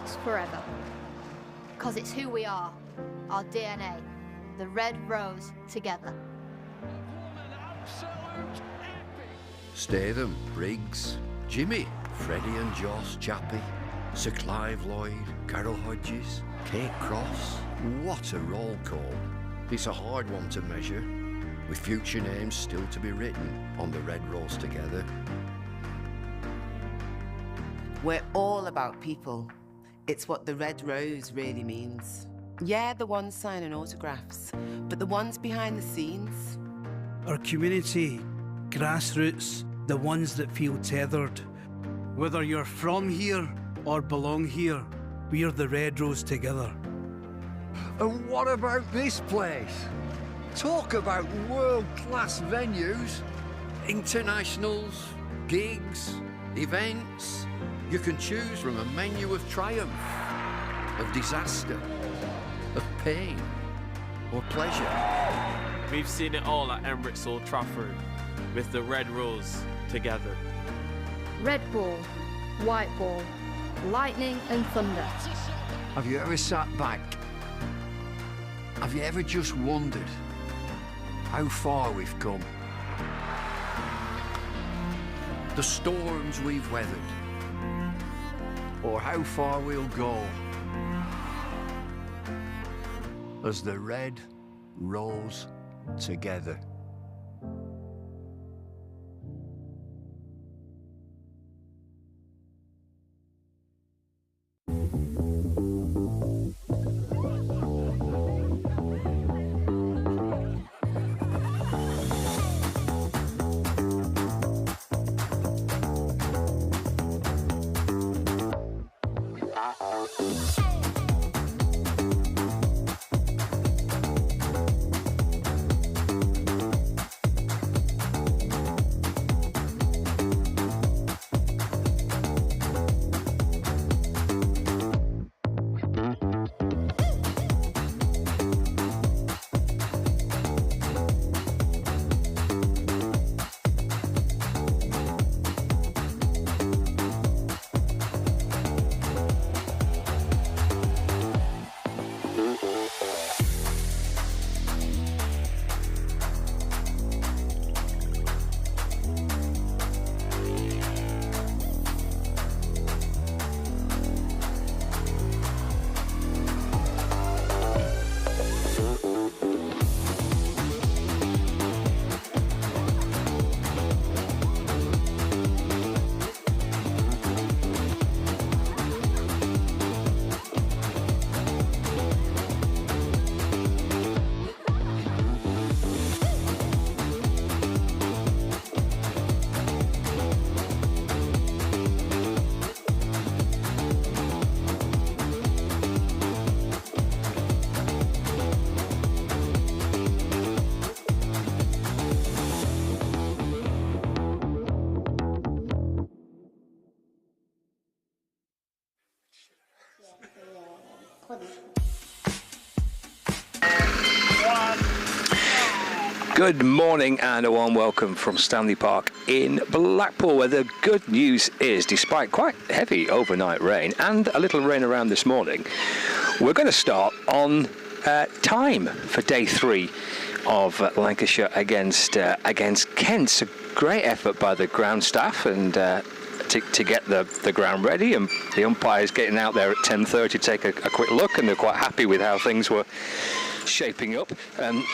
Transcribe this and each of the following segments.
last forever. Because it's who we are, our DNA, the Red Rose together. Statham, Briggs, Jimmy, Freddie and Joss, Chappie, Sir Clive Lloyd, Carol Hodges, Kate Cross. What a roll call. It's a hard one to measure, with future names still to be written on the Red Rose together. We're all about people. It's what the Red Rose really means. Yeah, the ones signing autographs, but the ones behind the scenes. Our community, grassroots, the ones that feel tethered. Whether you're from here or belong here, we're the Red Rose together. And what about this place? Talk about world-class venues, internationals, gigs, events. You can choose from a menu of triumph, of disaster, of pain, or pleasure. We've seen it all at Emirates Old Trafford, with the Red Rose together. Red ball, white ball, lightning and thunder. Have you ever sat back? Have you ever just wondered how far we've come? The storms we've weathered, or how far we'll go as the Red Rose together. Good morning and a warm welcome from Stanley Park in Blackpool, where the good news is, despite quite heavy overnight rain and a little rain around this morning, we're going to start on time for day 3 of Lancashire against Kent. It's a great effort by the ground staff and to get the ground ready, and the umpires getting out there at 10:30 to take a quick look, and they're quite happy with how things were shaping up.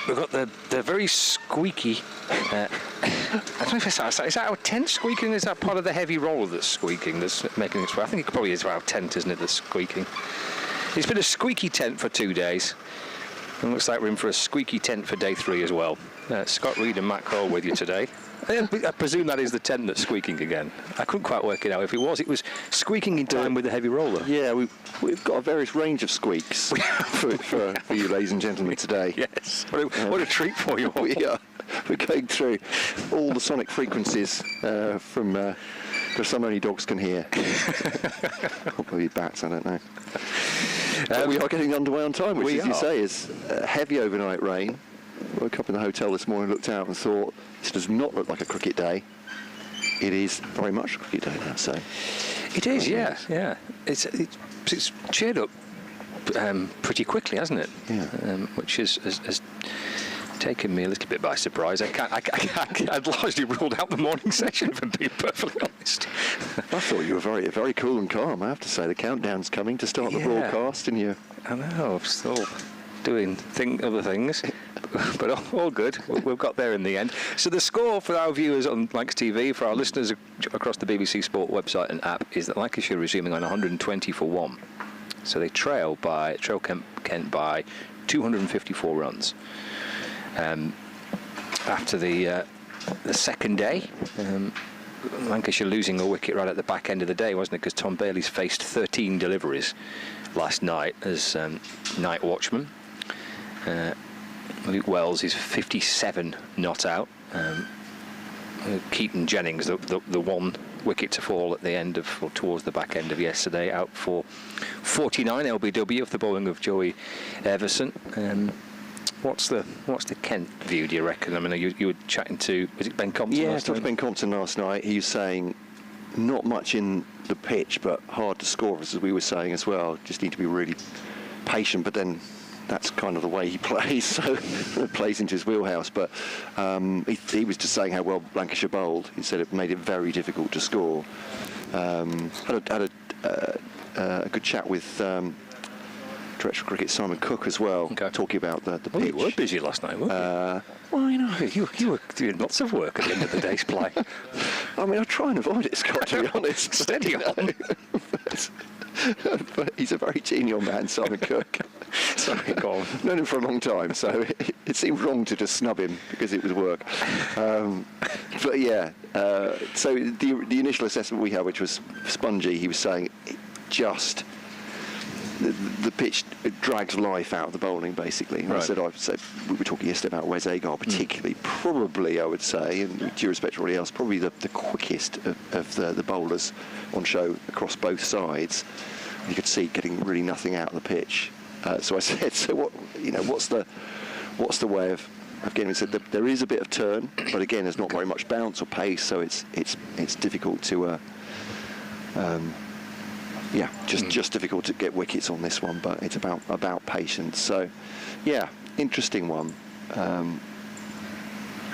We've got the very squeaky I don't know if it's is that our tent squeaking? Is that part of the heavy roller that's squeaking, that's making its way? I think it probably is our tent, isn't it, that's squeaking. It's been a squeaky tent for 2 days, and looks like we're in for a squeaky tent for day 3 as well. Scott Reed and Matt Cole with you today. I presume that is the tent that's squeaking again. I couldn't quite work it out. If it was squeaking in time with the heavy roller. Yeah, we've got a various range of squeaks for you, ladies and gentlemen, today. Yes, what a treat for you all. We're going through all the sonic frequencies from some only dogs can hear. Or maybe bats, I don't know. But we are getting underway on time, which, as you say, is heavy overnight rain. Woke up in the hotel this morning, looked out and thought, this does not look like a cricket day. it is very much Rookie Day now. So it is, yeah. It's cheered up pretty quickly, hasn't it? Yeah. Which has taken me a little bit by surprise. I'd largely ruled out the morning session, if I'm being perfectly honest. I thought you were very, very cool and calm. I have to say, the countdown's coming to start the broadcast, and you. I know. I'm still doing other things, but all good. We've got there in the end. So the score for our viewers on Lancs TV, for our listeners across the BBC Sport website and app, is that Lancashire are resuming on 120-1. So they trail Kent by 254 runs. After the second day, Lancashire losing a wicket right at the back end of the day, wasn't it? Because Tom Bailey's faced 13 deliveries last night as night watchman. Luke Wells is 57 not out. Keaton Jennings, the one wicket to fall at the end of, or towards the back end of yesterday, out for 49 LBW of the bowling of Joey Everson. What's the Kent view, do you reckon? I mean, you were chatting to, was it Ben Compton? Yeah, I talked to Ben Compton last night. He was saying not much in the pitch, but hard to score, as we were saying as well. Just need to be really patient, but then that's kind of the way he plays, so it plays into his wheelhouse. But he was just saying how well Lancashire bowled. He said it made it very difficult to score. Had a good chat with Director of Cricket Simon Cook as well, talking about the pitch. You were busy last night, weren't you? Well, you know, you were doing lots of work at the end of the day's play. I mean, I try and avoid it, Scott, to be honest. Steady on. But he's a very genial man, Simon Cook. Sorry, go on. Known him for a long time, so it seemed wrong to just snub him because it was work. But yeah, so the initial assessment we had, which was spongy, he was saying just the pitch drags life out of the bowling, basically. Right. I said we were talking yesterday about Wes Agar, particularly, probably I would say, and with due respect to everybody else, probably the quickest of the bowlers on show across both sides. You could see getting really nothing out of the pitch. So I said, so what's the way of getting? He said there is a bit of turn, but again, there's not very much bounce or pace, so it's difficult to. Just difficult to get wickets on this one, but it's about patience. So, yeah, interesting one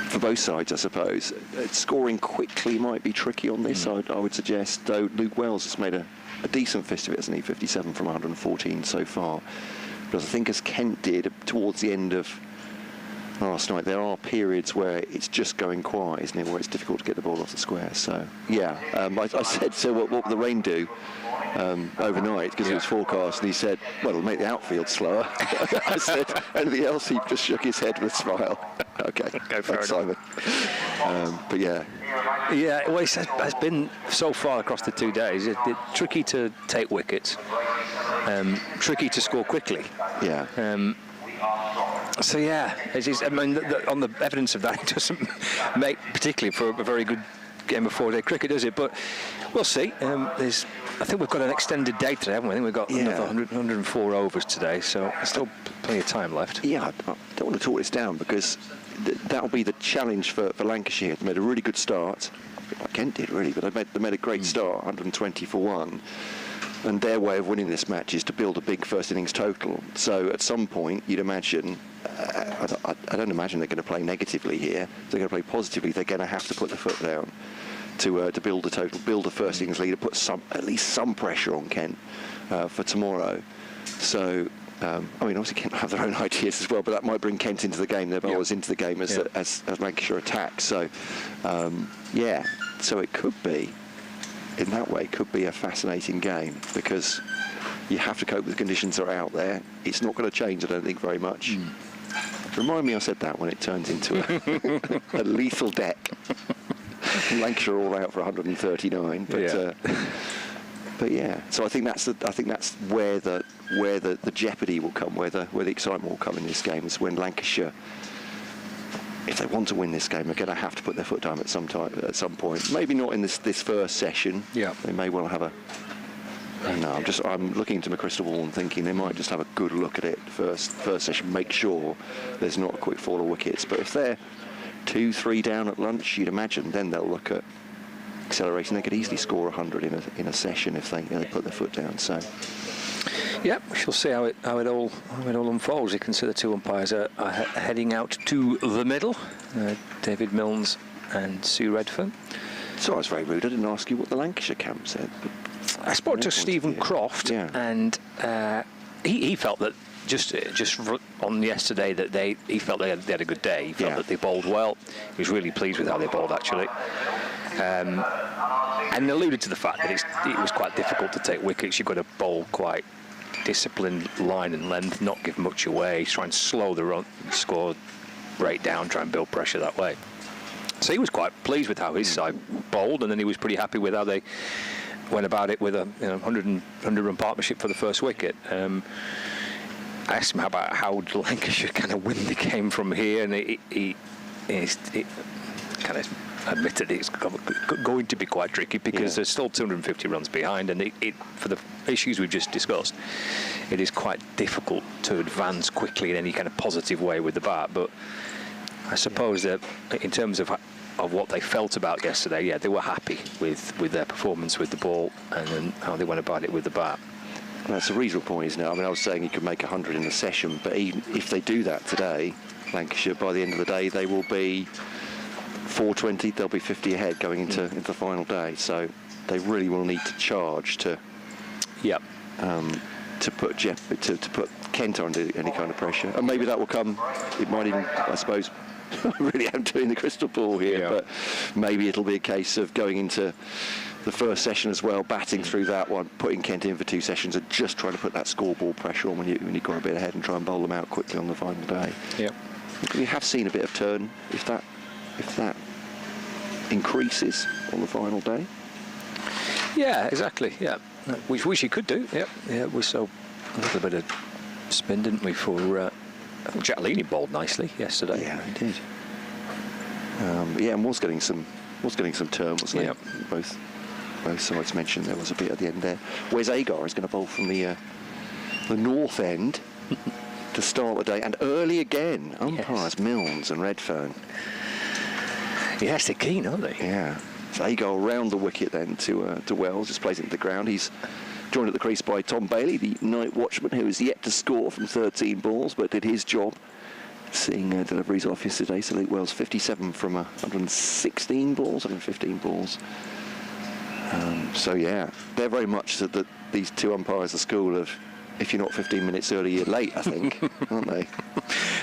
for both sides, I suppose. Scoring quickly might be tricky on this side, I would suggest, though Luke Wells has made a decent fist of it, hasn't he? 57 from 114 so far. But I think as Kent did towards the end of last night, there are periods where it's just going quiet, isn't it, where it's difficult to get the ball off the square. So, yeah, I said, so what will the rain do overnight, because it was forecast, and he said, well, it'll make the outfield slower. I said, anything else? He just shook his head with a smile. Okay, thanks, Simon. But yeah. Yeah, well, it has been so far across the 2 days, it's tricky to take wickets, tricky to score quickly. Yeah. So yeah, I mean, on the evidence of that, it doesn't make particularly for a very good game of 4-day cricket, does it? But we'll see. I think we've got an extended day today, haven't we? I think we've got another 104 overs today, so there's still plenty of time left. Yeah, I don't want to talk this down, because that'll be the challenge for Lancashire. They made a really good start. Like Kent did, really, but they made a great start, 120 for 1. And their way of winning this match is to build a big first innings total. So at some point, you'd imagine, I don't imagine they're going to play negatively here. If they're going to play positively, they're going to have to put the foot down to build a total, build a first innings lead, put at least some pressure on Kent for tomorrow. So, I mean, obviously Kent have their own ideas as well, but that might bring Kent into the game, their bowlers into the game as Lancashire attack. So, yeah, so it could be, in that way, could be a fascinating game, because you have to cope with the conditions that are out there. It's not going to change, I don't think, very much. Remind me I said that when it turns into a lethal deck. Lancashire all out for 139, but yeah. So I think that's where the jeopardy will come, where the excitement will come in this game, is when Lancashire, if they want to win this game, they're going to have to put their foot down at some point. Maybe not in this first session. Yeah. They may well have I'm looking into my crystal ball and thinking they might just have a good look at it first session, make sure there's not a quick fall of wickets. But if they're 2-3 down at lunch, you'd imagine then they'll look at acceleration. They could easily score 100 in a session if they put their foot down. So. Yeah, we shall see how it all unfolds. You can see the two umpires are heading out to the middle, David Milnes and Sue Redfern. So I was very rude. I didn't ask you what the Lancashire camp said. I spoke to Stephen Croft, and he felt that just on yesterday that he felt they had a good day. He felt that they bowled well. He was really pleased with how they bowled, actually. And alluded to the fact that it was quite difficult to take wickets. You've got to bowl quite disciplined line and length, not give much away, try and slow the run score rate down, try and build pressure that way. So he was quite pleased with how his side bowled, and then he was pretty happy with how they went about it with a 100 run partnership for the first wicket. I asked him about how Lancashire kind of win the game from here, and he kind of admitted it's going to be quite tricky because there's still 250 runs behind, and for the issues we've just discussed, it is quite difficult to advance quickly in any kind of positive way with the bat. But I suppose that in terms of what they felt about yesterday, they were happy with their performance with the ball and then how they went about it with the bat. Well, that's a reasonable point, isn't it? I mean, I was saying you could make 100 in a session, but even if they do that today, Lancashire, by the end of the day, they will be 420. They'll be 50 ahead going into the final day. So they really will need to charge to put to put Kent under any kind of pressure, and maybe that will come. It might even, I suppose. I really am doing the crystal ball here, but maybe it'll be a case of going into the first session as well, batting through that one, putting Kent in for 2 sessions, and just trying to put that scoreboard pressure on when you've got a bit ahead and try and bowl them out quickly on the final day. Yeah, we have seen a bit of turn if that increases on the final day. Yeah, exactly. Yeah, which he could do. Yeah, we saw a little bit of spin, didn't we? For I think Jatlini bowled nicely yesterday. Yeah, he did. And was getting some turn, wasn't he? Both sides mentioned there was a bit at the end there. Wes Agar is going to bowl from the north end to start the day, and early again. Umpires Milnes and Redfern. Yes, they're keen, aren't they? Yeah. So Agar round the wicket then to Wells, just plays it to the ground. He's joined at the crease by Tom Bailey, the night watchman, who is yet to score from 13 balls, but did his job. Seeing deliveries off yesterday, so Luke Wells 57 from 116 balls, 115 balls. So yeah, they're very much that these two umpires are school of, if you're not 15 minutes early, you're late, I think, aren't they?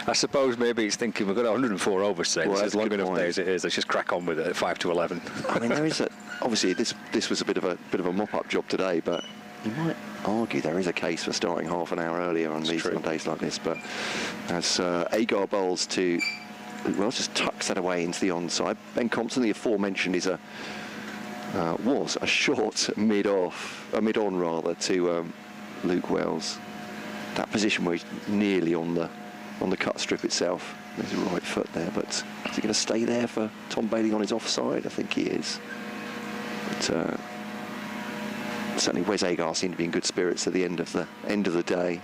I suppose maybe he's thinking we've got 104 overs today. This is long enough day as it is. Let's just crack on with it at 5 to 11. I mean, there is obviously this was a bit of a mop-up job today, but you might argue there is a case for starting half an hour earlier on days like this. But as Agar bowls to Wells, just tucks that away into the onside. Ben Compton, the aforementioned, was a short mid-on rather to Luke Wells. That position where he's nearly on the cut strip itself. There's a right foot there, but is he going to stay there for Tom Bailey on his offside? I think he is. But certainly Wes Agar seemed to be in good spirits at the end of the day.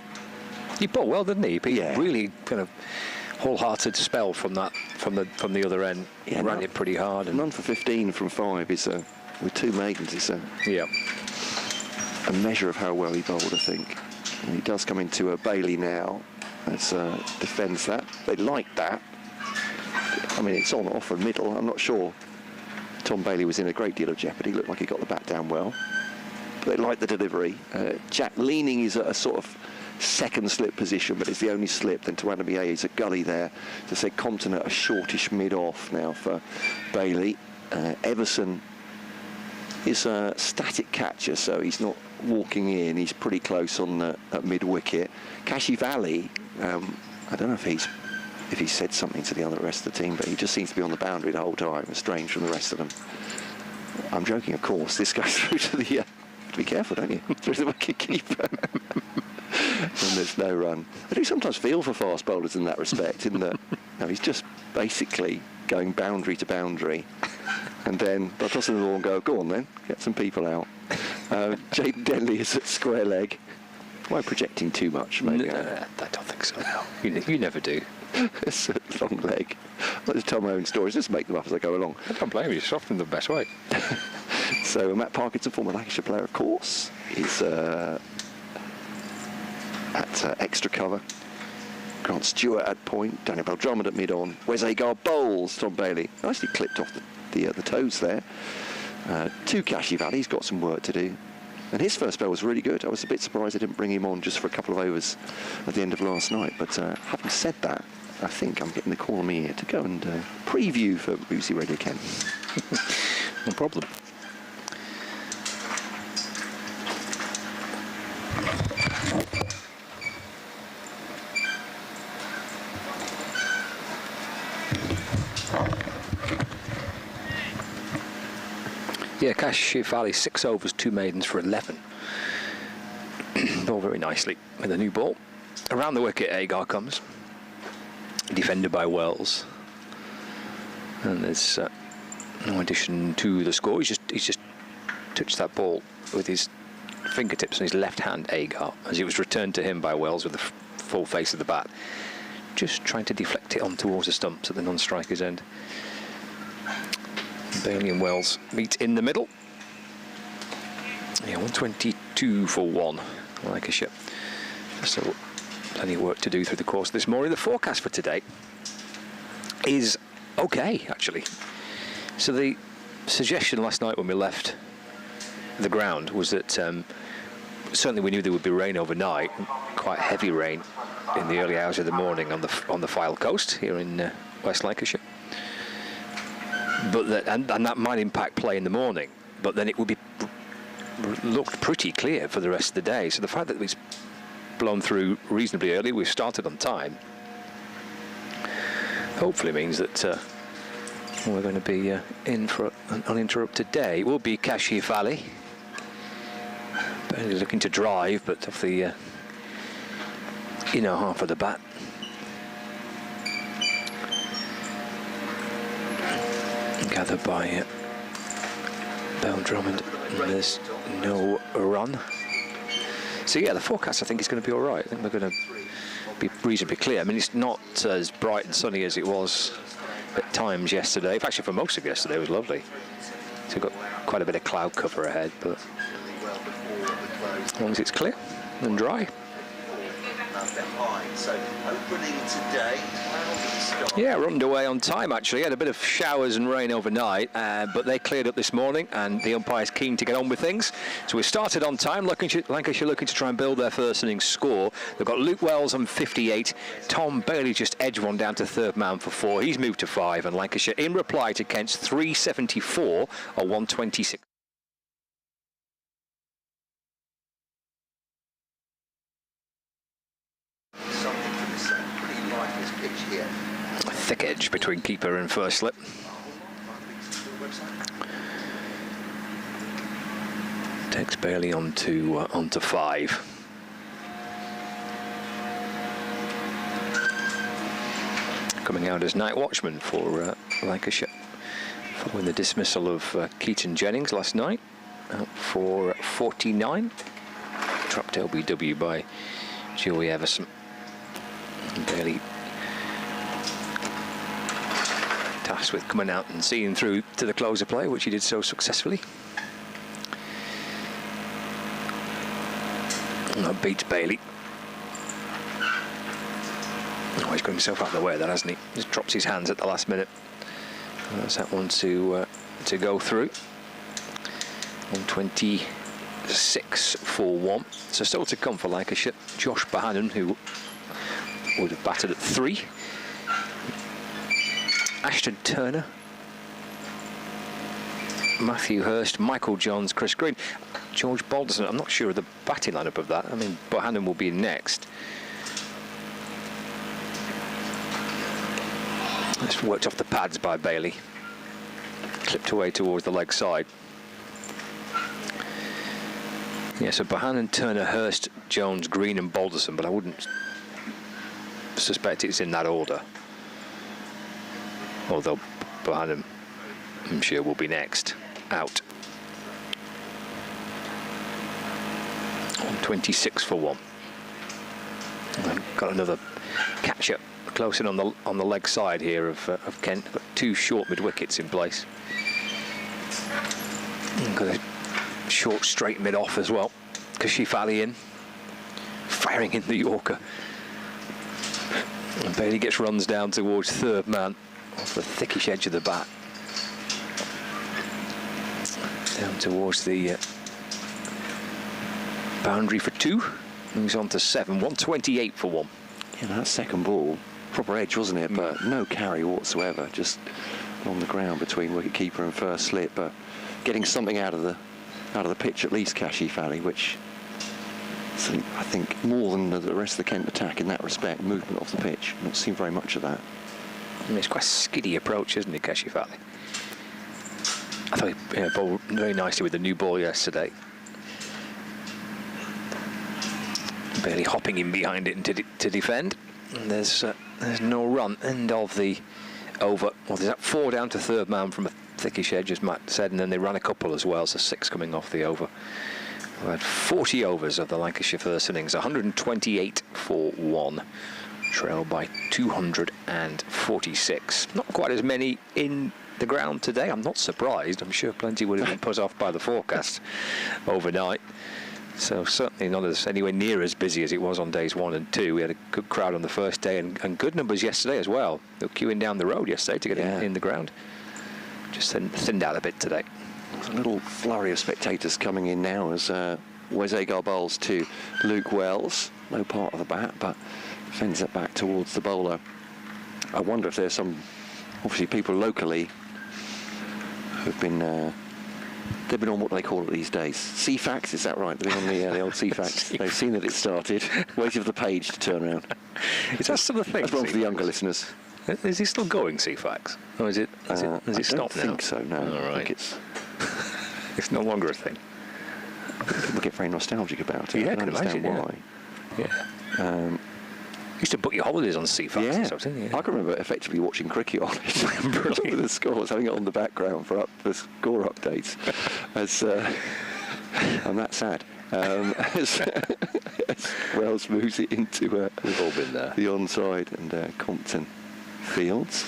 He bowled well, didn't he? Really kind of wholehearted spell from the other end. He ran it pretty hard. And none for 15 from 5 is with 2 maidens. It's a measure of how well he bowled, I think. And he does come into Bailey now as defends that. They like that. I mean, it's on, off and middle. I'm not sure Tom Bailey was in a great deal of jeopardy. Looked like he got the bat down well. But they like the delivery. Jack leaning is at a sort of second slip position, but it's the only slip. Then to Anamie is a gully there. To say Compton at a shortish mid-off now for Bailey. Everson is a static catcher, so he's not walking in. He's pretty close on at mid-wicket. Kashi Valley, I don't know if he's said something to the rest of the team, but he just seems to be on the boundary the whole time, estranged from the rest of them. I'm joking, of course. This goes through to the... be careful, don't you? Through the wicket keeper. And there's no run. I do sometimes feel for fast bowlers in that respect, in that he's just basically going boundary to boundary, and then they'll toss in the ball and go on then, get some people out. Jaden Denley is at square leg. Am I projecting too much, maybe? I don't think so, no. You never do. It's a long leg. I just tell my own stories, just make them up as I go along. I don't blame you, it's often the best way. So Matt Parkinson, former Lancashire player, of course, is at extra cover. Grant Stewart at point, Daniel Bell-Drummond at mid-on, Wes Agar bowls, Tom Bailey. Nicely clipped off the toes there. Kashi Valley's got some work to do. And his first spell was really good. I was a bit surprised they didn't bring him on just for a couple of overs at the end of last night. But having said that, I think I'm getting the call on me here to go and preview for BBC Radio Kent. No problem. Yeah, Lancashire Valley, 6 overs, 2 maidens for 11. All very nicely with a new ball. Around the wicket, Agar comes. Defended by Wells. And there's no addition to the score. He's just touched that ball with his fingertips on his left hand, Agar, as it was returned to him by Wells with the full face of the bat. Just trying to deflect it on towards the stumps at the non-striker's end. Bailey and Wells meet in the middle. Yeah, 122 for 1, Lancashire. So plenty of work to do through the course of this morning. The forecast for today is okay, actually. So the suggestion last night when we left the ground was that certainly we knew there would be rain overnight, quite heavy rain in the early hours of the morning on the Fylde coast here in West Lancashire. But that might impact play in the morning, but then it would be looked pretty clear for the rest of the day. So the fact that it's blown through reasonably early, we've started on time, hopefully means that we're going to be in for an uninterrupted day. It will be Lancashire Valley, barely looking to drive, but off the inner half of the bat. Gathered by Bell-Drummond. There's no run. So yeah, the forecast I think is going to be all right. I think we're going to be reasonably clear. I mean, it's not as bright and sunny as it was at times yesterday. Actually, for most of yesterday, it was lovely. So we've got quite a bit of cloud cover ahead, but as long as it's clear and dry. So opening today, yeah, we're underway on time actually. Had a bit of showers and rain overnight, but they cleared up this morning and the umpire's keen to get on with things. So we started on time. Lancashire looking to try and build their first innings score. They've got Luke Wells on 58. Tom Bailey just edged one down to third man for 4. He's moved to 5, and Lancashire in reply to Kent's 374 or 126. Thick edge between keeper and first slip. Takes Bailey onto 5. Coming out as night watchman for Lancashire, following the dismissal of Keaton Jennings last night, out for 49. Trapped LBW by Joey Everson. And Bailey tasked with coming out and seeing through to the close of play, which he did so successfully. And that beats Bailey. Oh, he's got himself out of the way there, hasn't he? Just drops his hands at the last minute. And that's that one to go through. 126 for 1. So still to come for Lancashire. Josh Bohannon, who would have batted at 3. Ashton Turner, Matthew Hurst, Michael Johns, Chris Green, George Balderson. I'm not sure of the batting lineup of that. I mean, Bohannon will be next. It's worked off the pads by Bailey. Clipped away towards the leg side. Yeah, so Bohannon, Turner, Hurst, Jones, Green and Balderson, but I wouldn't suspect it's in that order. Although Bohannon, I'm sure, will be next out. 126 for 1. And got another catch up close in on the leg side here of Kent. Got 2 short mid wickets in place. Got a short straight mid-off as well. Kashifali in. Firing in the Yorker. And Bailey gets runs down towards third man off the thickish edge of the bat. Down towards the boundary for 2. Moves on to 7. 128 for 1. Yeah, that second ball, proper edge, wasn't it? But no carry whatsoever. Just on the ground between wicketkeeper and first slip. But getting something out of the pitch, at least, Kashifali, which I think more than the rest of the Kent attack in that respect. Movement off the pitch, not seen very much of that. I mean, it's quite a skiddy approach, isn't it, Kashifali? I thought he bowled very nicely with the new ball yesterday. Barely hopping in behind it to defend. And there's no run. End of the over. Well, there's 4 down to third man from a thickish edge, as Matt said, and then they ran a couple as well, so 6 coming off the over. We had 40 overs of the Lancashire first innings, 128 for 1. Trailed by 246. Not quite as many in the ground today. I'm not surprised. I'm sure plenty would have been put off by the forecast overnight. So certainly not anywhere near as busy as it was on days 1 and 2. We had a good crowd on the first day and good numbers yesterday as well. They were queuing down the road yesterday to get in the ground. Just thinned out a bit today. There's a little flurry of spectators coming in now as Wes Agar bowls to Luke Wells. No part of the bat, but fends it back towards the bowler. I wonder if there's some, obviously, people locally who've been they've been on what they call it these days, CFAX, is that right? They've been on the old CFAX. They've seen that it started, waiting for the page to turn around. Is that still a thing? That's one for the younger listeners. Is he still going, CFAX? Or has it stopped now? I don't think so, no. All right. I think it's no longer a thing. People get very nostalgic about it. Yeah, I don't understand why. Yeah. Used to book your holidays on CFAX and stuff, didn't you? I can remember effectively watching cricket on it. With the scores, having it on the background for score updates. I'm that sad. As Wells moves it into we've all been there. The onside and Compton Fields.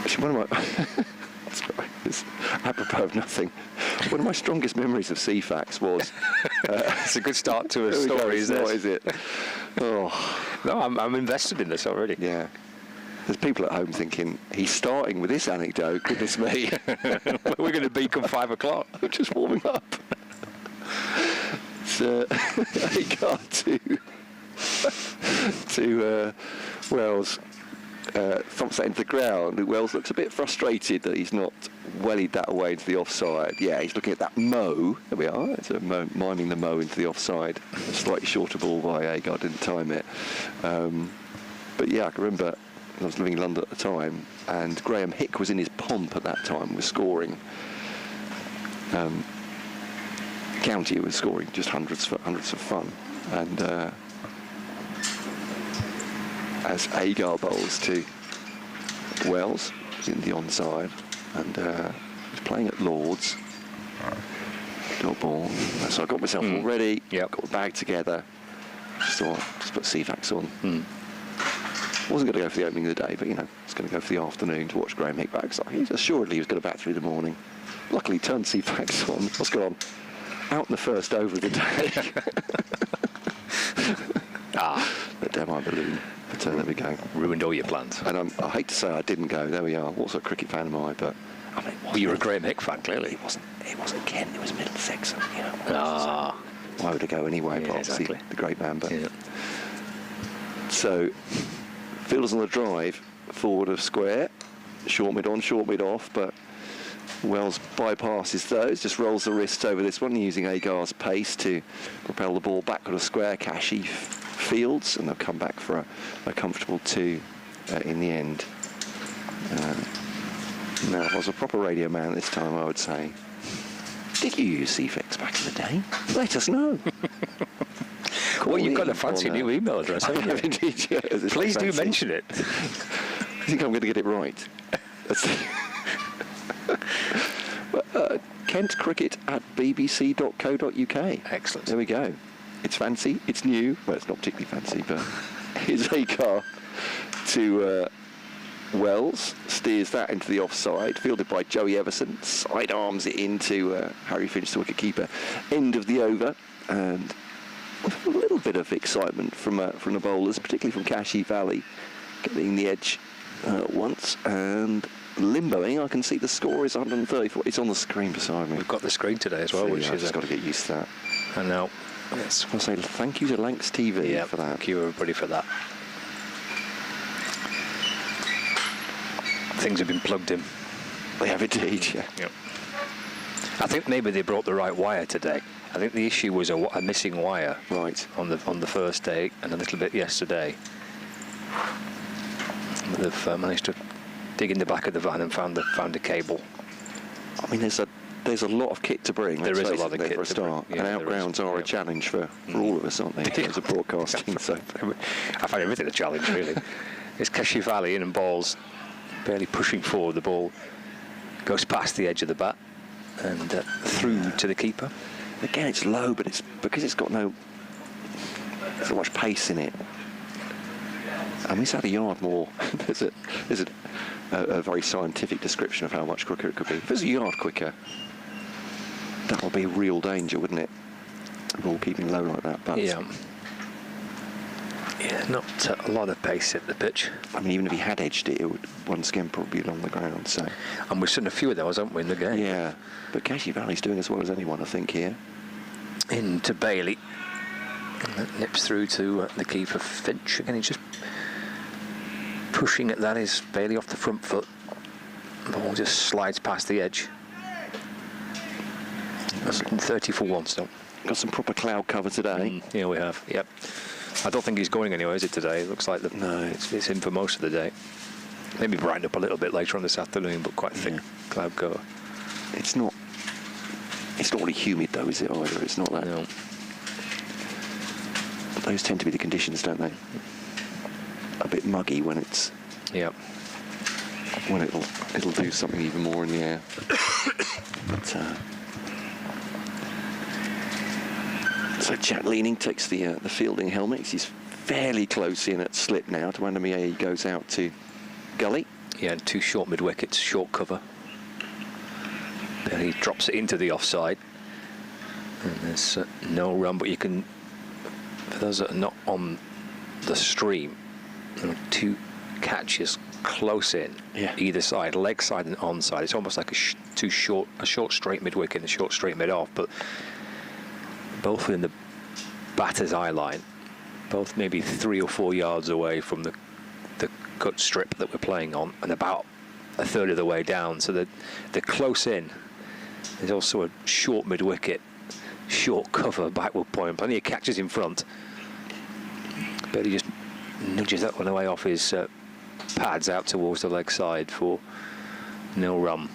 Actually, one of my sorry, it's apropos of nothing. One of my strongest memories of CFAX was. It's a good start to a story, isn't it? What is it? Oh no, I'm invested in this already. Yeah. There's people at home thinking, he's starting with this anecdote, goodness me. We're going to be come 5 o'clock. I'm just warming up. So, Agar to Wells, thumps that into the ground. Wells looks a bit frustrated that he's not wellied that away into the offside. Yeah, he's looking at that mow. There we are. It's miming the mow into the offside. A slightly shorter ball by Agar, didn't time it. But yeah, I can remember I was living in London at the time, and Graham Hick was in his pomp at that time, was scoring. County was scoring just hundreds of fun, and as Agar bowls to Wells, he's in the onside, and he's playing at Lords. Dot ball. So I got myself all ready. Yep. Got the bag together. Just put CFAX on. Wasn't going to go for the opening of the day, but I was going to go for the afternoon to watch Graham Hick back. So he was going to bat through the morning. Luckily, turned CFAX on. What's going on? Out in the first over of the day. The demo balloon. But there we go. Ruined all your plans. And I hate to say I didn't go. There we are. Also a cricket fan am I, but I mean, well, you're a Graham Hick fan, clearly. It wasn't Kent. It was Middlesex. Ah. Why would I go anyway? Yeah, But exactly. obviously the great man. But yeah. So, fielders on the drive, forward of square, short mid on, short mid off, but Wells bypasses those, just rolls the wrists over this one, using Agar's pace to propel the ball backward of square. Kashi fields, and they'll come back for a comfortable 2 in the end. Now, if I was a proper radio man this time, I would say, did you use CFAX back in the day? Let us know. Well, you've got a fancy new email address, haven't you? Indeed, yeah. Please do mention it. I think I'm going to get it right. KentCricket@bbc.co.uk. Excellent. There we go. It's fancy. It's new. Well, it's not particularly fancy, but here's Agar to Wells steers that into the offside, fielded by Joey Everson, sidearms it into Harry Finch, the wicket-keeper, end of the over, and a little bit of excitement from the bowlers, particularly from Kashi Valley, getting the edge once, and limboing. I can see the score is 134. It's on the screen beside me. We've got the screen today as well, which I've is... just got to get used to that. And now... Yes. I say thank you to Lancs TV for that. Thank you, everybody, for that. Things have been plugged in. They have indeed, yeah. Yep. I think maybe they brought the right wire today. I think the issue was a missing wire right on the first day and a little bit yesterday. But they've managed to dig in the back of the van and found a cable. I mean, there's a lot of kit to bring. There is a lot of kit for a start, and outgrounds are a challenge for all of us, aren't they? In terms of broadcasting. So I find everything a challenge, really. It's Kashi Valley in and balls barely pushing forward. The ball goes past the edge of the bat and through to the keeper. Again, it's low, but it's because it's got no so much pace in it. I mean, it's had a yard more. There's a very scientific description of how much quicker it could be. If it was a yard quicker, that would be real danger, wouldn't it? The ball keeping low like that. But yeah, not a lot of pace at the pitch. I mean, even if he had edged it, it would once again probably be along the ground. So, and we've seen a few of those, haven't we, in the game? Yeah, but Kashi Valley's doing as well as anyone, I think, here. Into Bailey, and that nips through to the keeper Finch. Again, he's just pushing at that. Is Bailey off the front foot? Ball just slides past the edge. 30 for one still. Got some proper cloud cover today. Yeah, we have. Yep. I don't think he's going anywhere, is it, today? It looks like it's in for most of the day. Maybe brighten up a little bit later on this afternoon, but quite thick cloud cover. It's not really humid though, is it, either? It's not that. No. Those tend to be the conditions, don't they? A bit muggy when it's... Yeah. When it'll do something even more in the air. But, so Jack Leaning takes the fielding helmet. He's fairly close in at slip now. Tuandamie, he goes out to gully. Yeah, and 2 short mid-wickets, short cover. Then he drops it into the offside. And there's no run, but you can... For those that are not on the stream, there are 2 catches close in, either side, leg side and onside. It's almost like a short straight mid-wicket and a short straight mid-off, but both within the batter's eye line, both maybe 3 or 4 yards away from the cut strip that we're playing on, and about a third of the way down. So they're close in. There's also a short mid-wicket, short cover backward point, plenty of catches in front. But he just nudges that one away off his pads out towards the leg side for no run.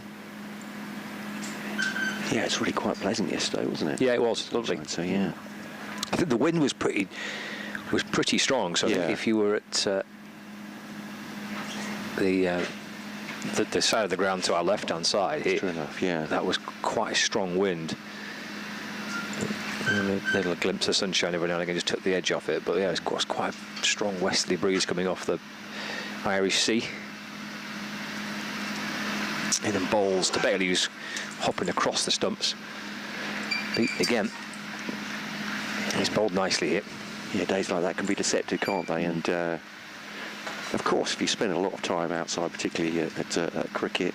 Yeah, it's really quite pleasant yesterday, wasn't it? Yeah, it was lovely. So yeah, I think the wind was pretty strong. So I think if you were at the side of the ground to our left-hand side here, true enough, yeah, that was quite a strong wind. A little glimpse of sunshine every now and again just took the edge off it, but yeah, it was quite a strong westerly breeze coming off the Irish Sea. And then bowls to Bailey, who's hopping across the stumps. Beaten again. He's bowled nicely here. Yeah, days like that can be deceptive, can't they? And of course, if you spend a lot of time outside, particularly at cricket,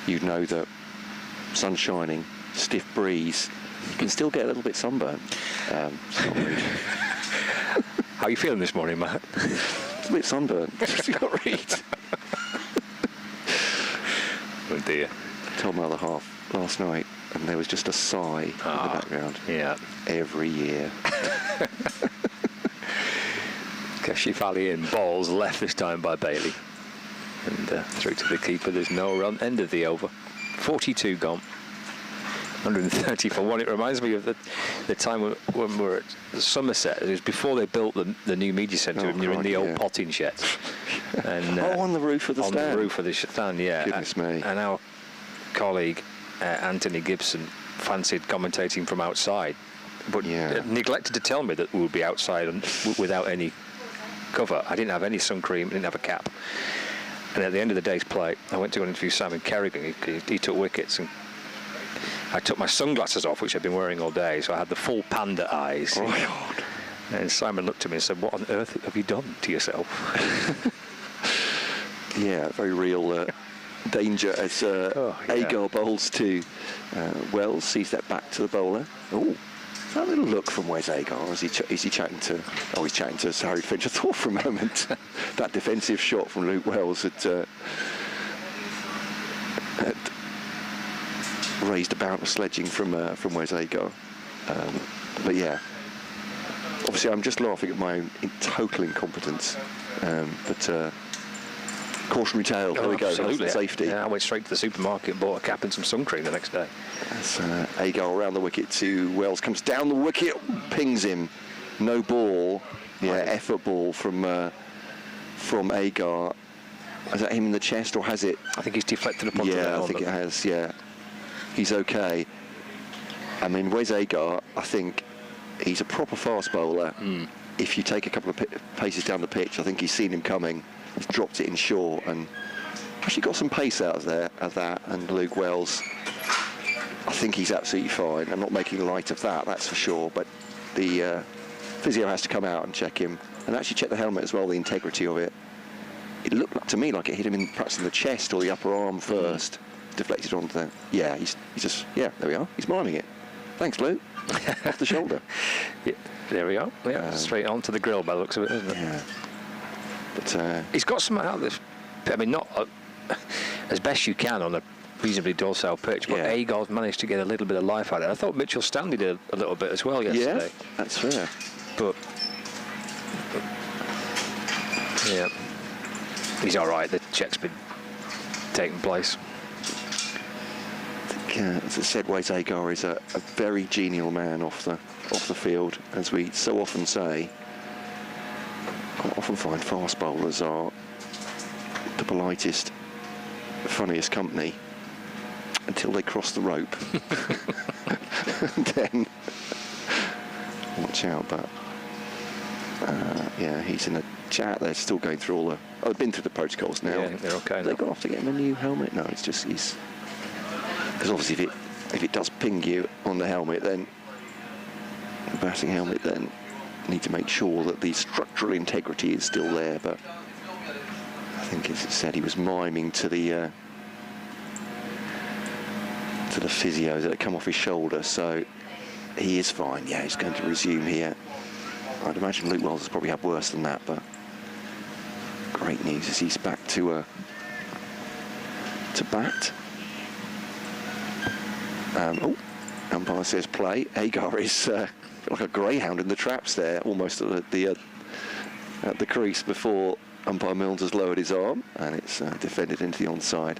you'd know that sun shining, stiff breeze, you can still get a little bit sunburned. How are you feeling this morning, Matt? It's a bit sunburned. You've got to read. Oh dear. I told my other half last night, and there was just a sigh in the background. Yeah. Every year. Kashi Valley in, balls left this time by Bailey. And through to the keeper, there's no run. End of the over. 42 gone. 130 for one. It reminds me of the time when we were at Somerset. It was before they built the new media centre, and you're in the old potting sheds. And, on the roof of the stand. On the roof of the stand, yeah. Goodness me. And our colleague, Anthony Gibson, fancied commentating from outside, but neglected to tell me that we would be outside and without any cover. I didn't have any sun cream, didn't have a cap. And at the end of the day's play, I went to go and interview Simon Kerrigan. He took wickets, and I took my sunglasses off, which I'd been wearing all day, so I had the full panda eyes. Oh, God. And Simon looked at me and said, "What on earth have you done to yourself?" Yeah, very real danger as Agar bowls to Wells. Sees that back to the bowler. Oh, that little look from Wes Agar. Is he chatting to? Oh, he's chatting to Harry Finch. I thought for a moment that defensive shot from Luke Wells had raised a bout of sledging from Wes Agar. But yeah, obviously I'm just laughing at my own total incompetence. But cautionary tale. There we go. Absolutely. Safety. Yeah, I went straight to the supermarket and bought a cap and some sun cream the next day. As Agar around the wicket to Wells, comes down the wicket, pings him. No ball. Yeah, effort ball from Agar. Has that him in the chest or has it? I think he's deflected upon the Yeah, I think it has. Yeah, he's okay. I mean, Wes Agar, I think he's a proper fast bowler. If you take a couple of paces down the pitch, I think he's seen him coming. He's dropped it in short and actually got some pace out of that. And Luke Wells, I think he's absolutely fine. I'm not making light of that, that's for sure. But the physio has to come out and check him and actually check the helmet as well, the integrity of it. It looked to me like it hit him perhaps in the chest or the upper arm first, deflected onto that. Yeah, he's just, yeah, there we are. He's miming it. Thanks, Luke. Off the shoulder. Yeah, there we are. Yeah, straight onto the grill by the looks of it, isn't it? Yeah. But he's got some out of this. I mean, not as best you can on a reasonably docile pitch, but Agar's managed to get a little bit of life out of it. I thought Mitchell Stanley did a little bit as well yesterday. Yeah, that's fair. But yeah, he's all right. The check's been taking place. I think, as I said, Wes Agar is a very genial man off the field, as we so often say. I often find fast bowlers are the politest, funniest company until they cross the rope. And then watch out. But yeah, he's in a chat. They're still going through all the. Oh, they've been through the protocols now. Yeah, I think they're okay. They got off to get him a new helmet. No, it's just he's because obviously if it does ping you on the helmet, then the batting helmet, then need to make sure that the structural integrity is still there. But I think, as it said, he was miming to the physios that had come off his shoulder, so he is fine. Yeah, he's going to resume here. I'd imagine Luke Wells has probably had worse than that, but great news as he's back to bat. Umpire says play. Agar is like a greyhound in the traps there, almost at the crease before umpire Milnes has lowered his arm, and it's defended into the onside,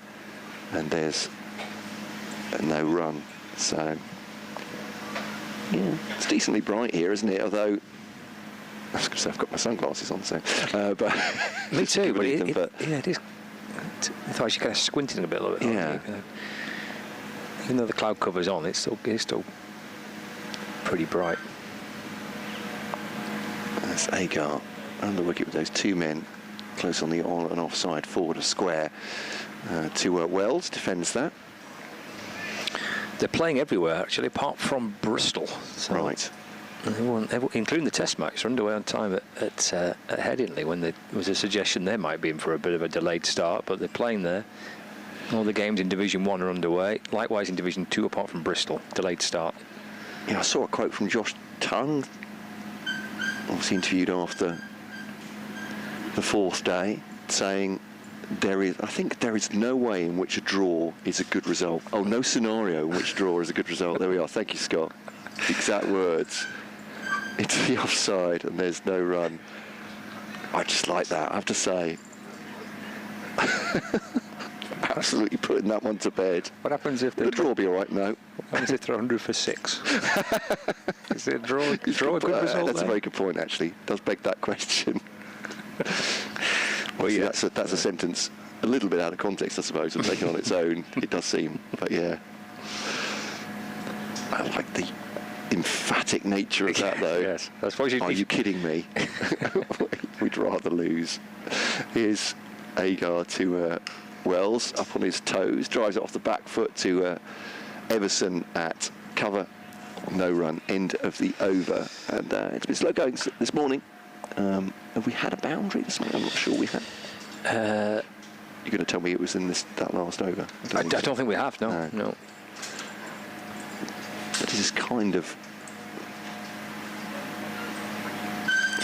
and there's no run. So yeah, it's decently bright here, isn't it? Although I was going to say I've got my sunglasses on, so but me too. But yeah, it is. I thought she kind of squinting a bit. Yeah. Even though the cloud cover's on, it's still pretty bright. That's Agar under wicket with those two men close on the on and offside, forward of square to Wells, defends that. They're playing everywhere, actually, apart from Bristol. So right. Everyone, including the Test match, are underway on time at Headingley when there was a suggestion they might be in for a bit of a delayed start, but they're playing there. All the games in Division 1 are underway. Likewise in Division 2, apart from Bristol, delayed start. Yeah, I saw a quote from Josh Tongue, obviously interviewed after the fourth day, saying I think there is no way in which a draw is a good result. Oh, no scenario in which a draw is a good result. There we are. Thank you, Scott. Exact words. Into the offside and there's no run. I just like that, I have to say. Absolutely putting that one to bed. What happens if the draw be all right? No. What happens if they're 100 for 6? Is it a draw a good result? That's a very good point, actually. It does beg that question. Well, yeah, that's a sentence a little bit out of context, I suppose, and taken on its own. It does seem, but yeah. I like the emphatic nature of that, though. Yes, I suppose Are you kidding me? We'd rather lose. Agar to Wells, up on his toes, drives it off the back foot to Everson at cover. No run, end of the over. And it's been slow going this morning. Have we had a boundary this morning? I'm not sure we have. You're going to tell me it was in that last over? I don't think we have, no. But this is kind of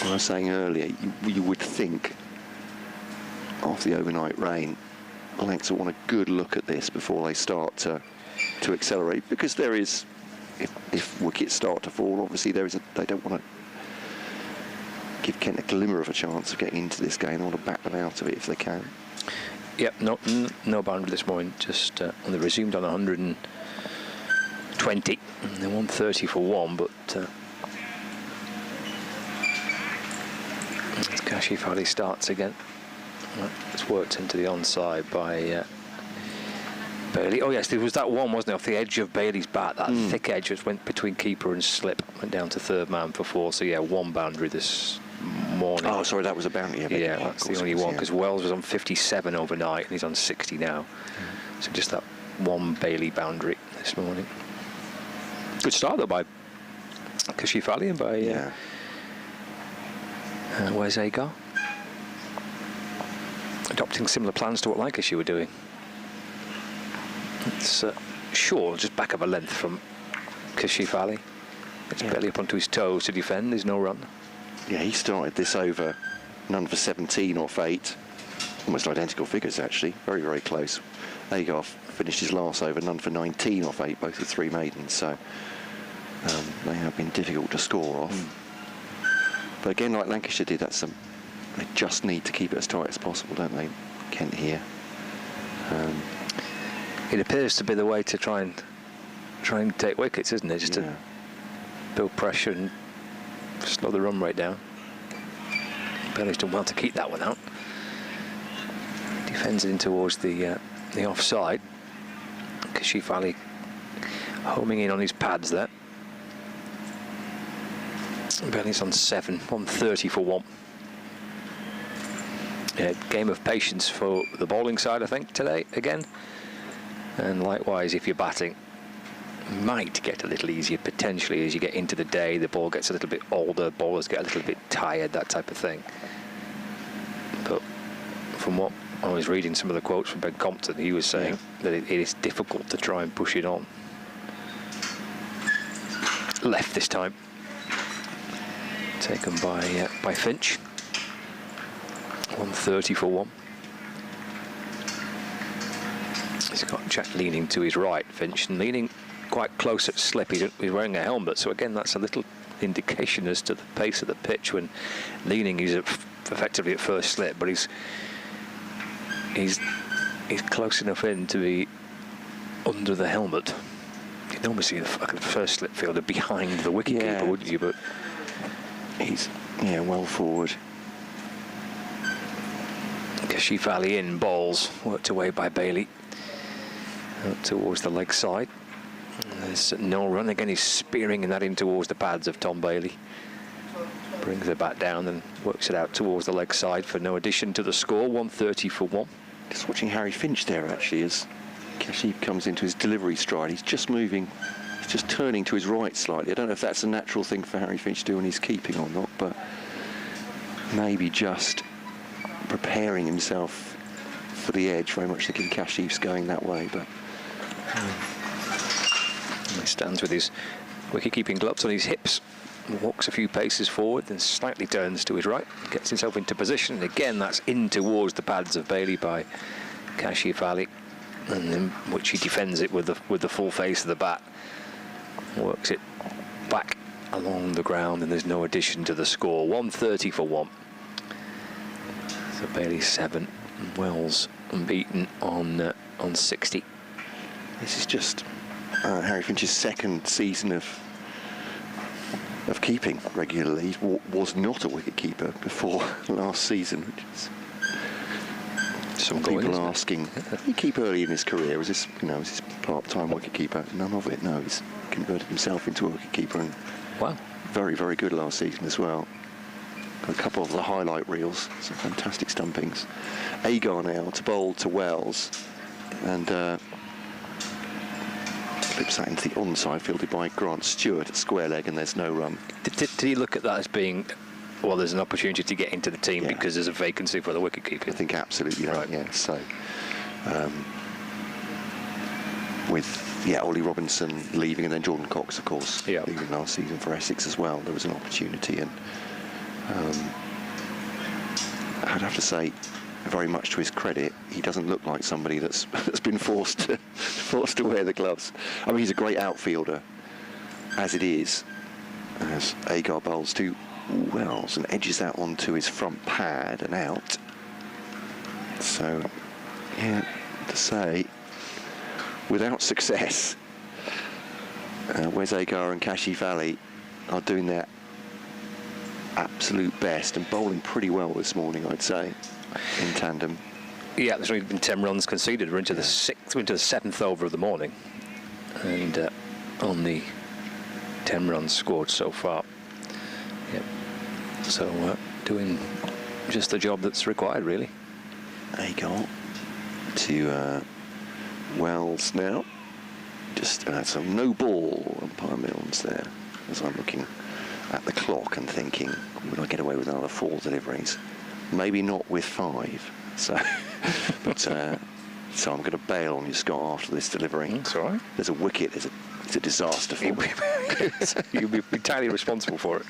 what I was saying earlier. You would think after the overnight rain, Lancs will want a good look at this before they start to accelerate, because there is, if wickets start to fall, obviously they don't want to give Kent a glimmer of a chance of getting into this game. They want to back them out of it if they can. Yep, no boundary this morning. Just they resumed on 120. They won 30 for 1, but as Kashif Ali starts again. It's worked into the onside by Bailey. Oh yes, there was that one, wasn't it, off the edge of Bailey's bat, that thick edge which went between keeper and slip, went down to third man for 4. So yeah, 1 boundary this morning. Oh, sorry, that was a boundary. Yeah, that's the only one, because Wells was on 57 overnight and he's on 60 now. So just that 1 Bailey boundary this morning. Good start though by Kashif Ali and by where's Agar? Adopting similar plans to what Lancashire were doing. It's Shaw just back of a length from Kashif Ali. It's belly up onto his toes to defend. There's no run. Yeah, he started this over none for 17 off 8. Almost identical figures actually. Very, very close. Agar finished his last over none for 19 off 8, both with 3 maidens. So they have been difficult to score off. But again, like Lancashire did, they just need to keep it as tight as possible, don't they? Kent here. It appears to be the way to try and take wickets, isn't it? Just to build pressure and slow the run rate down. Bailey's done well to keep that one out. Defends it in towards the offside. Kashif Ali homing in on his pads there. Bailey's on 7, 130 for 1. Game of patience for the bowling side, I think, today again. And likewise, if you're batting, might get a little easier potentially as you get into the day. The ball gets a little bit older, bowlers get a little bit tired, that type of thing. But from what I was reading, some of the quotes from Ben Compton, he was saying that it is difficult to try and push it on. Left this time. Taken by Finch. 130 for 1. He's got Jack leaning to his right, Finch, and leaning quite close at slip. He's wearing a helmet, so again that's a little indication as to the pace of the pitch. When leaning, he's effectively at first slip, but he's close enough in to be under the helmet. You'd normally see the first slip fielder behind the wicketkeeper, wouldn't you? But he's well forward. Kashif Ali in, bowls, worked away by Bailey. Out towards the leg side. There's no run. Again, he's spearing that in towards the pads of Tom Bailey. Brings the bat down and works it out towards the leg side for no addition to the score. 130 for 1. Just watching Harry Finch there, actually, as Kashif comes into his delivery stride. He's just moving, he's just turning to his right slightly. I don't know if that's a natural thing for Harry Finch to do when he's keeping or not, but maybe just preparing himself for the edge. Very much thinking Kashif's going that way, but he stands with his wicket-keeping gloves on his hips, walks a few paces forward, then slightly turns to his right, gets himself into position, and again that's in towards the pads of Bailey by Kashif Ali, and then which he defends it with the full face of the bat, works it back along the ground, and there's no addition to the score. 130 for 1. So Bailey 7, and Wells unbeaten on 60. This is just Harry Finch's second season of keeping regularly. He was not a wicket-keeper before last season, which is some people are asking, did he keep early in his career? Was this, is this part-time wicket-keeper? None of it, no. He's converted himself into a wicket-keeper, and wow, very, very good last season as well. Got a couple of the highlight reels, some fantastic stumpings. Agar now to bowl to Wells, and flips that into the onside, fielded by Grant Stewart at square leg, and there's no run. Did he look at that as being, well, there's an opportunity to get into the team Yeah. because there's a vacancy for the wicketkeeper? I think absolutely right. Yeah. So with Ollie Robinson leaving, and then Jordan Cox, of course, leaving last season for Essex as well, there was an opportunity, and I'd have to say, very much to his credit, he doesn't look like somebody that's been forced to wear the gloves. I mean, he's a great outfielder as it is, as Agar bowls to Wells and edges that onto his front pad and out. So, yeah, to say, without success, Wes Agar and Kashi Valley are doing their absolute best and bowling pretty well this morning, I'd say, in tandem. Yeah, there's only been 10 runs conceded. We're into the sixth, we're into the 7th over of the morning, and only 10 runs scored so far. Yep. So doing just the job that's required, really. Agar to Wells now. Just some no ball umpire Milnes there, as I'm looking at the clock and thinking, would I get away with another 4 deliveries? Maybe not with 5. So, but so I'm going to bail on you, Scott, after this delivery. That's all right. There's a wicket. It's a disaster for me. You'll be entirely responsible for it.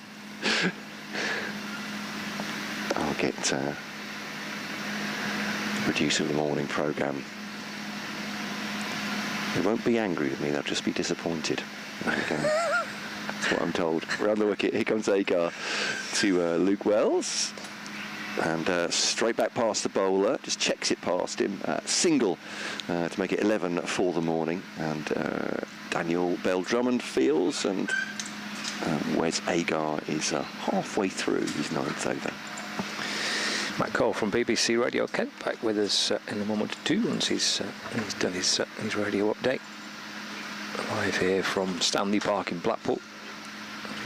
I'll get the producer of the morning programme. They won't be angry with me. They'll just be disappointed. That's what I'm told. Around the wicket, here comes Agar to Luke Wells, and straight back past the bowler, just checks it past him, single to make it 11 for the morning, and Daniel Bell-Drummond fields, and Wes Agar is halfway through his 9th over. Matt Cole from BBC Radio Kent back with us in a moment or two once he's done his radio update. Live here from Stanley Park in Blackpool.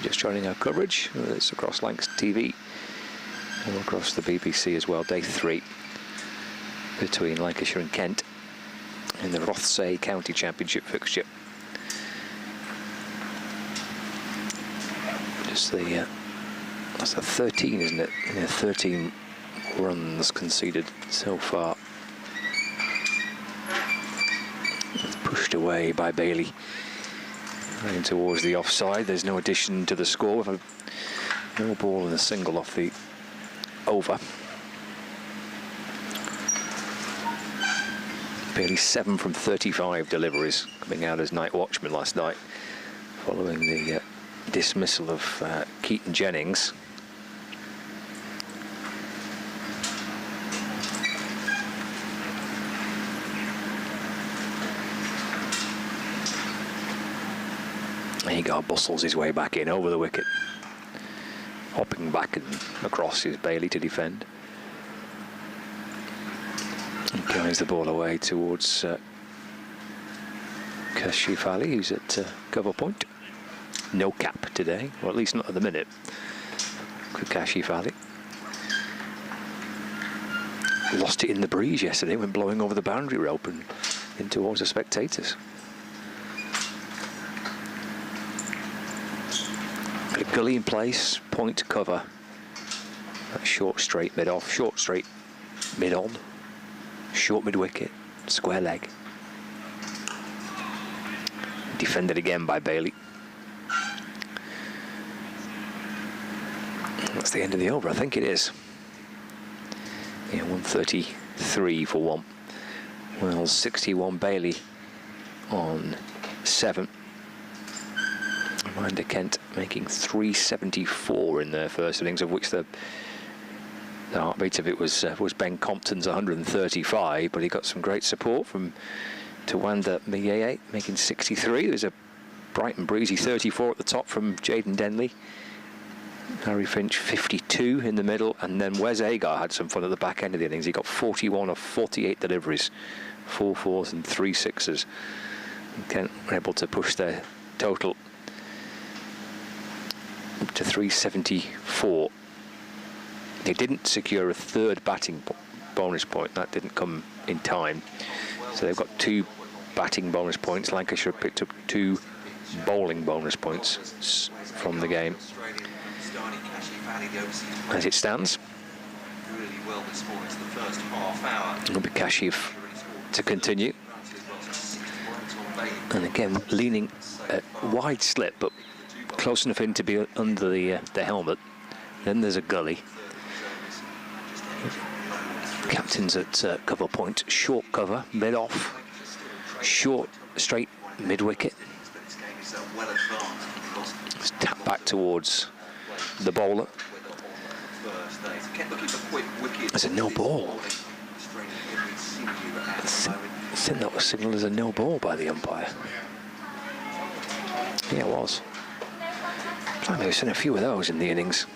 Just joining our coverage. It's across Lancs TV and across the BBC as well. Day 3 between Lancashire and Kent in the Rothesay County Championship fixture. Just that's the 13, isn't it? Yeah, 13 runs conceded so far. It's pushed away by Bailey. Running towards the offside. There's no addition to the score. With no ball and a single off the over. Bailey 7 from 35 deliveries, coming out as night watchman last night, following the dismissal of Keaton Jennings. Agar bustles his way back in over the wicket, hopping back and across is Bailey to defend. He guides the ball away towards Kashi Valley, who's at cover point. No cap today, or at least not at the minute, for Kashi Valley. Lost it in the breeze yesterday when blowing over the boundary rope and in towards the spectators. A gully in place, point to cover. That short straight mid off, short straight mid on, short mid wicket, square leg. Defended again by Bailey. That's the end of the over, I think it is. Yeah, 133 for 1. Well, 61 Bailey on 7. Reminder Kent making 374 in their first innings, of which the heartbeat of it was Ben Compton's 135, but he got some great support from Tawanda Miyeye making 63. There's a bright and breezy 34 at the top from Jaden Denley. Harry Finch 52 in the middle, and then Wes Agar had some fun at the back end of the innings. He got 41 of 48 deliveries, 4 4s and 3 6s. And Kent were able to push their total up to 374 They didn't secure a third batting bonus point. That didn't come in time. So they've got 2 batting bonus points. Lancashire picked up 2 bowling bonus points from the game. As it stands, it'll be Kashif to continue. And again, leaning wide slip, but close enough in to be under the helmet. Then there's a gully. Captain's at cover point, short cover, mid off, short, straight, mid wicket. It's tapped back towards the bowler. There's a no ball. I think that was signalled as a no ball by the umpire. Yeah, it was. I know we've seen a few of those in the innings.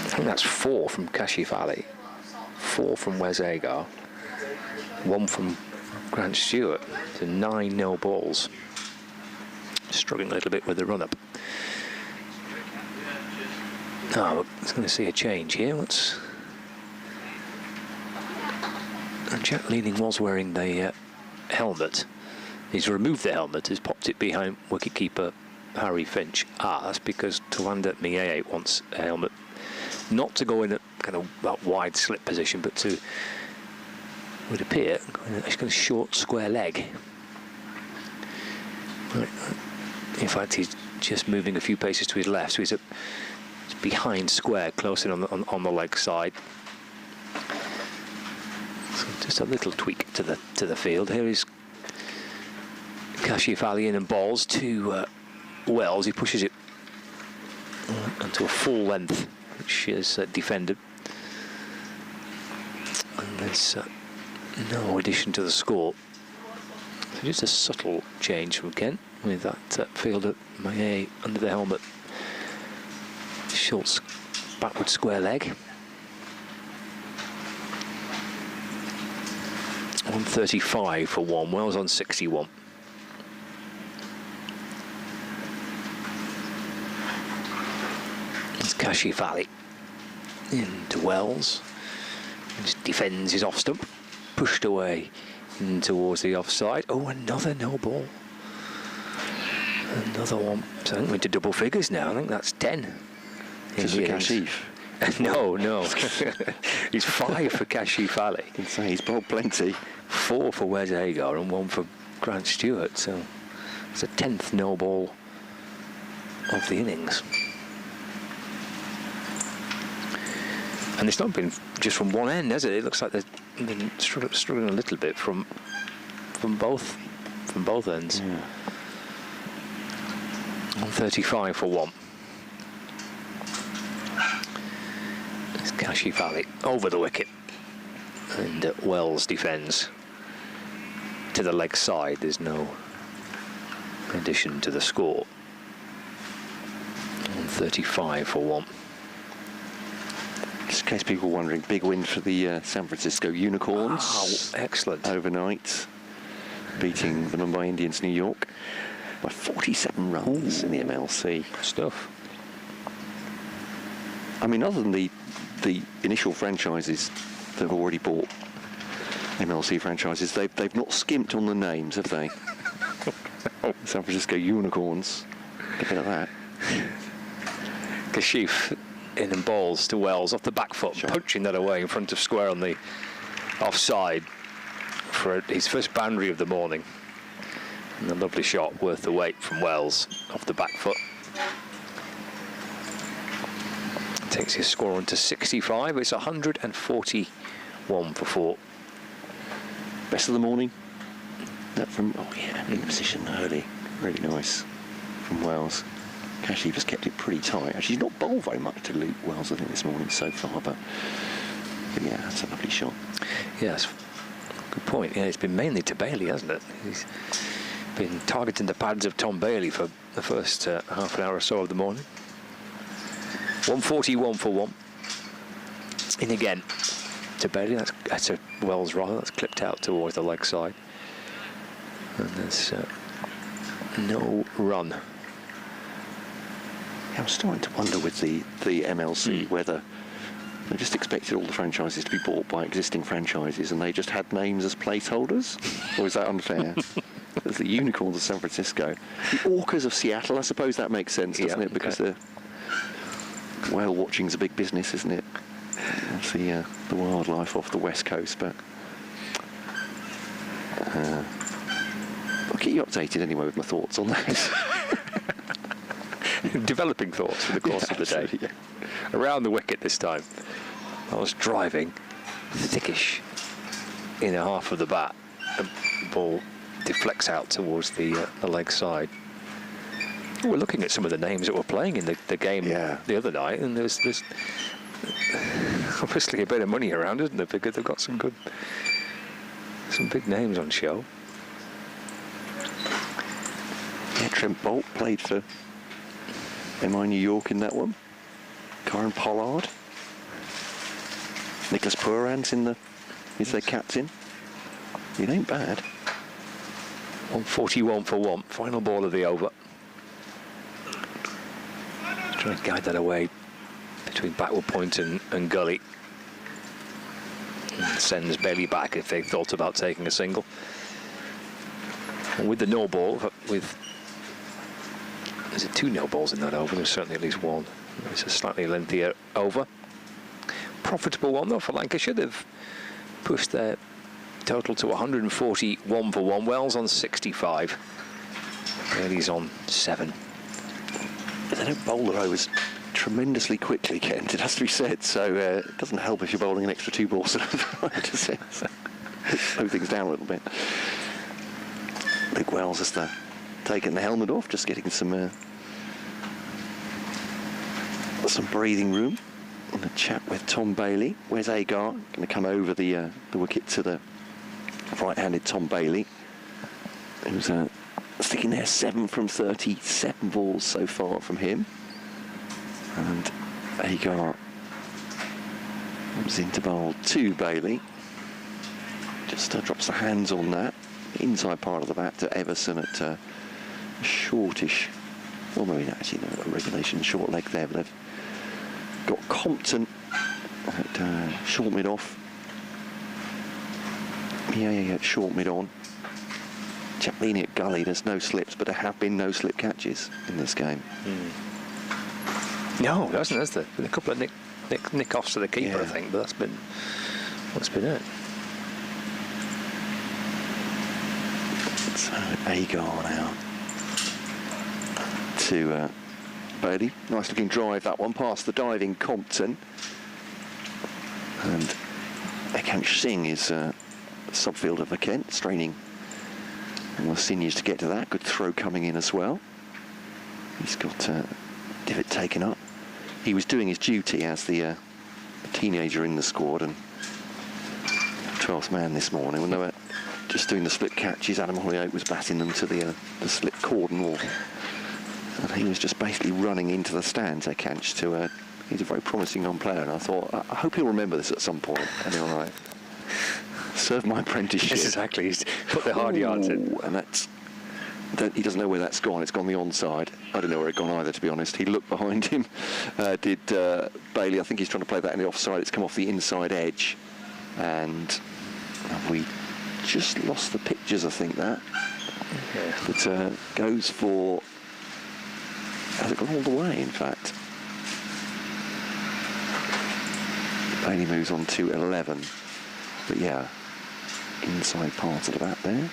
I think that's 4 from Kashif Ali, 4 from Wes Agar, 1 from Grant Stewart. So 9 no balls. Struggling a little bit with the run-up. Oh, we're going to see a change here. And Jack Leading was wearing the helmet. He's removed the helmet, has popped it behind wicketkeeper Harry Finch. That's because Tawanda Mieye wants a helmet not to go in a kind of that wide slip position, but to, would appear, he's got a short square leg. Right. In fact, he's just moving a few paces to his left, so he's behind square, close in on the leg side. So just a little tweak to the field. Here is Kashif Ali in and balls to Wells. He pushes it onto a full length, which is defended. And there's no addition to the score. So just a subtle change from Kent with that fielder Maye under the helmet. Short backward square leg. 135 for 1. Wells on 61. It's Kashif Ali into Wells. Just defends his off stump. Pushed away in towards the offside. Oh, another no ball. Another one. So I think we're into double figures now. I think that's 10. Just for Kashif? No. He's 5 for Kashif Ali. I can say he's bowled plenty. 4 for Wes Agar and 1 for Grant Stewart. So it's a 10th no ball of the innings. And it's not been just from one end, has it? It looks like they've been struggling a little bit from both ends. Yeah. 135 for 1. It's Kashif Ali over the wicket, and Wells defends to the leg side. There's no addition to the score. 135 for 1. Just in case people are wondering, big win for the San Francisco Unicorns. Oh, excellent. Overnight, beating the Mumbai Indians New York by 47 runs in the MLC. Stuff. I mean, other than the initial franchises that have already bought MLC franchises, they've not skimped on the names, have they? San Francisco Unicorns. Look at that. Kashif in and balls to Wells off the back foot, punching that away in front of square on the offside for his first boundary of the morning. And a lovely shot, worth the wait from Wells off the back foot. Takes his score on to 65. It's 141 for 4. Best of the morning. That from, in position early. Really nice from Wells. Kashif has kept it pretty tight. Actually, he's not bowled very much to Luke Wells, I think, this morning so far, but yeah, that's a lovely shot. Yes, good point. Yeah, it's been mainly to Bailey, hasn't it? He's been targeting the pads of Tom Bailey for the first half an hour or so of the morning. 141 for 1. In again to Bailey. That's a Wells rather. That's clipped out towards the leg side. And there's no run I'm starting to wonder with the MLC whether they just expected all the franchises to be bought by existing franchises and they just had names as placeholders? Or is that unfair? There's the Unicorns of San Francisco. The Orcas of Seattle, I suppose that makes sense, doesn't it? Because the whale watching's a big business, isn't it? That's the wildlife off the west coast, but I'll keep you updated anyway with my thoughts on that. Developing thoughts in the course of the day. Yeah. Around the wicket this time. I was driving thickish in a half of the bat. The ball deflects out towards the leg side. We're looking at some of the names that were playing in the game the other night, and there's obviously a bit of money around, isn't there? Because they've got some big names on show. Yeah, Trent Bolt played for MI New York in that one. Karen Pollard. Nicholas Purans is their captain. It ain't bad. 141 for 1. Final ball of the over. Trying to guide that away between backward point and gully. And sends Bailey back if they thought about taking a single. And with the no ball, there's 2 no balls in that over. There's certainly at least one. It's a slightly lengthier over. Profitable one though for Lancashire. They've pushed their total to 141 for 1. Wells on 65. Bailey's on 7. But they don't bowl their overs tremendously quickly, Kent. It has to be said. So it doesn't help if you're bowling an extra 2 balls. Slow things down a little bit. Luke Wells has taken the helmet off, just getting some breathing room and a chat with Tom Bailey. Where's Agar? Going to come over the wicket to the right-handed Tom Bailey, who's sticking there 7 from 37 balls so far from him. And Agar comes into bowl to Bailey. Just drops the hands on that. Inside part of the bat to Everson at shortish, well maybe actually no, a regulation short leg there, but they've got Compton at short mid off. Yeah, short mid on. Chaplini at gully, there's no slips, but there have been no slip catches in this game. No, there hasn't, has there? Been a couple of nick-offs to the keeper, I think, but that's been it. So Agar now to Bailey. Nice looking drive, that one, past the diving Compton. And Ekansh Singh is subfielder for Kent, straining all the sinews to get to that. Good throw coming in as well. He's got divot taken up. He was doing his duty as the teenager in the squad and 12th man this morning when they were just doing the split catches. Adam Hollyoake was batting them to the split cordon wall. And he was just basically running into the stands, Ekansh, to he's a very promising young player, and I thought, I hope he'll remember this at some point. And he'll serve my apprenticeship. Yes, exactly. He's put the hard yards in. And he doesn't know where that's gone. It's gone the onside. I don't know where it's gone either, to be honest. He looked behind him. Did Bailey. I think he's trying to play that in the offside. It's come off the inside edge. And we just lost the pictures, I think, that. Yeah. But goes for... Has it gone all the way, in fact? Bailey moves on to 11. But yeah, inside part of the bat there.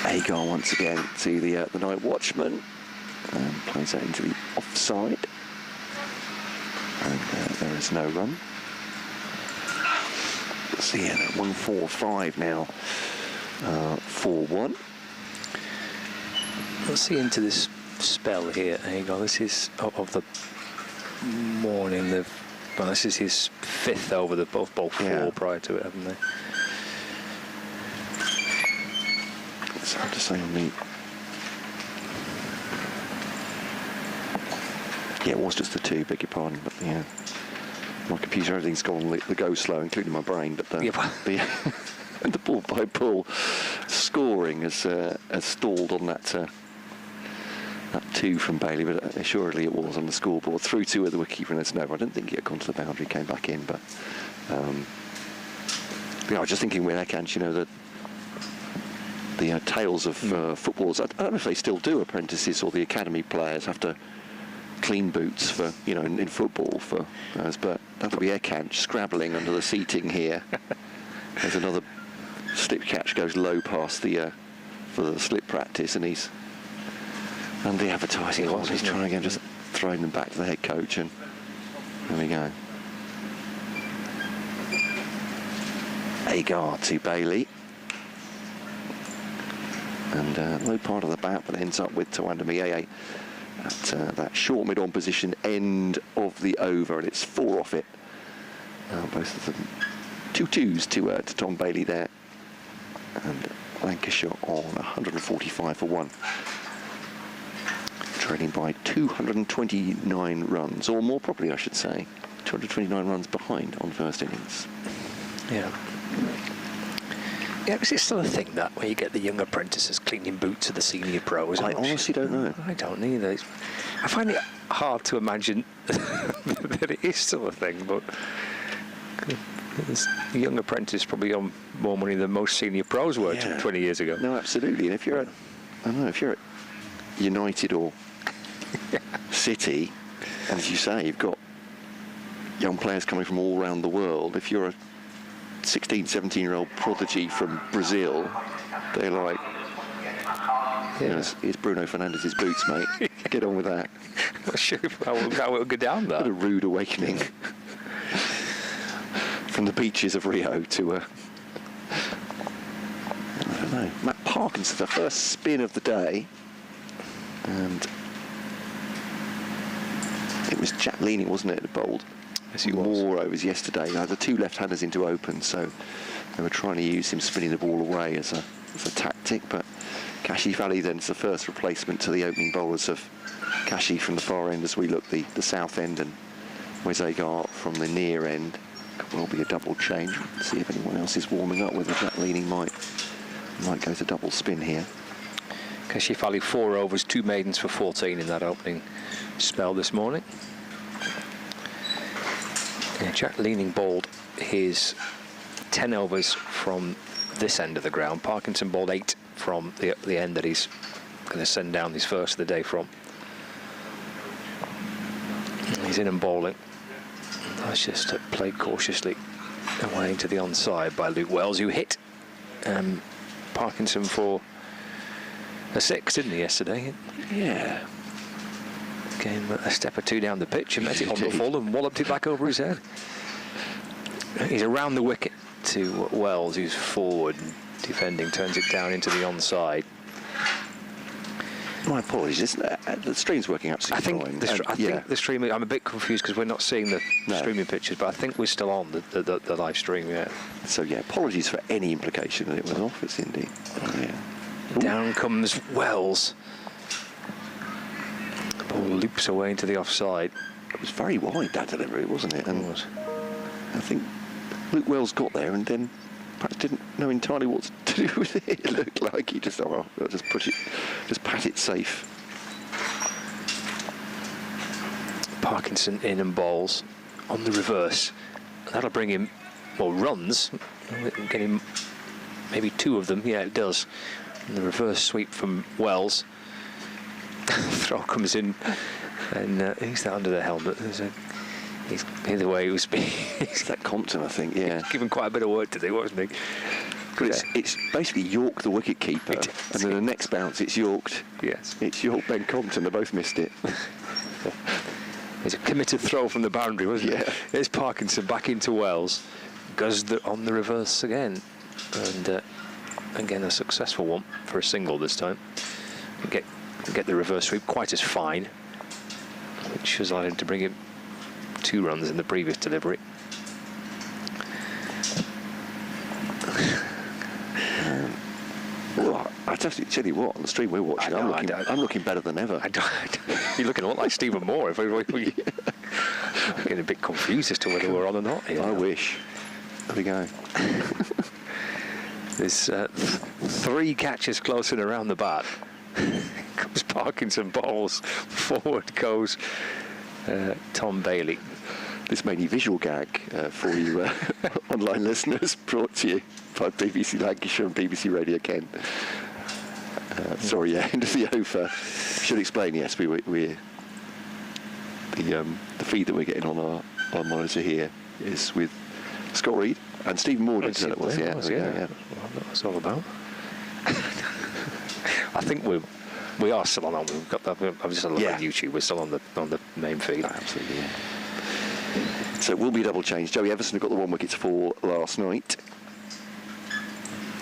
Agar once again to the night watchman. And plays that into the offside. And there is no run. So yeah, 145 now. 4-1. Let's see into this spell here, Agar. This is of the morning. Well, this is his 5th over. They've both bowled 4 prior to it, haven't they? It's hard to say on the... Yeah, it was just the 2, beg your pardon, but yeah. My computer, everything's gone the go slow, including my brain, but And the ball by ball scoring has stalled on that 2 from Bailey, but assuredly it was on the scoreboard. Through 2 at the wicketkeeper, and it's no. I didn't think it had gone to the boundary, came back in, but I was just thinking with Ekanch, the tales of footballers. I don't know if they still do, apprentices or the academy players have to clean boots for, in football for us, but that'll be Ekanch scrabbling under the seating here. There's another slip catch, goes low past the for the slip practice, and he's and the advertising was he's trying again, just throwing them back to the head coach, and there we go. Agar to Bailey, and low part of the bat, but ends up with Tawanda Mieye at that short mid-on position, end of the over, and it's 4 off it. Both of them 2-2s to Tom Bailey there, and Lancashire on 145 for 1, trailing by 229 runs, or more properly I should say 229 runs behind on first innings. Yeah, is it still a thing that when you get the young apprentices cleaning boots of the senior pros? I honestly don't know. I don't either. I find it hard to imagine that it is still a thing, but the young apprentice probably on more money than most senior pros were 20 years ago. No, absolutely. And if you're at United or City, and as you say, you've got young players coming from all around the world. If you're a 16, 17-year-old prodigy from Brazil, they're like, here's Bruno Fernandes's boots, mate. Get on with that. Not sure how we'll go down that. What a rude awakening. From the beaches of Rio to I don't know. Matt Parkinson, the first spin of the day, and it was Jack Leaning, wasn't it, that bowled? Yes, he was. More overs yesterday. Now, the 2 left-handers into open, so they were trying to use him spinning the ball away as a tactic, but Kashi Valley then is the first replacement to the opening bowlers of Kashi from the far end as we look the south end, and Wes Agar from the near end. Could well be a double change. See if anyone else is warming up, whether Jack Leaning might go to double spin here. Kashi Valley 4 overs, 2 maidens for 14 in that opening spell this morning. Yeah, Jack Leaning bowled his 10 overs from this end of the ground. Parkinson bowled 8 from the end that he's going to send down his first of the day from. He's in and bowling. That's just played cautiously away into the onside by Luke Wells, who hit Parkinson for a 6, didn't he, yesterday? Yeah. Came a step or 2 down the pitch and met it on the full and walloped it back over his head. He's around the wicket to Wells, who's forward defending, turns it down into the onside. My apologies. The stream's working absolutely fine. I think the stream. I'm a bit confused because we're not seeing the streaming pictures, but I think we're still on the live stream. Yeah. So apologies for any implication that it was off. It's indeed. Down comes Wells. The ball loops away into the offside. It was very wide, that delivery, wasn't it? And I think Luke Wells got there and then perhaps didn't know entirely what to do with it. It looked like he just thought, I'll just pat it safe. Parkinson in and bowls on the reverse. That'll bring him runs. Get him maybe 2 of them. Yeah, it does. And the reverse sweep from Wells. Throw comes in, and who's that under the helmet? He's either way. It's that Compton, I think. Yeah, given quite a bit of work to do, wasn't he? But it's basically York the wicket keeper, and then the next bounce it's Yorked. Yes, it's York Ben Compton. They both missed it. It's a committed throw from the boundary, wasn't it? There's Parkinson back into Wells, goes on the reverse again, and again a successful one for a single this time. Get the reverse sweep quite as fine, which has allowed him to bring him 2 runs in the previous delivery. Well, I just tell you what, on the stream we're watching, I'm looking better than ever. You're looking a lot like Stephen Moore. I'm getting a bit confused as to whether we're on or not here. I wish. There we go. There's 3 catches close and around the bat. Goes Parkinson Bowles. Forward goes Tom Bailey. This made a visual gag for you online listeners, brought to you by BBC Lancashire and BBC Radio Kent. Sorry, yeah, into the over. Should explain, yes, we the feed that we're getting on our monitor here is with Scott Reed and Stephen Morden. That's what it's all about. I think we are still on. We've got that. I've just had a look at YouTube. We're still on the main feed. Absolutely, yeah. So it will be a double change. Joey Everson got the 1 wicket for last night.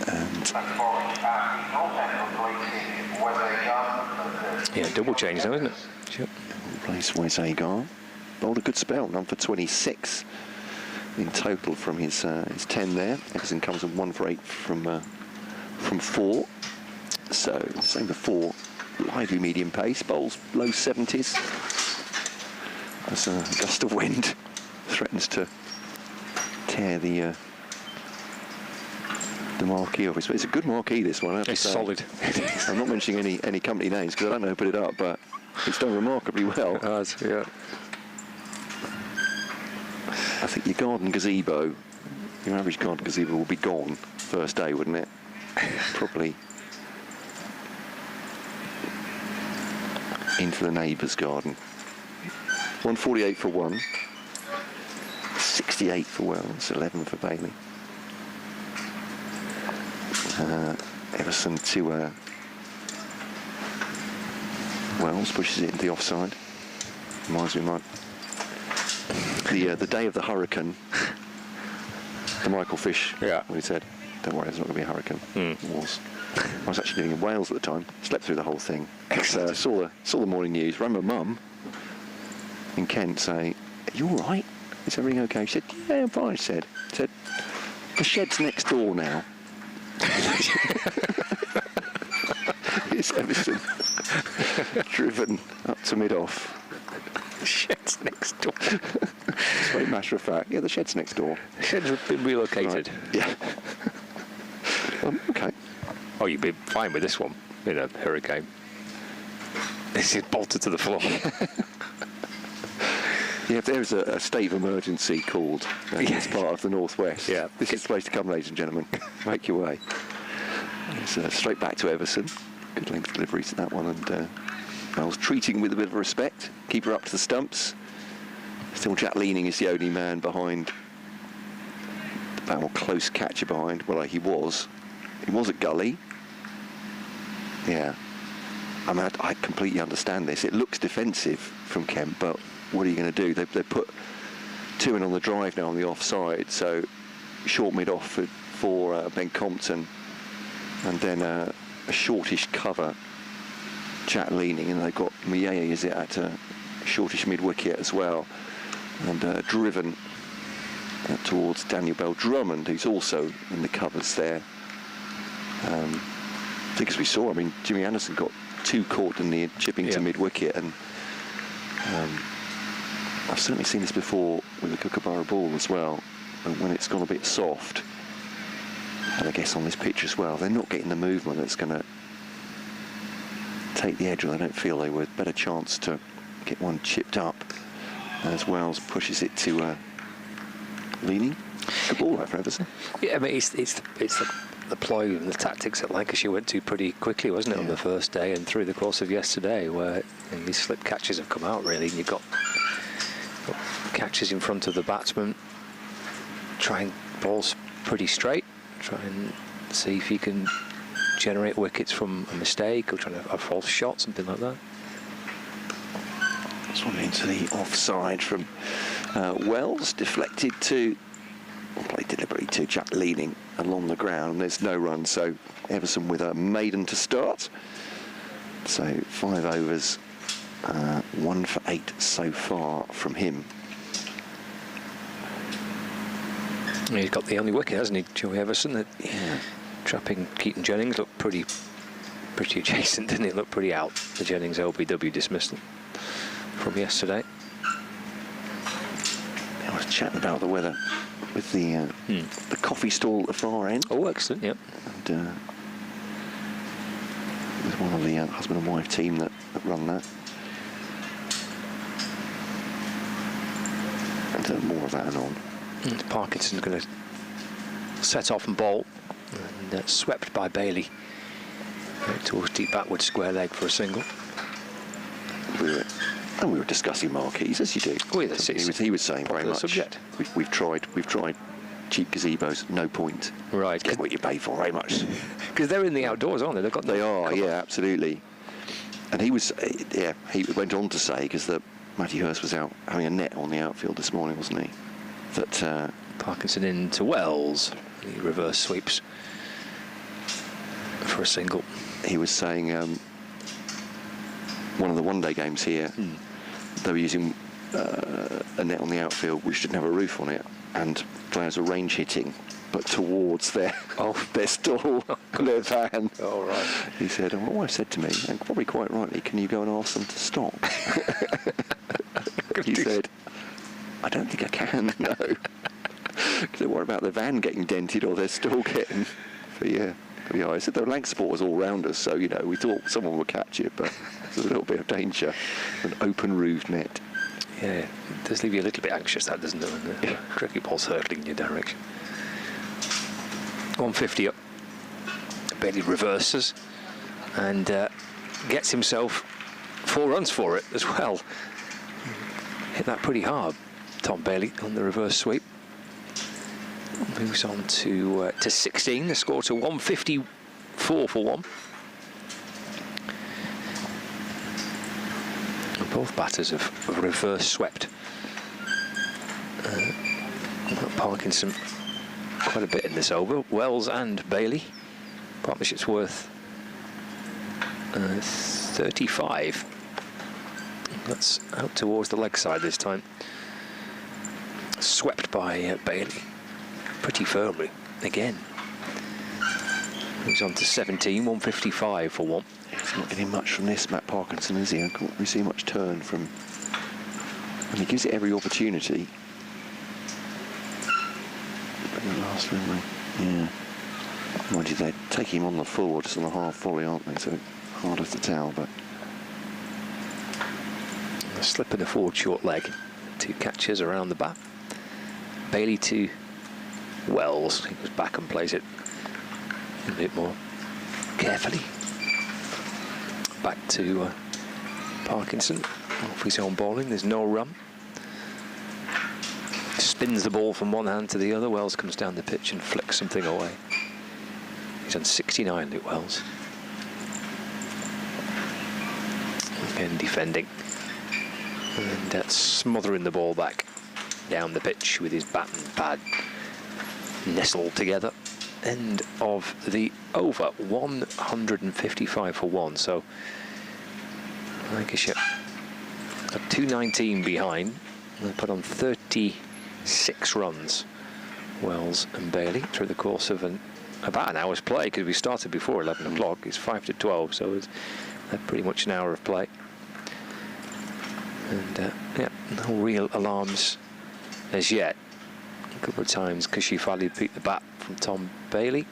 And yeah, double change now, isn't it? Sure. Replace Rothesay gone. Bowled a good spell, none for 26 in total from his 10 there. Everson comes in 1 for 8 from 4. So same with 4. Lively medium pace, bowls low 70s. As a gust of wind threatens to tear the marquee off. It's a good marquee, this one. It's solid. I'm not mentioning any company names because I don't know who put it up, but it's done remarkably well. Yeah. I think your garden gazebo, your average garden gazebo will be gone first day, wouldn't it? Probably into the neighbour's garden. 148 for 1, 68 for Wells, 11 for Bailey. Everson to Wells, pushes it into the offside. Reminds me of the day of the hurricane. The Michael Fish, when he said, "Don't worry, there's not going to be a hurricane." It was. I was actually living in Wales at the time. Slept through the whole thing. Saw the morning news. Rang my mum in Kent saying, "Are you all right? Is everything okay?" She said, "Yeah, I'm fine." She said, "The shed's next door now." It's Everson driven up to mid-off. The shed's next door. It's very matter of fact. Yeah, the shed's next door. The shed's been relocated. Right. Yeah. Okay. Oh, you'd be fine with this one in a hurricane. This is bolted to the floor. Yeah, if there's a state of emergency called as part of the Northwest, this is the place to come, ladies and gentlemen. Make your way. It's straight back to Everson. Good length delivery to that one, and I was treating with a bit of respect. Keeper up to the stumps. Still Jack Leaning is the only man behind. The more close catcher behind. Well, he was at Gully. Yeah. I mean, I completely understand this. It looks defensive from Kent, but what are you going to do? They put 2 in on the drive now on the offside, so short mid off for Ben Compton, and then a shortish cover, Jack Leaning, and they've got Mieye is it at a shortish mid wicket as well, and driven towards Daniel Bell Drummond, who's also in the covers there. I think as we saw, I mean, Jimmy Anderson got 2 caught in the chipping to mid wicket, and I've certainly seen this before with a Kookaburra ball as well, when it's gone a bit soft, and I guess on this pitch as well, they're not getting the movement that's going to take the edge, or they don't feel they were. Better chance to get one chipped up as Wells pushes it to Leaning. Good ball there for Everson. Yeah, I mean, it's the ploy and the tactics that Lancashire went to pretty quickly, wasn't it, on the first day and through the course of yesterday, where these slip catches have come out, really, and you've got catches in front of the batsman, trying balls pretty straight, try and see if you can generate wickets from a mistake or trying to a false shot, something like that. This one into the offside from Wells, deflected to, played deliberately to Jack Leaning along the ground. There's no run, so Everson with a maiden to start. So 5 overs, 1 for 8 so far from him. He's got the only wicket, hasn't he, Joey Everson? Trapping Keaton Jennings looked pretty adjacent, didn't he? Looked pretty out, the Jennings LBW dismissal from yesterday. I was chatting about the weather with the coffee stall at the far end. Oh, excellent, yep. And with one of the husband and wife team that run that. And more of that anon. And Parkinson's going to set off and bowl. And swept by Bailey. Right towards deep backward square leg for a single. We were discussing marquees, as you do. Oh, yes, he was saying very much. Subject. We've tried cheap gazebos, no point. Right. Get what you pay for, very much. Because they're in the outdoors, aren't they? They are, yeah, absolutely. And he went on to say, because Matty Hurst was out having a net on the outfield this morning, wasn't he? That Parkinson into Wells. He reverse sweeps for a single. He was saying one of the one-day games here, they were using a net on the outfield which didn't have a roof on it, and players were range hitting, but towards their stall, their van. Oh, right. He said, and my wife said to me, and probably quite rightly, can you go and ask them to stop? He said, I don't think I can, no. Because they worry about their van getting dented or their stall getting... But yeah, I said the Lanc supporters all round us, so, we thought someone would catch it, but there's a little bit of danger. An open roofed net. Yeah, it does leave you a little bit anxious, that, doesn't it, when the cricket ball's hurtling in your direction. 150 up. Bailey reverses and gets himself 4 runs for it as well. Hit that pretty hard, Tom Bailey, on the reverse sweep. Moves on to 16, the score to 154 for 1. Both batters have reverse swept. Parkinson quite a bit in this over. Wells and Bailey. Partnership's worth 35. That's out towards the leg side this time. Swept by Bailey. Pretty firmly again. Moves on to 17, 155 for 1. He's not getting much from this, Matt Parkinson, is he? I can't really see much turn from... And he gives it every opportunity. But the last really, yeah. Mind you, they take him on the full, just on the half volley, aren't they? So harder to tell, but... A slip in a forward short leg. 2 catches around the bat. Bailey to Wells. He goes back and plays it a bit more carefully. Back to Parkinson. Off his own bowling. There's no run. Spins the ball from one hand to the other. Wells comes down the pitch and flicks something away. He's on 69, Luke Wells. Again defending. And smothering the ball back down the pitch with his bat and pad nestled together. End of the over, 155 for 1. So Lancashire at 219 behind. They put on 36 runs, Wells and Bailey, through the course of about an hour's play, because we started before 11 o'clock. It's 5 to 12, so it's pretty much an hour of play. And no real alarms as yet. A couple of times Kashif Ali beat the bat from Tom Bailey,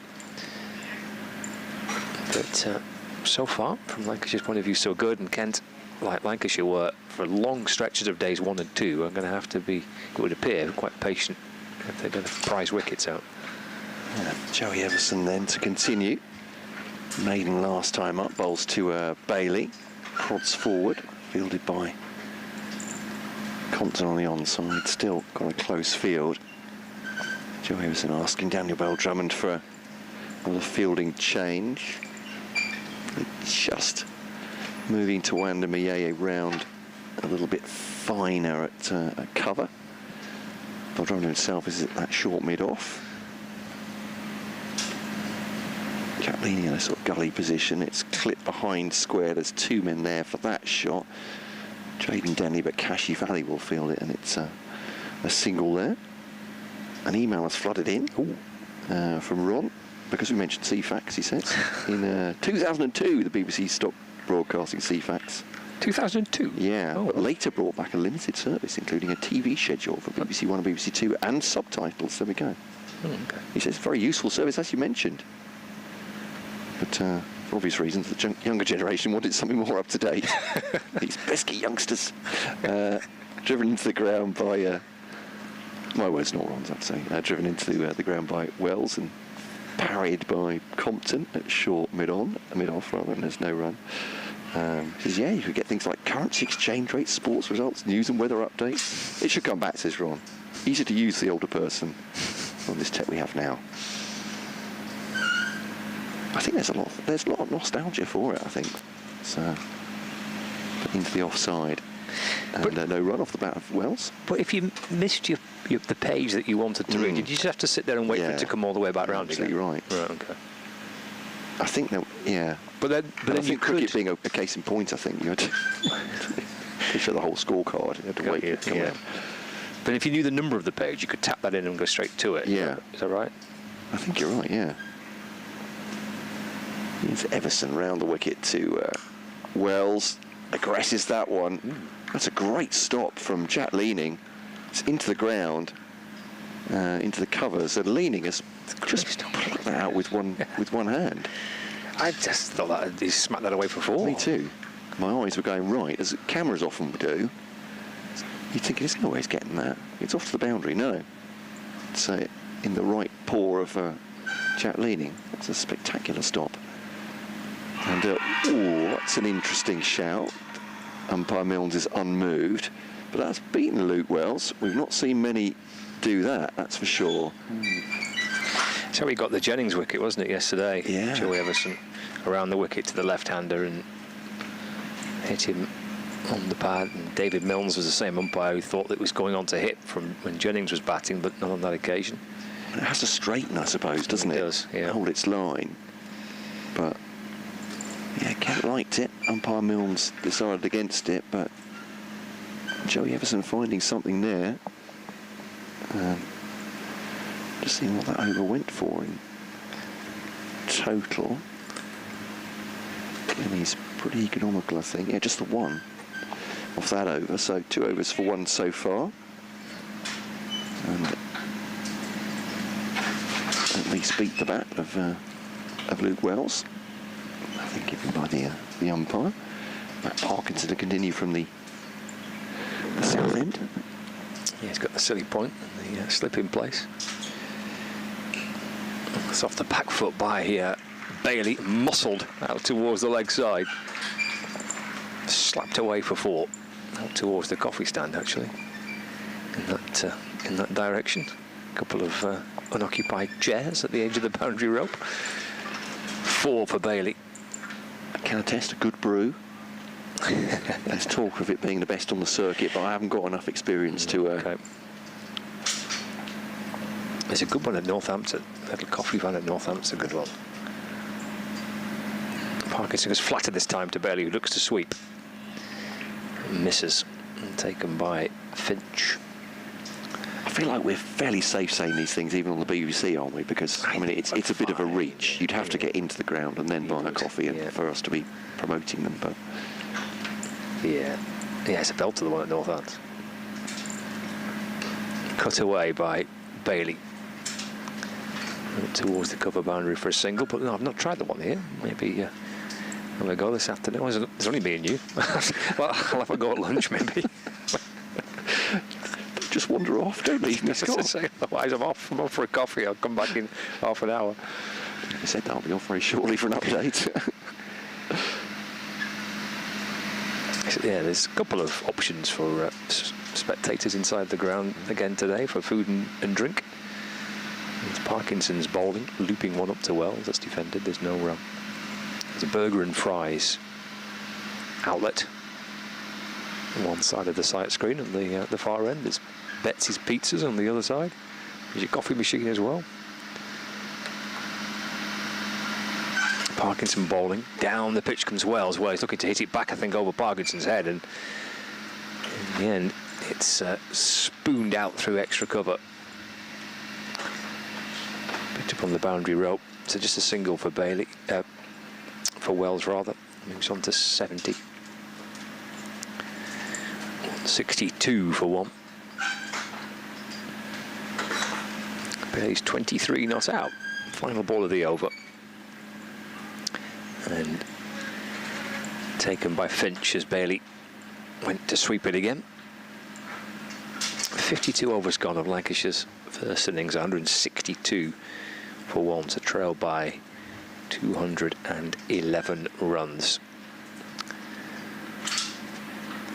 but so far from Lancashire's point of view so good. And Kent, like Lancashire were for long stretches of days 1 and 2, are going to have to be, it would appear, quite patient if they're going to prize wickets out. Joey Everson then to continue. Maiden last time up, bowls to Bailey, prods forward, fielded by Compton on the onside. Still got a close field. Joey Everson asking Daniel Bell-Drummond for another fielding change. Just moving to Wanda Miye round a little bit finer at cover. Bell-Drummond himself is at that short mid-off. Jack leaning in a sort of gully position. It's clipped behind square. There's 2 men there for that shot. Jaden Denny, but Kashif Ali will field it, and it's a single there. An email has flooded in from Ron, because we mentioned CFAX, he says. In 2002, the BBC stopped broadcasting CFAX. 2002? Yeah, Oh, but well. later brought back a limited service, including a TV schedule for BBC One and BBC Two, and subtitles. There we go. Oh, okay. He says, very useful service, as you mentioned. But for obvious reasons, the younger generation wanted something more up to date. These pesky youngsters. Driven into the ground by... my words, not Ron's, I'd say. Driven into the ground by Wells and parried by Compton at short mid-off rather, and there's no run. Says, yeah, you could get things like currency exchange rates, sports results, news and weather updates. It should come back, says Ron. Easier to use the older person on this tech we have now. I think there's a lot of nostalgia for it, I think. So, into the offside. And no run off the bat of Wells. But if you missed the page that you wanted to read, did you just have to sit there and wait for it to come all the way back around again? Absolutely right. Right, okay. I think that, yeah. But then you could... cricket being a case in point, I think you had to show the whole scorecard. You had to wait for it to come out. But if you knew the number of the page, you could tap that in and go straight to it. Yeah. Is that right? I think you're right, yeah. It's Everson round the wicket to Wells. Aggresses that one. That's a great stop from Jack Leaning. It's into the ground, into the covers, and Leaning has just plucked that out with one hand. I just thought that he smacked that away for 4. Me too. My eyes were going right, as cameras often do. You'd think there's no way he's getting that. It's off to the boundary. No. It's in the right paw of Jack Leaning. That's a spectacular stop. And, that's an interesting shout. Umpire Milnes is unmoved. But that's beaten Luke Wells. We've not seen many do that, that's for sure. So he got the Jennings wicket, wasn't it, yesterday? Yeah. Joey Everson around the wicket to the left-hander and hit him on the pad. And David Milnes was the same umpire who thought that it was going on to hit from when Jennings was batting, but not on that occasion. It has to straighten, I suppose, doesn't it? It does, yeah. Hold its line. But, yeah, Kent liked it. Umpire Milnes decided against it, but Joey Everson finding something there. Just seeing what that over went for in total. And he's pretty economical, I think. Yeah, just the one off that over. So 2 overs for 1 so far. And at least beat the bat of Luke Wells. I think given by the umpire. Matt Parkinson to continue from the south end. Yeah, he's got the silly point and the slip in place. It's off the back foot by here. Bailey muscled out towards the leg side. Slapped away for 4. Out towards the coffee stand, actually. In that direction. A couple of unoccupied chairs at the edge of the boundary rope. 4 for Bailey. Can attest a good brew. There's talk of it being the best on the circuit, but I haven't got enough experience to... Okay. There's a good one at Northampton. A little coffee van at Northampton's a good one. Parkinson goes flatter this time to Bailey, who looks to sweep. Misses. And taken by Finch. I feel like we're fairly safe saying these things, even on the BBC, aren't we? Because, I mean, it's a bit of a reach. You'd have to get into the ground and then buy a coffee for us to be promoting them, but... Yeah, it's a belt to the one at Northampton. Cut away by Bailey. Towards the cover boundary for a single, but no, I've not tried the one here. Maybe have a go this afternoon. Well, there's only me and you. Well, I'll have a go at lunch, maybe. Just wander off, don't leave me. Otherwise, I'm off for a coffee. I'll come back in half an hour. I said that I'll be off very shortly for an update. Yeah, there's a couple of options for spectators inside the ground again today for food and drink. It's Parkinson's bowling, looping one up to Wells. That's defended. There's no run. There's a burger and fries outlet on one side of the sight screen, and the far end there's Betsy's Pizzas on the other side. There's your coffee machine as well. Parkinson bowling. Down the pitch comes Wells. Well, he's looking to hit it back, I think, over Parkinson's head, and in the end, it's spooned out through extra cover. Picked up on the boundary rope. So just a single for Bailey, for Wells rather. Moves on to 70. 162 for 1. Bailey's 23 not out. Final ball of the over. And taken by Finch as Bailey went to sweep it again. 52 overs gone of Lancashire's first innings, 162 for 1 to trail by 211 runs.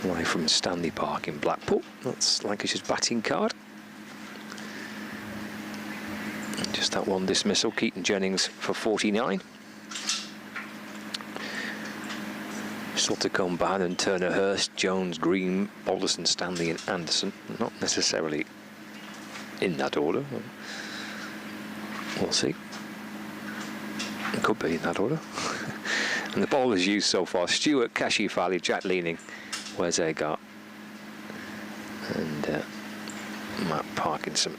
Live from Stanley Park in Blackpool. That's Lancashire's batting card. And just that one dismissal, Keaton Jennings for 49. Still to come, Bannon, Turner, Hurst, Jones, Green, Balderson, Stanley and Anderson. Not necessarily in that order. We'll see. It could be in that order. And the bowlers used so far: Stewart, Kashi Fali, Jack Leaning, Wes Agart and Matt Parkinson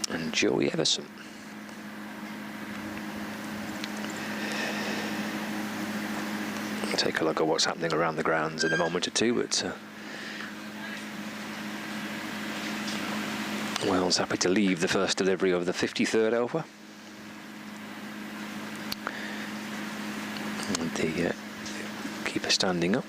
and Joey Everson. We'll take a look at what's happening around the grounds in a moment or two, but Wales happy to leave the first delivery of the 53rd over. And the keeper standing up.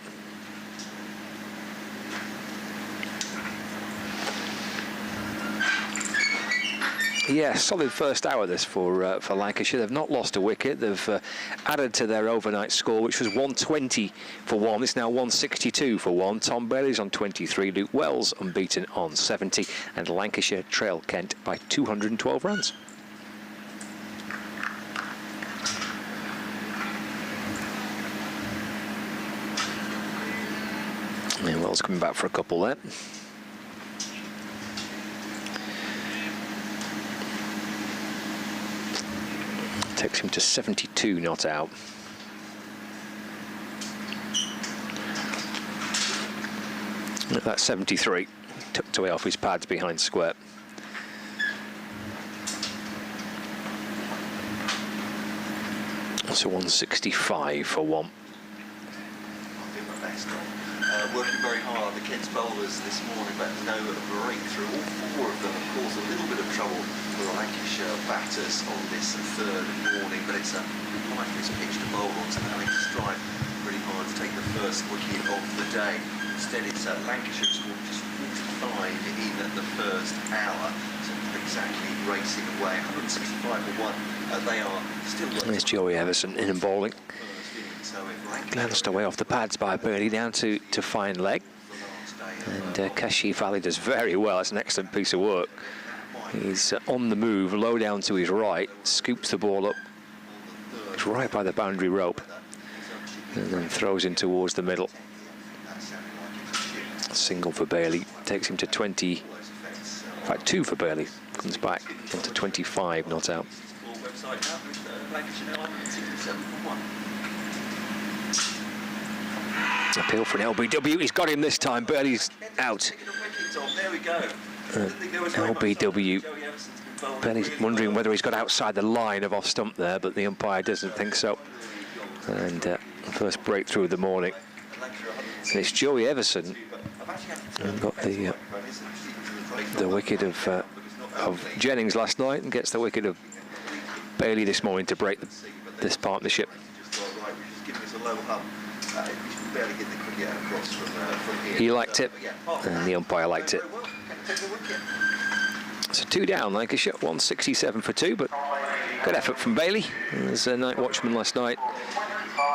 Yeah, solid first hour this for Lancashire. They've not lost a wicket. They've added to their overnight score, which was 120 for 1. It's now 162 for 1. Tom Bailey's on 23. Luke Wells unbeaten on 70. And Lancashire trail Kent by 212 runs. And Wells coming back for a couple there. Takes him to 72 not out. That's 73. Tucked away off his pads behind square. So 165 for 1. Working very hard, the Kent's bowlers this morning, but no breakthrough. All four of them, of course, a little bit of trouble for the Lancashire batters on this third morning, but it's a lifeless pitch to bowl on, so they're having to strive pretty hard to take the first wicket of the day. Instead, it's Lancashire scored just 45 in the first hour, so exactly racing away. 165 for 1. They are still. There's Joey Everson in and bowling. Glanced away off the pads by Bailey down to fine leg. And Kashi Fali does very well. It's an excellent piece of work. He's on the move, low down to his right, scoops the ball up. It's right by the boundary rope. And then throws in towards the middle. Single for Bailey. Takes him to 20. In fact, 2 for Bailey. Comes back onto 25, not out. Appeal for an LBW. He's got him this time. Bailey's out. LBW. Bailey's wondering whether he's got outside the line of off stump there, but the umpire doesn't think so. And first breakthrough of the morning. And it's Joey Everson who got the wicket of Jennings last night and gets the wicket of Bailey this morning to break this partnership. He liked it, and the umpire liked it. So 2 down, Lancashire, 167 for 2, but good effort from Bailey as a night watchman last night,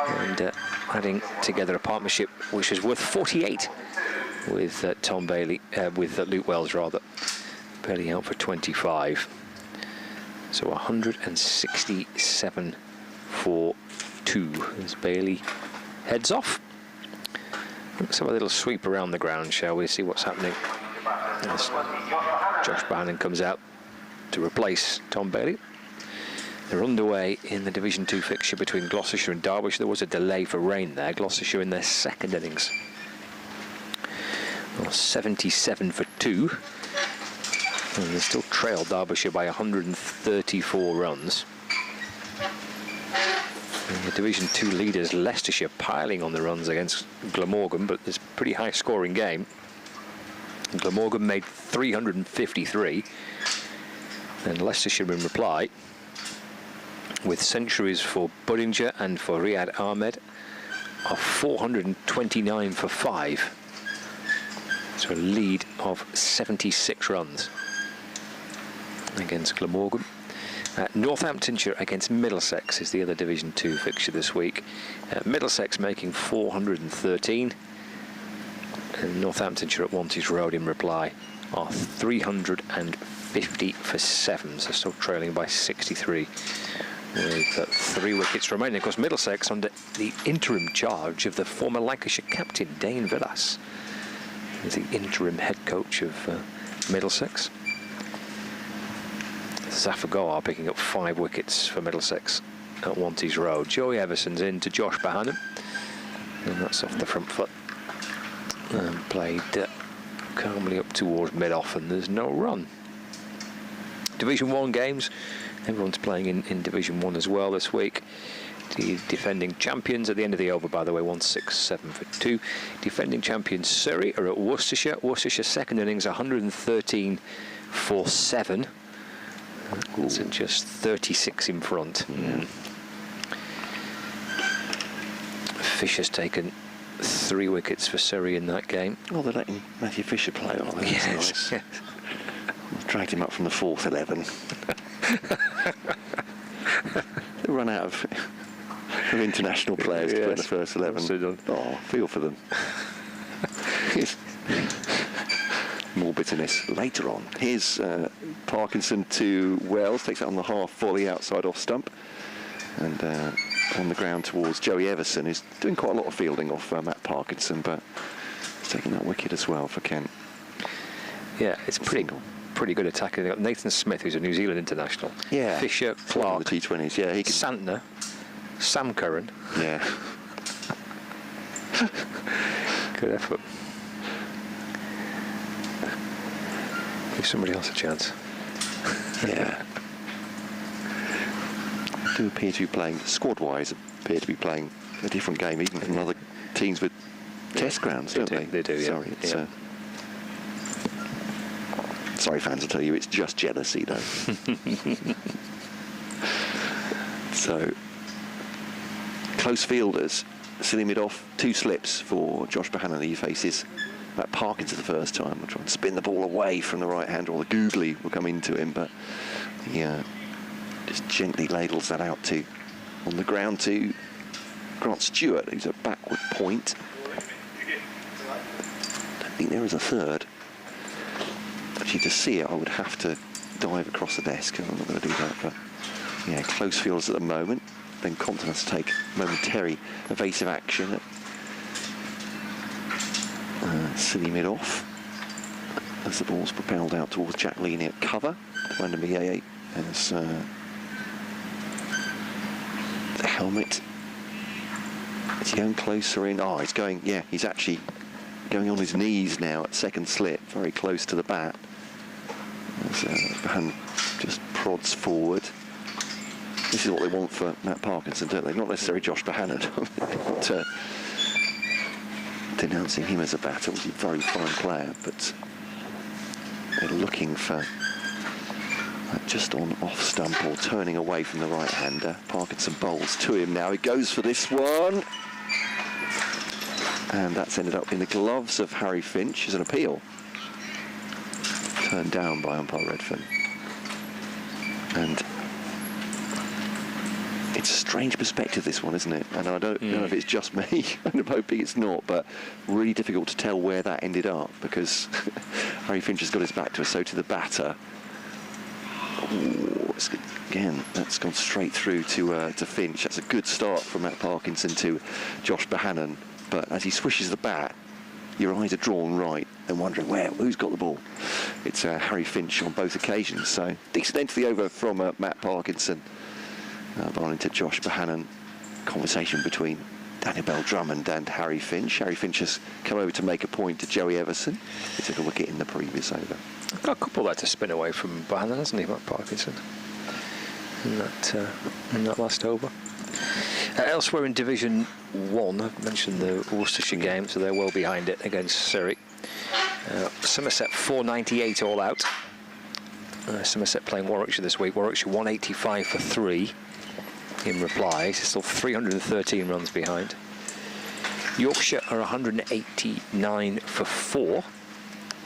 and adding together a partnership which is worth 48 with Tom Bailey, with Luke Wells rather. Bailey out for 25, so 167 for 2 as Bailey heads off. Let's have a little sweep around the ground, shall we? See what's happening. As Josh Bannon comes out to replace Tom Bailey. They're underway in the Division 2 fixture between Gloucestershire and Derbyshire. There was a delay for rain there. Gloucestershire in their second innings. Well, 77 for 2. And they still trail Derbyshire by 134 runs. The Division 2 leaders, Leicestershire, piling on the runs against Glamorgan, but there's a pretty high-scoring game. Glamorgan made 353. And Leicestershire in reply, with centuries for Budinger and for Riyad Ahmed, of 429 for 5. So a lead of 76 runs against Glamorgan. Northamptonshire against Middlesex is the other Division 2 fixture this week. Middlesex making 413. And Northamptonshire at Wanties Road in reply are 350 for 7. So still trailing by 63 with 3 wickets remaining. Of course, Middlesex under the interim charge of the former Lancashire captain, Dane Villas. He's the interim head coach of Middlesex. Zafar Gohar picking up 5 wickets for Middlesex at Wanties Road. Joey Everson's in to Josh Bohannon, and that's off the front foot. And played calmly up towards mid-off, and there's no run. Division 1 games, everyone's playing in Division 1 as well this week. The defending champions at the end of the over, by the way, 167 for 2. Defending champions Surrey are at Worcestershire. Worcestershire second innings 113 for 7. It's at just 36 in front. Yeah. Fisher's taken 3 wickets for Surrey in that game. Oh, they're letting Matthew Fisher play, aren't they? Yes. Nice. Yes. Dragged him up from the 4th 11. They run out of international players to play in the first 11. Oh, feel for them. More bitterness later on. Here's Parkinson to Wells, takes it on the half volley outside off stump, and on the ground towards Joey Everson, who's doing quite a lot of fielding off Matt Parkinson, but he's taking that wicket as well for Kent. Yeah, it's pretty good attacking. They've got Nathan Smith, who's a New Zealand international. Yeah. Fisher, Clark, the T20s. Yeah, he can. Santner, Sam Curran. Yeah. Good effort. Give somebody else a chance. Yeah. Do appear to be playing, squad-wise, appear to be playing a different game, even from other teams with test grounds, don't they? They do, yeah. Sorry, it's, sorry, fans, I'll tell you, it's just jealousy, though. So, close fielders, silly mid-off, 2 slips for Josh Bohannon. He faces Matt Parkinson the first time. We'll try and spin the ball away from the right hander, or the googly will come into him, but he just gently ladles that out to on the ground to Grant Stewart, who's a backward point. I don't think there is a third. Actually, to see it, I would have to dive across the desk, and I'm not going to do that, but yeah, close fielders at the moment. Ben Compton has to take momentary evasive action at silly mid-off as the ball's propelled out towards Jack Leaney at cover. Brandon Mieye has the helmet. Is he going closer in? Oh, he's going, yeah, he's actually going on his knees now at second slip, very close to the bat. As Bohannon just prods forward. This is what they want for Matt Parkinson, don't they? Not necessarily Josh Bohannon. Not denouncing him as a batter. He's a very fine player, but they're looking for just on off stump or turning away from the right-hander. Parkinson bowls to him now. He goes for this one. And that's ended up in the gloves of Harry Finch as an appeal. Turned down by umpire Redfern. And it's a strange perspective, this one, isn't it? And I don't know if it's just me. I'm hoping it's not, but really difficult to tell where that ended up, because Harry Finch has got his back to us, so to the batter. Ooh, again, that's gone straight through to Finch. That's a good start from Matt Parkinson to Josh Bohannon. But as he swishes the bat, your eyes are drawn right and wondering who's got the ball. It's Harry Finch on both occasions. So decent end to the over from Matt Parkinson. Bowling to Josh Bohannon. Conversation between Daniel Bell-Drummond and Harry Finch. Harry Finch has come over to make a point to Joey Everson. He took a wicket in the previous over. Got a couple there to spin away from Bohannon, hasn't he, Matt Parkinson? In that last over. Elsewhere in Division 1, I've mentioned the Worcestershire game, so they're well behind it against Surrey. Somerset 498 all out. Somerset playing Warwickshire this week. Warwickshire 185 for 3 in replies. Still 313 runs behind. Yorkshire are 189 for 4,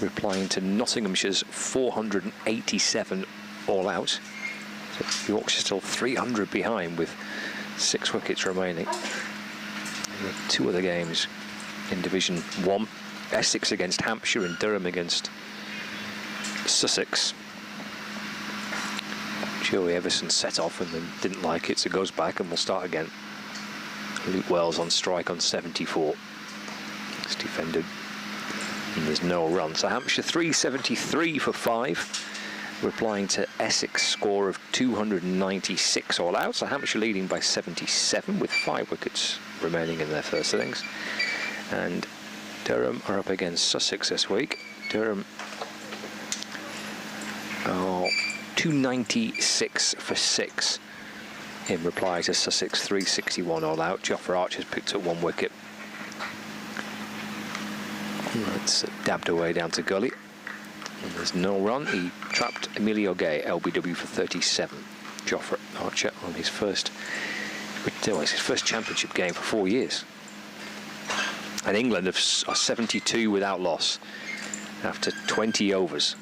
replying to Nottinghamshire's 487 all out. So Yorkshire still 300 behind with 6 wickets remaining. And 2 other games in Division 1. Essex against Hampshire and Durham against Sussex. Joey Everson set off and then didn't like it, so goes back and we'll start again. Luke Wells on strike on 74. It's defended. And there's no run. So Hampshire 373 for 5, replying to Essex score of 296 all out. So Hampshire leading by 77 with 5 wickets remaining in their first innings. And Durham are up against Sussex this week. Durham 296 for 6 in reply to Sussex 361 all out. Jofra Archer's picked up 1 wicket. That's dabbed away down to gully. And there's no run. He trapped Emilio Gay, LBW, for 37. Jofra Archer on his first championship game for 4 years. And England are 72 without loss after 20 overs.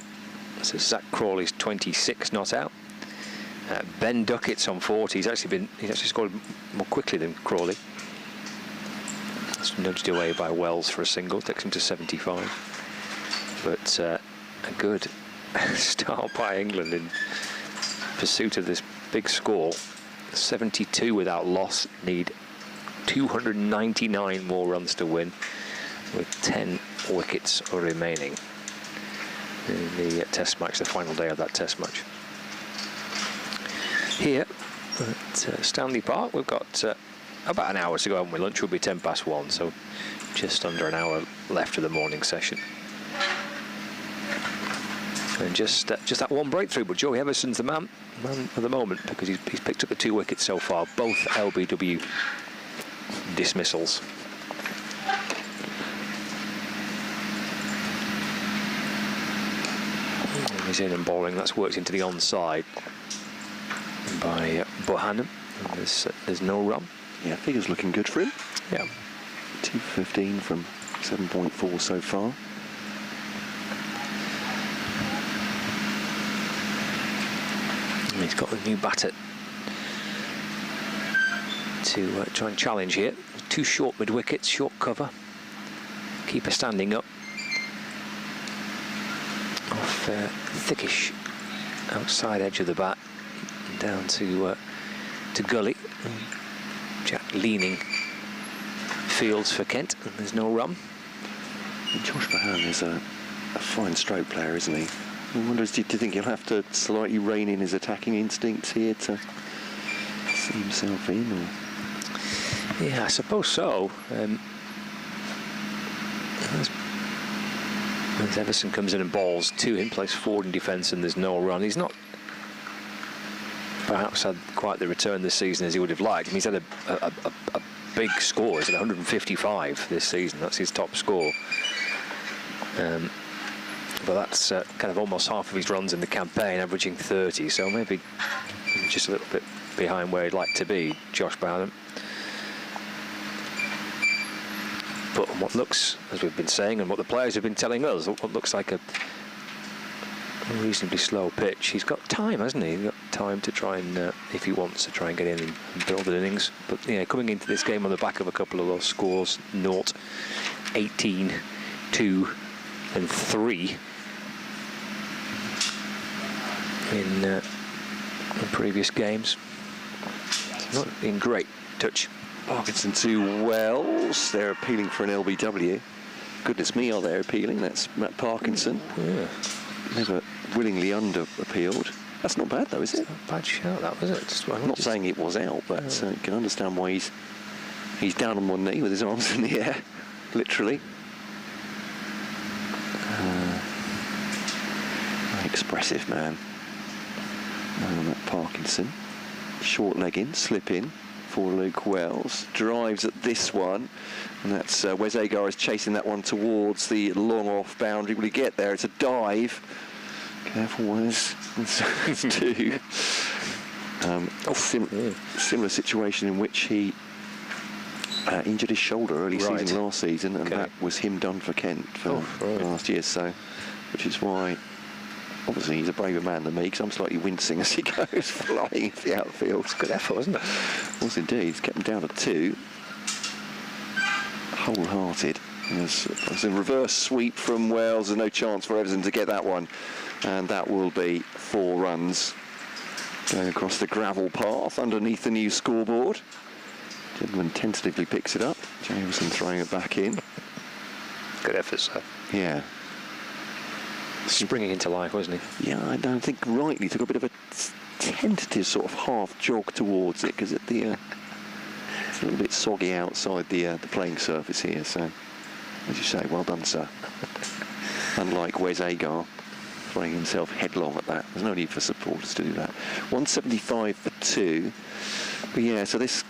So Zach Crawley's 26 not out. Ben Duckett's on 40. He's actually scored more quickly than Crawley. It's nudged away by Wells for a single, takes him to 75. But a good start by England in pursuit of this big score. 72 without loss, need 299 more runs to win, with 10 wickets remaining in the test match, the final day of that test match. Here at Stanley Park, we've got about an hour to go, haven't we? Lunch will be 1:10, so just under an hour left of the morning session. And just that 1 breakthrough, but Joey Everson's the man at the moment, because he's picked up the 2 wickets so far, both LBW dismissals. And he's in and bowling. That's worked into the onside by Bohannon. There's no run. Yeah, figures looking good for him. Yeah. 215 from 7.4 so far. And he's got a new batter to try and challenge here. 2 short mid-wickets, short cover. Keeper standing up. Off thickish outside edge of the bat. Down to gully. Jack leaning fields for Kent, and there's no run. Josh Bahan is a fine stroke player, isn't he? I wonder, do you think he'll have to slightly rein in his attacking instincts here to see himself in? Or? Yeah, I suppose so. As Everson comes in and bowls to him, plays forward in defence, and there's no run. He's not perhaps had quite the return this season as he would have liked. I mean, he's had a big score. He's at 155 this season. That's his top score. But that's kind of almost half of his runs in the campaign, averaging 30. So maybe just a little bit behind where he'd like to be, Josh Bowden. But what looks, as we've been saying, and what the players have been telling us, what looks like a reasonably slow pitch. He's got time, hasn't he? He's got time to try and, if he wants, to try and get in and build an innings. But yeah, coming into this game on the back of a couple of those scores, 0, 18, 2, and 3 in previous games. Not in great touch. Parkinson to Wells. They're appealing for an LBW. Goodness me, are they appealing? That's Matt Parkinson. Yeah. Never willingly under-appealed. That's not bad, though, is it? Not a bad shout, that was it. I'm not saying it was out, but you can understand why he's down on one knee with his arms in the air, literally. Expressive man. Matt Parkinson. Short leg in, slip in, for Luke Wells. Drives at this one, and that's Wes Agar is chasing that one towards the long off boundary. Will he get there? It's a dive. Careful, Wes. It's two. Similar situation in which he injured his shoulder early season last season, and that was him done for Kent for last year. So, which is why, obviously, he's a braver man than me, because I'm slightly wincing as he goes flying into the outfield. It's a good effort, wasn't it? It was indeed. He's kept him down to 2. Wholehearted. There's a reverse sweep from Wells. There's no chance for Everson to get that one, and that will be 4 runs going across the gravel path underneath the new scoreboard. Gentleman tentatively picks it up. Jameson throwing it back in. Good effort, sir. Yeah. Springing into life, wasn't he? Yeah, I don't think rightly took a bit of a tentative sort of half jog towards it, because it's a little bit soggy outside the playing surface here. So, as you say, well done, sir. Unlike Wes Agar, throwing himself headlong at that. There's no need for supporters to do that. 175 for 2. But yeah, so this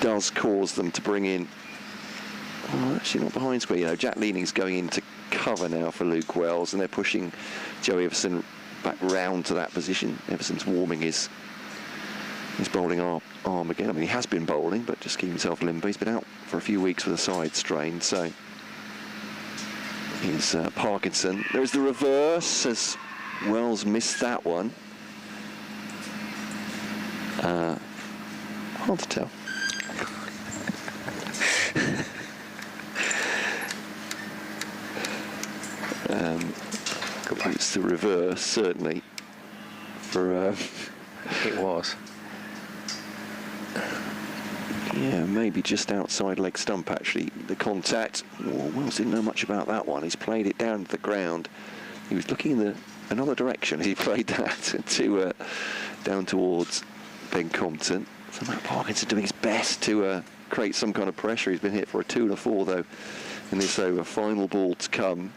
does cause them to bring in. Oh, actually not behind square. You know, Jack Leaning's going into cover now for Luke Wells, and they're pushing Joey Everson back round to that position. Everson's warming his bowling arm again. I mean, he has been bowling, but just keeping himself limber. He's been out for a few weeks with a side strain, so he's Parkinson. There's the reverse as Wells missed that one. Hard to tell. It's the reverse, certainly. For it was. Yeah, maybe just outside leg stump, actually. The contact. Wells didn't know much about that one. He's played it down to the ground. He was looking in another direction as he played that to down towards Ben Compton. So Matt Parkinson doing his best to create some kind of pressure. He's been hit for a 2 and a 4 though in this over. Final ball to come.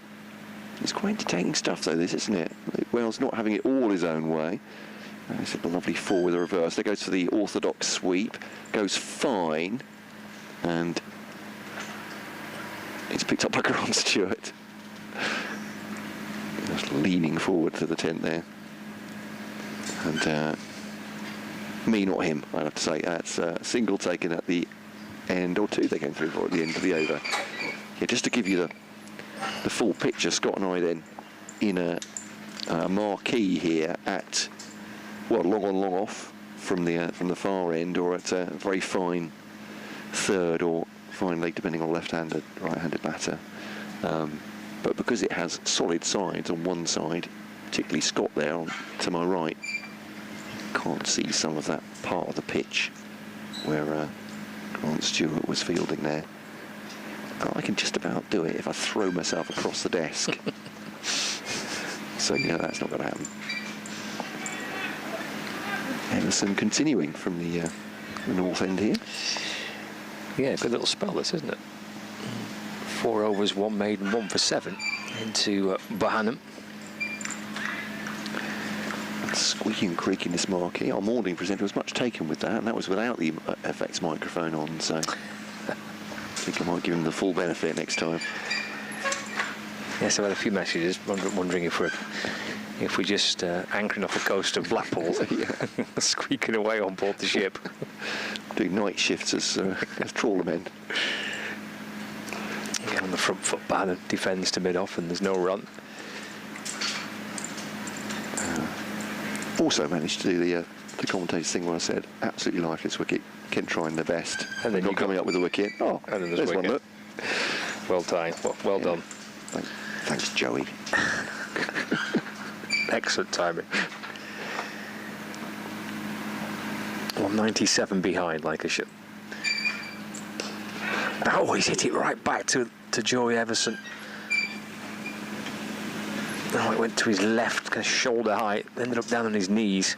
It's quite entertaining stuff though, this, isn't it? Wells not having it all his own way. It's a lovely 4 with a reverse. There goes for the orthodox sweep. Goes fine. And it's picked up by Grant Stewart. Just leaning forward to the tent there. And me, not him, I'd have to say. That's a single taken at the end, or 2 they came through for at the end of the over. Yeah, just to give you the full picture, Scott and I then in a marquee here at, well, long on, long off from the far end, or at a very fine third or fine leg, depending on left-handed, right-handed batter. But because it has solid sides on one side, particularly Scott there to my right, can't see some of that part of the pitch where Grant Stewart was fielding there. I can just about do it if I throw myself across the desk. So, yeah, that's not going to happen. Emerson continuing from the north end here. Yeah, good little spell this, isn't it? 4 overs, 1 maiden, 1 for 7 into Bohannon. Squeaking creaking this marquee. Our morning presenter was much taken with that, and that was without the FX microphone on, so I think I might give him the full benefit next time. Yes, I've had a few messages wondering if we're just anchoring off the coast of Blackpool, squeaking away on board the ship. Doing night shifts as trawlermen. Yeah, on the front foot banner, defends to mid-off, and there's no run. Also managed to do the commentator's thing where I said, absolutely lifeless wicket, Kent trying their best, and then not coming up with a wicket. Oh, and then there's one, look. Well timed, well done. Thanks, Joey. Excellent timing. 197 behind Lancashire. Oh, he's hit it right back to Joey Everson. Oh, it went to his left, kind of shoulder height, ended up down on his knees.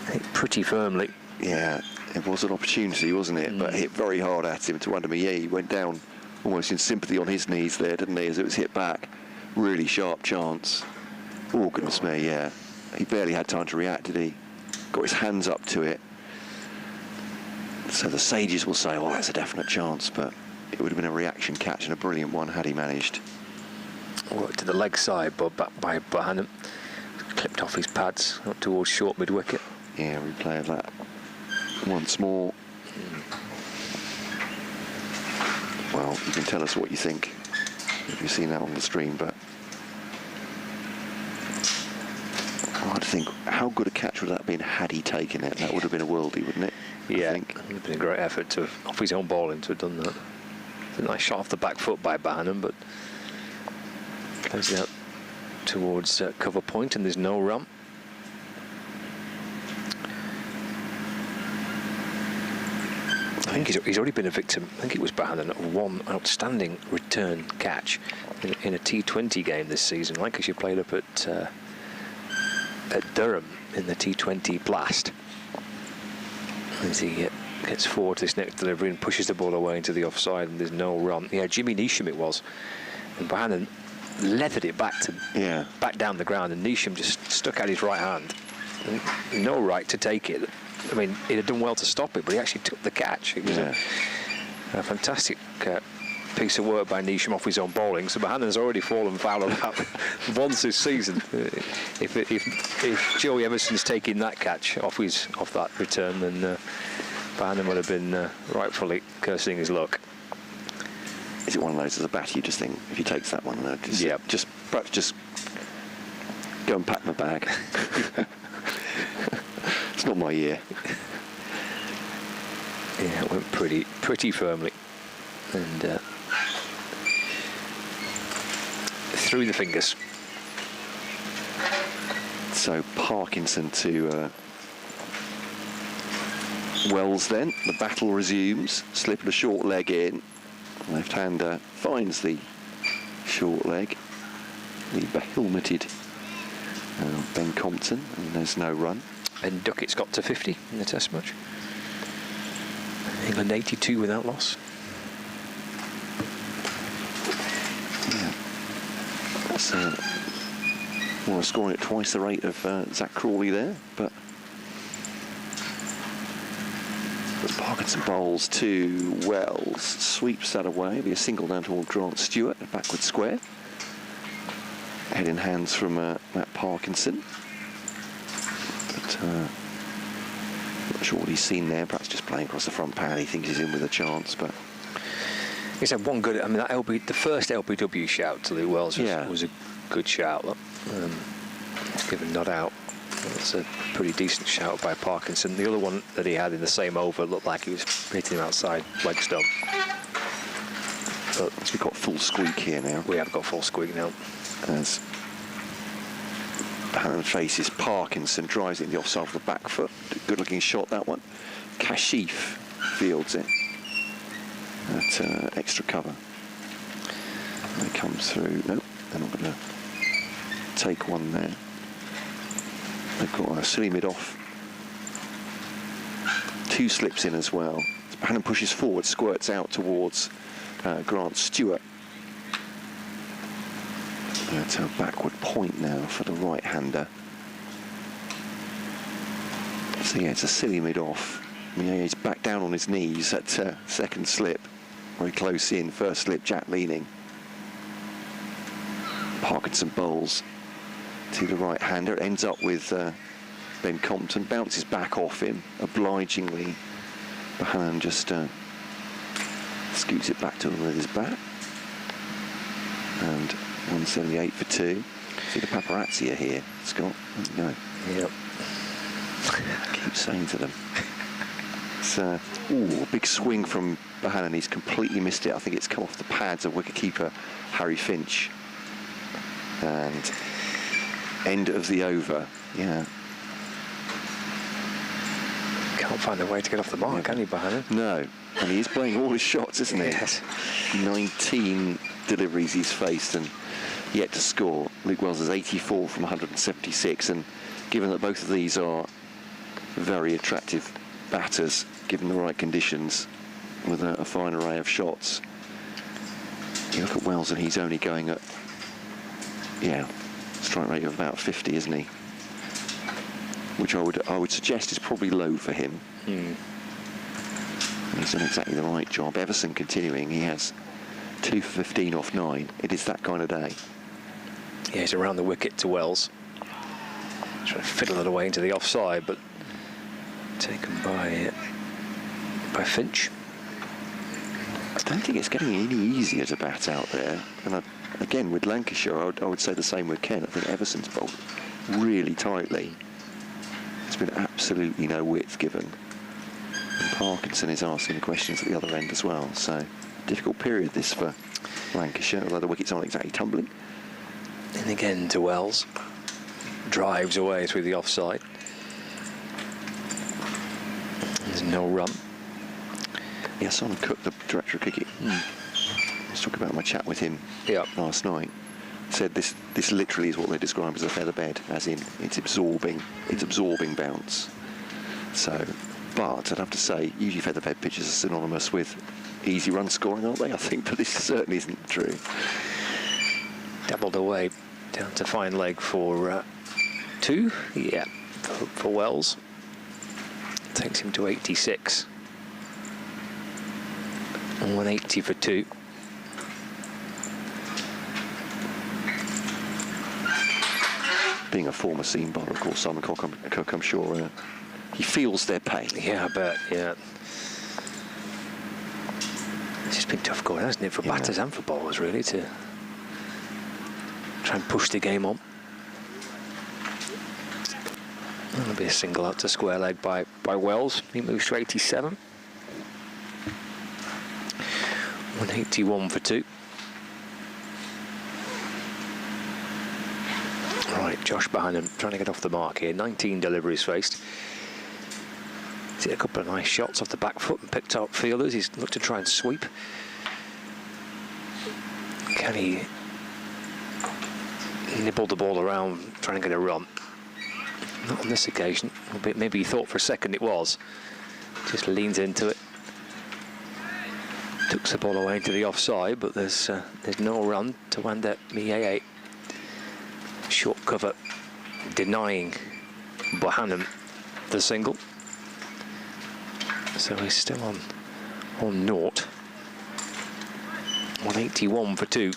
Hit pretty firmly. Yeah, it was an opportunity, wasn't it? But hit very hard at him. To wonder me, yeah, he went down almost in sympathy on his knees there, didn't he, as it was hit back. Really sharp chance. Oh, goodness me, yeah. He barely had time to react, did he? Got his hands up to it. So the sages will say, well, that's a definite chance, but it would have been a reaction catch and a brilliant one had he managed. Worked to the leg side, but back by Bohannon. Clipped off his pads up towards short mid-wicket. Yeah, replay of that once more. Well, you can tell us what you think if you've seen that on the stream, but I think how good a catch would that have been had he taken it? That would have been a worldie, wouldn't it? Yeah, I think. it would have been a great effort to, off his own bowling, to have done that. It's a nice shot off the back foot by Bohannon, but plays it out towards cover point, and there's no run. I think he's already been a victim. I think it was Bohannon of one outstanding return catch in a T20 game this season. Lancashire played up at Durham in the T20 Blast. As he gets forward to this next delivery and pushes the ball away into the offside, and there's no run. Yeah, Jimmy Neesham it was, and Bohannon leathered it back down the ground, and Neesham just stuck out his right hand. No right to take it. I mean, he'd have done well to stop it, but he actually took the catch. It was a fantastic piece of work by Neesham off his own bowling. So Bohannon's already fallen foul of that once this season. If Joey Emerson's taking that catch off that return, then Bohannon would have been rightfully cursing his luck. Is it one of those as a batter you just think, if he takes that one, perhaps just go and pack my bag? It's not my year. Yeah, it went pretty firmly, and through the fingers. So Parkinson to Wells then. The battle resumes. Slipping a short leg in. Left-hander finds the short leg. The helmeted Ben Compton, and there's no run. And Duckett's got to 50 in the Test match. England 82 without loss. Yeah. That's more scoring at twice the rate of Zach Crawley there, but Parkinson bowls to Wells, sweeps that away. Be a single down toward Grant Stewart, a backward square. Head in hands from Matt Parkinson. But not sure what he's seen there. Perhaps just playing across the front pad. He thinks he's in with a chance, but he's had one good. I mean, the first LBW shout to Lee Wells was a good shout. Given not out. That's a pretty decent shout by Parkinson. The other one that he had in the same over looked like he was hitting him outside leg stump. But we've got full squeak here now. We have got full squeak now. As Bohannon faces Parkinson, drives it in the offside of the back foot. Good looking shot, that one. Kashif fields it at extra cover. And it comes through. Nope, they're not going to take one there. They've got a silly mid-off. Two slips in as well. Bohannon pushes forward, squirts out towards Grant Stewart. At a backward point now for the right-hander. So yeah, it's a silly mid-off. I mean, he's back down on his knees at second slip. Very close in, first slip, Jack leaning. Parkinson bowls to the right-hander. It ends up with Ben Compton, bounces back off him obligingly. Bohannon just scoots it back to him with his bat. And 178 for 2. See the paparazzi are here, Scott. No. Yep. Keep saying to them. It's a big swing from Bohannon. He's completely missed it. I think it's come off the pads of wicketkeeper Harry Finch. And end of the over. Yeah. Can't find a way to get off the mark, can he, Bohannon? No. And he is playing all his shots, isn't he? Yes. 19 deliveries he's faced and yet to score. Luke Wells is 84 from 176, and given that both of these are very attractive batters, given the right conditions, with a fine array of shots, you look at Wells and he's only going at, strike rate of about 50, isn't he? Which I would suggest is probably low for him. He's done exactly the right job. Everson continuing. He has 2 for 15 off 9. It is that kind of day. Yeah, he's around the wicket to Wells. Trying to fiddle it away into the offside, but taken by Finch. I don't think it's getting any easier to bat out there. And again, with Lancashire, I would say the same with Kent. I think Everson's bowled really tightly. There's been absolutely no width given. And Parkinson is asking the questions at the other end as well. So, difficult period this for Lancashire, although the wickets aren't exactly tumbling. And again to Wells. Drives away through the offside. There's no run. Yeah, Simon Cook, the director of cricket, I was talking about my chat with him last night. Said this literally is what they describe as a feather bed, as in it's absorbing bounce. So, but I'd have to say, usually feather bed pitches are synonymous with easy run scoring, aren't they? I think, but this certainly isn't true. Dabbled away down to fine leg for 2. Yeah, for Wells. Takes him to 86. 180 for 2. Being a former seam bowler, of course, Simon Cook, I'm sure he feels their pain. Yeah, I bet, yeah. It's just been tough going, hasn't it, for batters and for bowlers, really, to try and push the game on. That'll be a single out to square leg by Wells. He moves to 87. 181 for 2. Right, Josh Bahanam trying to get off the mark here. 19 deliveries faced. He's hit a couple of nice shots off the back foot and picked out fielders. He's looked to try and sweep. Can he nibble the ball around, trying to get a run? Not on this occasion. Maybe he thought for a second it was. Just leans into it. Tucks the ball away into the offside, but there's no run to Wanda Mieye. Short cover denying Bohannon the single. So he's still on 0. 181 for 2.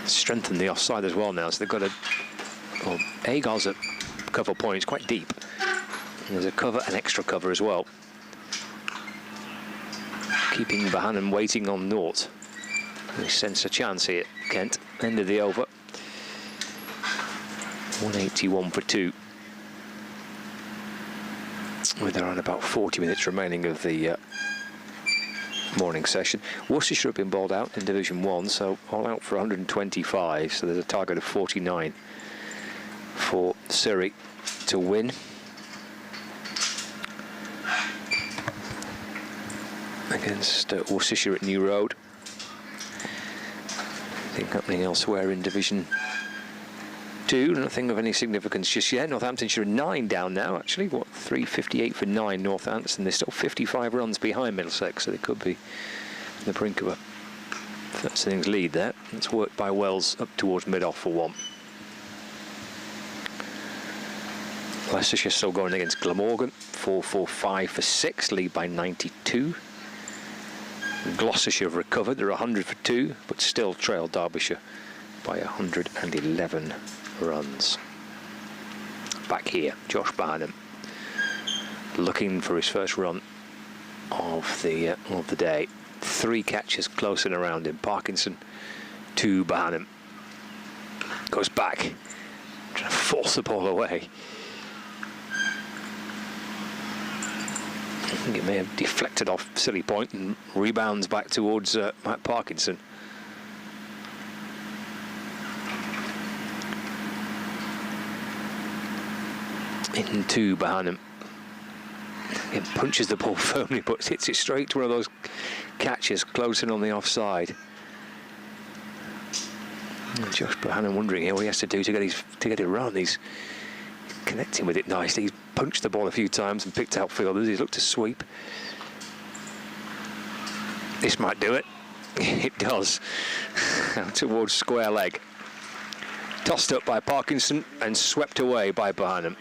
Strengthen the offside as well now, so they've got Agar's at cover point, it's quite deep. And there's a cover, an extra cover as well. Keeping Bohannon waiting on 0. They sense a chance here, Kent. End of the over. 181 for 2. With around about 40 minutes remaining of the morning session. Worcestershire have been bowled out in Division 1, so all out for 125. So there's a target of 49 for Surrey to win. Against Worcestershire at New Road. Nothing happening elsewhere in Division 2. Nothing of any significance just yet. Northamptonshire are 9 down now, actually. 358 for 9, Northampton. They're still 55 runs behind Middlesex, so they could be on the brink of a first innings lead there. It's worked by Wells up towards mid-off for 1. Leicestershire still going against Glamorgan. 445 for 6, lead by 92. Gloucestershire have recovered. They're 100 for 2, but still trail Derbyshire by 111 runs. Back here, Josh Barnum looking for his first run of the day. 3 catches close and around him. Parkinson to Barnum. Goes back, trying to force the ball away. I think it may have deflected off silly point and rebounds back towards Matt Parkinson. Into Bohannon. It punches the ball firmly, but hits it straight to one of those catches close in on the offside. And Josh Bohannon wondering here what he has to do to get it run. He's connecting with it nicely. He's punched the ball a few times and picked out fielders. He's looked to sweep. This might do it. It does. Out towards square leg. Tossed up by Parkinson and swept away by Bohannon.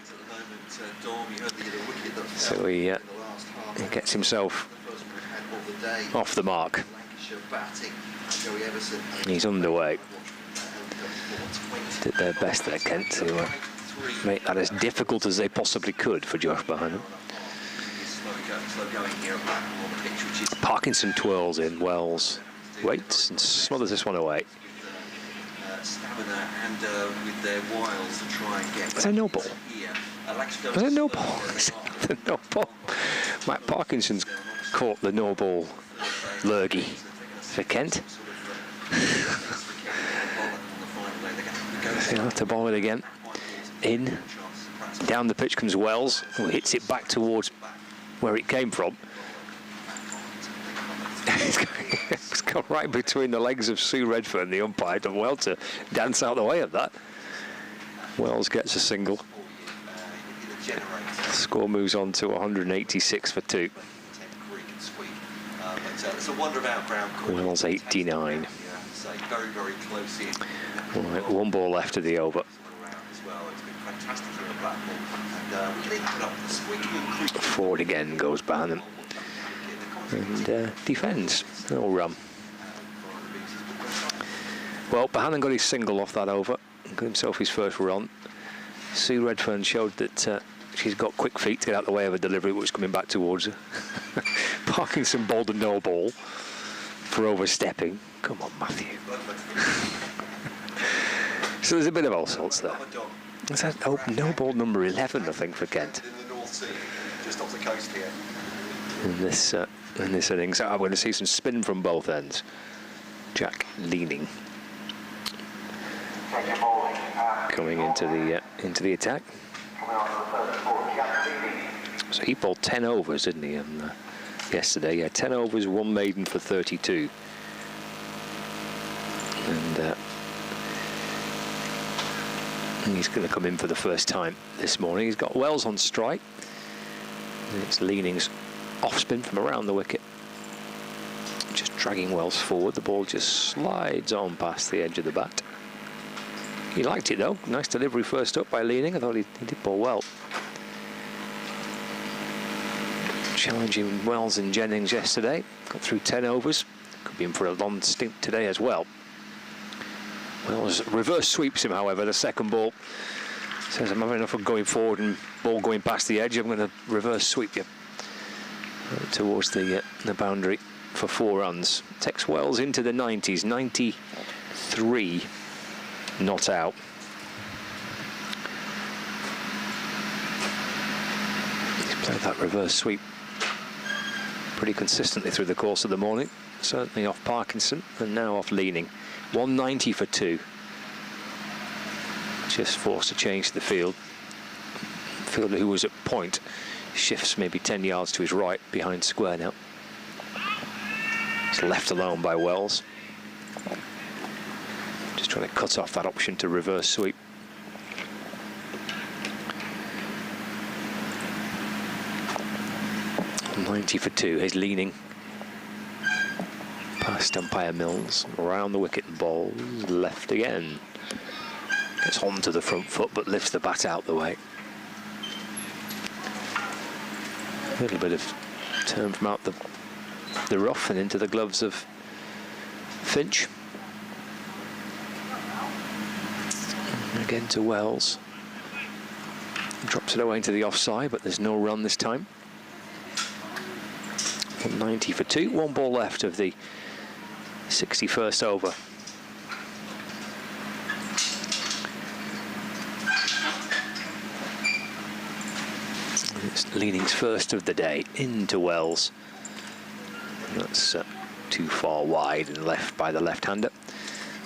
So he he gets himself off the mark. He's underway. Did their best there, Kent, to make that as difficult as they possibly could for Josh behind him. Parkinson twirls in, Wells waits and smothers this one away. Is there no ball? Is there no ball? Is there no ball? Matt Parkinson's caught the no ball lurgy for Kent. He'll have to ball it again. In. Down the pitch comes Wells, who hits it back towards where it came from. It's gone right between the legs of Sue Redfern, the umpire, and well to dance out the way of that. Wells gets a single. Score moves on to 186 for 2. Wells 89. Right, one ball left of the over. Forward again goes Barnum. And defends. No run. Well, Bohannon got his single off that over. Got himself his first run. Sue Redfern showed that she's got quick feet to get out the way of a delivery which was coming back towards her. Parkinson bowled a no ball for overstepping. Come on, Matthew. So there's a bit of all sorts there. Is that no ball number 11, I think, for Kent? Just off the coast here. In this innings, I'm going to see some spin from both ends. Jack leaning, coming into the attack. So he bowled 10 overs, didn't he? Yesterday, yeah, 10 overs, 1 maiden for 32. And he's going to come in for the first time this morning. He's got Wells on strike. And it's leanings off spin from around the wicket. Just dragging Wells forward. The ball just slides on past the edge of the bat. He liked it though. Nice delivery first up by Leaning. I thought he did bowl well. Challenging Wells and Jennings yesterday. Got through 10 overs. Could be in for a long stint today as well. Wells reverse sweeps him, however. The second ball says, I'm having enough of going forward and ball going past the edge. I'm going to reverse sweep you towards the boundary for 4 runs. Takes Wells into the 90s. 93 not out. He's played that reverse sweep pretty consistently through the course of the morning. Certainly off Parkinson and now off Leaning. 190 for 2. Just forced to change the field. Fielder who was at point shifts maybe 10 yards to his right behind square now. He's left alone by Wells. Just trying to cut off that option to reverse sweep. .90 for 2. He's Leaning past umpire Mills, around the wicket and bowls, left again. Gets onto the front foot but lifts the bat out the way. A little bit of turn from out the rough and into the gloves of Finch. Again to Wells. Drops it away into the offside, but there's no run this time. 190 for 2. 1 ball left of the 61st over. It's Leaning's first of the day into Wells. That's too far wide and left by the left-hander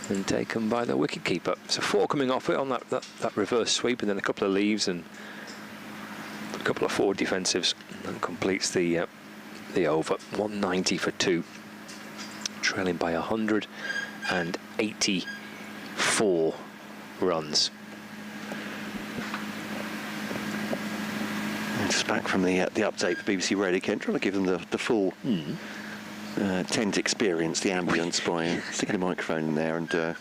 and taken by the wicket-keeper. So 4 coming off it on that reverse sweep, and then a couple of leaves and a couple of forward defensives, and completes the over. 190 for 2, trailing by 184 runs. Just back from the update for BBC Radio, Kent, trying to give them the full tent experience, the ambience by sticking a microphone in there, and the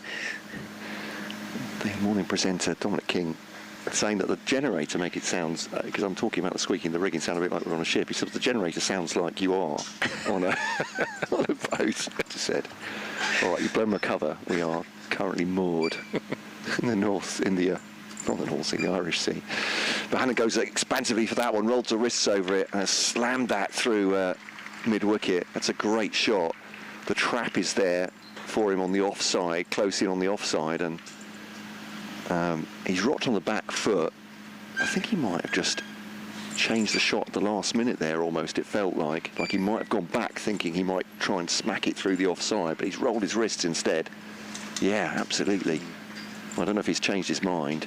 morning presenter Dominic King saying that the generator make it sounds, because I'm talking about the squeaking, the rigging sound a bit like we're on a ship. He said the generator sounds like you are on a on a boat. He said, "All right, you've blown my cover. We are currently moored in the North, in the not the North Sea, the Irish Sea." But Hannon goes expansively for that one, rolled the wrists over it, and has slammed that through mid wicket. That's a great shot. The trap is there for him on the offside, close in on the offside, and he's rocked on the back foot. I think he might have just changed the shot at the last minute there, almost. It felt like he might have gone back thinking he might try and smack it through the offside, but he's rolled his wrists instead. Yeah, absolutely. I don't know if he's changed his mind,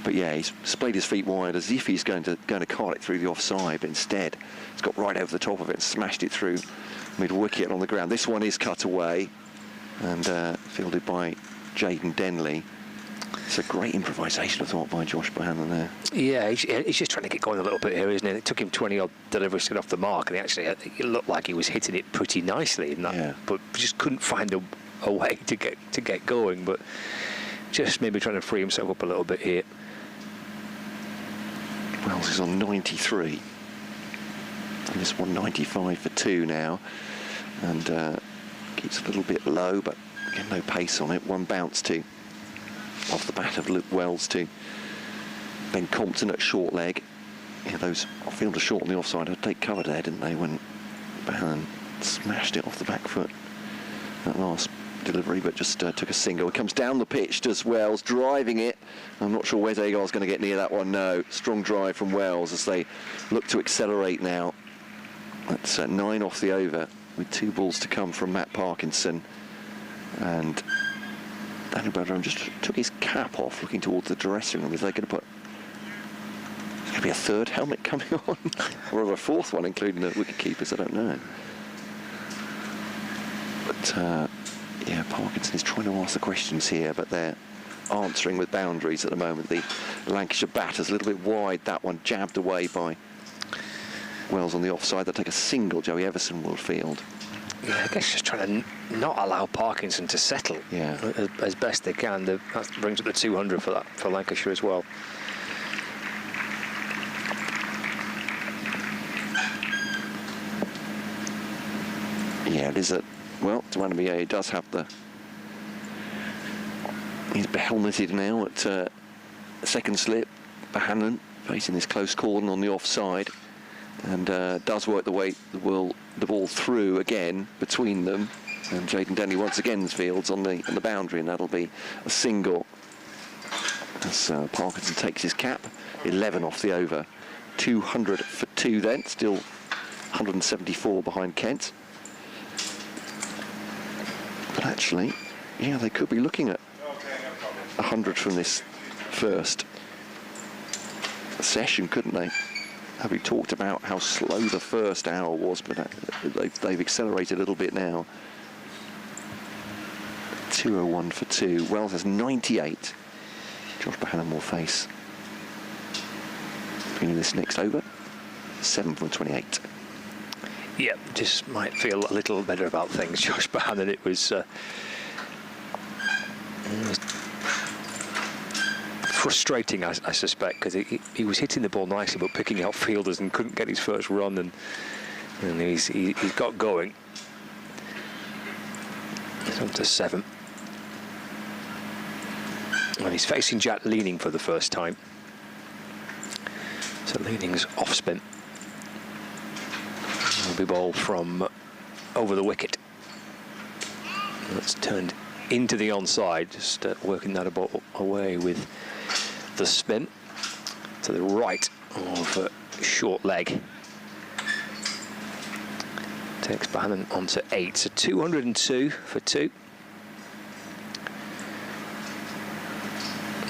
but yeah, he's splayed his feet wide as if he's going to cart it through the offside, but instead he's got right over the top of it and smashed it through mid-wicket on the ground. This one is cut away and fielded by Jaden Denley. It's a great improvisation, I thought, by Josh Bohannon there. Yeah, he's just trying to get going a little bit here, isn't it? It took him 20-odd deliveries to get off the mark, and it looked like he was hitting it pretty nicely in that, yeah. But just couldn't find a way to get going. But just maybe trying to free himself up a little bit here. Wells is on 93. And this one 95 for 2 now. And keeps a little bit low, but again, no pace on it. One bounce to off the bat of Luke Wells to Ben Compton at short leg. Yeah, those fielders short on the offside had to take cover there, didn't they, when Bohannon smashed it off the back foot that last delivery, but just took a single. It comes down the pitch, does Wells, driving it. I'm not sure Wes Agar's going to get near that one, no. Strong drive from Wells as they look to accelerate now. That's 9 off the over, with 2 balls to come from Matt Parkinson. And Daniel Bergeron just took his cap off, looking towards the dressing room. Is they going to put... There's going to be a third helmet coming on? Or a fourth one, including the wicket-keepers, I don't know. But, yeah, Parkinson is trying to ask the questions here, but they're answering with boundaries at the moment. The Lancashire batters a little bit wide. That one jabbed away by Wells on the offside. They'll take a single. Joey Everson will field. Yeah, I guess just trying to not allow Parkinson to settle, yeah, as best they can. That brings up the 200 for Lancashire as well. Yeah, it is a... Well, Tawanabia does have the... He's behelmeted now at second slip. Bohannon facing this close cordon on the offside, and does work the ball through again between them. And Jaden Denley once again fields on the boundary, and that'll be a single. As Parkinson takes his cap, 11 off the over, 200 for 2 then, still 174 behind Kent. But actually, yeah, they could be looking at 100 from this first session, couldn't they? Having talked about how slow the first hour was, but they've accelerated a little bit now. 201 for 2. Wells has 98. Josh Bohannon will face, beginning this next over, 7 from 28. Yeah, just might feel a little better about things. Josh Bohannon, it was frustrating, I suspect, because he was hitting the ball nicely, but picking out fielders and couldn't get his first run, and he's got going. He's on to 7. And he's facing Jack Leaning for the first time. So Leaning's off spin. Will be ball from over the wicket. That's turned into the onside, just working that ball away with the spin to the right of short leg. Takes Bohannon onto 8, so 202 for 2.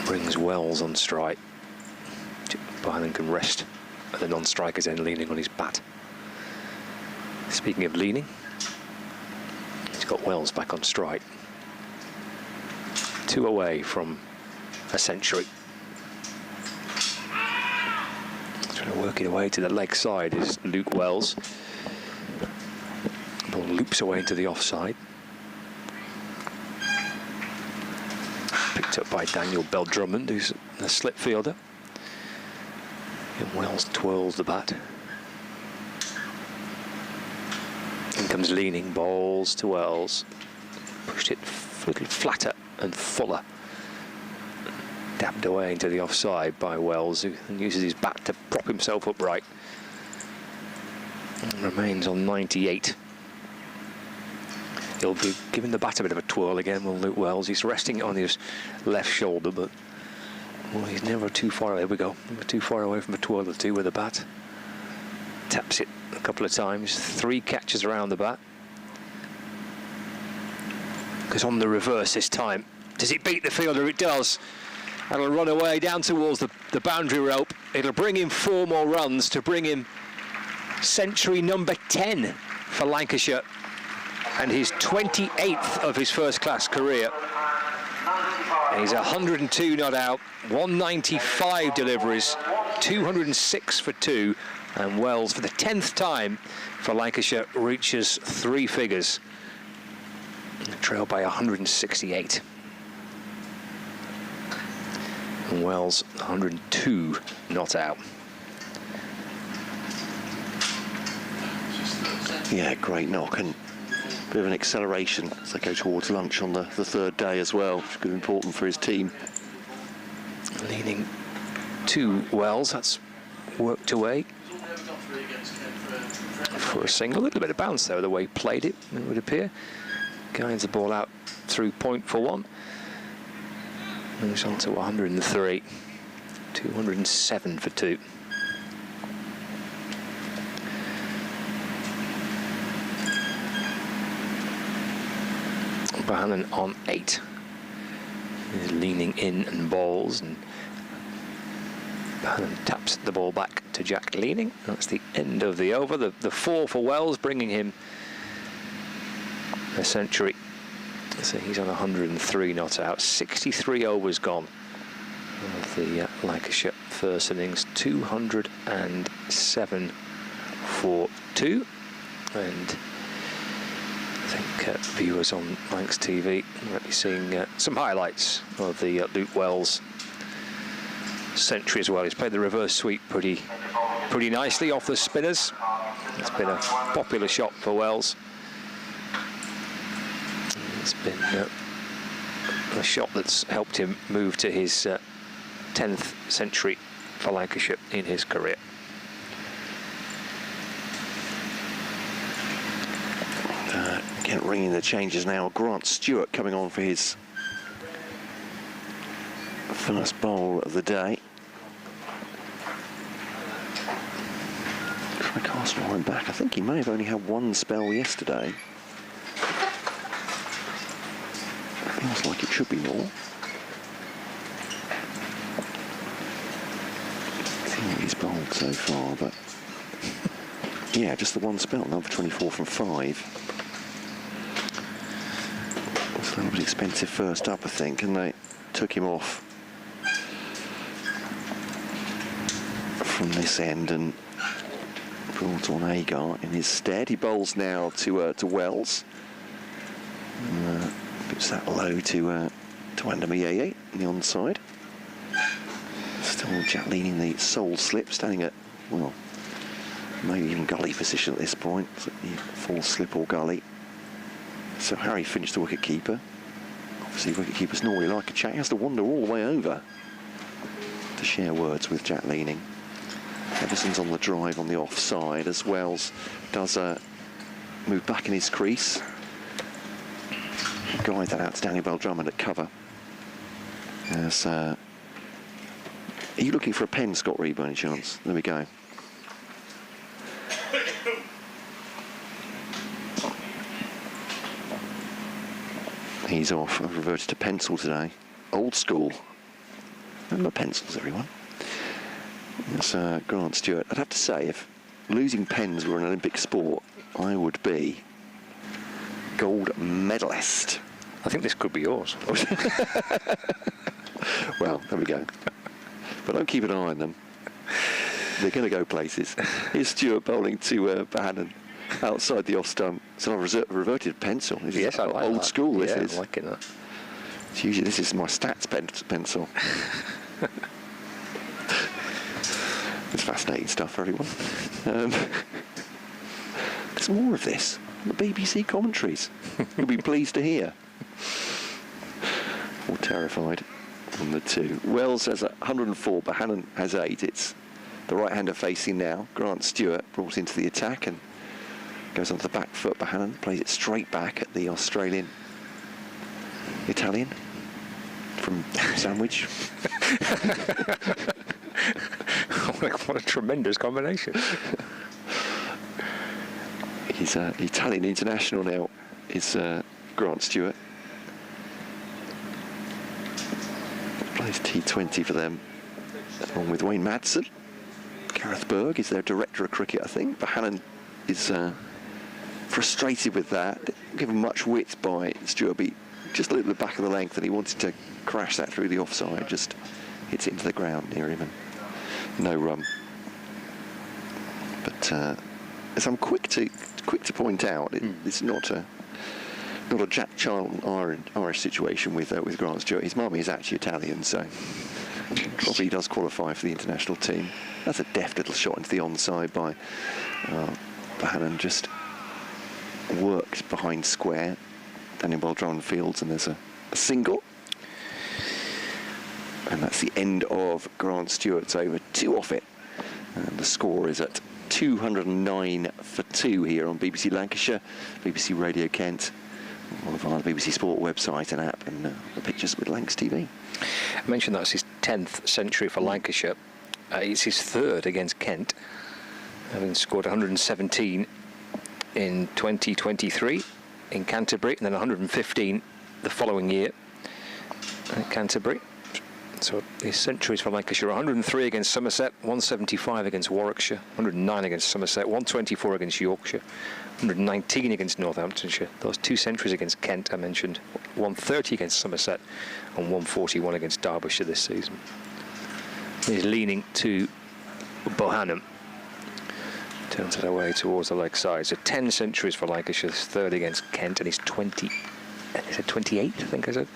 Brings Wells on strike. Bohannon can rest at the non-striker's end, leaning on his bat. Speaking of leaning, he's got Wells back on strike. 2 away from a century. Trying to work it away to the leg side is Luke Wells. Ball loops away into the offside. Picked picked up by Daniel Bell-Drummond, who's a slip fielder. And Wells twirls the bat. In comes Leaning, balls to Wells. Pushed it a little flatter and fuller. Dabbed away into the offside by Wells, who uses his bat to prop himself upright. And remains on 98. He'll be giving the bat a bit of a twirl again, will Luke Wells. He's resting it on his left shoulder, but well, he's never too far away. There we go. Never too far away from a twirl or two with the bat. Taps it a couple of times. 3 catches around the bat. Because on the reverse this time. Does it beat the fielder? It does. And it'll run away down towards the boundary rope. It'll bring him 4 more runs to bring him century number 10 for Lancashire. And his 28th of his first-class career. He's 102 not out, 195 deliveries, 206 for 2, and Wells, for the 10th time for Lancashire, reaches 3 figures. Trailed by 168. And Wells, 102 not out. Yeah, great knock, and a bit of an acceleration as they go towards lunch on the 3rd day as well, which is good, important for his team. Leaning to Wells, that's worked away for a single. A little bit of bounce there, the way he played it, it would appear. Guides the ball out through point for 1. Moves on to 103. 207 for 2. Bohannon on 8. He's leaning in and balls, and Bohannon taps the ball back to Jack Leaning. That's the end of the over. The 4 for Wells, bringing him a century. So he's on 103 not out. 63 overs gone of the Lancashire first innings. 207 for 2. And I think viewers on Lancs TV might be seeing some highlights of the Luke Wells century as well. He's played the reverse sweep pretty nicely off the spinners. It's been a popular shot for Wells. It's been a shot that's helped him move to his 10th century for Lancashire in his career. Again, ringing the changes now. Grant Stewart coming on for his first bowl of the day. Try cast line back. I think he may have only had 1 spell yesterday. Feels like it should be more. See what he's bowled so far, but yeah, just the 1 spell. Number 24 from 5. So that was expensive first up, I think, and they took him off from this end and brought on Agar in his stead. He bowls now to Wells. Puts that low to Andamayeye on the onside. Still Jack Leaning the sole slip, standing at, well, maybe even gully position at this point. So full slip or gully. So Harry finished the wicket-keeper. Obviously, wicket-keepers normally like a chat. He has to wander all the way over to share words with Jack Leaning. Everson's on the drive on the offside as Wells does move back in his crease. Guide that out to Daniel Bell-Drummond at cover. As, are you looking for a pen, Scott Reed, by any chance? There we go. He's off. I've reverted to pencil today. Old school. Remember pencils, everyone. That's Grant Stewart. I'd have to say, if losing pens were an Olympic sport, I would be gold medalist. I think this could be yours. Well, there we go. But don't keep an eye on them. They're going to go places. Here's Stewart bowling to Bohannon outside the off stump. So I've reverted pencil. This yes, is I like old that. school, this yeah, is. I'm liking that. Usually this is my stats pencil. It's fascinating stuff for everyone. There's more of this. The BBC commentaries. You'll be pleased to hear. Or terrified on the 2. Wells has 104, but Hannon has 8. It's the right-hander facing now. Grant Stewart brought into the attack and goes onto the back foot. Bohannon plays it straight back at the Italian from Sandwich. What a tremendous combination. He's Italian international now, is Grant Stewart. Plays T20 for them, along with Wayne Madsen. Gareth Berg is their director of cricket, I think. Bohannon is frustrated with that. Given much width by Stewart, but just a little bit back of the length, and he wanted to crash that through the offside. Just hits it into the ground near him, and no run. But as I'm quick to point out, it's not a Jack Charlton Irish situation with Grant Stewart. His mummy is actually Italian, so probably does qualify for the international team. That's a deft little shot into the onside by Bohannon, just worked behind square. Daniel Baldron fields, and there's a single. And that's the end of Grant Stewart's over. 2 off it. And the score is at 209 for 2 here on BBC Lancashire, BBC Radio Kent, or via the BBC Sport website and app, and the pictures with Lancs TV. I mentioned that's his 10th century for Lancashire. It's his 3rd against Kent, having scored 117 in 2023 in Canterbury, and then 115 the following year at Canterbury. So his centuries for Lancashire: 103 against Somerset, 175 against Warwickshire, 109 against Somerset, 124 against Yorkshire, 119 against Northamptonshire. Those 2 centuries against Kent I mentioned, 130 against Somerset and 141 against Derbyshire this season. He's leaning to Bohannon. Turns it away towards the leg side. So 10 centuries for Lancashire, 3rd against Kent, and he's 28, I think I said.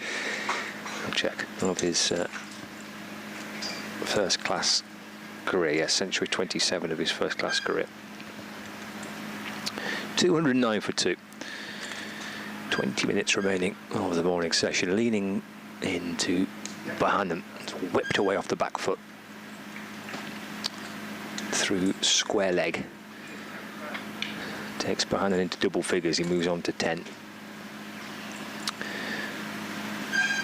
I'll check. Of his first class career, yes, century 27 of his first class career. 209 for 2. 20 minutes remaining of the morning session. Leaning into Bohannon, whipped away off the back foot through square leg. Takes Bohannon into double figures. He moves on to 10.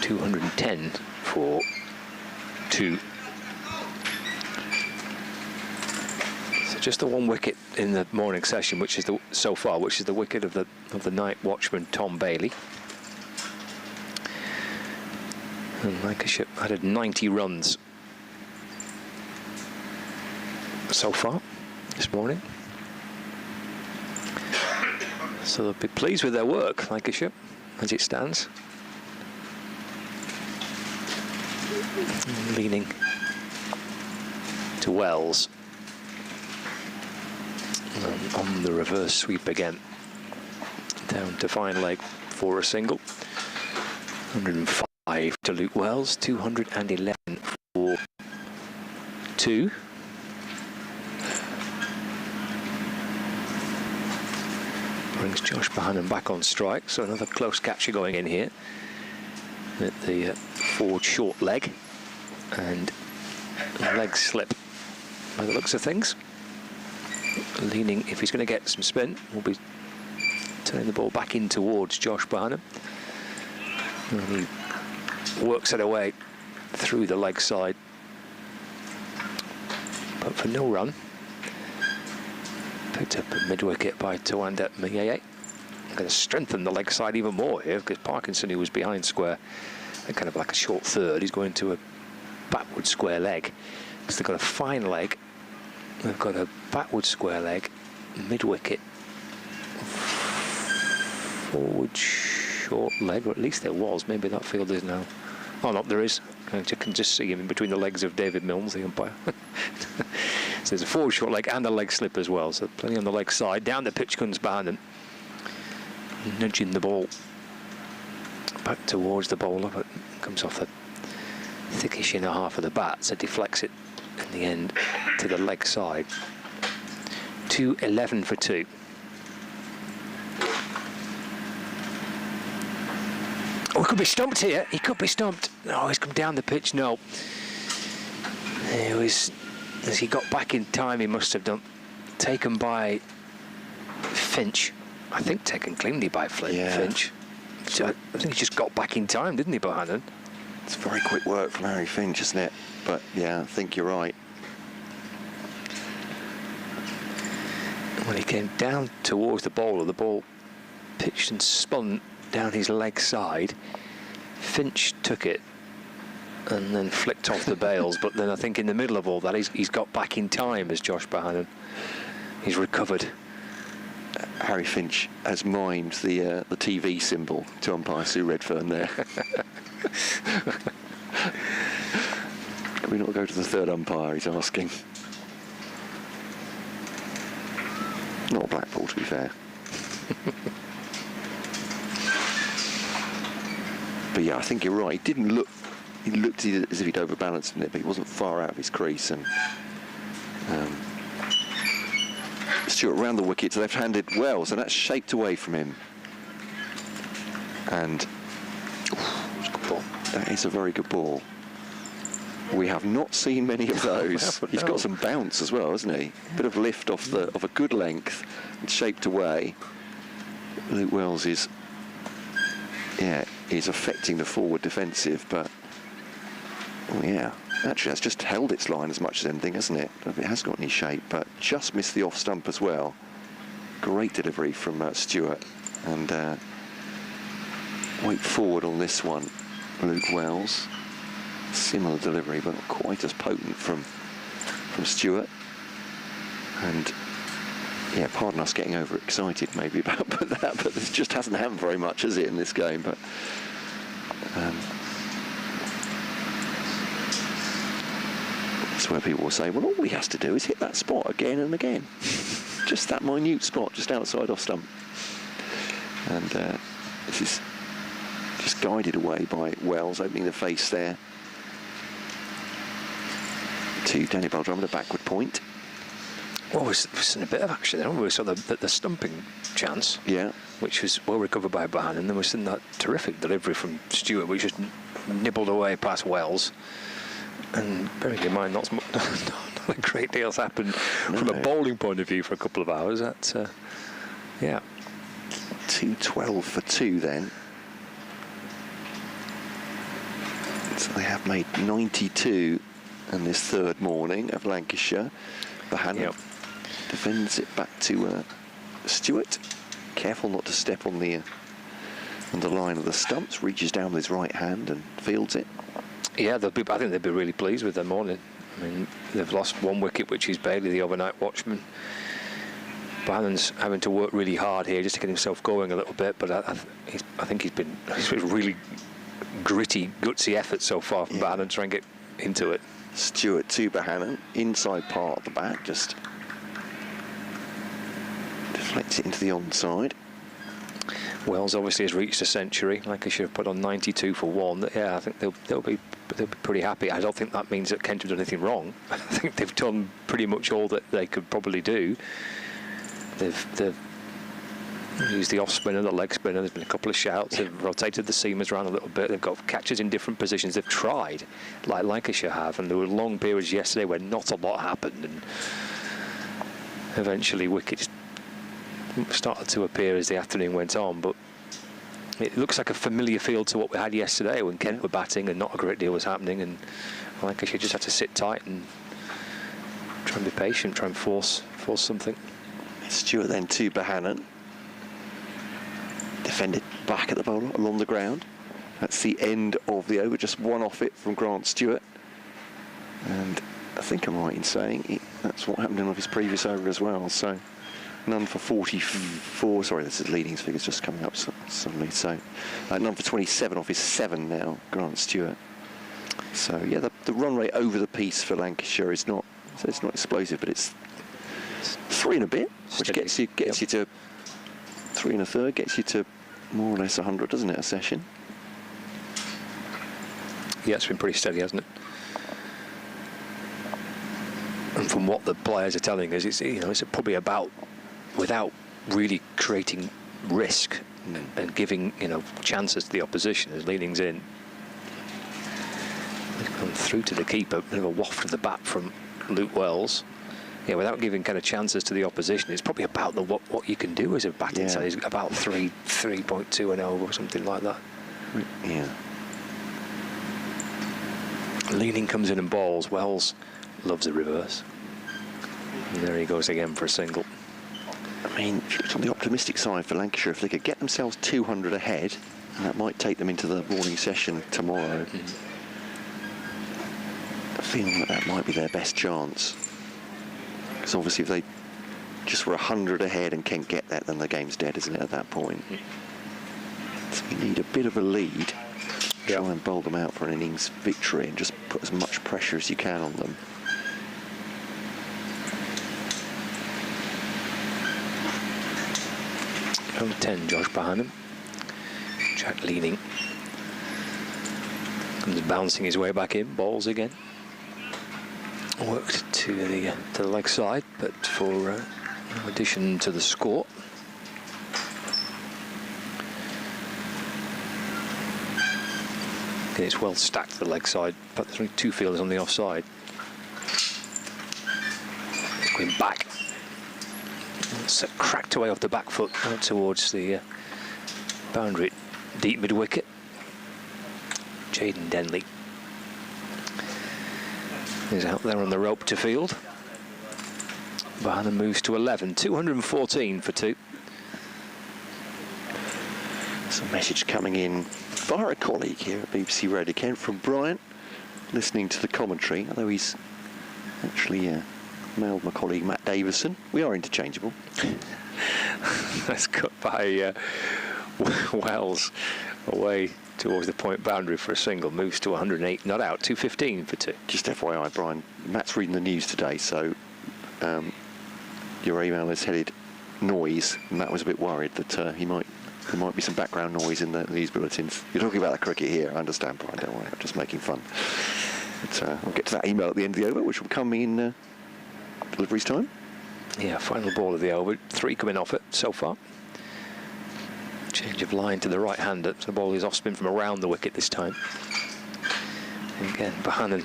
210 for 2. So just the 1 wicket in the morning session, which is so far, which is the wicket of the night watchman Tom Bailey. And Lancashire added 90 runs so far this morning. So they'll be pleased with their work, Lancashire, as it stands. Leaning to Wells. And on the reverse sweep again. Down to fine leg for a single. 105 to Luke Wells. 211 for 2. Brings Josh Bohannon back on strike. So another close catcher going in here. At the forward short leg, and leg slip by the looks of things. Leaning, if he's going to get some spin, will be turning the ball back in towards Josh Bohannon, and he works it away through the leg side, but for no run. Picked up a mid-wicket by Tawanda Mayeye. Going to strengthen the leg side even more here, because Parkinson, who was behind square and kind of like a short third, he's going to a backward square leg, because they've got a fine leg, they've got a backward square leg, mid-wicket, forward short leg, or at least there was. Maybe that field is now. Oh no, there is. I can just see him in between the legs of David Milnes, the umpire. So there's a forward short leg and a leg slip as well, so plenty on the leg side. Down the pitch comes Bohannon, nudging the ball back towards the bowler, but comes off the thickish inner half of the bat, so deflects it in the end to the leg side. 2-11 for 2. Oh, he could be stumped here. He could be stumped. Oh, he's come down the pitch. No. It was, as he got back in time, he must have done. Taken by Finch. I think taken cleanly by Finch. So I think he just got back in time, didn't he, Bohannon? It's very quick work from Harry Finch, isn't it? But yeah, I think you're right. When he came down towards the ball pitched and spun down his leg side. Finch took it and then flicked off the bails, but then I think in the middle of all that he's got back in time as Josh Bohannon. He's recovered. Harry Finch has mimed the TV symbol to umpire Sue Redfern there. Can we not go to the third umpire, he's asking. Not a black ball, to be fair. But yeah, I think you're right. He looked as if he'd overbalanced in it, but he wasn't far out of his crease. And Stewart round the wicket to left-handed Wells, and that's shaped away from him. And that is a very good ball. We have not seen many of those. He's got some bounce as well, hasn't he? Bit of lift of a good length. It's shaped away. Luke Wells is affecting the forward defensive, but actually that's just held its line as much as anything, hasn't it? It has got any shape, but just missed the off stump as well. Great delivery from Stewart, and weight forward on this one, Luke Wells. Similar delivery, but not quite as potent from Stewart. And yeah, pardon us getting overexcited maybe about that, but this just hasn't happened very much, has it, in this game? But that's where people will say, well, all he has to do is hit that spot again and again. Just that minute spot, just outside off stump. And this is just guided away by Wells, opening the face there to Daniel Baldrum at a backward point. Well, we've seen a bit of action there. We saw the stumping chance, which was well recovered by Bohannon, and then we've seen that terrific delivery from Stewart, which just nibbled away past Wells. And bearing in mind, not a great deal's happened from a bowling point of view for a couple of hours. That's 2-12 for 2 then. So they have made 92 in this third morning of Lancashire. Bohannon defends it back to Stewart. Careful not to step on the line of the stumps. Reaches down with his right hand and fields it. Yeah, I think they'll be really pleased with their morning. I mean, they've lost one wicket, which is Bailey, the overnight watchman. Bohannon's having to work really hard here just to get himself going a little bit, but I think he's been really gritty, gutsy effort so far from Bohannon trying to get into it. Stewart to Bohannon, inside part of the bat, just deflects it into the onside. Wells obviously has reached a century. Lancashire have put on 92 for 1. Yeah, I think they'll be pretty happy. I don't think that means that Kent have done anything wrong. I think they've done pretty much all that they could probably do. They've used the off spinner, the leg spinner. There's been a couple of shouts. They've rotated the seamers around a little bit. They've got catchers in different positions. They've tried, like Lancashire have, and there were long periods yesterday where not a lot happened, and eventually wickets started to appear as the afternoon went on. But it looks like a familiar field to what we had yesterday when Kent were batting and not a great deal was happening, and Lancashire just had to sit tight and try and be patient, try and force something. Stewart then to Bohannon. Defended back at the bowler along the ground. That's the end of the over, just one off it from Grant Stewart. And I think I'm right in saying that's what happened in one of his previous over as well. So none for 44, sorry, this is leading figures just coming up suddenly. So none for 27 off his 7 now, Grant Stewart. So yeah, the run rate over the piece for Lancashire is not, it's not explosive, but it's 3 and a bit, which gets you to 3 1/3, gets you to more or less 100, doesn't it, a session? Yeah, it's been pretty steady, hasn't it? And from what the players are telling us, it's probably about, without really creating risk and giving chances to the opposition as Leaning's in. He's gone through to the keeper, bit of a waft of the bat from Luke Wells. Yeah, without giving kind of chances to the opposition, it's probably about what you can do as a batting side. It's about 3.2 and over or something like that. Yeah. Leaning comes in and bowls. Wells loves a reverse. And there he goes again for a single. I mean, it's on the optimistic side for Lancashire. If they could get themselves 200 ahead, and that might take them into the morning session tomorrow. I feel that might be their best chance. Because obviously if they just were 100 ahead and can't get that, then the game's dead, isn't it, at that point? So you need a bit of a lead. Try and bowl them out for an innings victory and just put as much pressure as you can on them. On 10, Josh Bahanam. Jack Leaning comes bouncing his way back in, bowls again. Worked to the leg side, but for no addition to the score. Again, it's well stacked, the leg side, but there's only 2 fielders on the offside. Going back. It's cracked away off the back foot out towards the boundary, deep mid wicket. Jaden Denley is out there on the rope to field. Bahanam moves to 11, 214 for 2. Some message coming in via a colleague here at BBC Radio Kent from Brian, listening to the commentary, although he's actually mailed my colleague Matt Davison. We are interchangeable. That's cut by Wells away towards the point boundary for a single. Moves to 108, not out, 215 for 2. Just FYI, Brian, Matt's reading the news today, so your email is headed noise. Matt was a bit worried that there might be some background noise in the news bulletins. You're talking about the cricket here, I understand, Brian, don't worry, I'm just making fun. But I'll get to that email at the end of the over, which will come in delivery's time. Yeah, final ball of the over, 3 coming off it so far. Change of line to the right-hander, so the ball is off spin from around the wicket this time. And again, Bahanam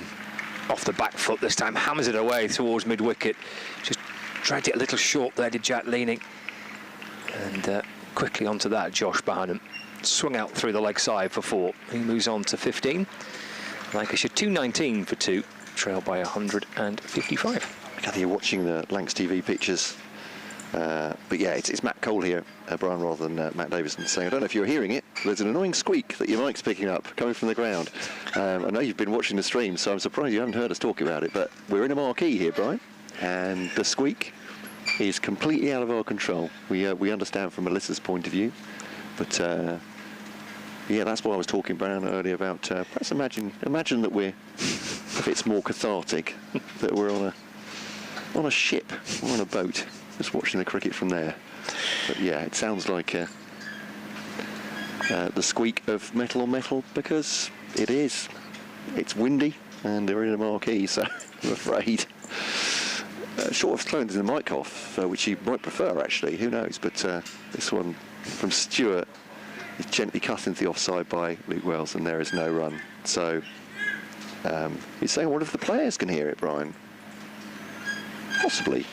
off the back foot this time, hammers it away towards mid-wicket. Just dragged it a little short there, did Jack Leaning. And quickly onto that, Josh Bahanam swung out through the leg side for 4. He moves on to 15. Lancashire 219 for 2, trailed by 155. I gather you're watching the Lancs TV pictures. But yeah, it's Matt Cole here, Brian, rather than Matt Davison, saying, I don't know if you're hearing it, there's an annoying squeak that your mic's picking up coming from the ground. I know you've been watching the stream, so I'm surprised you haven't heard us talk about it, but we're in a marquee here, Brian, and the squeak is completely out of our control. We understand from Melissa's point of view, but yeah, that's what I was talking, Brian, earlier about. Perhaps imagine that we're a bit more cathartic, that we're on a ship or on a boat, just watching the cricket from there. But yeah, it sounds like the squeak of metal on metal, because it is. It's windy and they're in a marquee, so I'm afraid. Short of throwing the mic off, which you might prefer actually, who knows, but this one from Stewart is gently cut into the offside by Luke Wells, and there is no run. So you're saying, what if the players can hear it, Brian? Possibly.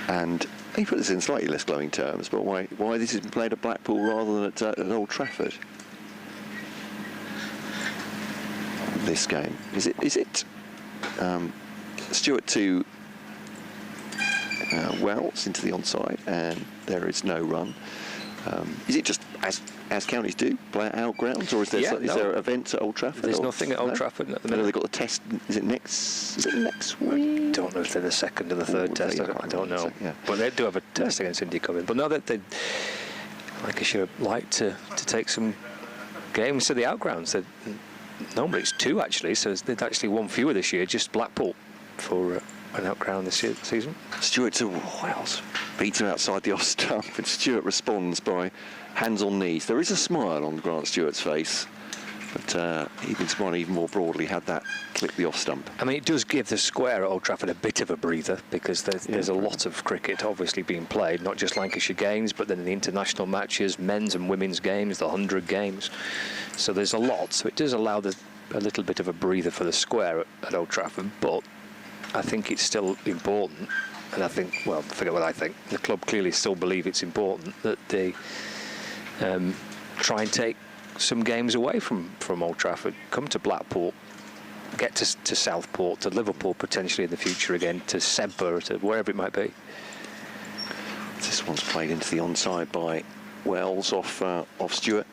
And he put this in slightly less glowing terms, but why this has been played at Blackpool rather than at Old Trafford? This game, is it Stewart to Wells into the onside, and there is no run. Is it just as counties do, play at out grounds, or is there events at Old Trafford? There's nothing at Old Trafford at the minute. They've got the test. Is it next week? I don't know if they're the second or the third test. I don't know. Yeah. But they do have a test against India coming. But now that they, Lancashire like to take some games to the outgrounds. Normally it's 2 actually, so they'd actually won fewer this year. Just Blackpool for an outground this season. Stewart to Wells, beats him outside the off stump, and Stewart responds by hands on knees. There is a smile on Grant Stewart's face, But Egan's one even more broadly had that clip the off stump. I mean, it does give the square at Old Trafford a bit of a breather, because there's a lot of cricket obviously being played, not just Lancashire games, but then the international matches, men's and women's games, the 100 games. So there's a lot. So it does allow a little bit of a breather for the square at Old Trafford, but I think it's still important. And I think, well, forget what I think. The club clearly still believe it's important that they try and take some games away from Old Trafford, come to Blackpool, get to Southport, to Liverpool potentially in the future again, to Sebber, to wherever it might be. This one's played into the onside by Wells off Stewart.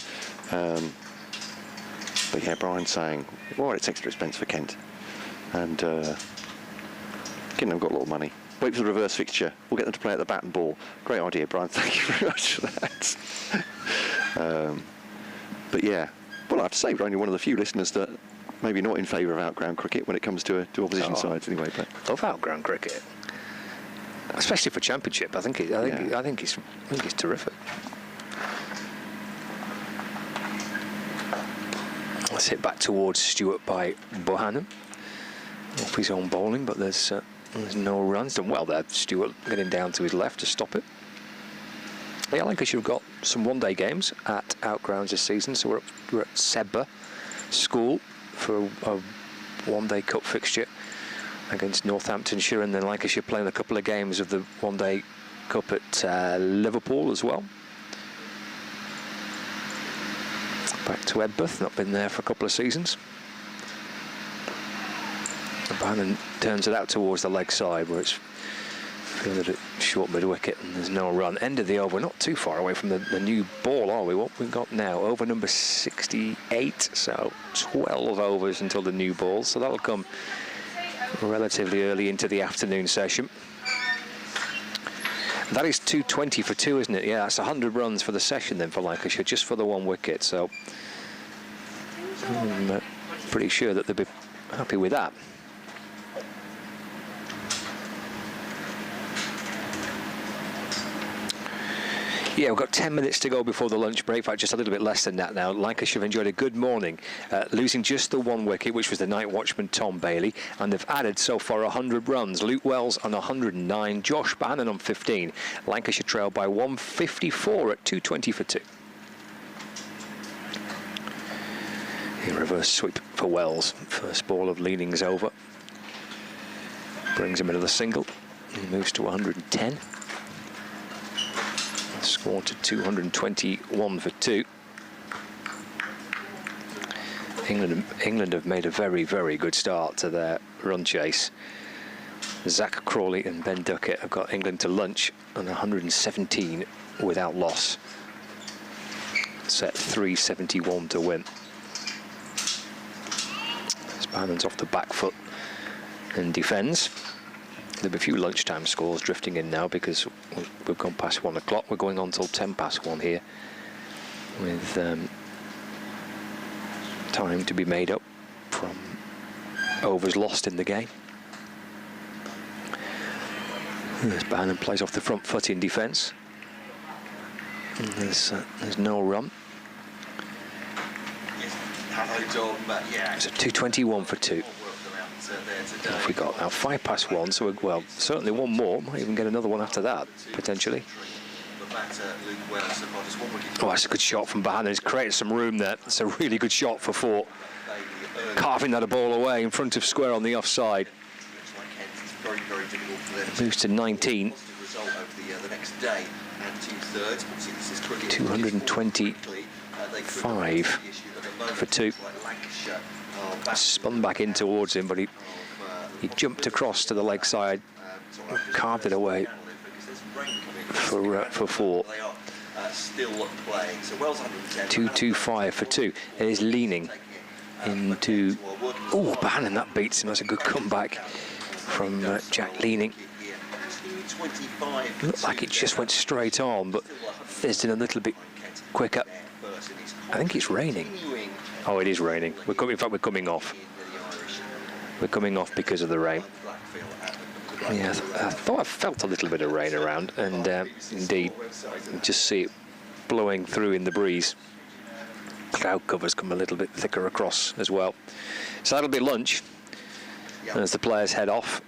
But yeah, Brian's saying, well, it's extra expense for Kent. And Kent have got a lot of money. Wait for the reverse fixture. We'll get them to play at the bat and ball. Great idea, Brian. Thank you very much for that. But yeah, well, I have to say, we're only one of the few listeners that maybe not in favour of outground cricket when it comes to opposition sides anyway. But love outground cricket, especially for Championship. I think it's terrific. Let's hit back towards Stewart by Bohannon. Off his own bowling, but there's no runs. Done well there, Stewart getting down to his left to stop it. Yeah, Lancashire have got some one-day games at Outgrounds this season, so we're at Sebber School for a one-day cup fixture against Northamptonshire, and then Lancashire playing a couple of games of the one-day cup at Liverpool as well. Back to Edbeth, not been there for a couple of seasons. Bannon turns it out towards the leg side where it's fielded at short mid-wicket and there's no run. End of the over, not too far away from the new ball, are we? What we've got now, over number 68, so 12 overs until the new ball, so that'll come relatively early into the afternoon session. That is 220 for 2, isn't it? Yeah, that's 100 runs for the session then for Lancashire, just for the one wicket, so I'm pretty sure that they'll be happy with that. Yeah, we've got 10 minutes to go before the lunch break. In fact, just a little bit less than that now. Lancashire have enjoyed a good morning, losing just the one wicket, which was the night watchman Tom Bailey, and they've added so far 100 runs. Luke Wells on 109, Josh Bannon on 15. Lancashire trail by 154 at 220 for 2. In reverse sweep for Wells. First ball of Leaning's over. Brings him another single. He moves to 110. Score to 221 for 2. England have made a very, very good start to their run chase. Zach Crawley and Ben Duckett have got England to lunch on 117 without loss. Set 371 to win. Spannon's off the back foot and defends. There'll be a few lunchtime scores drifting in now because we've gone past 1 o'clock. We're going on till 10 past 1 here, with time to be made up from overs lost in the game. There's Bannon, plays off the front foot in defence. There's no run. So 221 for 2. What have we got now? 5 past 1, so well, certainly one more. Might even get another one after that, potentially. Oh, that's a good shot from Bannon. He's created some room there. It's a really good shot for 4. Carving that ball away in front of square on the offside. Moves to 19. 225 for 2. Spun back in towards him, but he jumped across to the leg side, carved it away for 4. 225 for 2. There's Leaning into. Oh, Bannon, that beats him. That's a good comeback from Jack Leaning. Looked like it just went straight on, but fizzed in a little bit quicker. I think it's raining. Oh, it is raining. In fact, we're coming off. We're coming off because of the rain. Yeah, I thought I felt a little bit of rain around, and indeed, you just see it blowing through in the breeze. cloud covers come a little bit thicker across as well. So that'll be lunch as the players head off.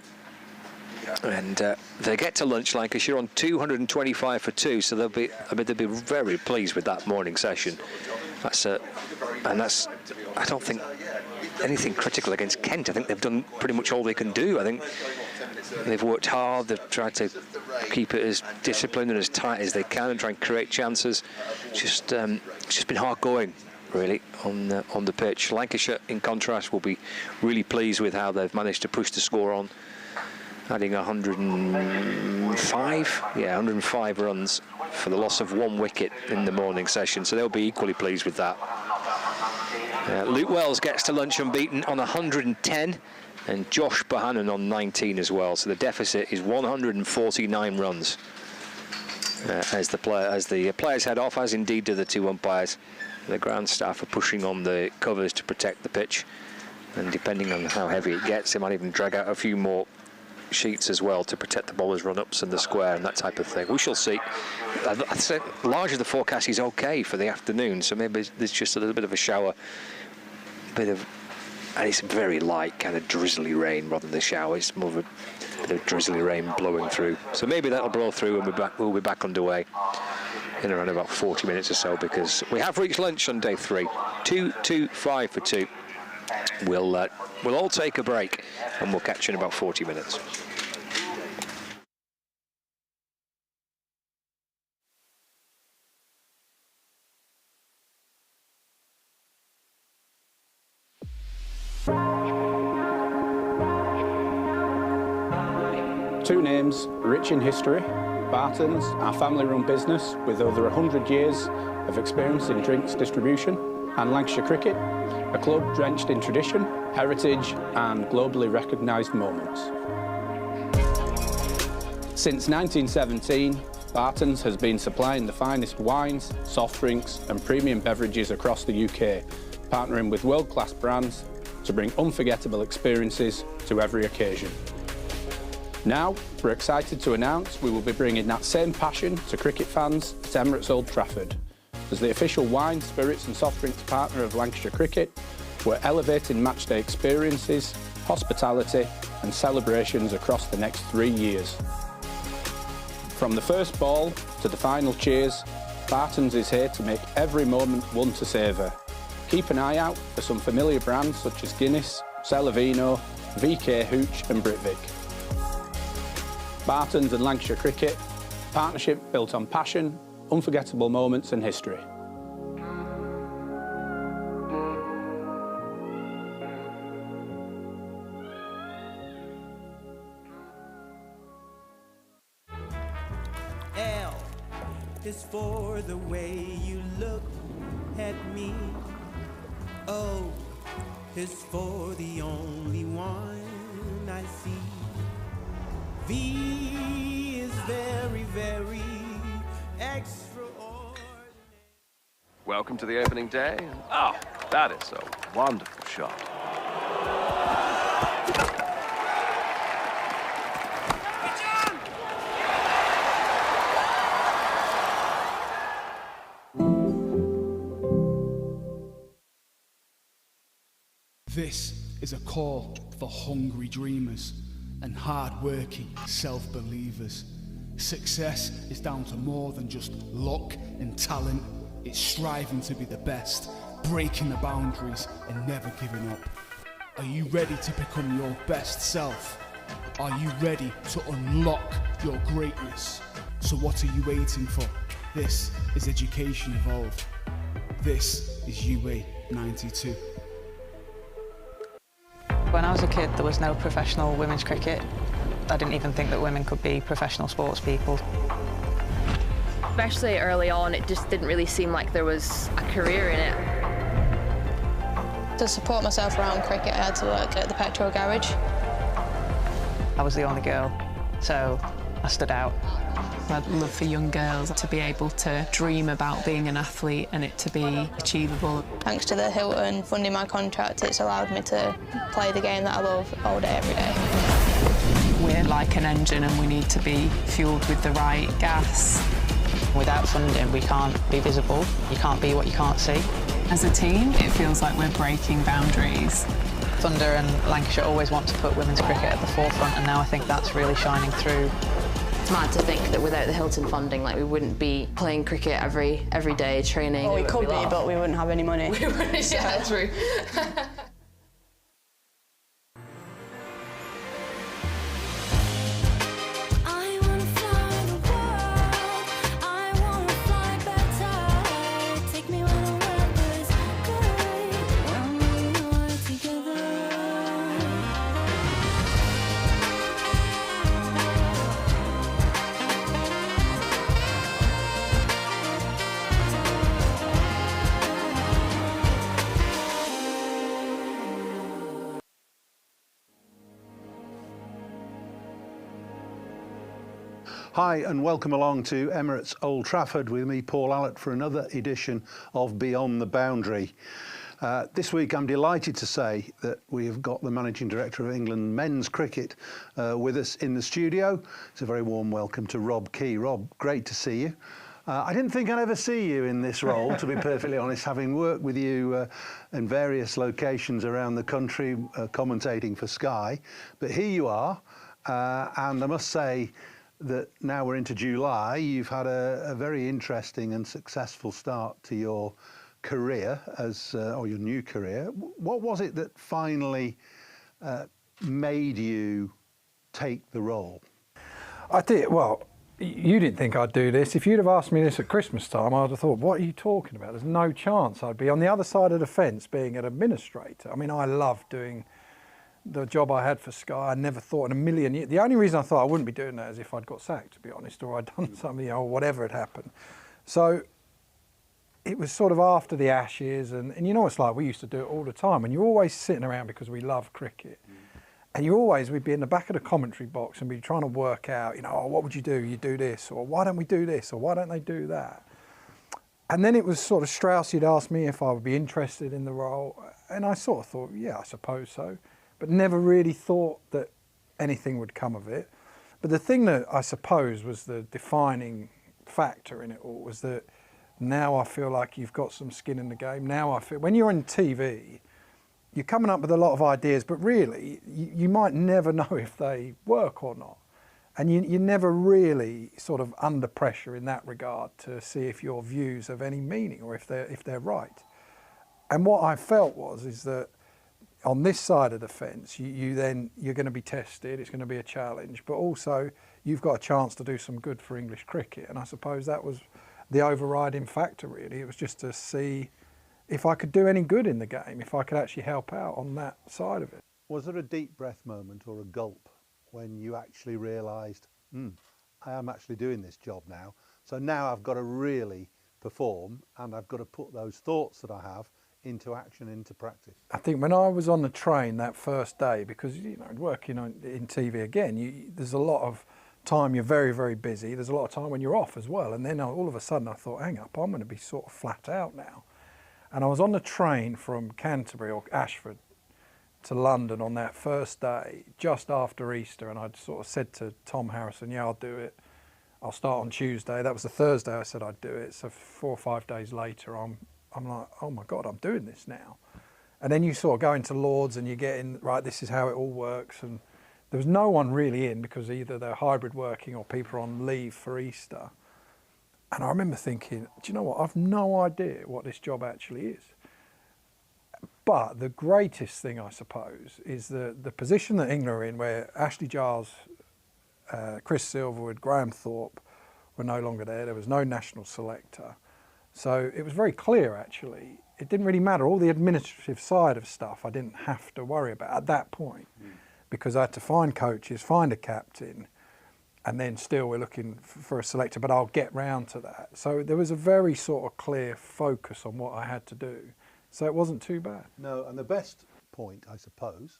And they get to lunch, Lancashire, on 225 for 2, so they'll be very pleased with that morning session. I don't think anything critical against Kent. I think they've done pretty much all they can do. I think they've worked hard. They've tried to keep it as disciplined and as tight as they can and try and create chances. It's just been hard going, really, on the pitch. Lancashire, in contrast, will be really pleased with how they've managed to push the score on, adding 105 runs for the loss of 1 wicket in the morning session, so they'll be equally pleased with that. Luke Wells gets to lunch unbeaten on 110, and Josh Bohannon on 19 as well, so the deficit is 149 runs as the players head off, as indeed do the 2 umpires. The ground staff are pushing on the covers to protect the pitch, and depending on how heavy it gets, they might even drag out a few more sheets as well to protect the bowlers' run-ups and the square and that type of thing. We shall see. I'd say largely the forecast is okay for the afternoon, so maybe there's just a little bit of a shower, and it's very light, kind of drizzly rain rather than the shower. It's more of a bit of drizzly rain blowing through, so maybe that'll blow through and we'll be back underway in around about 40 minutes or so, because we have reached lunch on day 3. 225 for 2. We'll all take a break and we'll catch you in about 40 minutes. Two names rich in history. Barton's, our family-run business with over 100 years of experience in drinks distribution, and Lancashire Cricket, a club drenched in tradition, heritage and globally recognised moments. Since 1917, Barton's has been supplying the finest wines, soft drinks and premium beverages across the UK, partnering with world-class brands to bring unforgettable experiences to every occasion. Now, we're excited to announce we will be bringing that same passion to cricket fans at Emirates Old Trafford. As the official wine, spirits and soft drinks partner of Lancashire Cricket, we're elevating matchday experiences, hospitality and celebrations across the next 3 years. From the first ball to the final cheers, Barton's is here to make every moment one to savour. Keep an eye out for some familiar brands such as Guinness, Celavino, VK Hooch and Britvic. Barton's and Lancashire Cricket, partnership built on passion, unforgettable moments and history. L is for the way you look at me. O is for the only one I see. V is very, very extraordinary. Welcome to the opening day. Oh, that is a wonderful shot. This is a call for hungry dreamers and hard-working self-believers. Success is down to more than just luck and talent. It's striving to be the best, breaking the boundaries and never giving up. Are you ready to become your best self? Are you ready to unlock your greatness? So what are you waiting for? This is Education Evolved. This is UA 92. When I was a kid, there was no professional women's cricket. I didn't even think that women could be professional sports people. Especially early on, it just didn't really seem like there was a career in it. To support myself around cricket, I had to work at the petrol garage. I was the only girl, so I stood out. I'd love for young girls to be able to dream about being an athlete and it to be achievable. Thanks to the Hilton funding my contract, it's allowed me to play the game that I love all day, every day. We're like an engine and we need to be fuelled with the right gas. Without funding, we can't be visible. You can't be what you can't see. As a team, it feels like we're breaking boundaries. Thunder and Lancashire always want to put women's cricket at the forefront, and now I think that's really shining through. It's mad to think that without the Hilton funding, like, we wouldn't be playing cricket every day, training. Well, we could be, but we wouldn't have any money. We wouldn't, yeah, true. Hi and welcome along to Emirates Old Trafford with me, Paul Allott, for another edition of Beyond the Boundary. This week I'm delighted to say that we have got the Managing Director of England Men's Cricket with us in the studio. It's a very warm welcome to Rob Key. Rob, great to see you. I didn't think I'd ever see you in this role, to be perfectly honest, having worked with you in various locations around the country, commentating for Sky. But here you are, and I must say that now we're into July, you've had a very interesting and successful start to your career, or your new career. What was it that finally made you take the role? I did, well, you didn't think I'd do this. If you'd have asked me this at Christmas time, I'd have thought, what are you talking about? There's no chance I'd be on the other side of the fence being an administrator. I mean, I love doing the job I had for Sky. I never thought in a million years. The only reason I thought I wouldn't be doing that is if I'd got sacked, to be honest, or I'd done something, or whatever had happened. So it was sort of after the Ashes, and you know what it's like, we used to do it all the time, and you're always sitting around because we love cricket. And we'd be in the back of the commentary box and be trying to work out, you know, oh, what would you do? You do this, or why don't we do this, or why don't they do that? And then it was sort of Strauss, he'd asked me if I would be interested in the role, and I sort of thought, yeah, I suppose so. But never really thought that anything would come of it. But the thing that I suppose was the defining factor in it all was that now I feel like you've got some skin in the game. Now I feel, when you're on TV, you're coming up with a lot of ideas, but really you might never know if they work or not. And you're never really sort of under pressure in that regard to see if your views have any meaning or if they're right. And what I felt is that on this side of the fence, you're going to be tested, it's going to be a challenge, but also you've got a chance to do some good for English cricket. And I suppose that was the overriding factor, really. It was just to see if I could do any good in the game, if I could actually help out on that side of it. Was there a deep breath moment or a gulp when you actually realised, I am actually doing this job now, so now I've got to really perform and I've got to put those thoughts that I have into action, into practice? I think when I was on the train that first day, because you know, working in TV again, there's a lot of time you're very, very busy. There's a lot of time when you're off as well. And then all of a sudden I thought, hang up, I'm going to be sort of flat out now. And I was on the train from Canterbury or Ashford to London on that first day, just after Easter, and I'd sort of said to Tom Harrison, yeah, I'll do it. I'll start on Tuesday. That was the Thursday I said I'd do it. So 4 or 5 days later, I'm like, oh my God, I'm doing this now. And then you sort of go into Lords and you get in, right, this is how it all works. And there was no one really in because either they're hybrid working or people are on leave for Easter. And I remember thinking, do you know what? I've no idea what this job actually is. But the greatest thing, I suppose, is the position that England are in, where Ashley Giles, Chris Silverwood, Graham Thorpe were no longer there. There was no national selector. So it was very clear, actually. It didn't really matter. All the administrative side of stuff I didn't have to worry about at that point, because I had to find coaches, find a captain, and then still we're looking for a selector, but I'll get round to that. So there was a very sort of clear focus on what I had to do. So it wasn't too bad. No, and the best point, I suppose,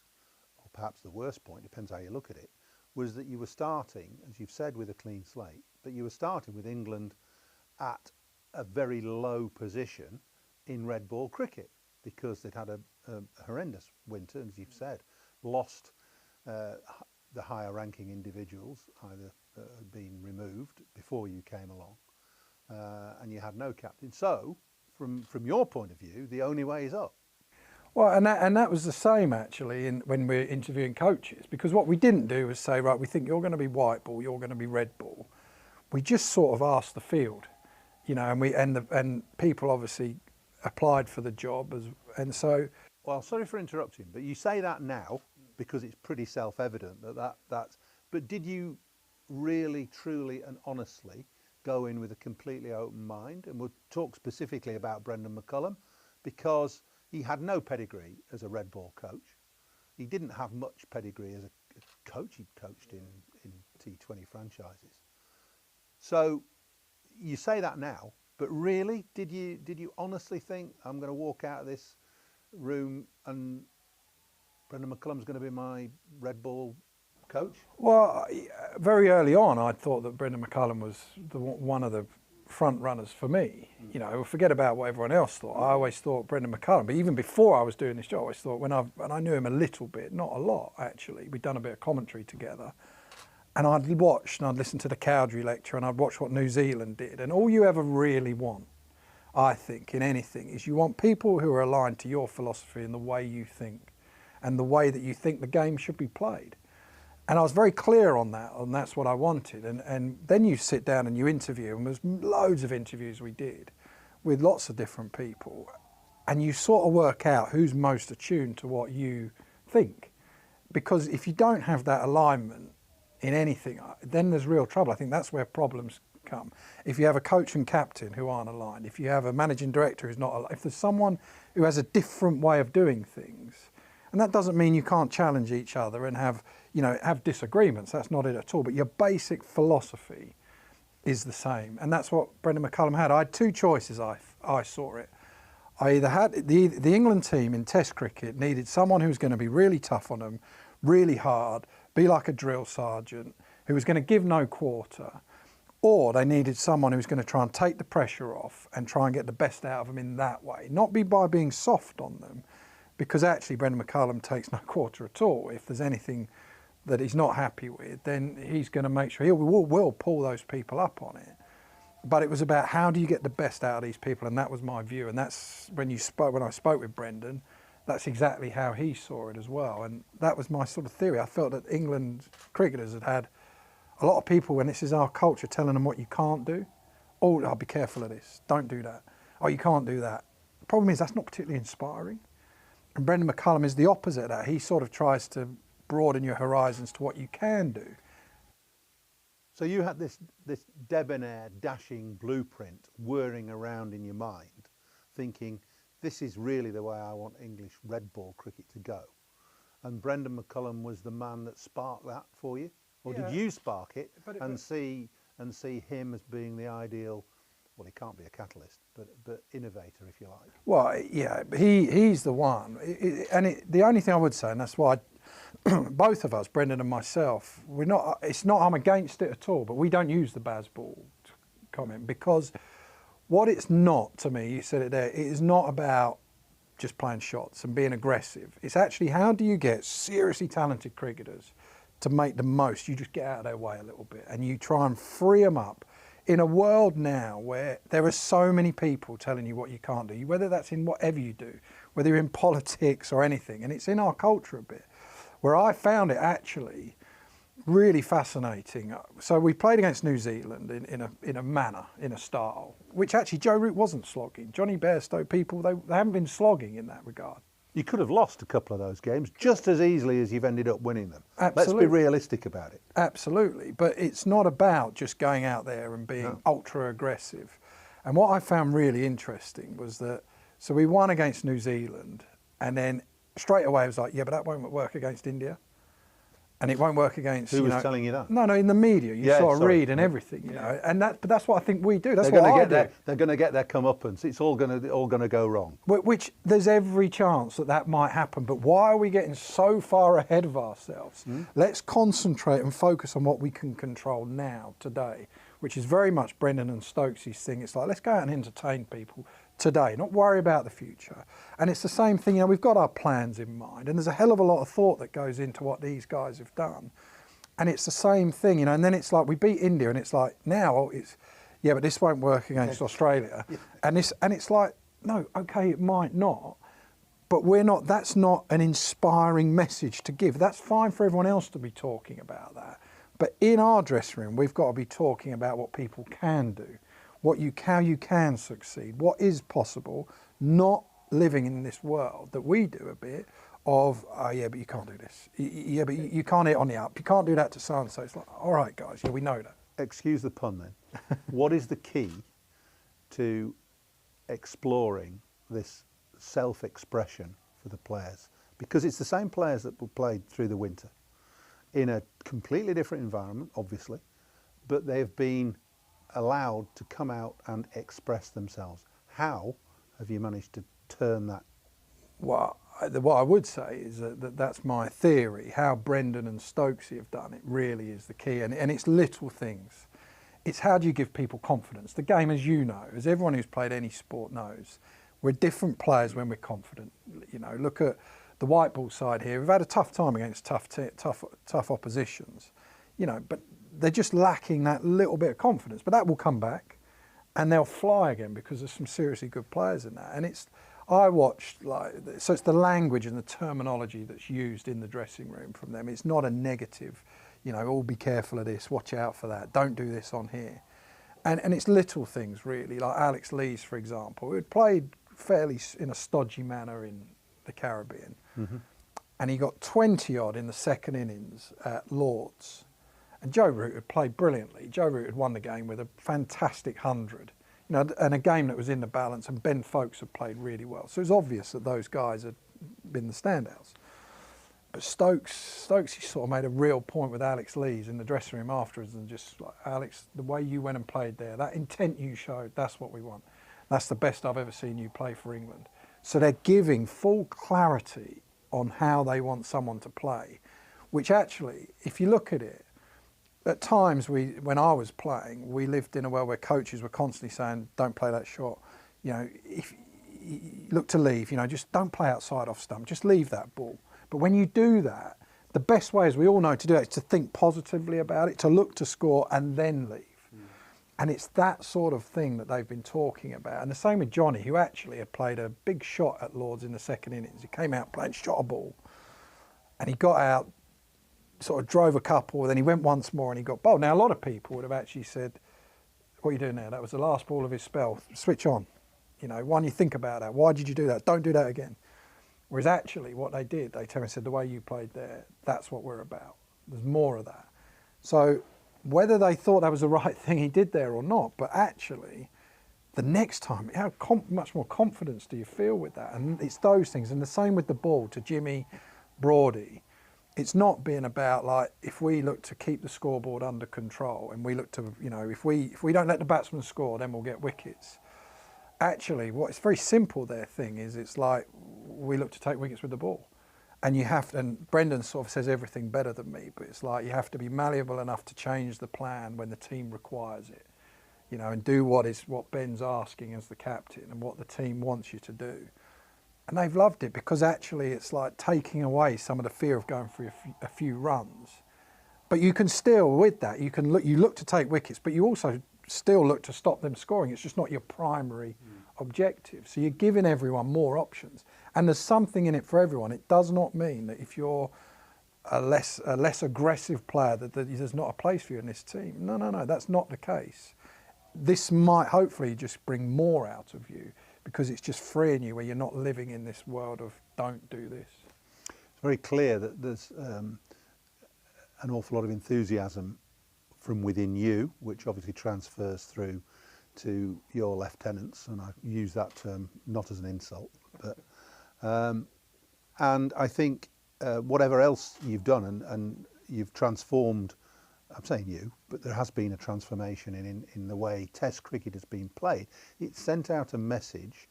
or perhaps the worst point, depends how you look at it, was that you were starting, as you've said, with a clean slate, but you were starting with England at a very low position in red ball cricket, because they'd had a horrendous winter, as you've said, lost the higher ranking individuals, either had been removed before you came along, and you had no captain. So from your point of view, the only way is up. Well, and that was the same actually when we were interviewing coaches, because what we didn't do was say, right, we think you're going to be white ball, you're going to be red ball. We just sort of asked the field, you know, and people obviously applied for the job and so. Well, sorry for interrupting, but you say that now because it's pretty self-evident that's. But did you really, truly, and honestly go in with a completely open mind? And we'll talk specifically about Brendan McCullum, because he had no pedigree as a red ball coach. He didn't have much pedigree as a coach. He coached in T20 franchises. So you say that now, but really, did you honestly think, I'm going to walk out of this room and Brendan McCullum's going to be my red ball coach? Well, very early on, I thought that Brendan McCullum was one of the front runners for me. You know, forget about what everyone else thought. I always thought Brendan McCullum, but even before I was doing this job, I always thought when I knew him a little bit, not a lot actually. We'd done a bit of commentary together, and I'd watched and I'd listened to the Cowdrey lecture and I'd watched what New Zealand did. And all you ever really want, I think, in anything, is you want people who are aligned to your philosophy and the way you think, and the way that you think the game should be played. And I was very clear on that, and that's what I wanted. And then you sit down and you interview, and there's loads of interviews we did with lots of different people, and you sort of work out who's most attuned to what you think. Because if you don't have that alignment in anything, then there's real trouble. I think that's where problems come. If you have a coach and captain who aren't aligned, if you have a managing director who's not aligned, if there's someone who has a different way of doing things, and that doesn't mean you can't challenge each other and have disagreements, that's not it at all, but your basic philosophy is the same. And that's what Brendan McCullum had. I had two choices, I saw it. I either had the England team in Test cricket needed someone who was going to be really tough on them, really hard, be like a drill sergeant, who was going to give no quarter, or they needed someone who was going to try and take the pressure off and try and get the best out of them in that way, not by being soft on them, because actually Brendan McCullum takes no quarter at all. If there's anything that he's not happy with, then he's going to make sure he will pull those people up on it. But it was about how do you get the best out of these people, and that was my view. And that's when I spoke with Brendan, that's exactly how he saw it as well. And that was my sort of theory. I felt that England cricketers had a lot of people, when this is our culture, telling them what you can't do. Oh, I'll be careful of this. Don't do that. Oh, you can't do that. The problem is that's not particularly inspiring. And Brendan McCullum is the opposite of that. He sort of tries to broaden your horizons to what you can do. So you had this debonair, dashing blueprint whirring around in your mind, thinking, this is really the way I want English red ball cricket to go. And Brendan McCullum was the man that sparked that for you? Or did you spark it and see him as being the ideal, well, he can't be a catalyst, but innovator, if you like? Well, yeah, he's the one. The only thing I would say, and that's why both of us, Brendan and myself, I'm against it at all, but we don't use the Bazball comment, because what it's not, to me, you said it there, it is not about just playing shots and being aggressive. It's actually, how do you get seriously talented cricketers to make the most? You just get out of their way a little bit and you try and free them up. In a world now where there are so many people telling you what you can't do, whether that's in whatever you do, whether you're in politics or anything, and it's in our culture a bit, where I found it actually really fascinating. So we played against New Zealand in a manner, in a style, which actually Joe Root wasn't slogging. Johnny Bairstow people, they haven't been slogging in that regard. You could have lost a couple of those games just as easily as you've ended up winning them. Absolutely. Let's be realistic about it. Absolutely, but it's not about just going out there and being ultra aggressive. And what I found really interesting was that, so we won against New Zealand, and then straight away it was like, yeah, but that won't work against India. And it won't work against, Who was telling you that? No, in the media. You sort of read and everything, you know. And but that's what I think we do. That's they're what I do. do. They're going to get their comeuppance. It's all going to go wrong. Which there's every chance that might happen. But why are we getting so far ahead of ourselves? Let's concentrate and focus on what we can control now, today, which is very much Brendan and Stokes' thing. It's like, let's go out and entertain people today, not worry about the future. And it's the same thing, you know, we've got our plans in mind, and there's a hell of a lot of thought that goes into what these guys have done. And it's the same thing, you know, and then it's like, we beat India, and it's like, now it's, yeah, but this won't work against Australia. And it's like, no, okay, it might not, but that's not an inspiring message to give. That's fine for everyone else to be talking about that. But in our dressing room, we've got to be talking about what people can do, how you can succeed, what is possible, not living in this world that we do a bit of, oh yeah, but you can't do this. Yeah, but you can't hit on the up. You can't do that to so-and-so. It's like, all right, guys, yeah, we know that. Excuse the pun then. What is the key to exploring this self-expression for the players? Because it's the same players that played through the winter in a completely different environment, obviously, but they've been allowed to come out and express themselves. How have you managed to turn that? Well, what I would say is that's my theory. How Brendan and Stokesy have done it really is the key, and it's little things. It's how do you give people confidence? The game, as you know, as everyone who's played any sport knows, we're different players when we're confident. You know, look at the white ball side here. We've had a tough time against tough oppositions, you know, but they're just lacking that little bit of confidence. But that will come back, and they'll fly again because there's some seriously good players in that. And I watched, so it's the language and the terminology that's used in the dressing room from them. It's not a negative, you know, oh, be careful of this, watch out for that, don't do this on here. And it's little things really, like Alex Lees, for example, who had played fairly in a stodgy manner in the Caribbean. Mm-hmm. And he got 20 odd in the second innings at Lord's. And Joe Root had played brilliantly. Joe Root had won the game with a fantastic 100. You know, and a game that was in the balance, and Ben Folkes had played really well. So it was obvious that those guys had been the standouts. But Stokes, he sort of made a real point with Alex Lees in the dressing room afterwards, and just like, Alex, the way you went and played there, that intent you showed, that's what we want. That's the best I've ever seen you play for England. So they're giving full clarity on how they want someone to play, which actually, if you look at it, at times, when I was playing, we lived in a world where coaches were constantly saying, don't play that shot. You know, if you look to leave, you know, just don't play outside off stump, just leave that ball. But when you do that, the best way, as we all know, to do that is to think positively about it, to look to score and then leave. And it's that sort of thing that they've been talking about. And the same with Johnny, who actually had played a big shot at Lord's in the second innings. He came out playing, shot a ball, and he got out, sort of drove a couple, then he went once more and he got bowled. Now, a lot of people would have actually said, what are you doing there? That was the last ball of his spell. Switch on. You know, why don't you think about that? Why did you do that? Don't do that again. Whereas actually what they did, they turned and said, the way you played there, that's what we're about. There's more of that. So whether they thought that was the right thing he did there or not, but actually the next time, how much more confidence do you feel with that? And it's those things. And the same with the ball to Jimmy Broady. It's not being about like, if we look to keep the scoreboard under control and we look to, you know, if we don't let the batsman score, then we'll get wickets. Actually, it's very simple, their thing is, it's like, we look to take wickets with the ball. And you have to, and Brendan sort of says everything better than me, but it's like, you have to be malleable enough to change the plan when the team requires it, you know, and do what Ben's asking as the captain and what the team wants you to do. And they've loved it because actually it's like taking away some of the fear of going for a few runs. But you can still, with that, you look to take wickets, but you also still look to stop them scoring. It's just not your primary objective. So you're giving everyone more options. And there's something in it for everyone. It does not mean that if you're a less aggressive player that there's not a place for you in this team. No, that's not the case. This might hopefully just bring more out of you, because it's just freeing you where you're not living in this world of don't do this. It's very clear that there's an awful lot of enthusiasm from within you, which obviously transfers through to your lieutenants, and I use that term not as an insult, but and I think whatever else you've done and you've transformed, I'm saying you, but there has been a transformation in the way Test cricket has been played. It sent out a message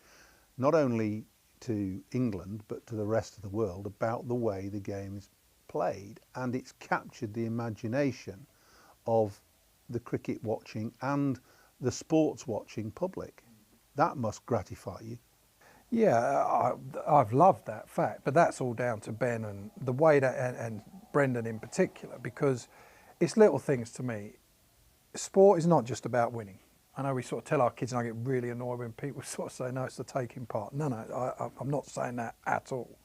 not only to England but to the rest of the world about the way the game is played, and it's captured the imagination of the cricket watching and the sports watching public. That must gratify you. Yeah, I've loved that fact, but that's all down to Ben and the way that, and Brendan in particular, because it's little things to me. Sport is not just about winning. I know we sort of tell our kids, and I get really annoyed when people sort of say, no, it's the taking part. No, I'm not saying that at all.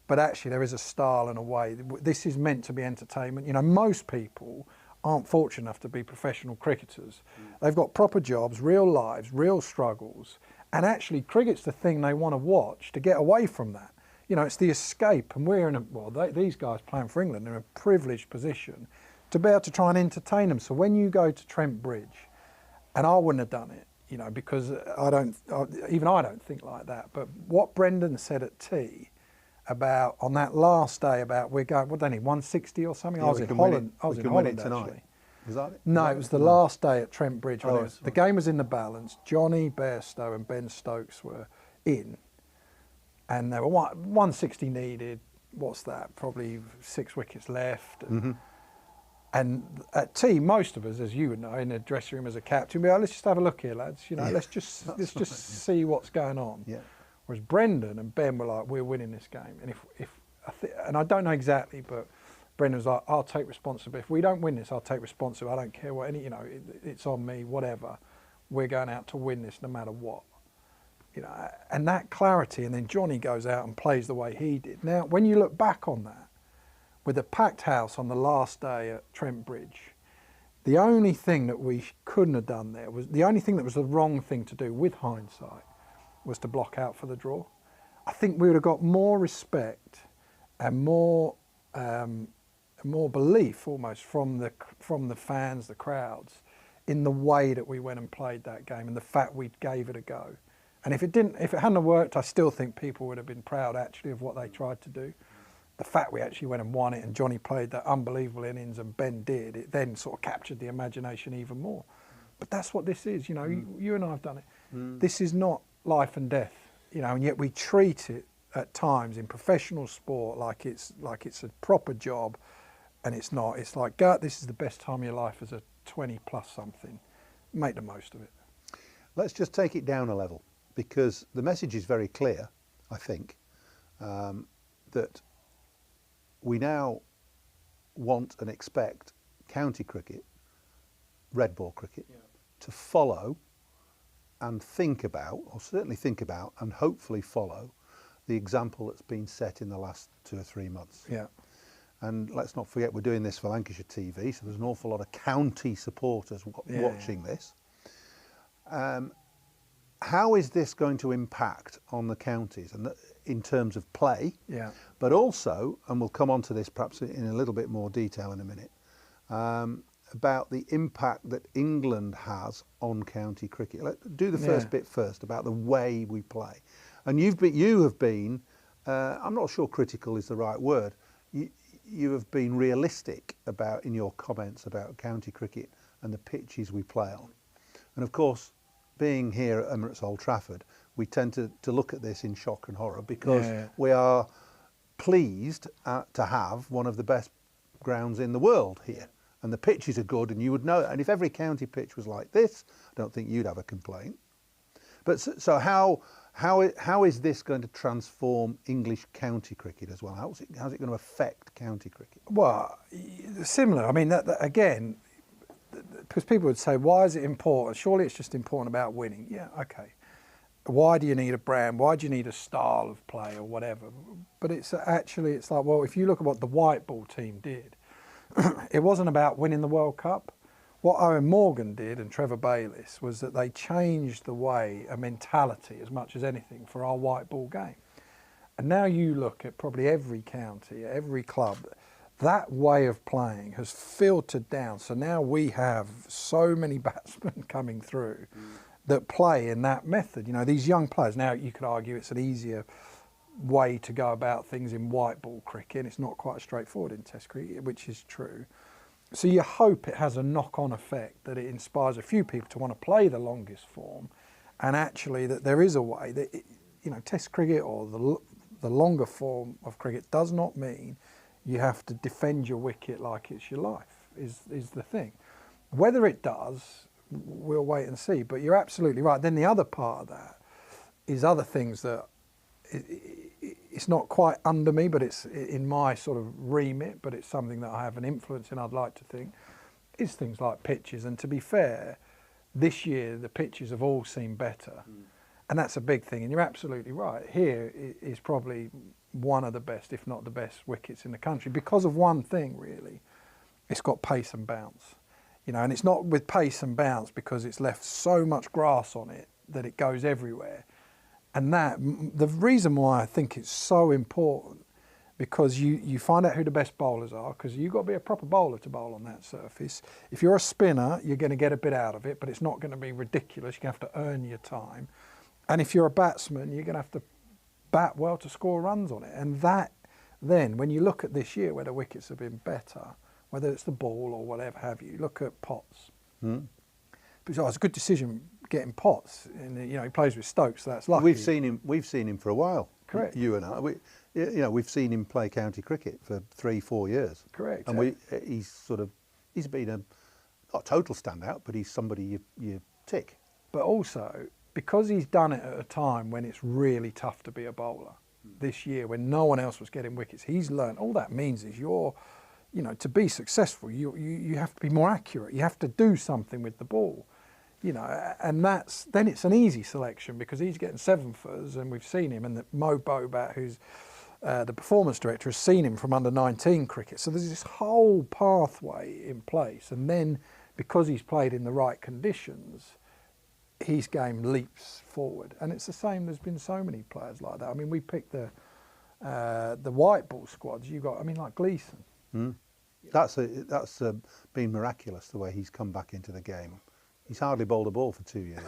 But actually there is a style and a way. This is meant to be entertainment. You know, most people aren't fortunate enough to be professional cricketers. They've got proper jobs, real lives, real struggles, and actually cricket's the thing they want to watch to get away from that. You know, it's the escape, and we're in a, well, these guys playing for England are in a privileged position to be able to try and entertain them. So when you go to Trent Bridge, and I wouldn't have done it, you know, because even I don't think like that, but what Brendan said at tea about, on that last day, about we're going, what do they need, 160 or something? Yeah, I was in Holland, tonight. Was that it? No, it was the last day at Trent Bridge. Oh, The game was in the balance. Johnny Bairstow and Ben Stokes were in, and there were 160 needed. What's that? Probably 6 wickets left. And at tea, most of us, as you would know, in the dressing room as a captain, we'd be like, let's just have a look here, lads. You know, let's just see what's going on. Yeah. Whereas Brendan and Ben were like, we're winning this game. And and I don't know exactly, but Brendan was like, I'll take responsibility. If we don't win this, I'll take responsibility. I don't care what you know, it's on me, whatever. We're going out to win this no matter what. You know, and that clarity, and then Johnny goes out and plays the way he did. Now, when you look back on that, with a packed house on the last day at Trent Bridge, the only thing that we couldn't have done there was, the only thing that was the wrong thing to do with hindsight was to block out for the draw. I think we would have got more respect and more belief almost from the fans, the crowds, in the way that we went and played that game and the fact we gave it a go. And if it hadn't worked, I still think people would have been proud actually of what they tried to do. The fact we actually went and won it, and Johnny played that unbelievable innings and Ben did, it then sort of captured the imagination even more. But that's what this is, you know, you and I have done it. This is not life and death, you know, and yet we treat it at times in professional sport like it's a proper job, and it's not. It's like, this is the best time of your life as a 20 plus something. Make the most of it. Let's just take it down a level, because the message is very clear, I think, that we now want and expect county cricket, red ball cricket, to follow and think about, or certainly think about and hopefully follow, the example that's been set in the last 2 or 3 months. Yeah. And let's not forget, we're doing this for Lancashire TV, so there's an awful lot of county supporters watching this. How is this going to impact on the counties and in terms of play? Yeah. But also, and we'll come on to this perhaps in a little bit more detail in a minute, about the impact that England has on county cricket. Let's do the first bit first, about the way we play. And you have been, I'm not sure critical is the right word, you have been realistic about in your comments about county cricket and the pitches we play on. And of course, being here at Emirates Old Trafford, we tend to look at this in shock and horror, because we are pleased to have one of the best grounds in the world here. And the pitches are good, and you would know it. And if every county pitch was like this, I don't think you'd have a complaint. But so how is this going to transform English county cricket as well? How's it going to affect county cricket? Well, similar. I mean, that again, because people would say, why is it important? Surely it's just important about winning. Yeah, okay. Why do you need a brand? Why do you need a style of play or whatever? But it's actually, it's like, well, if you look at what the white ball team did, it wasn't about winning the World Cup. What Owen Morgan did and Trevor Bayliss was that they changed the way, a mentality as much as anything, for our white ball game. And now you look at probably every county, every club, that way of playing has filtered down. So now we have so many batsmen coming through that play in that method. You know, these young players, now you could argue it's an easier way to go about things in white ball cricket. It's not quite as straightforward in Test cricket, which is true. So you hope it has a knock-on effect, that it inspires a few people to want to play the longest form, and actually that there is a way that, you know, Test cricket or the longer form of cricket does not mean you have to defend your wicket like it's your life, is the thing. Whether it does, we'll wait and see, but you're absolutely right. Then the other part of that is other things that it's not quite under me, but it's in my sort of remit, but it's something that I have an influence in, I'd like to think, is things like pitches. And to be fair, This year, the pitches have all seemed better. And that's a big thing. And you're absolutely right. Here is probably one of the best, if not the best, wickets in the country because of one thing, really. It's got pace and bounce. You know, and it's not with pace and bounce because it's left so much grass on it that it goes everywhere. And the reason why I think it's so important, because you find out who the best bowlers are, because you've got to be a proper bowler to bowl on that surface. If you're a spinner, you're going to get a bit out of it, but it's not going to be ridiculous. You're going to have to earn your time. And if you're a batsman, you're going to have to bat well to score runs on it. And that, then, when you look at this year where the wickets have been better, whether it's the ball or whatever have you, look at Potts. But it's a good decision getting Potts. And, you know, he plays with Stokes, so that's lucky. We've seen him for a while. Correct. You and I. We've seen him play county cricket for 3-4 years. Correct. And he's been not a total standout, but he's somebody you tick. But also, because he's done it at a time when it's really tough to be a bowler, this year when no one else was getting wickets, he's learned. All that means is to be successful, you have to be more accurate. You have to do something with the ball, you know, and then it's an easy selection because he's getting 7-footers, and we've seen him, and Mo Bobat, who's the performance director, has seen him from under-19 cricket. So there's this whole pathway in place, and then because he's played in the right conditions, his game leaps forward. And it's the same. There's been so many players like that. I mean, we picked the white ball squads. You got, like Gleeson. That's been miraculous the way he's come back into the game. He's hardly bowled a ball for 2 years.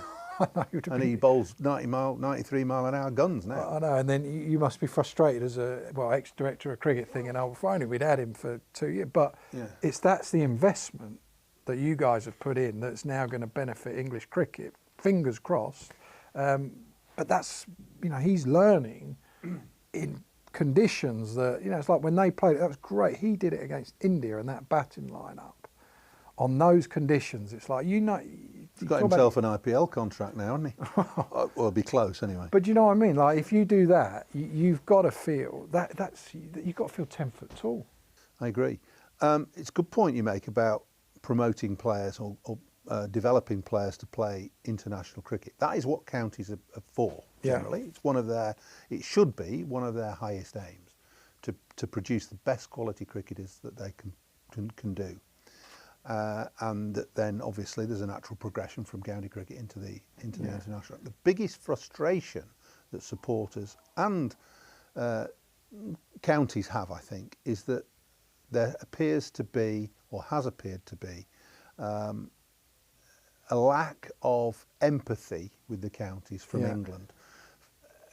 And he bowls 93 mile an hour guns now. I know, and then you must be frustrated as ex-director of cricket thinking, oh, if only we'd had him for 2 years. But that's the investment that you guys have put in that's now going to benefit English cricket. Fingers crossed. But that's, he's learning in conditions that, it's like when they played it, that was great. He did it against India and that batting lineup. On those conditions, it's like, he's got himself an IPL contract now, hasn't he? Well, it'll be close anyway. But you know what I mean? Like, if you do that, you've got to feel you've got to feel 10 foot tall. I agree. It's a good point you make about promoting players or developing players to play international cricket. That is what counties are for, generally. Yeah. It should be one of their highest aims, to produce the best quality cricketers that they can do. And then obviously there's a natural progression from county cricket into the international. The biggest frustration that supporters and counties have, I think, is that there appears to be, or has appeared to be, a lack of empathy with the counties from England.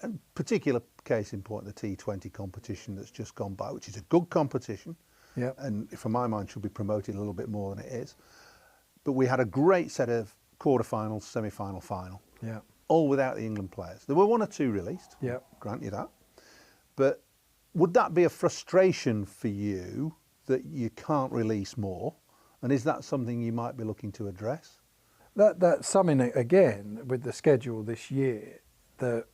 A particular case in point, the T20 competition that's just gone by, which is a good competition. Yeah. And for my mind should be promoted a little bit more than it is. But we had a great set of quarterfinals, semi-final, final. Yeah. All without the England players. There were one or two released. Yeah. Grant you that. But would that be a frustration for you that you can't release more? And is that something you might be looking to address? That's something, again, with the schedule this year, that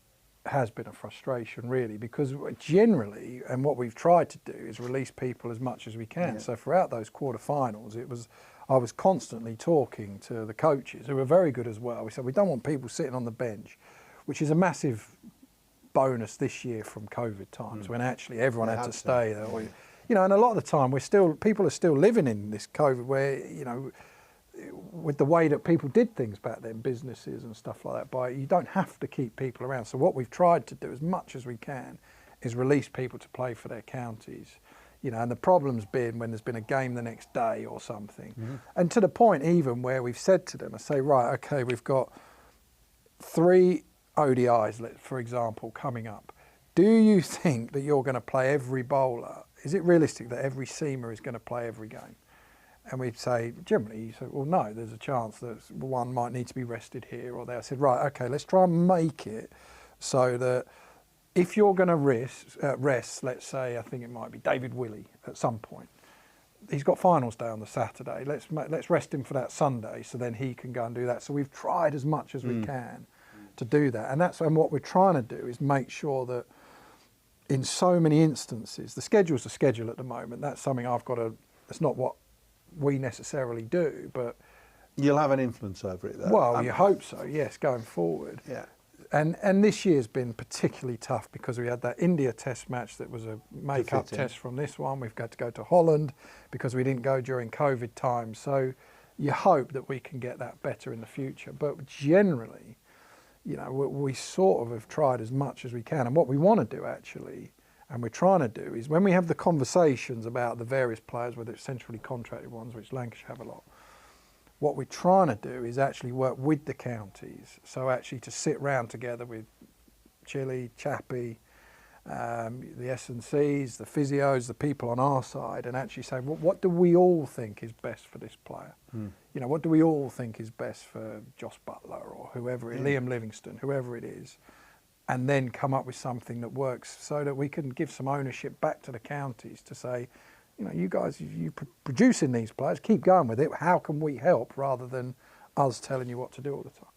has been a frustration, really, because generally, and what we've tried to do is release people as much as we can. Yeah. So throughout those quarterfinals, I was constantly talking to the coaches, who were very good as well. We said, we don't want people sitting on the bench, which is a massive bonus this year from COVID times, when actually everyone had to stay there. And a lot of the time, people are still living in this COVID where, with the way that people did things back then, businesses and stuff like that, you don't have to keep people around. So what we've tried to do as much as we can is release people to play for their counties. And the problem's been when there's been a game the next day or something. Mm-hmm. And to the point even where we've said to them, I say, right, okay, we've got 3 ODIs, for example, coming up. Do you think that you're going to play every bowler? Is it realistic that every seamer is going to play every game? And we'd say, generally, you say, well, no, there's a chance that one might need to be rested here or there. I said, right, okay, let's try and make it so that if you're going to rest, let's say, I think it might be David Willey at some point. He's got finals day on the Saturday. Let's rest him for that Sunday so then he can go and do that. So we've tried as much as we can to do that. And what we're trying to do is make sure that in so many instances, the schedule's a schedule at the moment. That's something it's not what we necessarily do, but You'll have an influence over it, though. Well, you hope so, yes, going forward. Yeah. And this year's been particularly tough because we had that India test match that was a make-up test from this one. We've got to go to Holland because we didn't go during COVID time. So you hope that we can get that better in the future. But generally, you know, we sort of have tried as much as we can. And what we want to do, actually, and we're trying to do, is when we have the conversations about the various players, whether it's centrally contracted ones, which Lancashire have a lot, what we're trying to do is actually work with the counties. So actually to sit round together with Chile, Chappie, the S&Cs, the physios, the people on our side, and actually say, well, what do we all think is best for this player? You know, what do we all think is best for Josh Butler or whoever, Liam Livingston, whoever it is, and then come up with something that works so that we can give some ownership back to the counties to say, you know, you guys, you producing these players, keep going with it. How can we help rather than us telling you what to do all the time?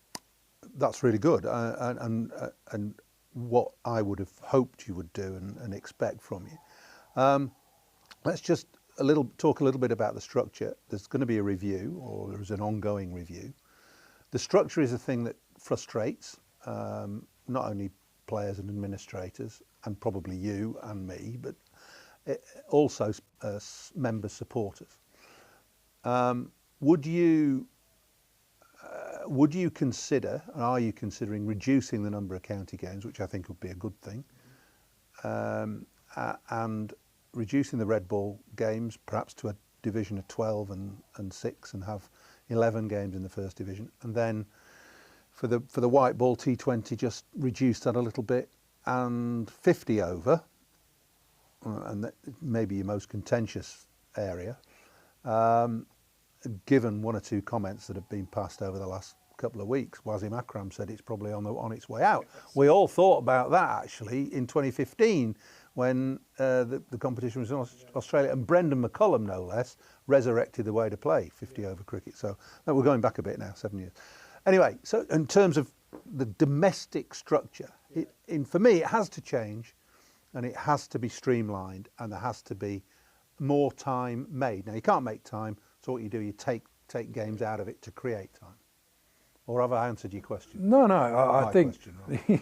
That's really good, and what I would have hoped you would do and expect from you. Let's just talk a little bit about the structure. There's going to be a review, or there's an ongoing review. The structure is a thing that frustrates not only players and administrators, and probably you and me, but also members, supporters. Would you consider, and are you considering, reducing the number of county games, which I think would be a good thing, and reducing the red ball games perhaps to a division of 12 and 6 and have 11 games in the first division, and then for the white ball T20 just reduce that a little bit and 50 over, and that may be your most contentious area, given one or two comments that have been passed over the last couple of weeks. Wazim Akram said it's probably on its way out. We all thought about that actually in 2015 when the competition was in Australia, and Brendan McCullum, no less, resurrected the way to play 50 over cricket. So we're going back a bit now, 7 years. Anyway, so in terms of the domestic structure, for me it has to change. And it has to be streamlined, and there has to be more time made. Now, you can't make time, so what you do, you take games out of it to create time. Or have I answered your question? No, I think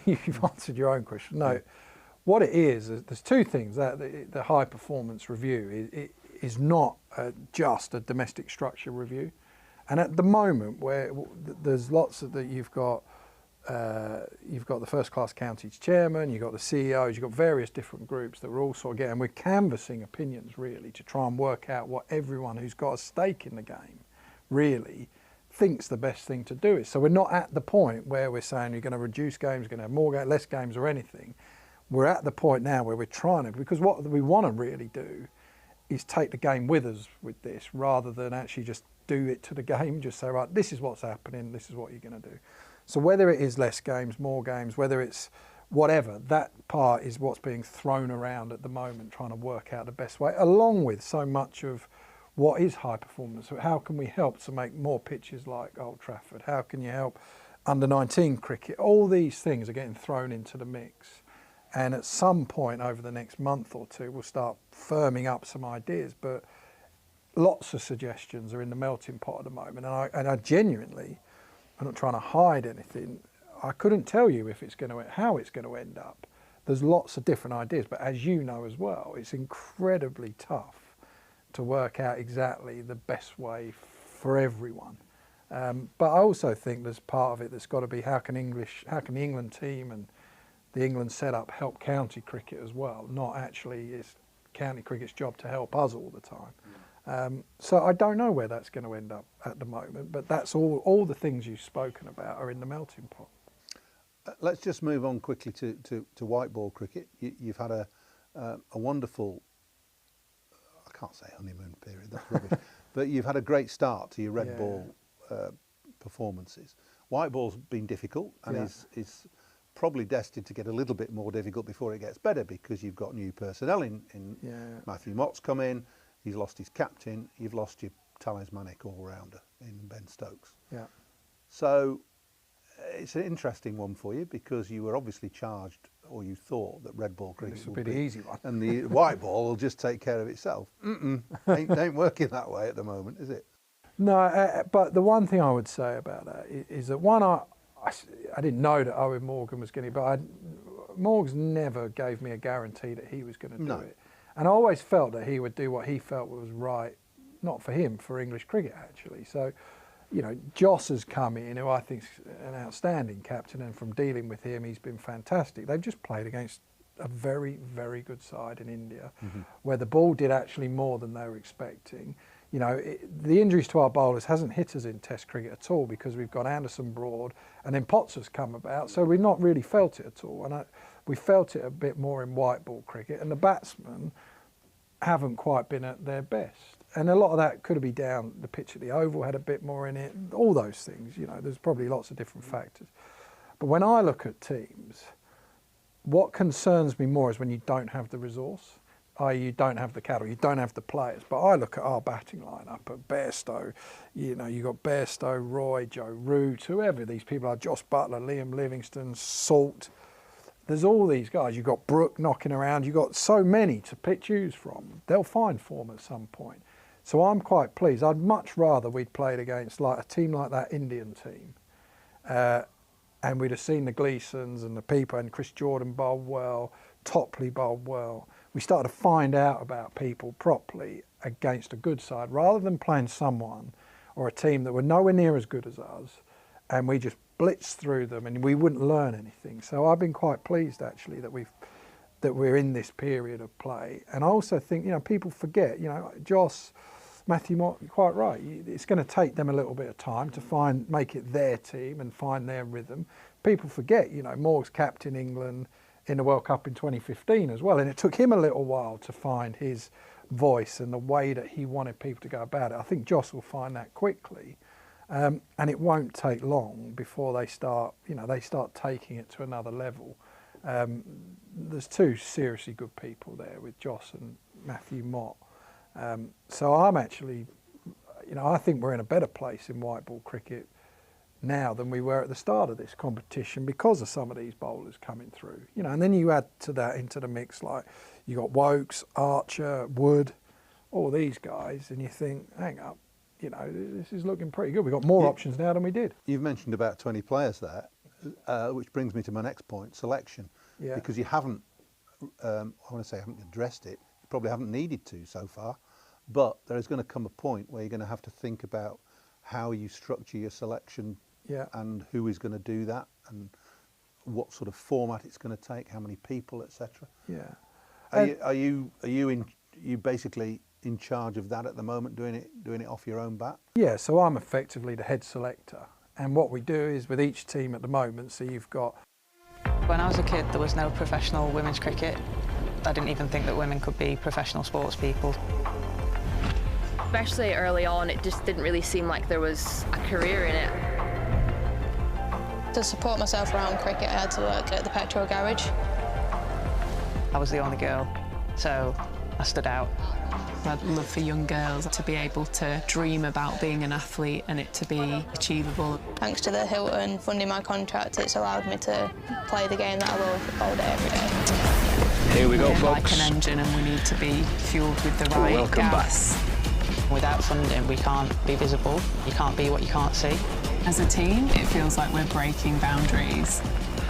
you've answered your own question. No, what it is there's two things. That the high performance review is not just a domestic structure review. And at the moment, where there's lots of that, you've got the first class counties chairman, you've got the CEOs, you've got various different groups that we're all sort of getting. We're canvassing opinions really to try and work out what everyone who's got a stake in the game really thinks the best thing to do is. So we're not at the point where we're saying you're going to reduce games, you're going to have more less games or anything. We're at the point now where we're trying to, because what we want to really do is take the game with us with this, rather than actually just do it to the game, just say, right, this is what's happening, this is what you're going to do. So whether it is less games, more games, whether it's whatever, that part is what's being thrown around at the moment, trying to work out the best way, along with so much of what is high performance. So how can we help to make more pitches like Old Trafford? How can you help under-19 cricket? All these things are getting thrown into the mix. And at some point over the next month or two, we'll start firming up some ideas. But lots of suggestions are in the melting pot at the moment. And I genuinely, I'm not trying to hide anything, I couldn't tell you if it's going to, how it's going to end up. There's lots of different ideas, but as you know as well, it's incredibly tough to work out exactly the best way for everyone. But I also think there's part of it that's got to be how can the England team and the England setup help county cricket as well, not actually it's county cricket's job to help us all the time. So I don't know where that's going to end up at the moment, but that's all the things you've spoken about are in the melting pot. Let's just move on quickly to white ball cricket. You've had a wonderful, I can't say honeymoon period, that's rubbish, but you've had a great start to your red ball performances. White ball's been difficult and is probably destined to get a little bit more difficult before it gets better, because you've got new personnel in Matthew Mott's come in, he's lost his captain, you've lost your talismanic all-rounder in Ben Stokes. Yeah. So it's an interesting one for you, because you were obviously charged, or you thought that red ball cricket would be the easy one, and the white ball will just take care of itself. Ain't working that way at the moment, is it? No, but the one thing I would say about that is that one, I didn't know that Owen Morgan was going to, but Morgs never gave me a guarantee that he was going to do it. And I always felt that he would do what he felt was right, not for him, for English cricket actually. So, you know, Joss has come in, who I think is an outstanding captain, and from dealing with him, he's been fantastic. They've just played against a very, very good side in India, where the ball did actually more than they were expecting. You know, the injuries to our bowlers hasn't hit us in Test cricket at all, because we've got Anderson Broad and then Potts has come about, so we've not really felt it at all. And we felt it a bit more in white ball cricket, and the batsmen haven't quite been at their best. And a lot of that could be down, the pitch at the Oval had a bit more in it, all those things, you know, there's probably lots of different factors. But when I look at teams, what concerns me more is when you don't have the resource, i.e. you don't have the cattle, you don't have the players. But I look at our batting lineup at Bairstow, you know, you've got Bairstow, Roy, Joe Root, whoever these people are, Josh Butler, Liam Livingstone, Salt. There's all these guys. You've got Brooke knocking around. You've got so many to choose from. They'll find form at some point. So I'm quite pleased. I'd much rather we'd played against like a team like that Indian team, and we'd have seen the Gleesons and the people, and Chris Jordan bowled well, Topley bowled well. We started to find out about people properly against a good side, rather than playing someone or a team that were nowhere near as good as us, and we just blitzed through them and we wouldn't learn anything. So I've been quite pleased actually that we're in this period of play. And I also think, you know, people forget, you know, Joss, Matthew Mott, you're quite right. It's going to take them a little bit of time to make it their team and find their rhythm. People forget, you know, Morgs captain England in the World Cup in 2015 as well, and it took him a little while to find his voice and the way that he wanted people to go about it. I think Joss will find that quickly, and it won't take long before they start taking it to another level. There's two seriously good people there with Joss and Matthew Mott. So I'm actually, you know, I think we're in a better place in white ball cricket now than we were at the start of this competition because of some of these bowlers coming through. You know, and then you add to that into the mix, like you got Wokes, Archer, Wood, all these guys, and you think, hang up, you know, this is looking pretty good. We've got more options now than we did. You've mentioned about 20 players there, which brings me to my next point, selection. Yeah. Because you haven't, I want to say haven't addressed it, you probably haven't needed to so far, but there is going to come a point where you're going to have to think about how you structure your selection and who is going to do that and what sort of format it's going to take, how many people, etc. Yeah. Are you basically in charge of that at the moment, doing it off your own bat? Yeah, so I'm effectively the head selector, and what we do is with each team at the moment, so you've got... When I was a kid, there was no professional women's cricket. I didn't even think that women could be professional sports people. Especially early on, it just didn't really seem like there was a career in it. To support myself around cricket, I had to work at the petrol garage. I was the only girl, so I stood out. I'd love for young girls to be able to dream about being an athlete and it to be achievable. Thanks to the Hilton funding my contract, it's allowed me to play the game that I love all day, every day. Here we go, folks. We're like an engine and we need to be fuelled with the right gas. Without funding, we can't be visible. You can't be what you can't see. As a team, it feels like we're breaking boundaries.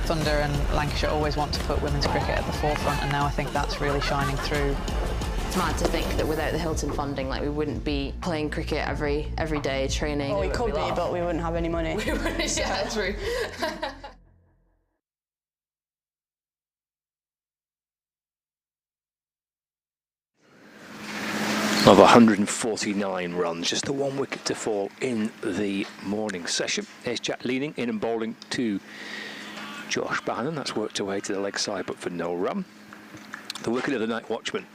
Thunder and Lancashire always want to put women's cricket at the forefront, and now I think that's really shining through. It's mad to think that without the Hilton funding, like, we wouldn't be playing cricket every day, training. Well, we could be, but we wouldn't have any money. We wouldn't, yeah, true. Of 149 runs, just the one wicket to fall in the morning session. There's Jack Leaning in and bowling to Josh Bannon. That's worked away to the leg side, but for no run. The wicket of the night watchman,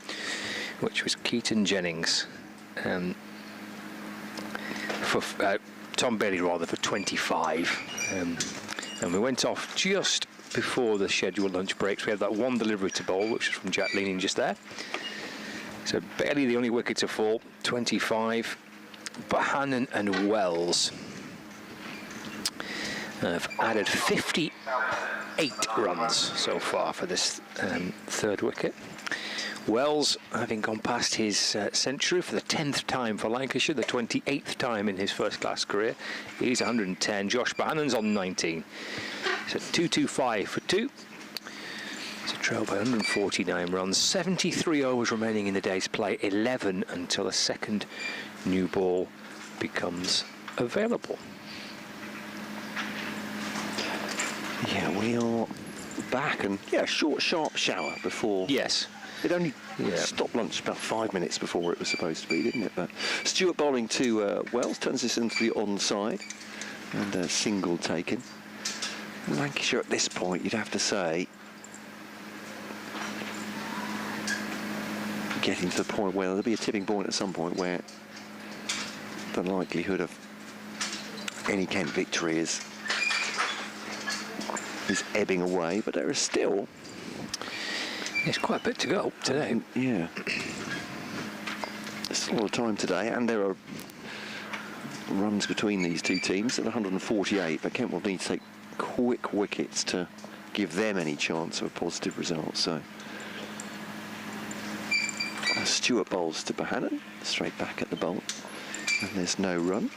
which was Keaton Jennings, for Tom Bailey rather, for 25. And we went off just before the scheduled lunch breaks. We had that one delivery to bowl, which was from Jack Leaning just there. So barely the only wicket to fall, 25. Bohannon and Wells have added 58 runs so far for this third wicket. Wells, having gone past his century for the 10th time for Lancashire, the 28th time in his first-class career. He's 110. Josh Bahannon's on 19. So 225 for 2. It's a trail by 149 runs. 73 overs remaining in the day's play. 11 until a second new ball becomes available. Yeah, we are back, and yeah, short, sharp shower before. Yes. It only stopped lunch about 5 minutes before it was supposed to be, didn't it? But Stewart bowling to Wells, turns this into the onside, and a single taken. Lancashire at this point, you'd have to say, getting to the point where there'll be a tipping point at some point where the likelihood of any Kent victory is ebbing away, but there is still... There's quite a bit to go today. Yeah. There's a lot of time today, and there are runs between these two teams at 148, but Kent will need to take quick wickets to give them any chance of a positive result. So Stewart bowls to Bahannon, straight back at the bowl, and there's no run.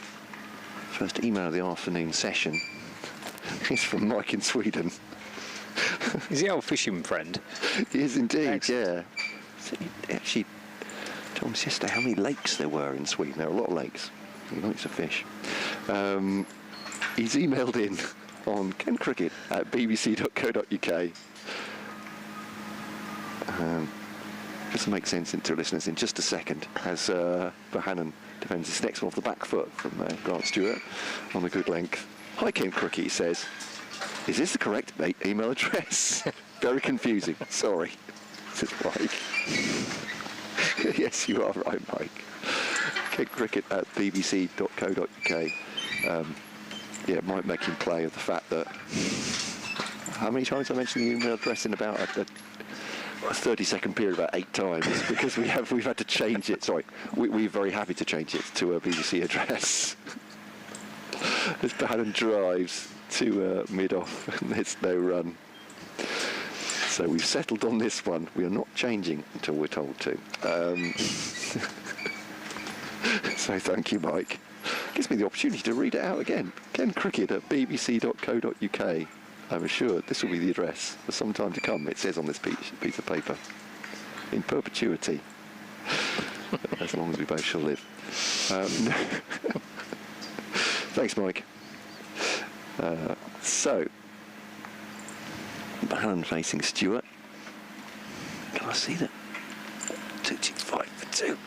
First email of the afternoon session is from Mike in Sweden. Is he our fishing friend? He is indeed. Excellent. Yeah. So he actually told us yesterday how many lakes there were in Sweden. There are a lot of lakes. He likes to fish. He's emailed in on kencricket@bbc.co.uk. This will make sense to listeners in just a second, as Bahannon defends his next one off the back foot from Grant Stewart on a good length. Hi, Kent Cricket, he says. Is this the correct email address? Very confusing. Sorry. Says Mike. Yes, you are right, Mike. KentCricket@bbc.co.uk. Yeah, Mike making play of the fact that... How many times I mentioned the email address in about a 30-second period? About 8 times, because we've had to change it. Sorry, we're very happy to change it to a BBC address. As Bahannon drives to mid-off, and there's no run. So we've settled on this one. We are not changing until we're told to. So thank you, Mike. Gives me the opportunity to read it out again. KentCricket@bbc.co.uk. I'm assured this will be the address for some time to come. It says on this piece of paper, in perpetuity, as long as we both shall live. Thanks, Mike. So, Bahannon facing Stewart. Can I see that? 225 for 2.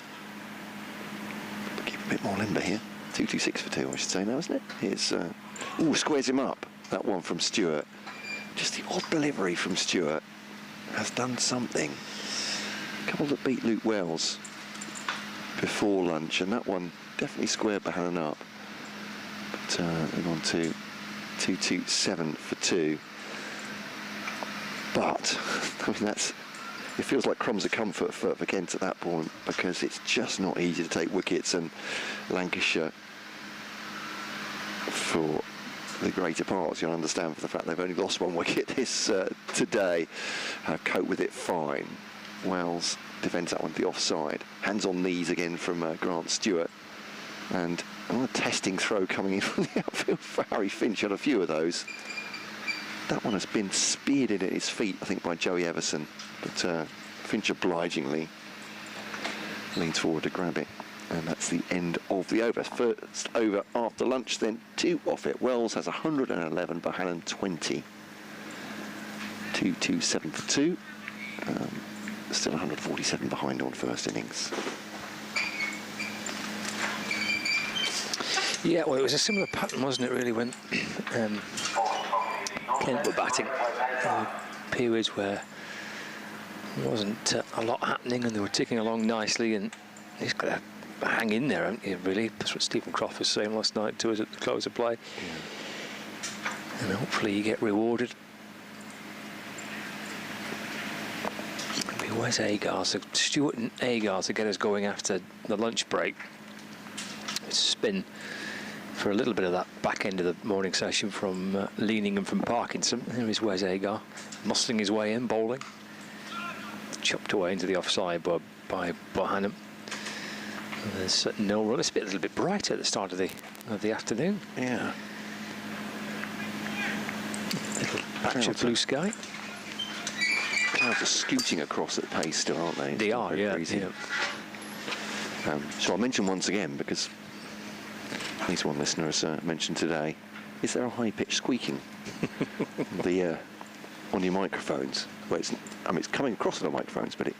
Keep a bit more limber here. 226 for 2, I should say now, isn't it? Here's, squares him up. That one from Stewart. Just the odd delivery from Stewart has done something. A couple that beat Luke Wells before lunch, and that one definitely squared Bahannon up. But we're on to 227 for 2. But I mean, it feels like crumbs of comfort for Kent at that point, because it's just not easy to take wickets, and Lancashire, for the greater parts, you'll understand, for the fact they've only lost 1 wicket this today, have coped with it fine. Wells defends that one to the offside. Hands on knees again from Grant Stewart, and a testing throw coming in from the outfield for Harry Finch. Had a few of those. That one has been speared in at his feet, I think, by Joey Everson, but Finch obligingly leans forward to grab it. And that's the end of the over. First over after lunch, then 2 off it. Wells has 111, Bahannon 20. 227 for 2. Still 147 behind on first innings. Yeah, well, it was a similar pattern, wasn't it, really, when Kent were batting. Periods where there wasn't a lot happening and they were ticking along nicely, and he's got to hang in there, haven't you, really? That's what Stephen Croft was saying last night to us at the close of play. Yeah. And hopefully you get rewarded. It'll be Wes Agar, so Stewart and Agar to get us going after the lunch break. Spin for a little bit of that back end of the morning session from Leaning and from Parkinson. There is Wes Agar, muscling his way in, bowling. chopped away into the offside by Bohannon. There's no run. It's a little bit brighter at the start of the afternoon. Yeah. Little patch of blue sky. Clouds are scooting across at pace still, aren't they? They are, yeah. So I'll mention once again, because at least one listener has mentioned today, is there a high-pitched squeaking on your microphones? Well, it's coming across on the microphones, but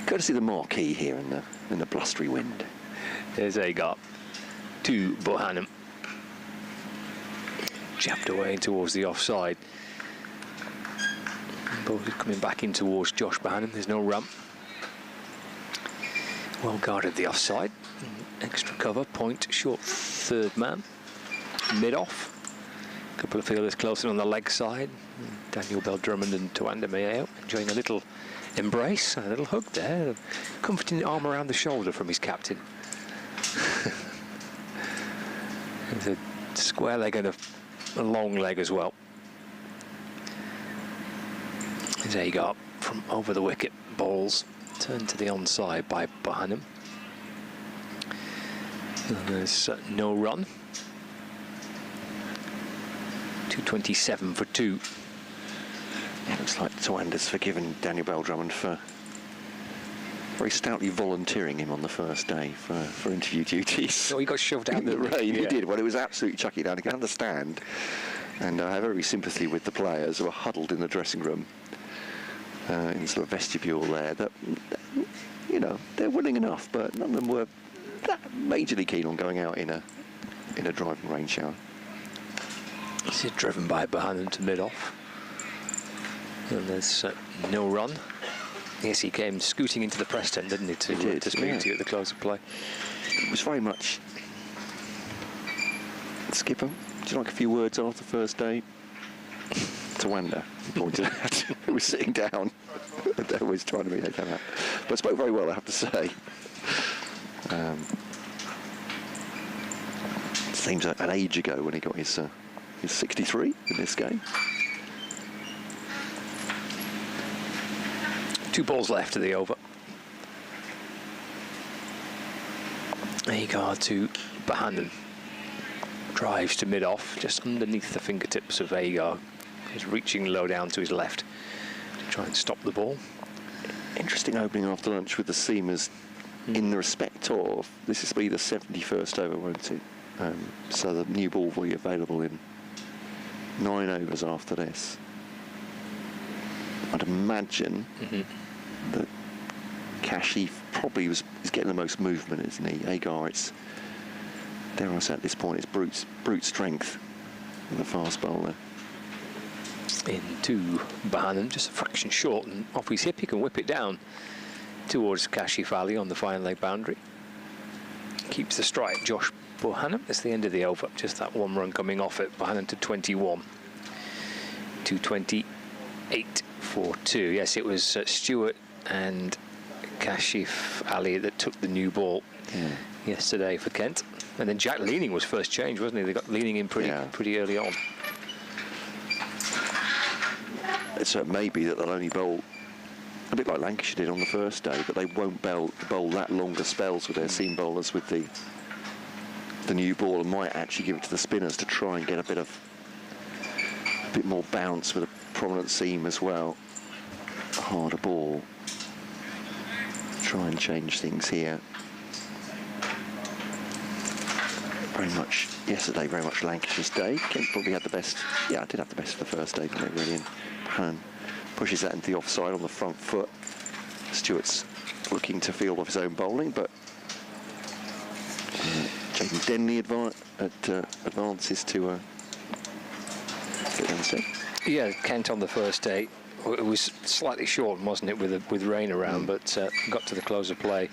courtesy of the marquee here in the blustery wind. There's Agar to Bohannon. Jabbed away towards the offside. Ball is coming back in towards Josh Bohannon. There's no run. Well guarded the offside. Extra cover, point, short third man. Mid-off. A couple of fielders closer on the leg side. Daniel Bell-Drummond and Tawanda Mayo enjoying a little embrace, a little hug there. A comforting arm around the shoulder from his captain. There's a square leg and a long leg as well. There's Agar from over the wicket. Balls turned to the onside by Bohannon. There's no run. 227 for 2. It looks like Tawanda's forgiven Daniel Bell-Drummond for very stoutly volunteering him on the first day for interview duties. So he got shoved out in the rain. Yeah. He did. Well, it was absolutely chucking down. I can understand. And I have every sympathy with the players who are huddled in the dressing room, in the sort of vestibule there. That, you know, they're willing enough, but none of them were that majorly keen on going out in a driving rain shower. This is driven by Bohannon to mid-off. And there's no run. Yes, he came scooting into the press tent, didn't he, to speak to you at the close of play. It was very much... Skipper, would you like a few words after the first day? Tawanda, he pointed out, who was sitting down. They was trying to make that come out. But spoke very well, I have to say. Seems an age ago when he got his 63 in this game. 2 balls left of the over. Agar to Bohannon. Drives to mid-off, just underneath the fingertips of Agar. He's reaching low down to his left to try and stop the ball. Interesting opening after lunch with the seamers in the respect of, this is be the 71st over, won't it? So the new ball will be available in 9 overs after this. I'd imagine that Kashi probably is getting the most movement, isn't he? Agar, it's, dare I say at this point, it's brute strength with the fast bowler. Into Bohannon, just a fraction short, and off his hip he can whip it down towards Kashi Valley on the fine leg boundary. Keeps the strike, Josh Bohannon. That's the end of the over, just that 1 run coming off it. Bohannon to 21. 228 for 2. Yes, it was Stewart and Kashif Ali that took the new ball yesterday for Kent. And then Jack Leaning was first change, wasn't he? They got Leaning in pretty early on. So it may be that they'll only bowl a bit like Lancashire did on the first day, but they won't bowl that longer spells with their seam bowlers with the new ball, and might actually give it to the spinners to try and get a bit more bounce with a prominent seam as well. A harder ball. Try and change things here. Very much yesterday, very much Lancashire's day. Kent probably had the best. Yeah, I did have the best for the first day, didn't it, really? And pushes that into the offside on the front foot. Stewart's looking to field off his own bowling, but Jaden Denley advances to get instead. Yeah, Kent on the first day. It was slightly short, wasn't it, with rain around, but got to the close of play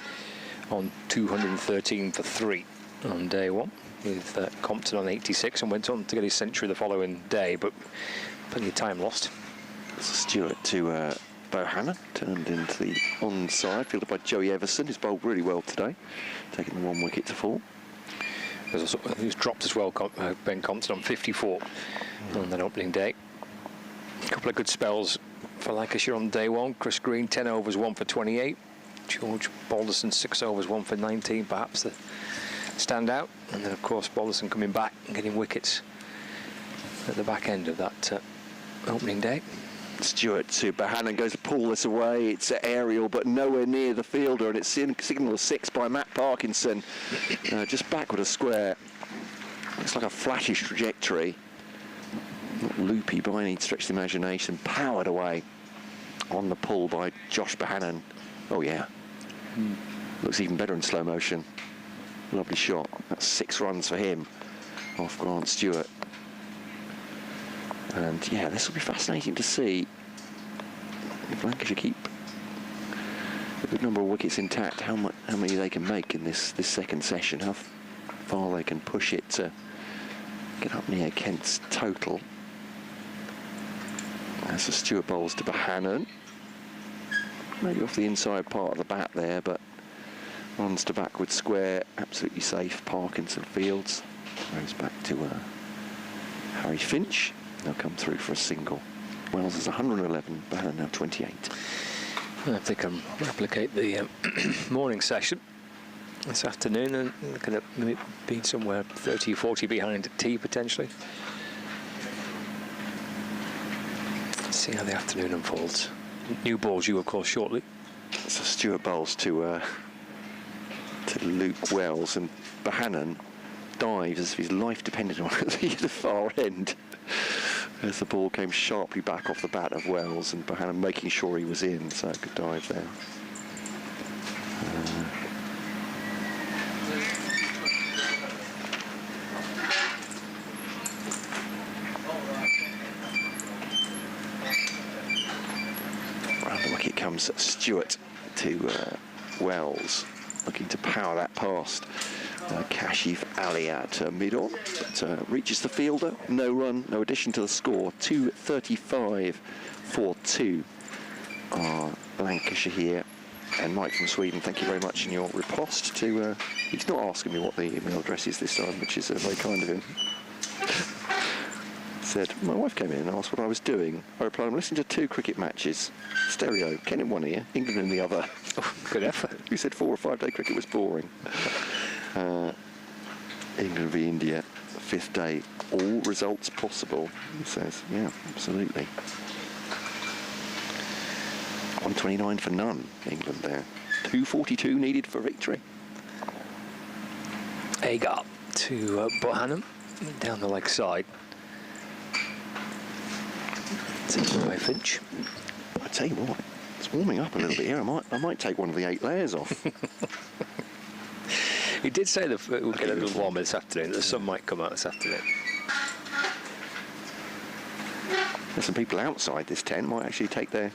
on 213 for 3 on day 1 with Compton on 86, and went on to get his century the following day, but plenty of time lost. Stewart to Bohannon, turned into the onside, fielded by Joey Everson, who's bowled really well today, taking the 1 wicket to fall. He was dropped as well, Ben Compton on 54 on that opening day. A couple of good spells for Lancashire on day one. Chris Green, 10 overs, 1 for 28. George Balderson, 6 overs, 1 for 19, perhaps the standout. And then, of course, Balderson coming back and getting wickets at the back end of that opening day. Stewart to Bohannon, goes to pull this away. It's aerial, but nowhere near the fielder, and it's signal 6 by Matt Parkinson. Just backward a square. Looks like a flattish trajectory. Not loopy by any stretch of the imagination. Powered away on the pull by Josh Bohannon. Oh, yeah. Looks even better in slow motion. Lovely shot. That's 6 runs for him off Grant Stewart. And yeah, this will be fascinating to see if Lancashire keep a good number of wickets intact, how many they can make in this second session, how far they can push it to get up near Kent's total. As the Stewart bowls to Bohannon, maybe off the inside part of the bat there, but runs to backward square, absolutely safe. Parkinson fields, goes back to Harry Finch. They'll come through for a single. Wells is 111, Bohannon now 28. If they can replicate the morning session this afternoon, and looking at maybe being somewhere 30 or 40 behind at tea potentially. Let's see how the afternoon unfolds. New balls you, of course, shortly. So Stewart bowls to Luke Wells, and Bohannon dives as if his life depended on it at the far end. As the ball came sharply back off the bat of Wells, and Bohannon making sure he was in, so a good dive there. Round the wicket comes Stewart to Wells, looking to power that past Kashif Ali at mid-on, but reaches the fielder. No run, no addition to the score. 2:35 for 2 are Lancashire here. And Mike from Sweden, thank you very much in your riposte to... he's not asking me what the email address is this time, which is very kind of him. Said, my wife came in and asked what I was doing. I replied, I'm listening to 2 cricket matches. Stereo, Ken in one ear, England in the other. Oh, good effort. He said 4 or 5 day cricket was boring. England v India, 5th day, all results possible, he says. Yeah, absolutely. 129 for none, England there. 242 needed for victory. Agar to Bohannon, down the leg side. By Finch. I tell you what, it's warming up a little bit here. I might take one of the 8 layers off. He did say that it would get a little warmer this afternoon, that the sun might come out this afternoon. There's some people outside this tent might actually take their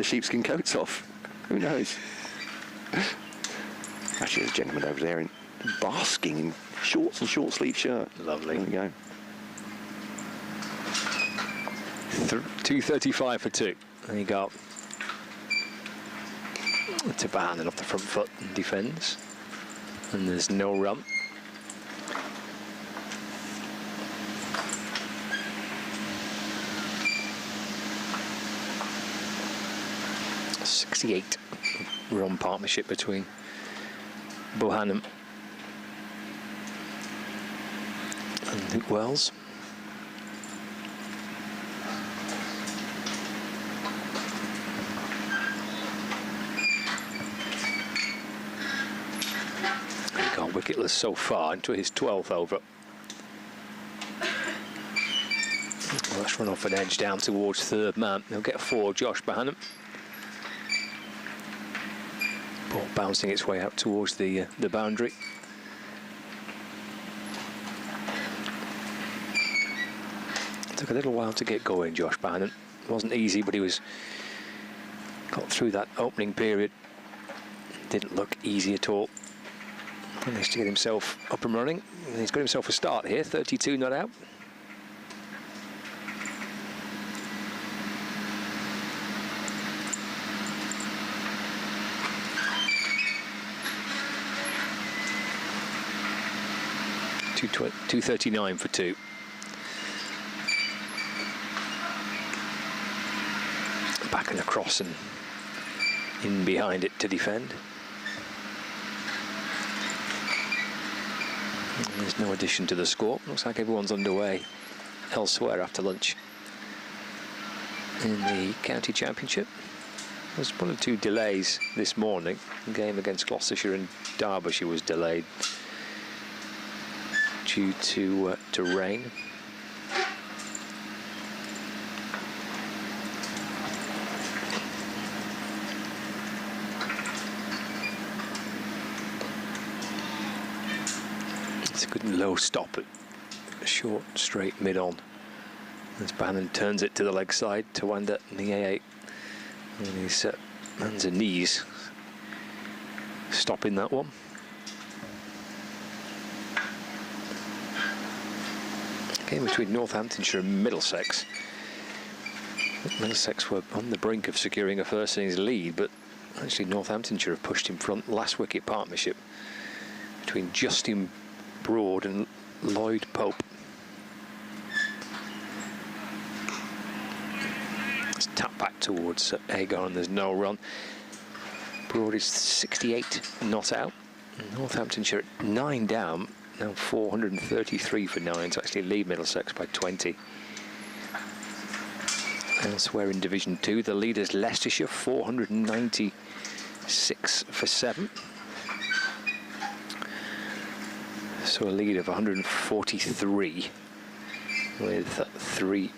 sheepskin coats off. Who knows? Actually, there's a gentleman over there in basking in shorts and short sleeve shirt. Lovely. There we go. 2:35 for 2. There you go. To Bohannon off the front foot and defends. And there's no run. .68 run partnership between Bohannon and Luke Wells. Wicketless so far into his 12th over. Let's run off an edge down towards third man. He'll get 4, Josh Bohannon. Ball bouncing its way out towards the boundary. Took a little while to get going, Josh Bohannon. It wasn't easy, but he got through that opening period. Didn't look easy at all. Managed to get himself up and running. And he's got himself a start here, 32 not out. .239 for 2. back and across and in behind it to defend. And there's no addition to the score. Looks like everyone's underway elsewhere after lunch in the county championship. There's 1 or 2 delays this morning. The game against Gloucestershire and Derbyshire was delayed due to rain. It's a good low stop at a short, straight mid-on. As Bannon turns it to the leg side to Wanda in the A8. And his hands and knees stopping that one. Game between Northamptonshire and Middlesex. Middlesex were on the brink of securing a first innings lead, but actually Northamptonshire have pushed in front. Last wicket partnership between Justin Broad and Lloyd Pope. It's tapped back towards Agar and there's no run. Broad is 68 not out. Northamptonshire at 9 down. Now 433 for 9 to actually lead Middlesex by 20. Elsewhere in Division 2, the leaders Leicestershire 496 for 7. So a lead of 143 with 3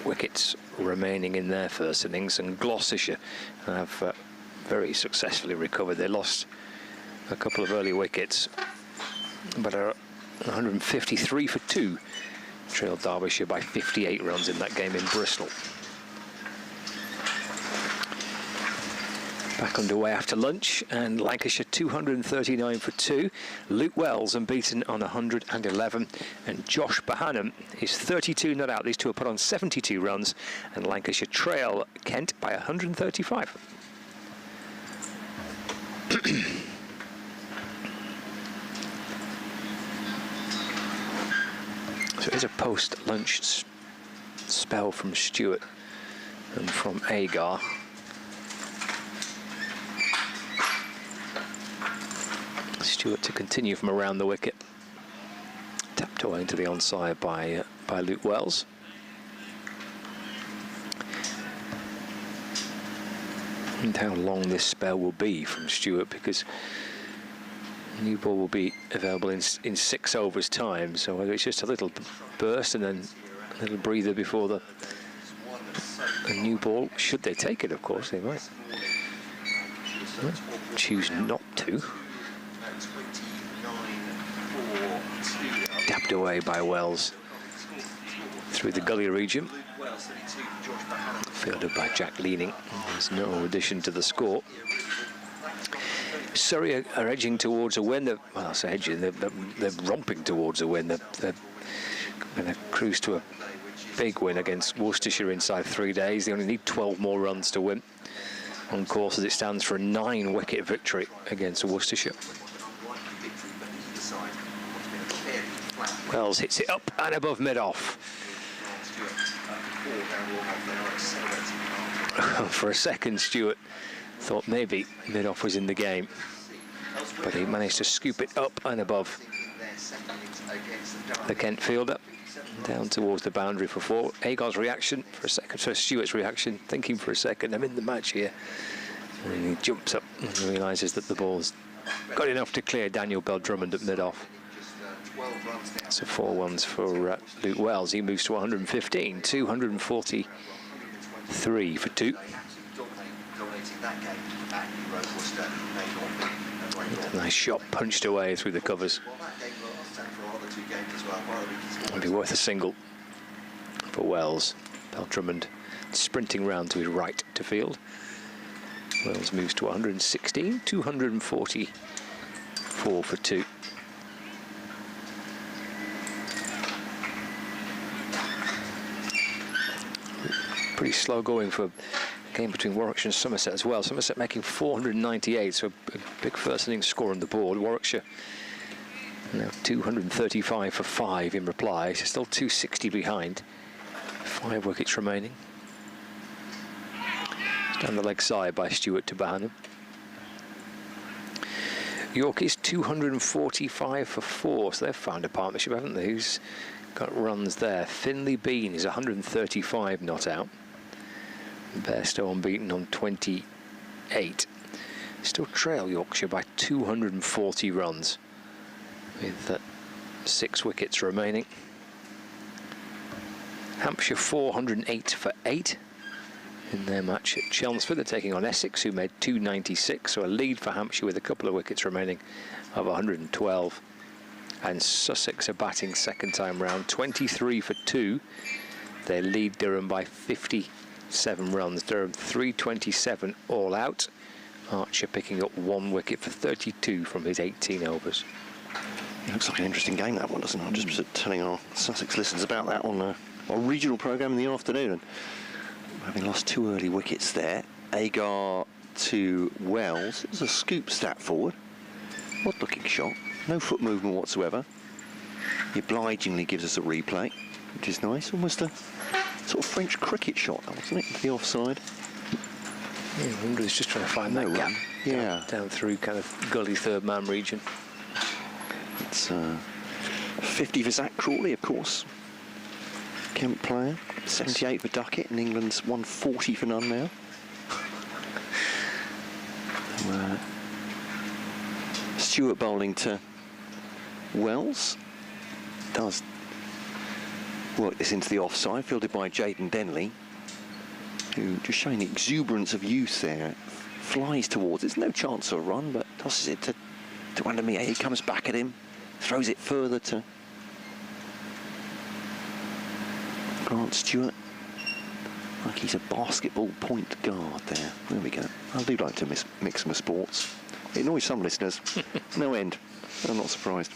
wickets remaining in their first innings, and Gloucestershire have very successfully recovered. They lost a couple of early wickets, but are 153 for 2, trailed Derbyshire by 58 runs in that game in Bristol. Back underway after lunch, and Lancashire 239 for 2. Luke Wells unbeaten on 111, and Josh Bohannon is 32 not out. These two are put on 72 runs, and Lancashire trail Kent by 135. So here's a post-lunch spell from Stewart and from Agar. Stewart to continue from around the wicket. Tapped away into the onside by Luke Wells. And how long this spell will be from Stewart, because new ball will be available in 6 overs time, so whether it's just a little burst and then a little breather before the new ball, should they take it, of course they might choose not to. Dabbed away by Wells through the gully region, fielded by Jack Leaning. There's no addition to the score. Surrey are edging towards a win. Well, I say edging, they're romping towards a win. They're going to cruise to a big win against Worcestershire inside 3 days. They only need 12 more runs to win. On course as it stands for a 9-wicket victory against Worcestershire. Wells hits it up and above mid-off. For a second, Stewart thought maybe mid-off was in the game, but he managed to scoop it up and above the Kent fielder, down towards the boundary for 4. Agar's reaction for a second, so Stewart's reaction, thinking for a second, I'm in the match here. And he jumps up and realises that the ball's got enough to clear Daniel Bell-Drummond at mid-off. So 4 ones for Luke Wells. He moves to 115, 243 for 2. A nice shot punched away through the covers. It'll be worth a single for Wells. Bell-Drummond sprinting round to his right to field. Wells moves to 116, 244 for 2. Pretty slow going for a game between Warwickshire and Somerset as well. Somerset making 498, so a big first innings score on the board. Warwickshire now 235 for 5 in reply, so still 260 behind. 5 wickets remaining. Down the leg side by Stuart to Bahanam. York is 245 for 4, so they've found a partnership, haven't they? Who's got runs there? Finley Bean is 135 not out. Bairstow unbeaten on 28. Still trail Yorkshire by 240 runs with 6 wickets remaining. Hampshire 408 for 8 in their match at Chelmsford. They're taking on Essex, who made 296, so a lead for Hampshire with a couple of wickets remaining of 112. And Sussex are batting second time round, 23 for 2. They lead Durham by 57 runs. Durham 327 all out. Archer picking up 1 wicket for 32 from his 18 overs. It looks like an interesting game, that one, doesn't it? I'm just telling our Sussex listeners about that on our regional programme in the afternoon. And having lost 2 early wickets there, Agar to Wells. It was a scoop stat forward. Odd looking shot. No foot movement whatsoever. He obligingly gives us a replay, which is nice. Almost a sort of French cricket shot, wasn't it? The offside. Yeah, I wonder, he's just trying to find that gap. Yeah. Down through kind of gully third man region. It's 50 for Zach Crawley, of course. Kent player. 78 for Duckett, and England's 140 for none now. Stewart bowling to Wells. Does work this into the offside, fielded by Jaden Denley, who just showing the exuberance of youth there. Flies towards it. There's no chance of a run, but tosses it to Andamia. He comes back at him, throws it further to Grant Stewart. Like he's a basketball point guard there. There we go. I do like to mix my sports. It annoys some listeners. No end. I'm not surprised.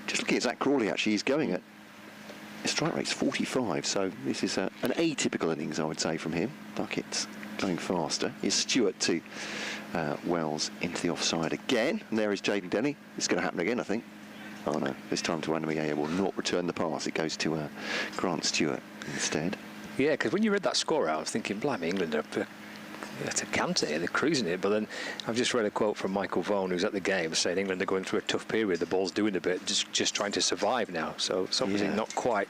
Just looking at Zach Crawley, actually, he's going at his strike rate's 45, so this is an atypical innings, I would say, from him. Duckett's going faster. Here's Stewart to Wells into the offside again, and there is Jaden Denny. It's going to happen again, I think. Oh no, this time to Andamia will not return the pass. It goes to Grant Stewart instead. Yeah, because when you read that score out, I was thinking, blimey, England are at a canter here, they're cruising it. But then I've just read a quote from Michael Vaughan, who's at the game, saying England are going through a tough period. The ball's doing a bit, just trying to survive now. So it's obviously not quite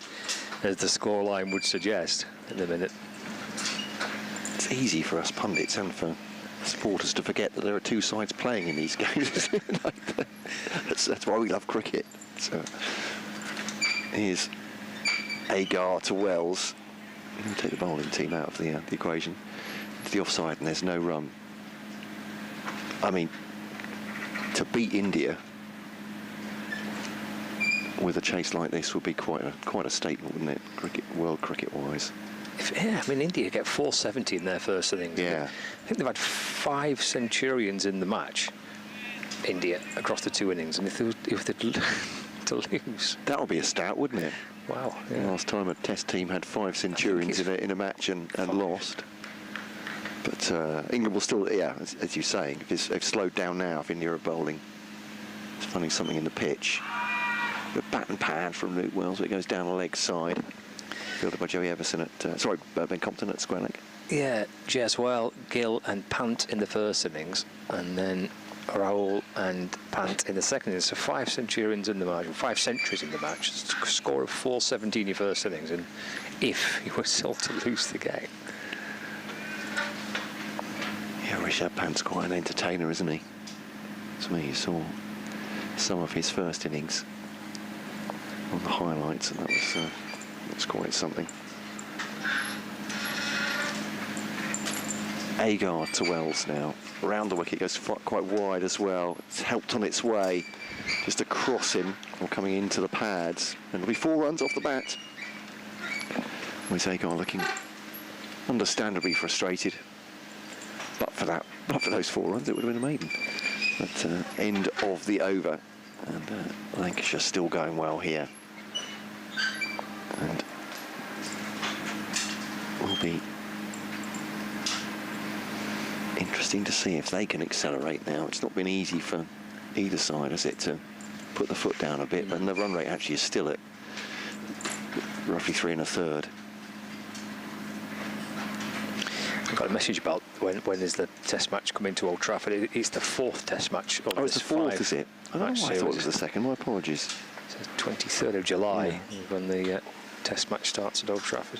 as the scoreline would suggest in a minute. It's easy for us pundits and for supporters to forget that there are 2 sides playing in these games. That's why we love cricket. So here's Agar to Wells. We'll take the bowling team out of the equation. To the offside, and there's no run. I mean, to beat India with a chase like this would be quite a statement, wouldn't it? World cricket-wise. Yeah, I mean, India get 470 in their first innings. Yeah. I think they've had 5 centurions in the match, India, across the 2 innings, and if they'd to lose, that would be a stat, wouldn't it? Wow. Yeah. Last time a Test team had 5 centurions in a match and lost. But England will still, as you're saying, if they've slowed down now, if India are bowling, it's finding something in the pitch. But bat and pad from Luke Wells, it goes down the leg side. Fielded by Joey Everson at, Ben Compton at square leg. Yeah, Jeswell, Gill and Pant in the first innings, and then Raoul and Pant in the second innings. So 5 centurions in the match, 5 centuries in the match. Score of 470 in your first innings, and if you were still to lose the game. Yeah, Rishabh Pant's quite an entertainer, isn't he? To me, you saw some of his first innings on the highlights, and that was quite something. Agar to Wells now. Round the wicket, goes quite wide as well. It's helped on its way just across him, or coming into the pads. And it'll be 4 runs off the bat. With Agar looking understandably frustrated. But for those 4 runs, it would have been a maiden. But end of the over, and Lancashire still going well here. And will be interesting to see if they can accelerate now. It's not been easy for either side, has it, to put the foot down a bit, but the run rate actually is still at roughly 3 1/3. I've got a message about when is the test match coming to Old Trafford. It's the 4th test match of it's this the 4th, is it? Oh, I thought it was the 2nd. My apologies. It says 23rd of July when the test match starts at Old Trafford.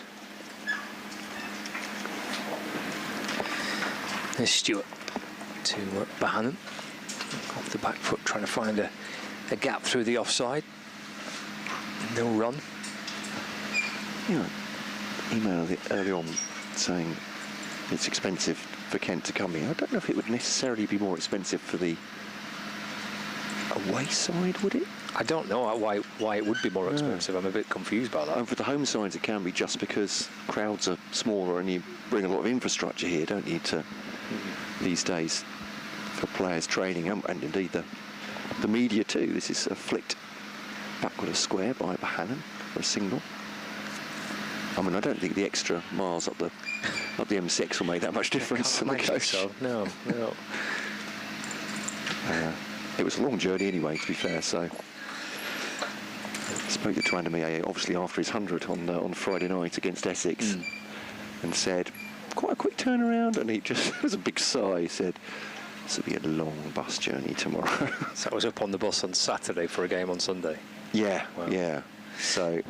There's Stewart to Bohannon. Off the back foot, trying to find a gap through the offside. No run. Email early on saying it's expensive for Kent to come here. I don't know if it would necessarily be more expensive for the away side, would it? I don't know why it would be more expensive. I'm a bit confused by that. And for the home sides, it can be just because crowds are smaller and you bring a lot of infrastructure here, don't you, to these days for players training and indeed the media too. This is a flicked backward of square by Bohannon for a signal. I mean, I don't think the extra miles up the M6 will make that much difference on the coach. So. No. It was a long journey anyway, to be fair. So I spoke to Twandamie obviously after his 100 on Friday night against Essex, and said quite a quick turnaround, and he just was a big sigh. He said, "This will be a long bus journey tomorrow." So I was up on the bus on Saturday for a game on Sunday. Yeah, wow. Yeah. So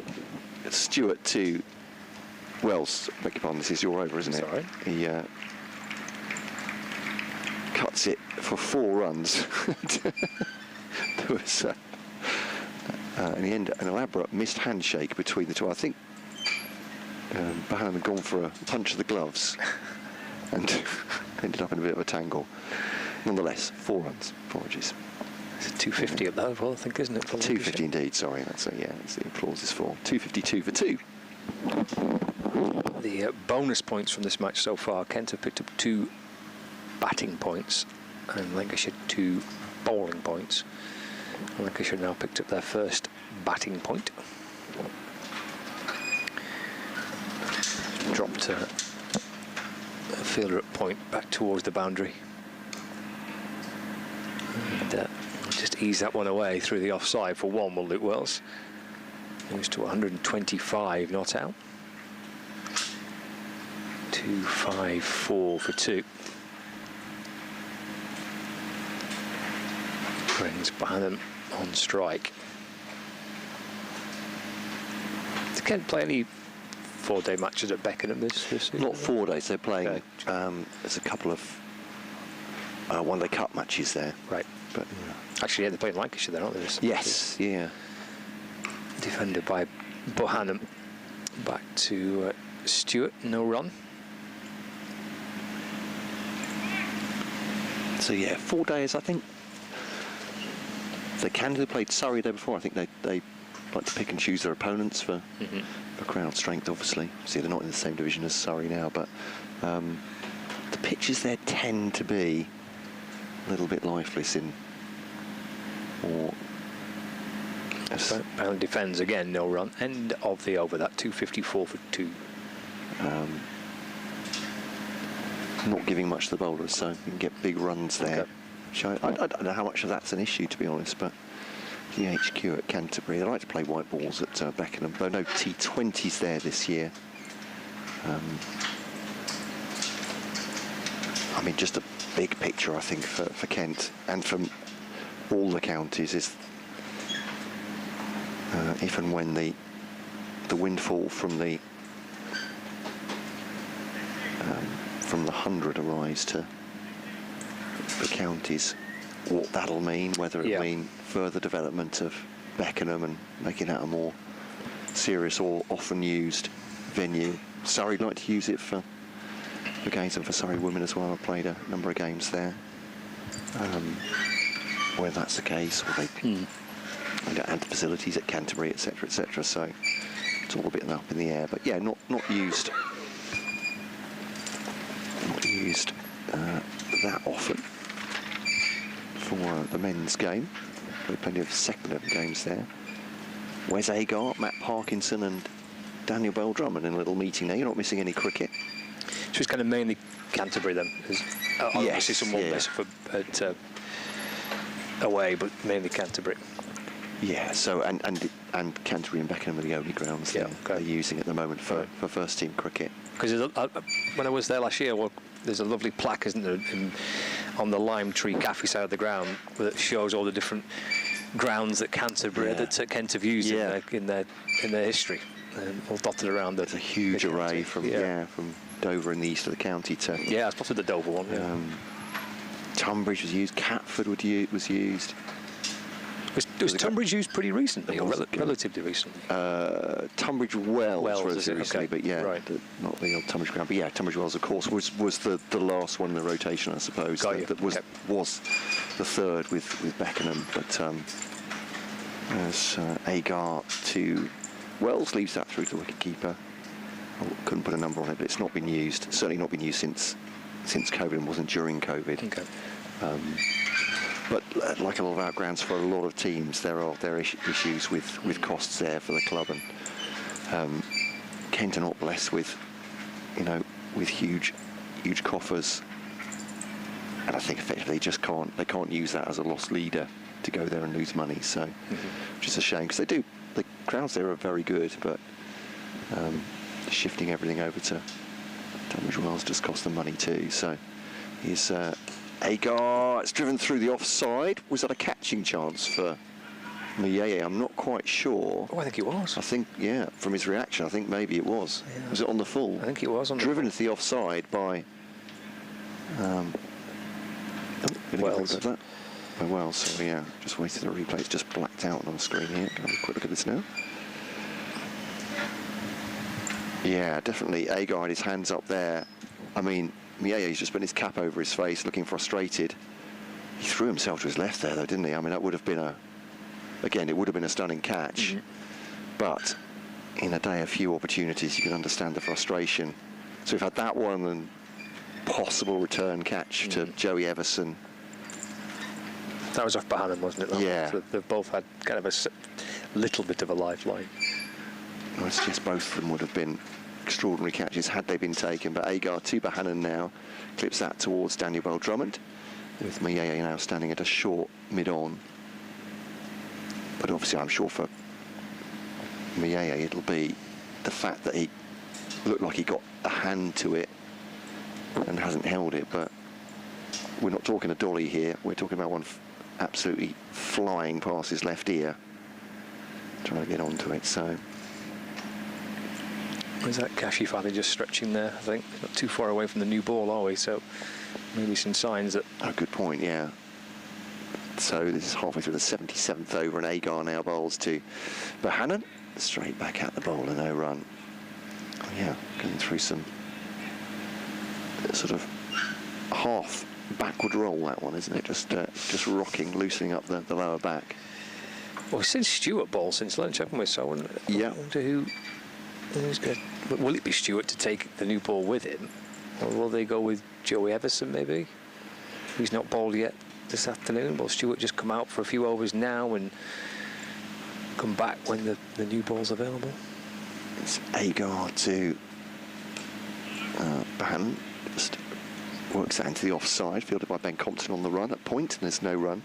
Stewart to Wells, beg your pardon, this is your over, isn't it? Sorry. He cuts it for 4 runs. There was in the end an elaborate missed handshake between the two. I think Bohannon had gone for a punch of the gloves and ended up in a bit of a tangle. Nonetheless, 4 runs. Apologies. It's a 250 up there, well, I think, isn't it? 250 indeed, sorry. That's the applause is for. 252 for 2. The bonus points from this match so far, Kent have picked up 2 batting points and Lancashire 2 bowling points. Lancashire now picked up their first batting point. Dropped a fielder at point back towards the boundary. And just ease that one away through the offside for 1, will Luke Wells. Moves to 125 not out. 254 for 2. Brings Bohannon on strike. Did Kent play any 4-day matches at Beckenham this season? Not 4 days, they're playing. There's a couple of one-day cup matches there. Right. But actually, yeah, they're playing Lancashire there, aren't they? Yes, yeah. Defended by Bohannon. Back to Stewart, no run. So yeah, 4 days. I think they can have played Surrey there before. I think they like to pick and choose their opponents for crowd strength. Obviously, see, they're not in the same division as Surrey now, but the pitches there tend to be a little bit lifeless in. Or Bohannon defends again, no run. End of the over, that 254 for 2. Not giving much to the bowlers, so you can get big runs there. Okay. I don't know how much of that's an issue, to be honest, but the HQ at Canterbury, they like to play white balls at Beckenham, though no T20s there this year. I mean, just a big picture, I think, for Kent and from all the counties is if and when the windfall from the 100 arrives to the counties, what that'll mean, whether it'll mean further development of Beckenham and making that a more serious or often used venue. Surrey like to use it for games, and for Surrey women as well. I've played a number of games there. Whether that's the case, or they add facilities at Canterbury, etc., so it's all a bit up in the air. But yeah, not used that often for the men's game. Played plenty of second level games there. Wes Agart, Matt Parkinson and Daniel Bell Drummond in a little meeting there. You're not missing any cricket. So it's kind of mainly Canterbury then? Obviously some more less for away, but mainly Canterbury. Yeah, so and Canterbury and Beckenham are the only grounds they're using at the moment for first team cricket. Because when I was there last year, there's a lovely plaque, isn't there, on the lime tree cafe side of the ground that shows all the different grounds that Canterbury, that Kent have used in their history, all dotted around. There's a huge array from Dover in the east of the county to I spotted the Dover one. Tunbridge was used, Catford was used. Was Tunbridge used pretty recently, or relatively recently? Tunbridge Wells relatively recently, okay. but not the old Tunbridge ground. But Tunbridge Wells, of course, was the last one in the rotation, I suppose. That was the third with Beckenham, but as Agar to Wells leaves that through to the wicketkeeper. Couldn't put a number on it, but it's not been used. Certainly not been used since COVID, and wasn't during COVID. Okay. But like a lot of our grounds for a lot of teams, there are issues with costs there for the club, and Kent are not blessed with huge coffers, and I think effectively they can't use that as a loss leader to go there and lose money. So, which is a shame, because the crowds there are very good, but shifting everything over to Tunbridge Wells just cost them money too. So he's Agar. It's driven through the offside. Was that a catching chance for Mieye? I'm not quite sure. Oh, I think it was. I think, from his reaction, I think maybe it was. Yeah. Was it on the full? I think it was on driven to the offside by Wells. Wells. So just waiting for the replay. It's just blacked out on the screen here. Can I have a quick look at this now? Yeah, definitely. Agar had his hands up there. I mean, Mieye's just put his cap over his face, looking frustrated. He threw himself to his left there, though, didn't he? I mean, that would have been it would have been a stunning catch. But in a day of few opportunities, you can understand the frustration. So we've had that one and possible return catch to Joey Everson. That was off Bohannon, wasn't it? Yeah. So they've both had kind of a little bit of a lifeline. I suggest both of them would have been extraordinary catches had they been taken, but Agar to Bohannon now clips that towards Daniel Bell Drummond, with Mieye now standing at a short mid-on. But obviously I'm sure for Mieye it'll be the fact that he looked like he got a hand to it and hasn't held it, but we're not talking a dolly here, we're talking about one absolutely flying past his left ear, trying to get onto it. So is that Kashi finally just stretching there, I think? Not too far away from the new ball, are we? So maybe some signs that... Oh, good point, yeah. So this is halfway through the 77th over, and Agar now bowls to Bohannon. Straight back at the bowler, no run. Oh, yeah, going through some sort of half backward roll, that one, isn't it? Just rocking, loosening up the lower back. Well, we've seen Stewart bowl since lunch, haven't we? So I wonder who's good. Will it be Stewart to take the new ball with him, or will they go with Joey Everson maybe? He's not bowled yet this afternoon. Will Stewart just come out for a few overs now and come back when the new ball's available? It's Agar to Bohannon. Just works that into the offside, fielded by Ben Compton on the run at point, and there's no run.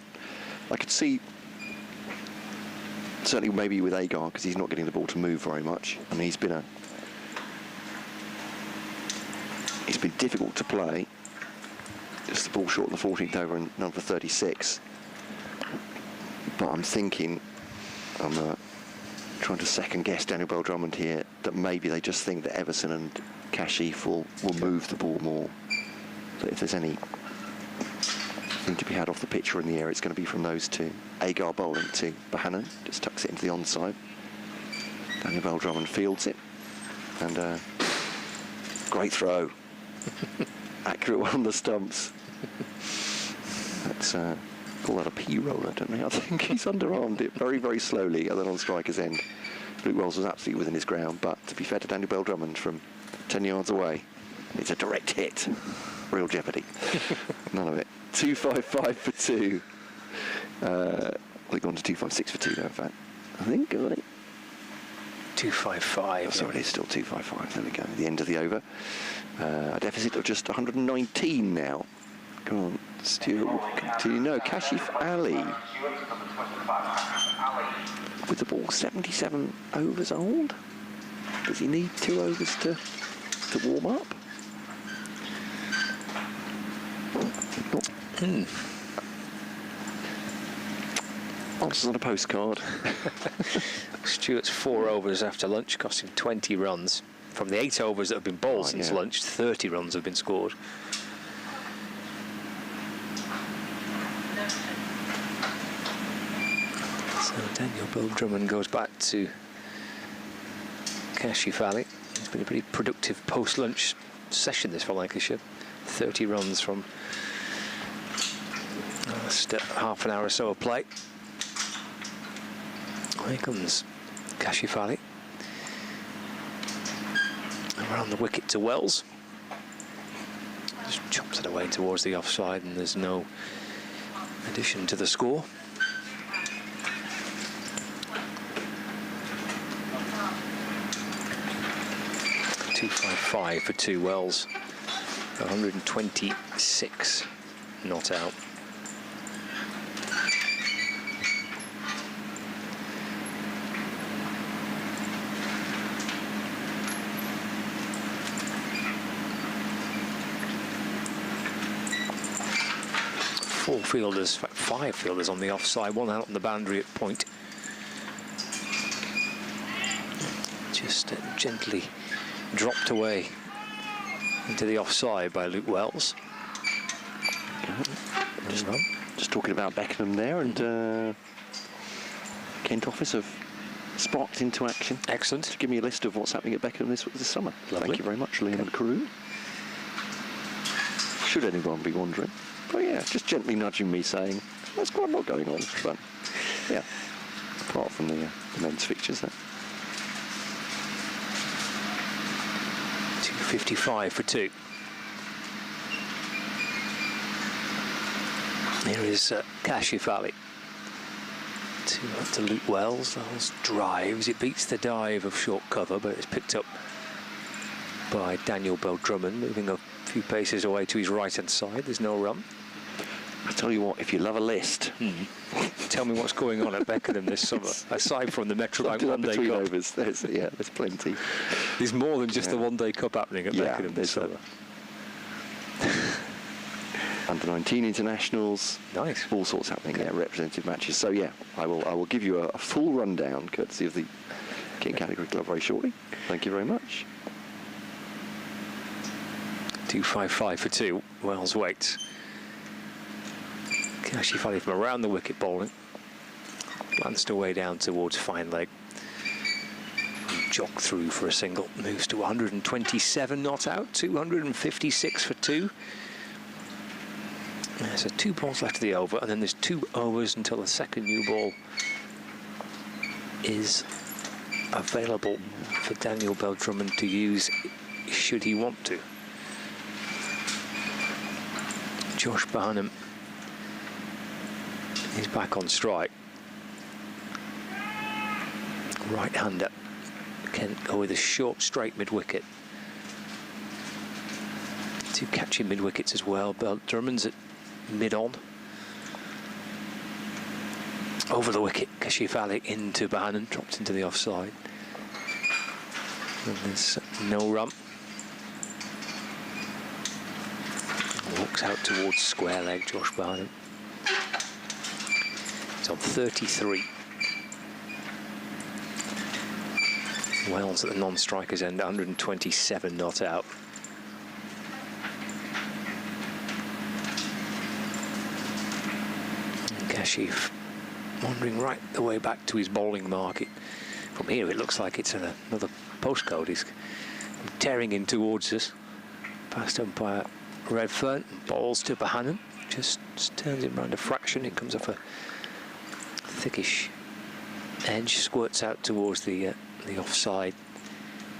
I could see, certainly maybe with Agar, because he's not getting the ball to move very much. I mean, he's been difficult to play. Just the ball short in the 14th over and none for 36. But I'm thinking, I'm trying to second guess Daniel Bell Drummond here, that maybe they just think that Everson and Kashif will move the ball more. That if there's anything to be had off the pitch or in the air, it's going to be from those two. Agar bowling to Bohannon, just tucks it into the onside. Daniel Bell Drummond fields it, and great throw. Accurate one on the stumps. That's call that a P roller, don't they? I think he's underarmed it very, very slowly, and then on striker's end. Luke Wells was absolutely within his ground, but to be fair to Daniel Bell Drummond from 10 yards away, it's a direct hit. Real jeopardy. None of it. 255 for 2. They've gone to 256 for 2 now, in fact. I think, got it. 255. Oh, sorry, it is still 255. There we go. The end of the over. A deficit of just 119 now. Come on, Stuart will continue. No, Kashif Ali. with the ball 77 overs old. Does he need 2 overs to warm up? Answers on a postcard. Stuart's 4 overs after lunch cost him 20 runs. From the 8 overs that have been bowled since lunch, 30 runs have been scored. So Daniel Bill Drummond goes back to Cache-Valley. It's been a pretty productive post-lunch session this for Lancashire. 30 runs from last half an hour or so of play. Here comes Cache-Valley. Around the wicket to Wells. Just chops it away towards the offside, and there's no addition to the score. .255 for 2 Wells. 126 not out. Four fielders, 5 fielders on the offside, 1 out on the boundary at point. Just gently dropped away into the offside by Luke Wells. Just talking about Beckenham there, and Kent Office have sparked into action. Excellent. To give me a list of what's happening at Beckenham this summer. Lovely. Thank you very much, Liam and Carew. Should anyone be wondering. But yeah, just gently nudging me, saying there's quite a lot going on. But yeah, apart from the men's fixtures there. 255 for 2. Here is Cache-Valley. To Luke Wells. Wells drives. It beats the dive of short cover, but it's picked up by Daniel Bell Drummond, moving a few paces away to his right-hand side. There's no run. I tell you what, if you love a list, tell me what's going on at Beckenham this summer, aside from the Metrobank One-Day Cup. Overs. There's plenty. There's more than just the One-Day Cup happening at Beckenham this summer. Under-19 internationals. Nice. All sorts happening there, representative matches. So yeah, I will give you a full rundown, courtesy of the King Category Club very shortly. Thank you very much. 255 for 2. Wells waits. Cache-Valley from around the wicket bowling. Glanced away down towards fine leg. Jog through for a single. Moves to 127 not out. 256 for 2. There's 2 balls left of the over, and then there's 2 overs until the second new ball is available for Daniel Bell Drummond to use should he want to. Josh Barnum is back on strike. Right-hander can go with a short straight mid-wicket. 2 catching mid-wickets as well. Bell Drummond's at mid-on. Over the wicket, Cache-Valley into Barnum, dropped into the offside. And there's no run. Walks out towards square leg, Josh Barnum. He's on 33. Wells at the non-striker's end, 127 not out. Cache wandering right the way back to his bowling market. From here it looks like it's another postcode. He's tearing in towards us. Past umpire Redfern, bowls to Bohannon. Just turns it round a fraction. It comes off a thickish edge, squirts out towards the offside.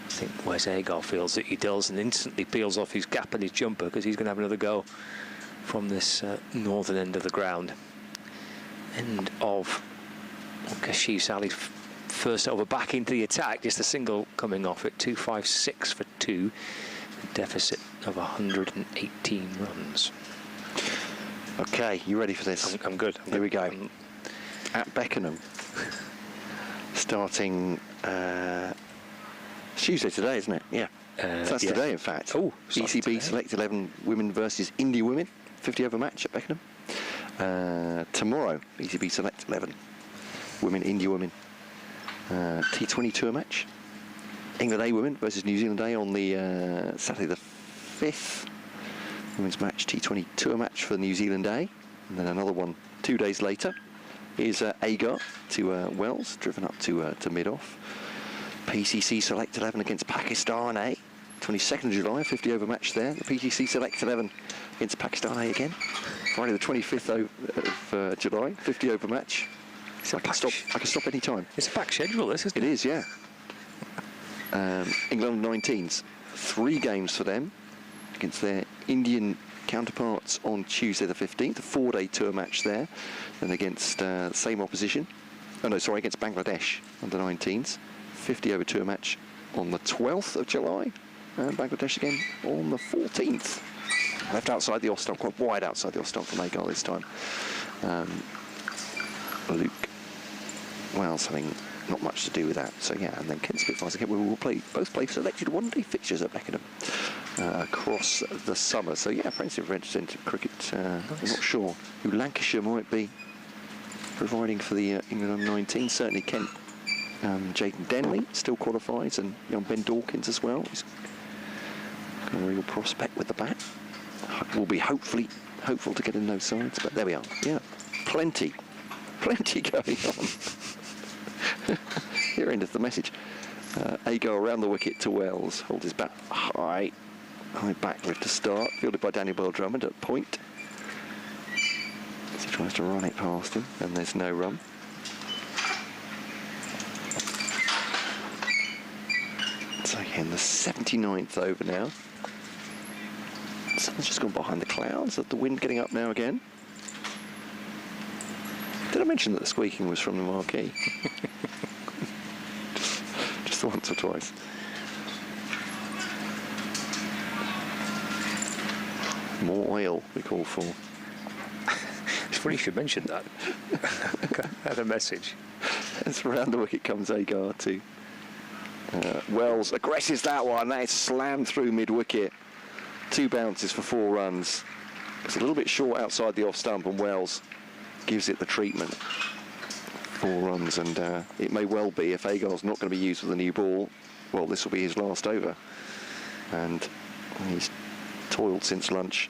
I think Wes Agar feels that he does, and instantly peels off his cap and his jumper, because he's going to have another go from this northern end of the ground. End of Cache-Valley's first over, back into the attack. Just a single coming off it. 256 for 2. A deficit of 118 runs. Okay, you ready for this? I'm good. Here we go. At Beckenham, starting Tuesday today, isn't it? Yeah. So that's today, in fact. Oh, ECB today. Select 11 women versus India women, 50 over match at Beckenham. Tomorrow, ECB Select 11 women, India women, T20 tour match. England A women versus New Zealand A on the Saturday the 5th. Women's match, T20 tour match for New Zealand A. And then another one 2 days later is Agar to Wells, driven up to mid-off. PCC Select 11 against Pakistan A. 22nd of July, 50 over match there. The PCC Select 11 against Pakistan A again. Friday the 25th of July, 50 over match. I can stop any time. It's a packed schedule, this, isn't it? It is, yeah. England 19s, 3 games for them against their Indian counterparts on Tuesday the 15th, a 4-day tour match there, and against the same opposition. Oh no, sorry, against Bangladesh under 19s, 50 over tour match on the 12th of July, and Bangladesh again on the 14th. Left outside the off stump, quite wide outside the off stump from Agar this time. Luke Wells having not much to do with that. So yeah, and then Kent Spitfires again. We will both play selected one-day fixtures at Beckenham across the summer. So yeah, plenty of representative cricket. I'm not sure who Lancashire might be providing for the England under-19. Certainly Kent, Jaden Denley still qualifies, and young Ben Dawkins as well. He's got a real prospect with the bat. We'll be hopeful to get in those sides, but there we are. Yeah, plenty going on. Here endeth the message. Agar around the wicket to Wells. Hold his bat high backward to start. Fielded by Daniel Bell-Drummond at point. As he tries to run it past him, and there's no run. So again, the 79th over now. Sun's just gone behind the clouds. The wind getting up now again. Did I mention that the squeaking was from the marquee? just once or twice. More oil we call for. It's funny you should mention that. I had a message. As around the wicket comes Agar to Wells. Aggresses that one. That is slammed through mid-wicket. 2 bounces for 4 runs. It's a little bit short outside the off stump, and Wells gives it the treatment. 4 runs, and it may well be, if Agar's not going to be used with a new ball, well, this will be his last over. And he's toiled since lunch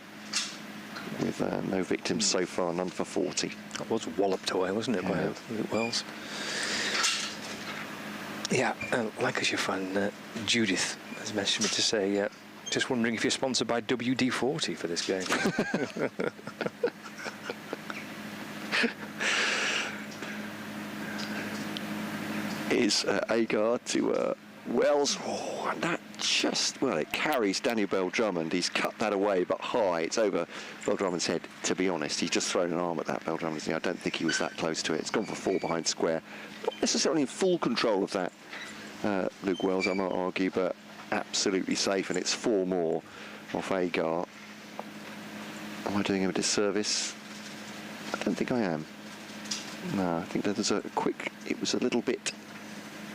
with no victims so far, none for 40. That was walloped away, wasn't it, by Luke Wells? Yeah, Lancashire fan Judith has messaged me to say, just wondering if you're sponsored by WD-40 for this game. Is Agar to Wells. Oh, and that just, well, it carries Daniel Bell-Drummond. He's cut that away, but high. It's over Bell-Drummond's head, to be honest. He's just thrown an arm at that Bell-Drummond's knee. I don't think he was that close to it. It's gone for 4 behind square. Not necessarily in full control of that, Luke Wells, I might argue, but absolutely safe, and it's 4 more off Agar. Am I doing him a disservice? I don't think I am. No, I think there's a quick, it was a little bit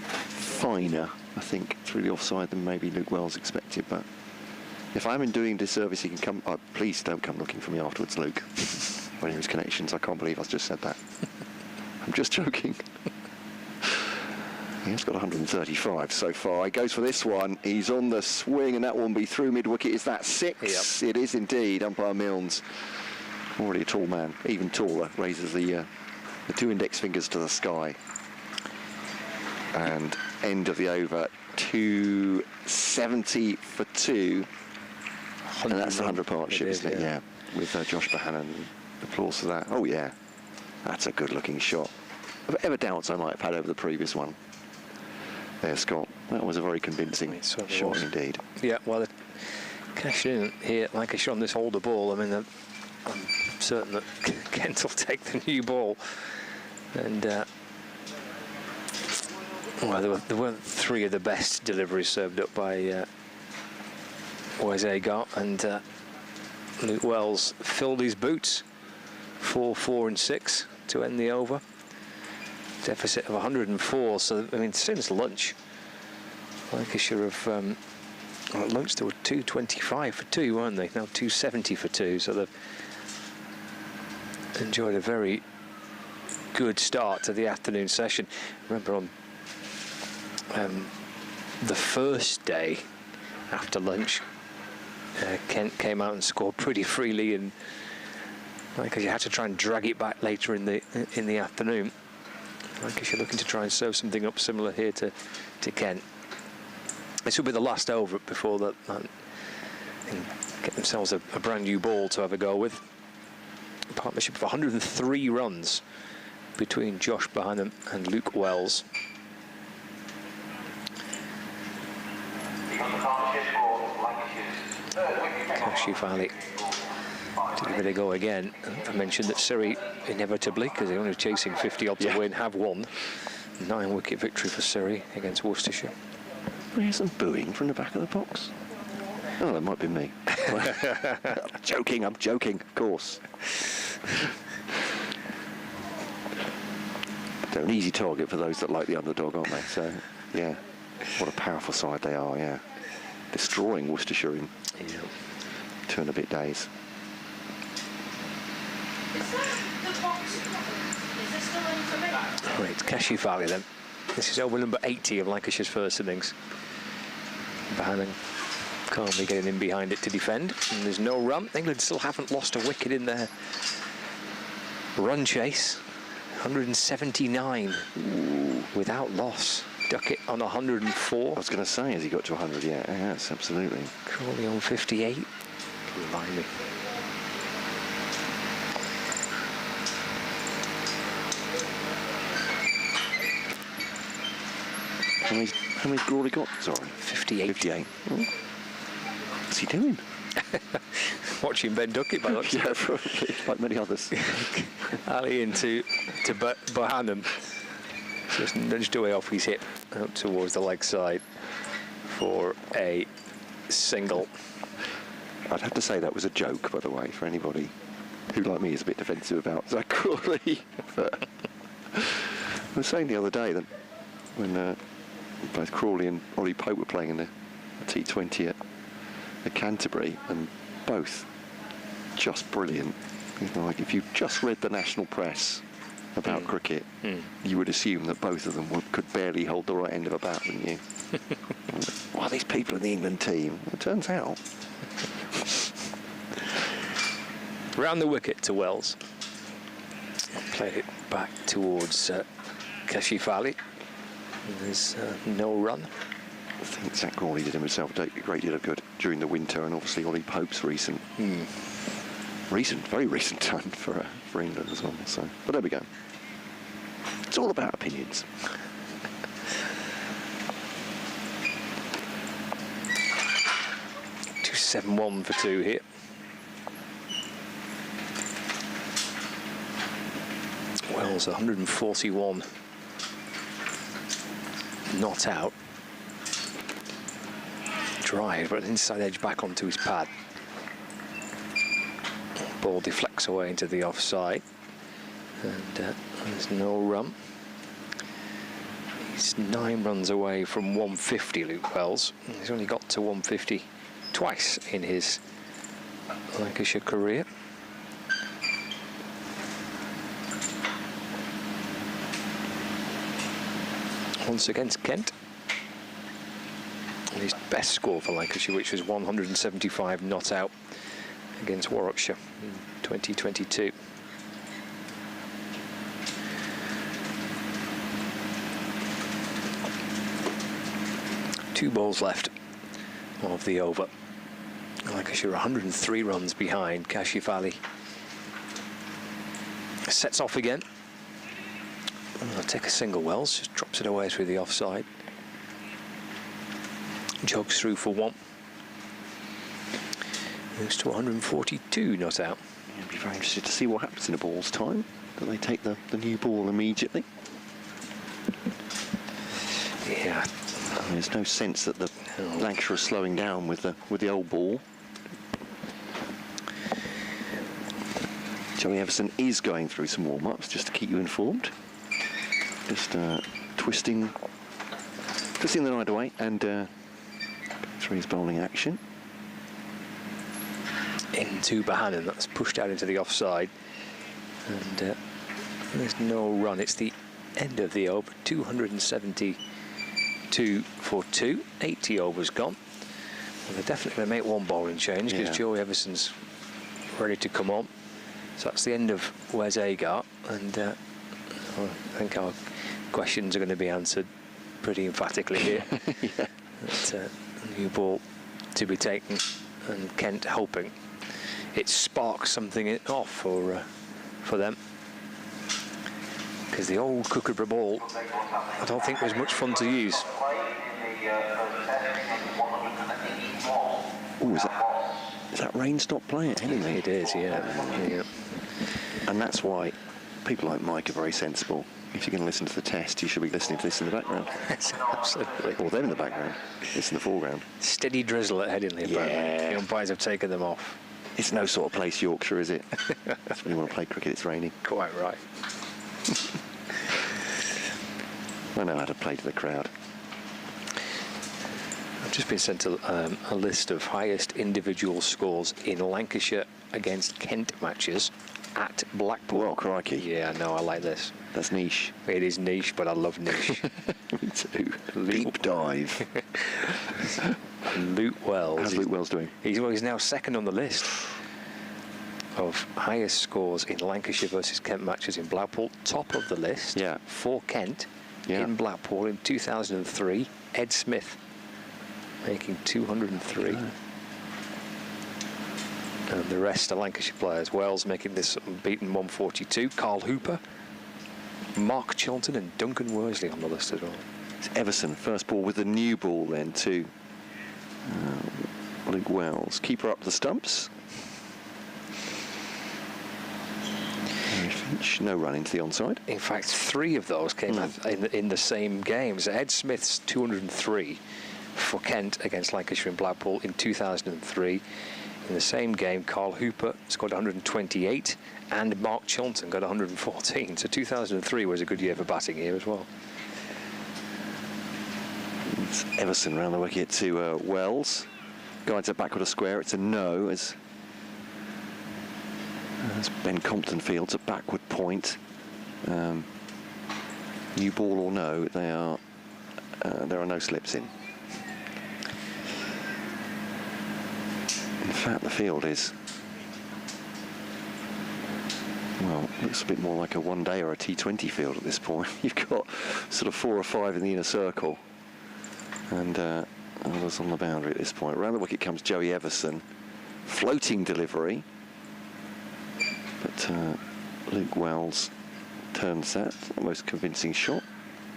finer, I think, through the offside than maybe Luke Wells expected, but if I'm in doing disservice, he can come, please don't come looking for me afterwards, Luke. When his connections, I can't believe I've just said that. I'm just joking. He's got 135 so far. He goes for this one. He's on the swing, and that one will be through mid-wicket. Is that 6? Yep. It is indeed. Umpire Milnes, already a tall man, even taller, raises the 2 index fingers to the sky. And end of the over, 270 for 2. And that's the 100 partnership, isn't it? Yeah. With Josh Bohannon. Applause for that. Oh, yeah. That's a good-looking shot. Whatever doubts I might have had over the previous one. There, Scott. That was a very convincing shot indeed. Yeah, well, cash in here, Lancashire on this holder ball. I mean, I'm certain that Kent will take the new ball. And, well, there weren't 3 of the best deliveries served up by Wes Agar, and Luke Wells filled his boots. 4, 4 and 6 to end the over. deficit of 104. So, I mean, since lunch, Lancashire have at lunch they were 225 for 2, weren't they? Now 270 for 2. So they've enjoyed a very good start to the afternoon session. Remember on the first day after lunch, Kent came out and scored pretty freely, and because you had to try and drag it back later in the afternoon. Lancashire looking to try and serve something up similar here to Kent. This will be the last over before that and get themselves a brand new ball to have a go with. A partnership of 103 runs between Josh Bohannon and Luke Wells. Cashy Valley to give it a go again. I mentioned that Surrey inevitably, because they're only chasing 50 odd to win, have won. 9-wicket victory for Surrey against Worcestershire. Here's some booing from the back of the box. Oh, that might be me. I'm joking, of course. They're an easy target for those that like the underdog, aren't they? So, yeah, what a powerful side they are, yeah. Destroying Worcestershire in 2 and a bit days. Right, Cashy Valley then. This is over number 80 of Lancashire's first innings. Bohannon calmly getting in behind it to defend, and there's no run. England still haven't lost a wicket in their run chase. 179 without loss. Duckett on 104. I was going to say, has he got to 100 yet? Yes, absolutely. Crawley on 58. Blimey. How many's Crawley got? Sorry. 58. 58. Oh. What's he doing? Watching Ben Duckett by looks. Yeah, probably, like many others. Ali into Bohannon. Just nudged away off his hip out towards the leg side for a single. I'd have to say that was a joke, by the way, for anybody who, like me, is a bit defensive about Zach Crawley. But I was saying the other day that when both Crawley and Ollie Pope were playing in the T20 at Canterbury, and both just brilliant. You know, like if you just read the national press about cricket, you would assume that both of them could barely hold the right end of a bat, wouldn't you? Well, these people in the England team, it turns out. Round the wicket to Wells. Played it back towards Cashy Valley. There's no run. I think Zach Crawley did himself a great deal of good during the winter, and obviously Ollie Pope's very recent time for England as well. So, but there we go. It's all about opinions. .271 for 2 here. Wells 141. Not out. Drive, but inside edge back onto his pad. Ball deflects away into the offside, and there's no run. He's 9 runs away from 150, Luke Wells. He's only got to 150 twice in his Lancashire career. Once against Kent. And his best score for Lancashire, which was 175 not out against Warwickshire in 2022. Two balls left of the over. Lancashire 103 runs behind. Cashy Valley sets off again. I'll take a single. Wells just drops it away through the offside. Jogs through for 1. Moves to 142 not out. I'd be very interested to see what happens in a ball's time. Do they take the new ball immediately? Yeah. There's no sense that the Lancashire are slowing down with the old ball. Joey Everson is going through some warm-ups just to keep you informed. Just twisting the night away and through his bowling action. Into Bohannon, that's pushed out into the offside. And there's no run. It's the end of the over. 272 for 2. 80 overs gone. And they're definitely going to make one bowling change because Joey Everson's ready to come on. So that's the end of Wes Agar. And I think our questions are going to be answered pretty emphatically here. It's a new ball to be taken, and Kent hoping it sparks something off for them. Because the old Kookaburra ball, I don't think was much fun to use. Oh, is that rain stopped playing anyway? It is, yeah. And that's why people like Mike are very sensible. If you're going to listen to the test, you should be listening to this in the background. Absolutely. Or them in the background. It's in the foreground. Steady drizzle at Headingley, apparently. The umpires have taken them off. It's no sort of place, Yorkshire, is it? That's when you want to play cricket, it's raining. Quite right. I know how to play to the crowd. I've just been sent a list of highest individual scores in Lancashire against Kent matches at Blackpool. Well, crikey. Yeah, no, I like this. That's niche. It is niche, but I love niche. Me too. Deep dive. Luke Wells. How's Luke Wells doing? He's now second on the list of highest scores in Lancashire versus Kent matches in Blackpool. Top of the list for Kent in Blackpool in 2003. Ed Smith making 203. And the rest are Lancashire players. Wells making this unbeaten 142. Carl Hooper, Mark Chilton and Duncan Worsley on the list as well. It's Everson, first ball with the new ball then to Luke Wells. Keeper up the stumps. Finch, no run into the onside. In fact, 3 of those came in the same game. So Ed Smith's 203 for Kent against Lancashire in Blackpool in 2003. In the same game, Carl Hooper scored 128 and Mark Chilton got 114. So 2003 was a good year for batting here as well. It's Everson round the wicket to Wells. Guides it back with a square. It's a no as Ben Compton fields a backward point. New ball or no, there are no slips in. In fact, the field is, well, looks a bit more like a one-day or a T20 field at this point. You've got sort of 4 or 5 in the inner circle, and others on the boundary at this point. Around the wicket comes Joey Everson, floating delivery, but Luke Wells turns that. The most convincing shot.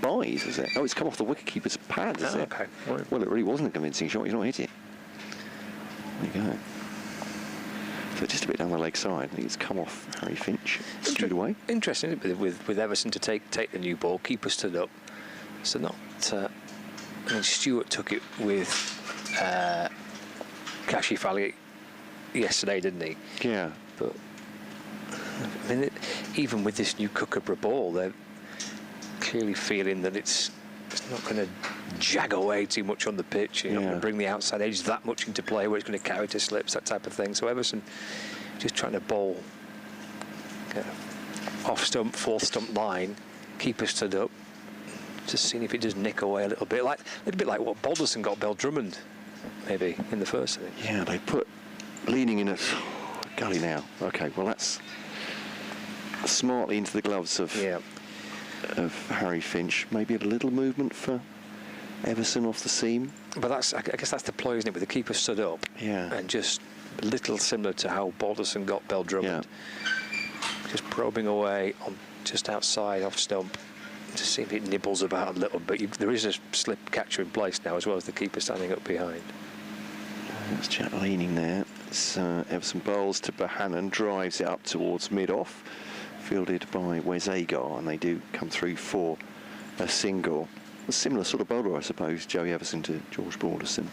Buys, is it? Oh, it's come off the wicketkeeper's pad, is it? Okay. Well, it really wasn't a convincing shot. He's not hit it. There you go. So just a bit down the leg side. I think it's come off Harry Finch, skewed away. Interesting with Everson to take the new ball. Keeper stood up. So not. I mean, Stewart took it with Kashi Fali yesterday, didn't he? Yeah. But I mean, even with this new Kookaburra ball, they're clearly feeling that it's not going to jag away too much on the pitch. You're not going to bring the outside edge that much into play where it's going to carry to slips, that type of thing. So Everson just trying to bowl off stump, 4th stump line. Keeper stood up, just seeing if it does nick away a little bit like what Balderson got Bell Drummond maybe in the first inning. Yeah, they put leaning in at gully now. Okay, well that's smartly into the gloves of Harry Finch. Maybe a little movement for Everson off the seam. But I guess that's the ploy, isn't it? With the keeper stood up. Yeah. And just a little similar to how Balderson got Bell Drummond. Yeah. Just probing away on just outside off stump to see if it nibbles about a little bit. There is a slip catcher in place now as well as the keeper standing up behind. That's Jack leaning there. It's Everson bowls to Bohannon, drives it up towards mid-off. Fielded by Wes Agar, and they do come through for a single. A similar sort of bowler, I suppose, Joey Everson to George Balderson.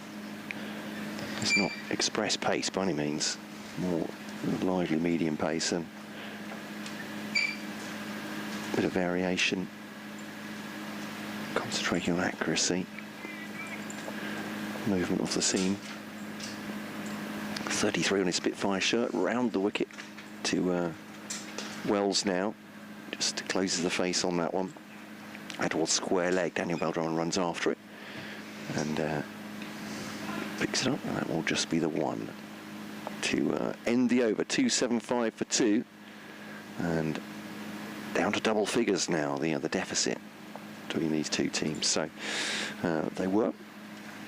It's not express pace by any means, more lively medium pace and a bit of variation Concentrating on accuracy. Movement off the seam. 33 on his Spitfire shirt, round the wicket to Wells now. Just closes the face on that one. Out towards square leg. Daniel Beltran runs after it and picks it up, and that will just be the one to end the over. 275 for 2, and down to double figures now, the deficit between these two teams. So they were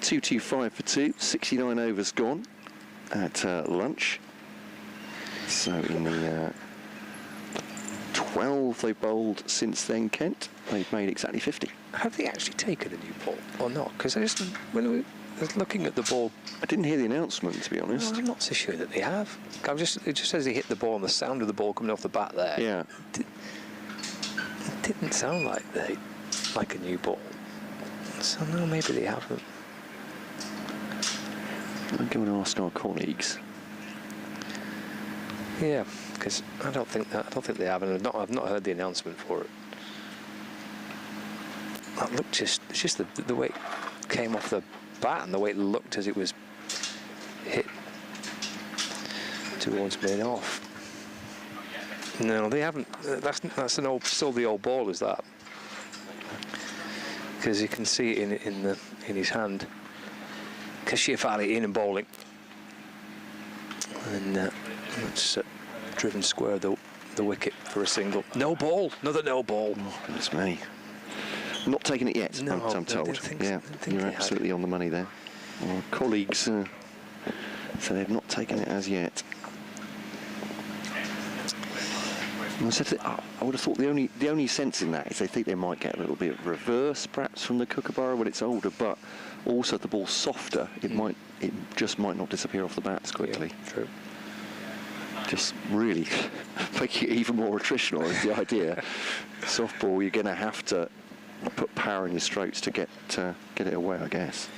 225 for 2, 69 overs gone at lunch. So in the 12 they bowled since then, Kent, they've made exactly 50. Have they actually taken a new ball or not? Because when we was looking at the ball, I didn't hear the announcement, to be honest. No, I'm not so sure that they have. It just says he hit the ball, and the sound of the ball coming off the bat there. Yeah. It didn't sound like a new ball. So no, maybe they haven't. I'm going to ask our colleagues. Yeah, because I don't think they have, and I've not heard the announcement for it. That looked it's just the way it came off the bat and the way it looked as it was hit towards mid-off. No, they haven't. That's still the old ball, is that? Because you can see it in his hand. Kashif Ali in and bowling, and it's driven square the wicket for a single. No ball, another no ball. Oh, goodness me. Not taking it yet, no, I'm told. Yeah, you're absolutely on the money there. Our colleagues so they've not taken it as yet. I would have thought the only sense in that is they think they might get a little bit of reverse, perhaps, from the Kookaburra when it's older, but also the ball's softer. It just might not disappear off the bat as quickly. Yeah, true. Just really making it even more attritional is the idea. Softball, you're going to have to put power in your strokes to get it away, I guess.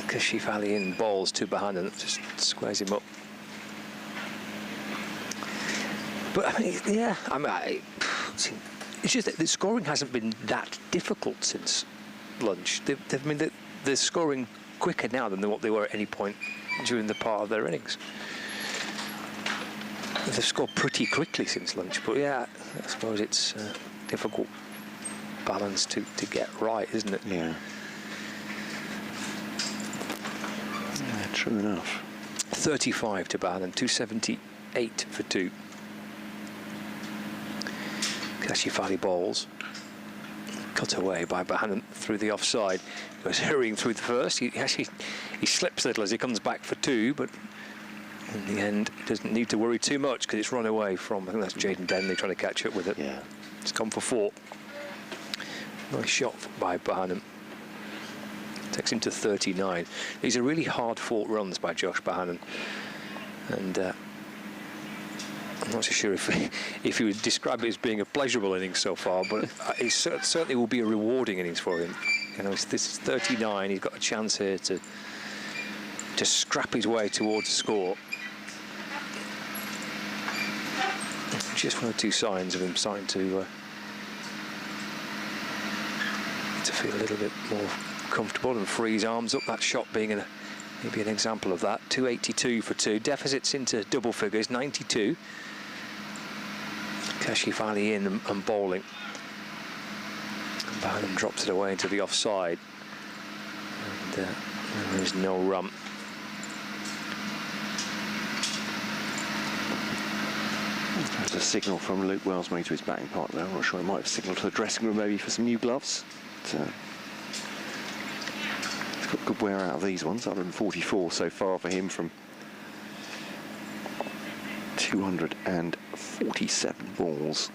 Kashif Ali in bowls to behind and just squares him up. But I mean, yeah, it's just that the scoring hasn't been that difficult since lunch. They're scoring quicker now than what they were at any point during the part of their innings. They've scored pretty quickly since lunch, but yeah, I suppose it's a difficult balance to get right, isn't it? Yeah, true enough. 35 to Bahan, 278 for 2. Kashif Ali bowls. Cut away by Bahan through the offside. He was hurrying through the first. He slips a little as he comes back for 2, but in the end, he doesn't need to worry too much because it's run away from, I think that's Jaden Denley trying to catch up with it. Yeah. It's come for 4. Nice shot by Bahan. Takes him to 39. These are really hard-fought runs by Josh Bahan, and I'm not so sure if he would describe it as being a pleasurable innings so far, but it certainly will be a rewarding innings for him. You know, this is 39. He's got a chance here to scrap his way towards a score. Just one or two signs of him starting to feel a little bit more comfortable and free his arms up. That shot being maybe an example of that. 282 for 2. Deficits into double figures, 92. Kashif Ali in and bowling. Bahan drops it away into the offside. And there's no run. There's a signal from Luke Wells maybe to his batting partner. I'm not sure. He might have signalled to the dressing room maybe for some new gloves. He's got good wear out of these ones. 144 so far for him from 247 balls.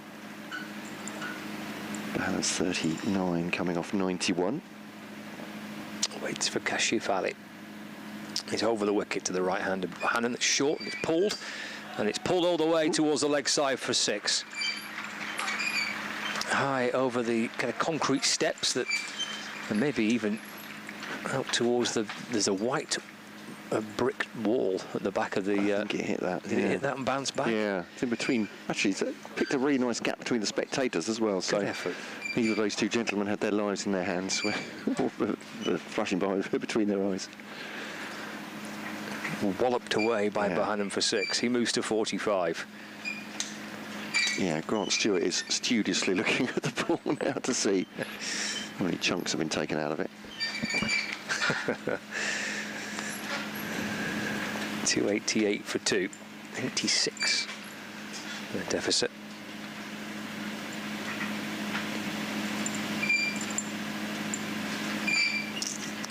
Bahan's 39 coming off 91. Waits for Kashif Ali. He's over the wicket to the right hand of Bahan. It's short and it's pulled. And it's pulled all the way towards the leg side for 6. High over the kind of concrete steps that, and maybe even out towards there's a white brick wall at the back of the. I think it hit that. Did it hit that and bounce back? Yeah, it's in between. Actually, it's picked a really nice gap between the spectators as well. Good effort. Either of those two gentlemen had their lives in their hands, flashing by between their eyes. Walloped away by Bohannon for 6. He moves to 45. Yeah, Grant Stewart is studiously looking at the ball now to see how many chunks have been taken out of it. 288 for 2. 86. The deficit.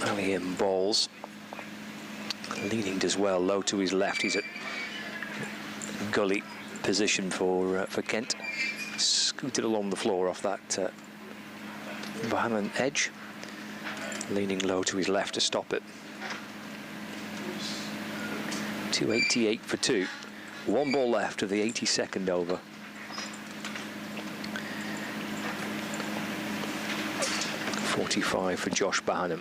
Ali in balls. Leaning does well, low to his left. He's at gully position for Kent. Scooted along the floor off that Bohannon edge. Leaning low to his left to stop it. 288 for 2. 1 ball left of the 82nd over. .45 for Josh Bohannon.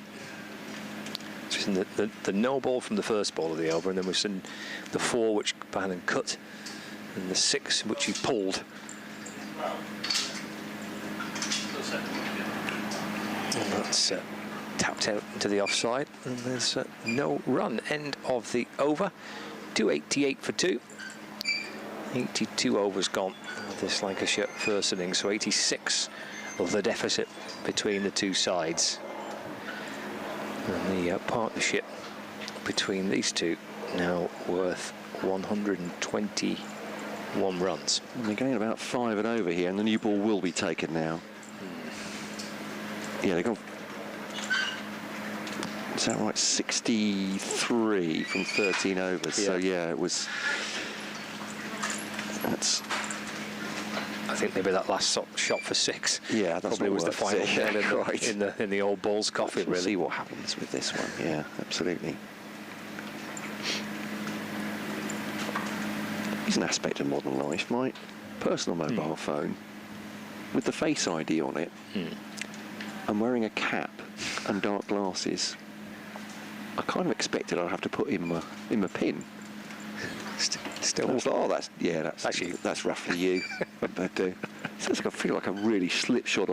We've seen the no ball from the first ball of the over, and then we've seen the 4 which Bohannon cut, and the 6 which he pulled. And that's tapped out into the offside, and there's no run. End of the over. 288 for 2. 82 overs gone with this Lancashire first innings, so 86 of the deficit between the two sides. And the partnership between these two now worth 121 runs. And they're going about 5 and over here, and the new ball will be taken now. Yeah, they got. Is that right? 63 from 13 overs. Yeah. So yeah, it was. That's. I think maybe that last shot for 6. Yeah, that's probably was the final nail right. in the old ball's coffin. We'll really. see what happens with this one. Yeah, absolutely. It's an aspect of modern life. My personal mobile phone, with the Face ID on it, and wearing a cap and dark glasses, I kind of expected I'd have to put in my pin. Still. I was like, oh, that's roughly you. But I feel like a really slipshod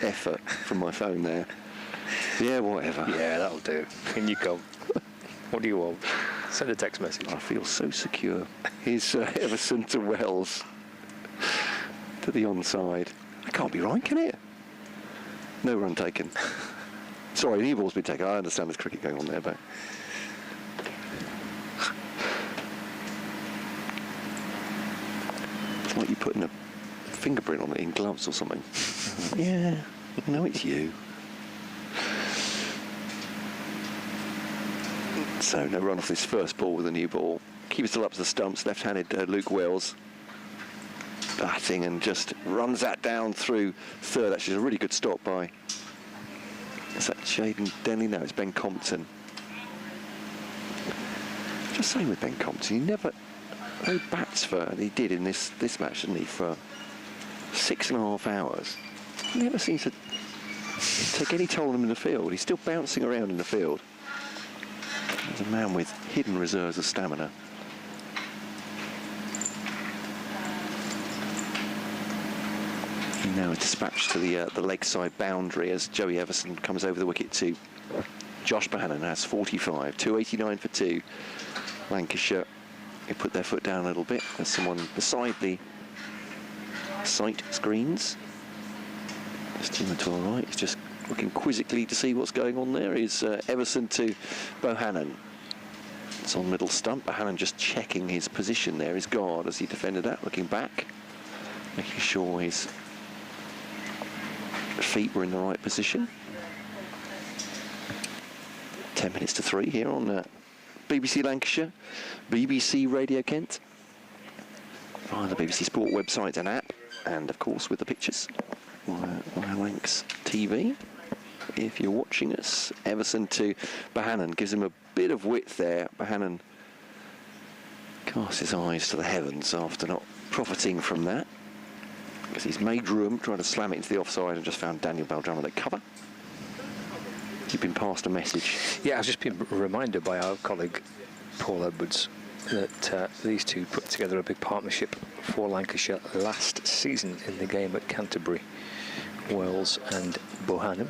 effort from my phone there. Yeah, whatever. Yeah, that'll do. In you go. What do you want? Send a text message. I feel so secure. Here's Everson to Wells to the onside. That can't be right, can it? No run taken. Sorry, the ball's been taken. I understand there's cricket going on there, but. It's like you're putting a fingerprint on it in gloves or something. Yeah, no, it's you. So no run off this first ball with a new ball. Keeper still up to the stumps, left-handed Luke Wells batting and just runs that down through third. Actually, a really good stop by. Is that Jaden Denley? No, it's Ben Compton. Just saying with Ben Compton, he never bats for, and he did in this match, didn't he, for 6.5 hours. He never seems to take any toll on him in the field. He's still bouncing around in the field. He's a man with hidden reserves of stamina. He now is dispatched to the leg side boundary as Joey Everson comes over the wicket to Josh Bohannon. Has 45, 289 for 2. Lancashire, they put their foot down a little bit. There's someone beside the sight screens. Just in to our right, he's just looking quizzically to see what's going on there. Is Everson to Bohannon. It's on middle stump. Bohannon just checking his position there, his guard as he defended that, looking back, making sure his feet were in the right position. 10 minutes to 3 here on BBC Lancashire, BBC Radio Kent, via the BBC Sport website and app, and of course with the pictures via Lancs TV. If you're watching us, Everson to Bohannon gives him a bit of width there. Bohannon casts his eyes to the heavens after not profiting from that, because he's made room, trying to slam it into the offside, and just found Daniel Beldrama at cover. You've been passed a message. Yeah, I was just being reminded by our colleague Paul Edwards that these two put together a big partnership for Lancashire last season in the game at Canterbury, Wells and Bohannon.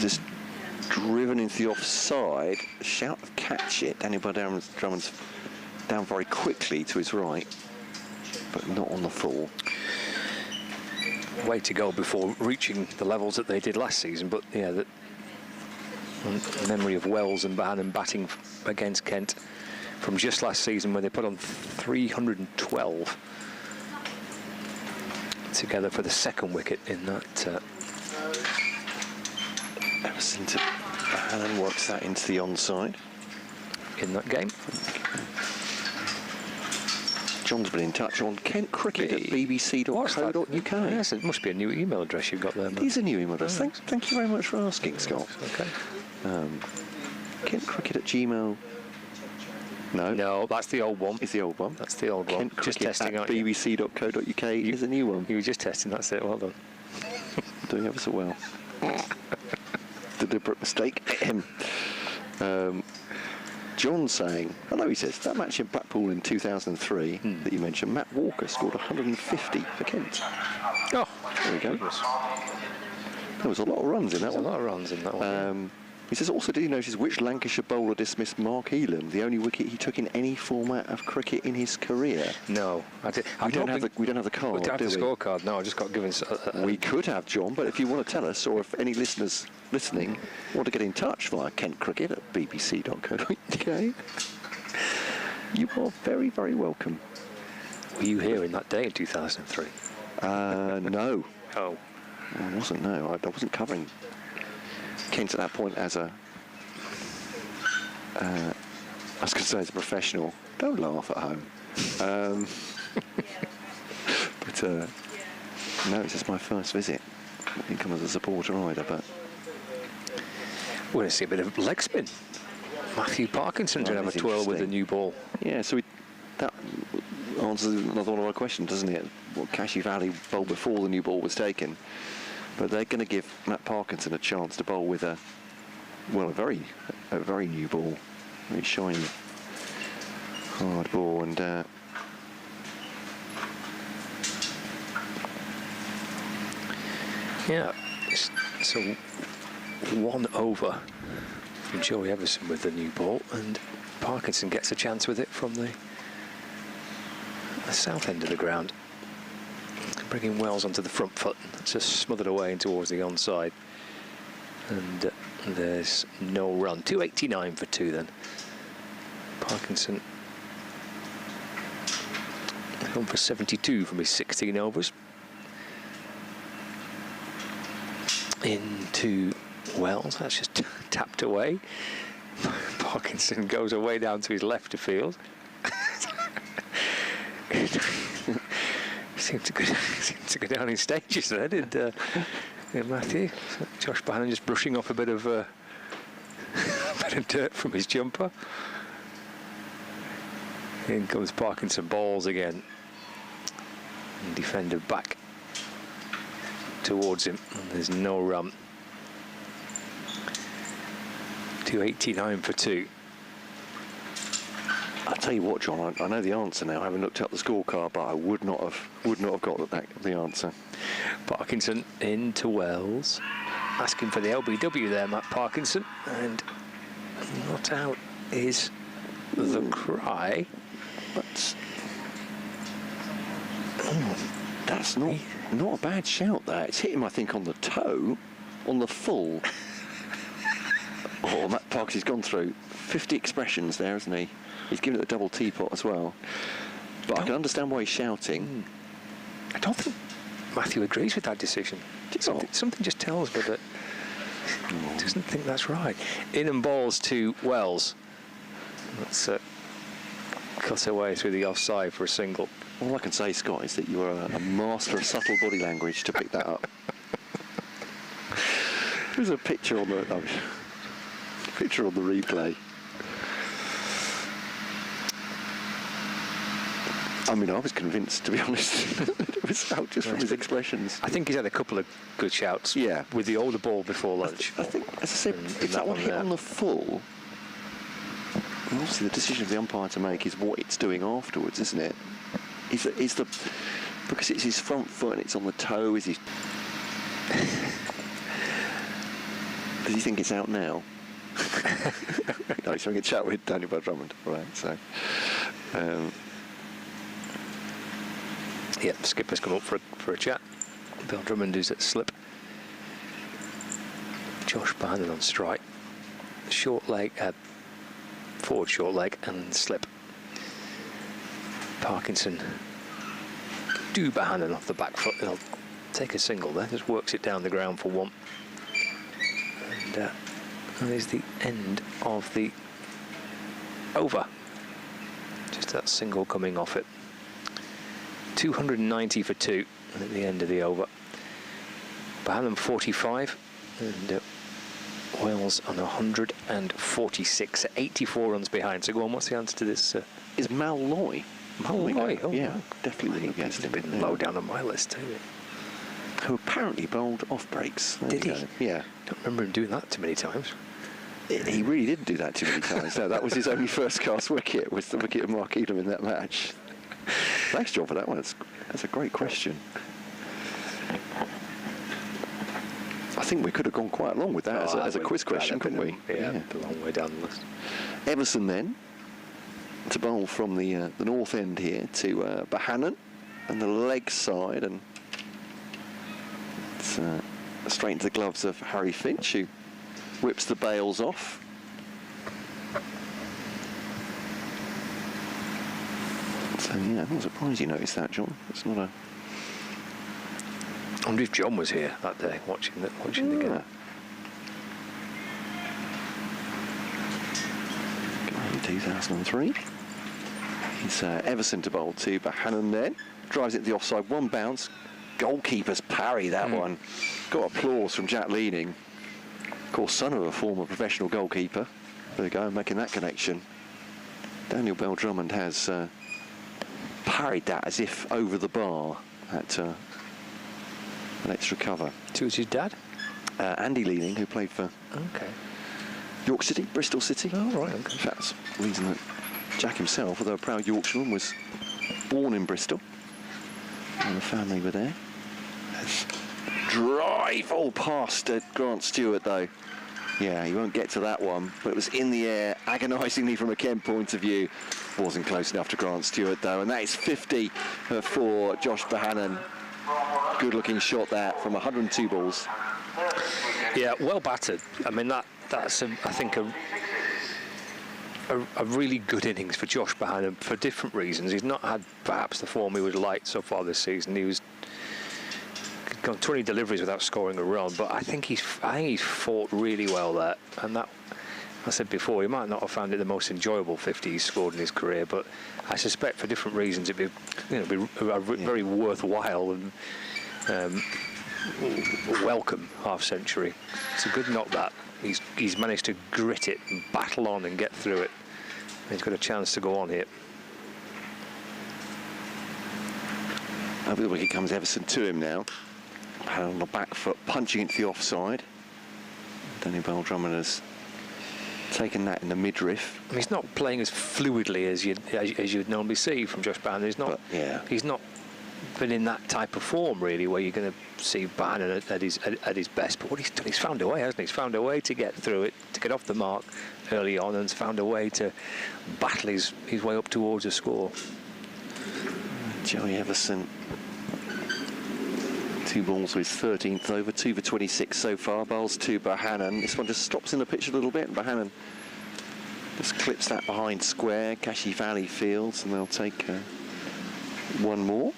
Just driven into the offside. A shout of catch it. Daniel Drummond's down very quickly to his right, but not on the full. Way to go before reaching the levels that they did last season, but yeah, the memory of Wells and Bohannon batting against Kent from just last season, where they put on 312 together for the second wicket in that. Emerson to Bohannon works that into the onside in that game. John's been in touch on Kent Cricket at bbc.co.uk. Yes, it must be a new email address you've got there. It is a new email address. Thank you very much for asking, Scott. Okay. Kent Cricket at Gmail. No, that's the old one. It's the old one. That's the old one. Kent Just Cricket testing at bbc.co.uk is a new one. You were just testing, that's it. Well done. Doing ever so well. Deliberate mistake. John saying, he says, that match in Blackpool in 2003 that you mentioned, Matt Walker scored 150 for Kent. Oh, there we go. There was a lot of runs in that one. A lot of runs in that one. He says, also, did you notice which Lancashire bowler dismissed Mark Elam, the only wicket he took in any format of cricket in his career? No, I don't have the card, we don't have the do we? scorecard. No, I just got given. We could have, John, but if you want to tell us, or if any listeners listening want to get in touch via Kent Cricket at bbc.co.uk, you are very, very welcome. Were you here in that day in 2003? No. Oh. I wasn't, no. I wasn't covering Kent at that point as a... I was going to say as a professional. Don't laugh at home. But no, it's just my first visit. I didn't come as a supporter either, but... We're going to see a bit of leg spin. Matthew Parkinson to have a twirl with a new ball. Yeah, so that answers another one of my questions, doesn't it? What Cashy Valley bowled before the new ball was taken. But they're going to give Matt Parkinson a chance to bowl with a very new ball, very shiny, hard ball, and yeah, so 1 over from Joey Everson with the new ball, and Parkinson gets a chance with it from the south end of the ground. Bringing Wells onto the front foot, just smothered away and towards the onside, and there's no run. 289 for 2 then. Parkinson home for 72 from his 16 overs. Into Wells, that's just tapped away. Parkinson goes away down to his left of field. Seemed to go down in stages there, did Matthew. So Josh Bohannon just brushing off a bit of dirt from his jumper. In comes Parkinson, balls again. And defender back towards him. And there's no run. 289 for 2. I'll tell you what, John, I know the answer now. I haven't looked up the scorecard, but I would not have got the answer. Parkinson into Wells, asking for the LBW there, Matt Parkinson, and not out is the cry. But that's not a bad shout there. It's hit him, I think, on the toe, on the full. Oh, Matt Parkinson's gone through 50 expressions there, hasn't he? He's given it a double teapot as well. But I can understand why he's shouting. I don't think Matthew agrees with that decision. Something just tells me that he doesn't think that's right. In and balls to Wells. That's cut away through the offside for a single. All I can say, Scott, is that you are a master of subtle body language to pick that up. There's a picture on the replay. I mean, I was convinced, to be honest. It was out just from his expressions. I think he's had a couple of good shouts. Yeah. With the older ball before lunch. I think, as I said, if that one hit on the full, obviously the decision of the umpire to make is what it's doing afterwards, isn't it? Is the Because it's his front foot and it's on the toe. Is he? Does he think it's out now? No, he's having a chat with Daniel Bell Drummond. Right, so. Yeah, the skipper's come up for a chat. Bell Drummond is at slip. Josh Bohannon on strike. Short leg, forward short leg and slip. Parkinson. Do Bohannon off the back foot. He'll take a single there. Just works it down the ground for one. And that is the end of the over. Just that single coming off it. 290 for two at the end of the over. Bohannon 45 and Wales on 146, 84 runs behind. So go on, what's the answer to this? Is Malloy? Malloy, oh yeah, definitely would have guessed it. Been low down on my list too. Who apparently bowled off breaks. Did he? Yeah. Don't remember him doing that too many times. He really didn't do that too many times. No, that was his only first cast wicket, was the wicket of Mark Elam in that match. Thanks, John, for that one. That's a great question. I think we could have gone quite long with that as a quiz question, couldn't we? Yeah, a long way down the list. Everson then, to bowl from the north end here to Bohannon, and the leg side, and it's straight into the gloves of Harry Finch, who whips the bails off. So yeah, I'm not surprised you noticed that, John. It's not a... I wonder if John was here that day watching the game. In 2003. It's Everson to bowl to Bohannon then. Drives it to the offside, one bounce. Goalkeeper's parry, that one. Got applause from Jack Leaning. Of course, son of a former professional goalkeeper. There we go, making that connection. Daniel Bell Drummond has parried that as if over the bar at an extra cover. So was his dad? Andy Leaning, who played for York City, Bristol City. Oh, right, okay. That's the reason that Jack himself, although a proud Yorkshireman, was born in Bristol. And the family were there. Drive all past Grant Stewart, though. Yeah, he won't get to that one, but it was in the air, agonisingly from a Kent point of view. Wasn't close enough to Grant Stewart, though, and that is 50 for Josh Bohannon. Good-looking shot there from 102 balls. Yeah, well battered. I mean, that's I think a really good innings for Josh Bohannon for different reasons. He's not had perhaps the form he would like so far this season. He was gone 20 deliveries without scoring a run, but I think he's fought really well there. And that, I said before, he might not have found it the most enjoyable 50 he's scored in his career, but I suspect for different reasons it'd be very worthwhile and welcome half-century. It's a good knock that. He's managed to grit it and battle on and get through it. And he's got a chance to go on here. Over the wicket comes Everson to him now. On the back foot, punching into the offside. Daniel Bell Drummond has taken that in the midriff. I mean, he's not playing as fluidly as you'd normally see from Josh Bohannon. He's not been in that type of form really, where you're going to see Bohannon at his best. But what he's done, he's found a way, hasn't he? He's found a way to get through it, to get off the mark early on, and has found a way to battle his way up towards a score. Joey Everson, 2 balls with 13th over, 2 for 26 so far. Bowls to Bohannon. This one just stops in the pitch a little bit. Bohannon just clips that behind square. Cashi Valley fields, and they'll take one more.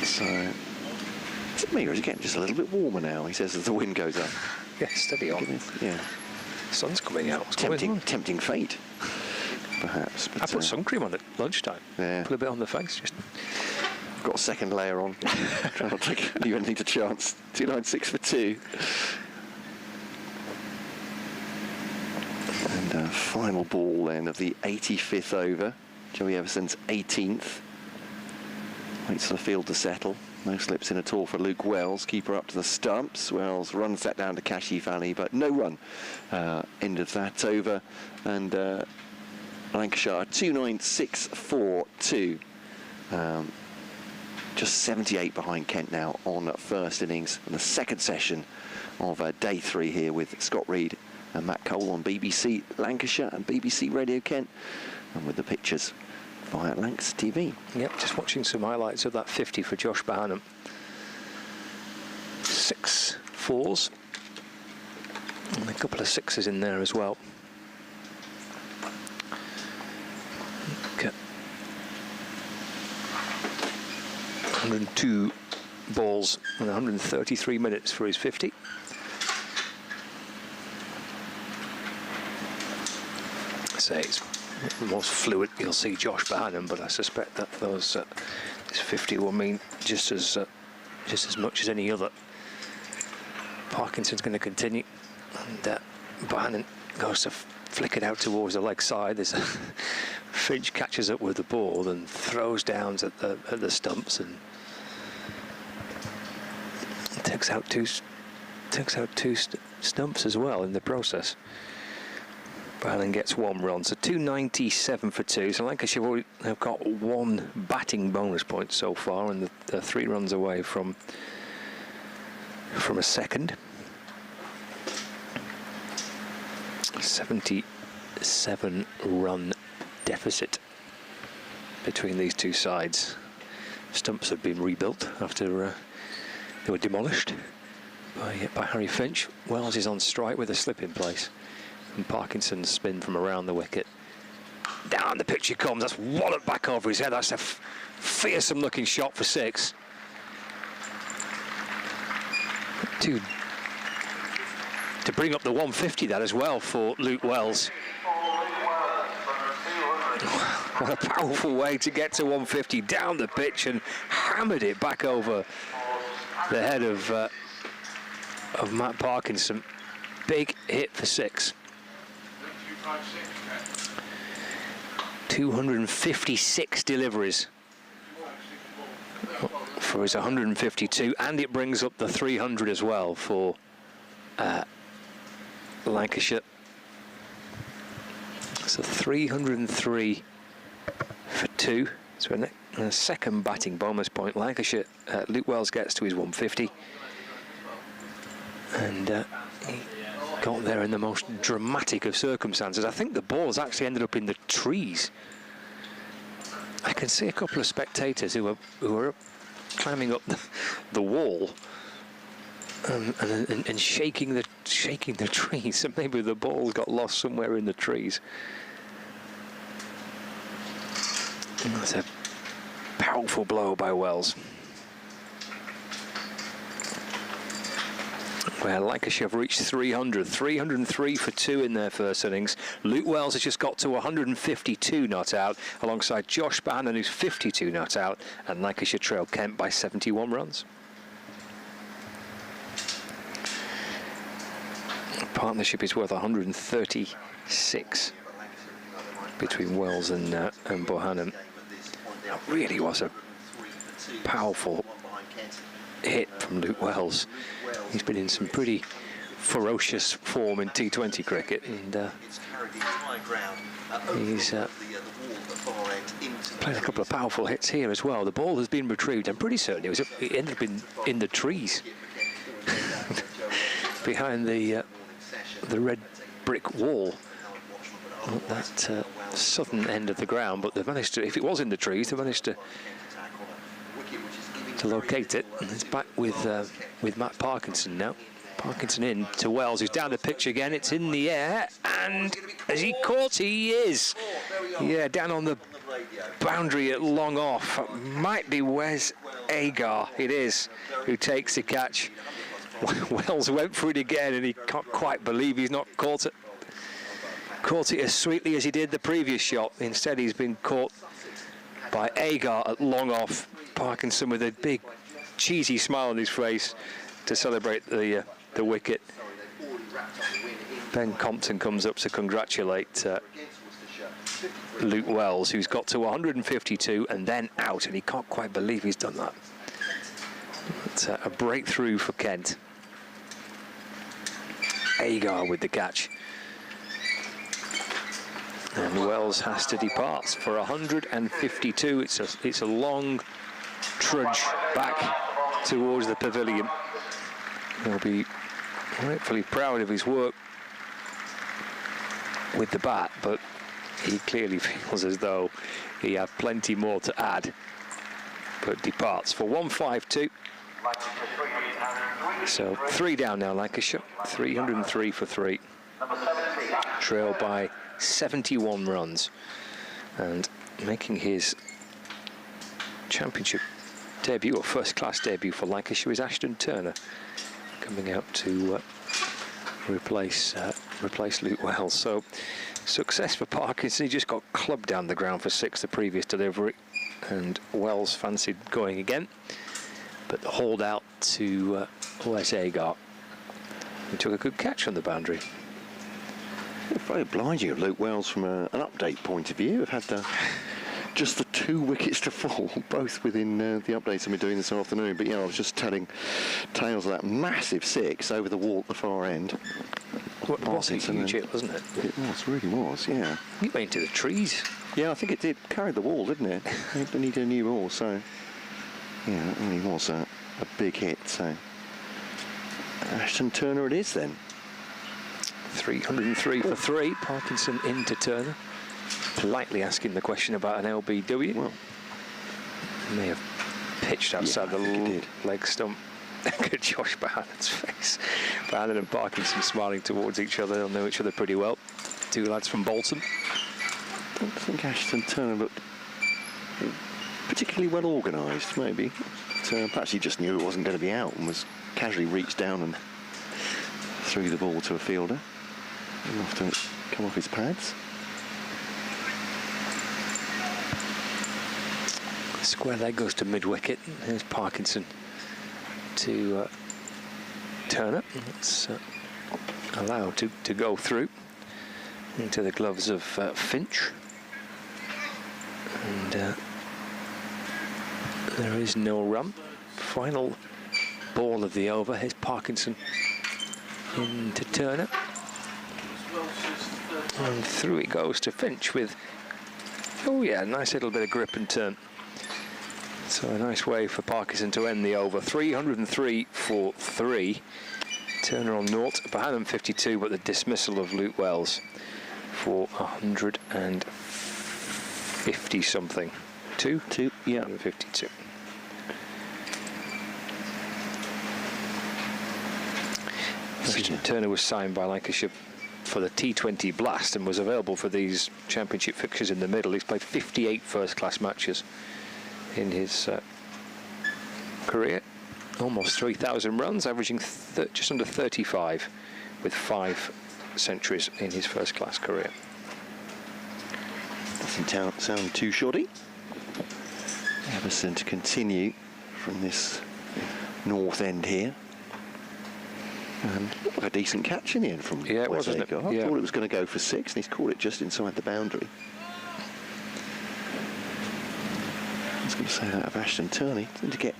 So, is it me or is it getting just a little bit warmer now? He says as the wind goes up. Yeah, steady on. Yeah. Sun's coming out. Tempting fate, perhaps. But, I put sun cream on at lunchtime. Yeah. Put a bit on the face. Just got a second layer on. Try not to leave anything to chance. 296 for 2. And final ball then of the 85th over. Joey Everson's 18th. Waits for the field to settle. No slips in at all for Luke Wells. Keeper up to the stumps. Wells runs that down to Cashi Valley, but no run. End of that over. And Lancashire 296 for 2. Just 78 behind Kent now on first innings, and the second session of day 3 here with Scott Reed and Matt Cole on BBC Lancashire and BBC Radio Kent, and with the pictures via Lancs TV. Yep, just watching some highlights of that 50 for Josh Bohannon. 6 fours and a couple of sixes in there as well. Okay. 102 balls and 133 minutes for his 50. Say it's the most fluid you'll see Josh Bohannon, but I suspect that those this 50 will mean just as much as any other. Parkinson's going to continue, and Bohannon goes to flick it out towards the leg side. There's a Finch catches up with the ball and throws downs at the stumps and takes out two stumps as well in the process. Bohannon gets 1 run, so 297 for 2. So Lancashire have got 1 batting bonus point so far, and they're 3 runs away from a second. 77 run deficit between these two sides. Stumps have been rebuilt after they were demolished by Harry Finch. Wells is on strike with a slip in place, and Parkinson's spin from around the wicket. Down the pitch he comes. That's walloped back over his head. That's a fearsome looking shot for 6. To bring up the 150 that as well for Luke Wells. What a powerful way to get to 150 down the pitch and hammered it back over the head of Matt Parkinson. Big hit for 6. 256 deliveries for his 152, and it brings up the 300 as well for Lancashire. So 303 for 2. So a second batting bonus point. Lancashire, Luke Wells gets to his 150, and he got there in the most dramatic of circumstances. I think the ball's actually ended up in the trees. I can see a couple of spectators who are climbing up the wall and shaking the trees. So maybe the ball got lost somewhere in the trees. And that's a powerful blow by Wells. Well, Lancashire have reached 300. 303 for 2 in their first innings. Luke Wells has just got to 152 not out, alongside Josh Bohannon, who's 52 not out, and Lancashire trail Kent by 71 runs. The partnership is worth 136 between Wells and Bohannon. That really was a powerful hit from Luke Wells. He's been in some pretty ferocious form in T20 cricket, and he's played a couple of powerful hits here as well. The ball has been retrieved. I'm pretty certain it ended up in the trees behind the red brick wall at that southern end of the ground, but they've managed to, if it was in the trees, they've managed to locate it, and it's back with Matt Parkinson now. Parkinson in to Wells, who's down the pitch again. It's in the air, and as he caught, he is. Yeah, down on the boundary at long off. Might be Wes Agar, it is, who takes the catch. Wells went for it again, and he can't quite believe he's not caught it as sweetly as he did the previous shot. Instead, he's been caught by Agar at long off. Parkinson with a big cheesy smile on his face to celebrate the wicket. Ben Compton comes up to congratulate Luke Wells, who's got to 152 and then out, and he can't quite believe he's done that. It's a breakthrough for Kent. Agar with the catch. And Wells has to depart for 152. It's a long trudge back towards the pavilion. He'll be rightfully proud of his work with the bat, but he clearly feels as though he had plenty more to add, but departs for 152. So 3 down now, Lancashire. 303 for 3. Trailed by 71 runs. And making his championship debut, or first-class debut for Lancashire, is Ashton Turner, coming out to replace Luke Wells. So success for Parkinson. He just got clubbed down the ground for 6 the previous delivery, and Wells fancied going again, but hauled out to Les Agar, who took a good catch on the boundary. Very obliging of Luke Wells from an update point of view. We've had just the 2 wickets to fall, both within the updates I've been doing this afternoon. But yeah, I was just telling tales of that massive 6 over the wall at the far end. What was a huge hit, wasn't it? It was, really was, yeah. It went into the trees. Yeah, I think it did. Carried the wall, didn't it? They needed a new ball, so yeah, it really was a big hit. So Ashton Turner it is then. 303 for 3. Parkinson into Turner, politely asking the question about an LBW. Well, may have pitched outside the leg stump. Look at Josh Bohannon's face. Bohannon and Parkinson smiling towards each other. They'll know each other pretty well. 2 lads from Bolton. I don't think Ashton Turner looked particularly well organised, maybe. But, perhaps he just knew it wasn't going to be out and was casually reached down and threw the ball to a fielder. Enough to come off his pads. Square leg goes to mid-wicket. There's Parkinson to Turner. It's allowed to go through into the gloves of Finch. And there is no run. Final ball of the over. Here's Parkinson into Turner. And through it goes to Finch with, oh yeah, nice little bit of grip and turn. So a nice way for Parkinson to end the over. 303 for 3. Turner on 0. Bohannon 52, but the dismissal of Luke Wells for 150 something. 2? 2, yeah. 152. Ashton Turner was signed by Lancashire for the T20 Blast and was available for these championship fixtures in the middle. He's played 58 first-class matches in his career. Almost 3,000 runs, averaging just under 35, with 5 centuries in his first-class career. Doesn't sound too shoddy. Everson to continue from this north end here. And a decent catch in the end from it was, wasn't it? I thought it was going to go for 6, and he's caught it just inside the boundary. I was going to say that of Ashton Turner. You tend to get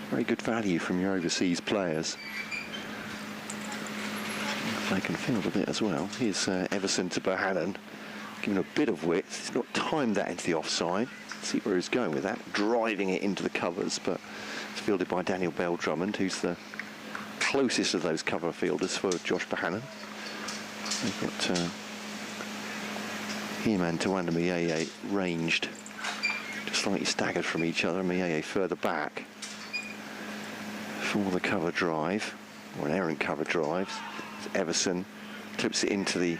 very good value from your overseas players. If they can field a bit as well. Here's Everson to Bohannon, giving a bit of width. He's not timed that into the offside. See where he's going with that, driving it into the covers, but it's fielded by Daniel Bell-Drummond, who's the closest of those cover fielders for Josh Bohannon. They've got him and Tawanda Mieye ranged, just slightly staggered from each other. Mieye further back for the cover drive, or an errant cover drive. Everson clips it into the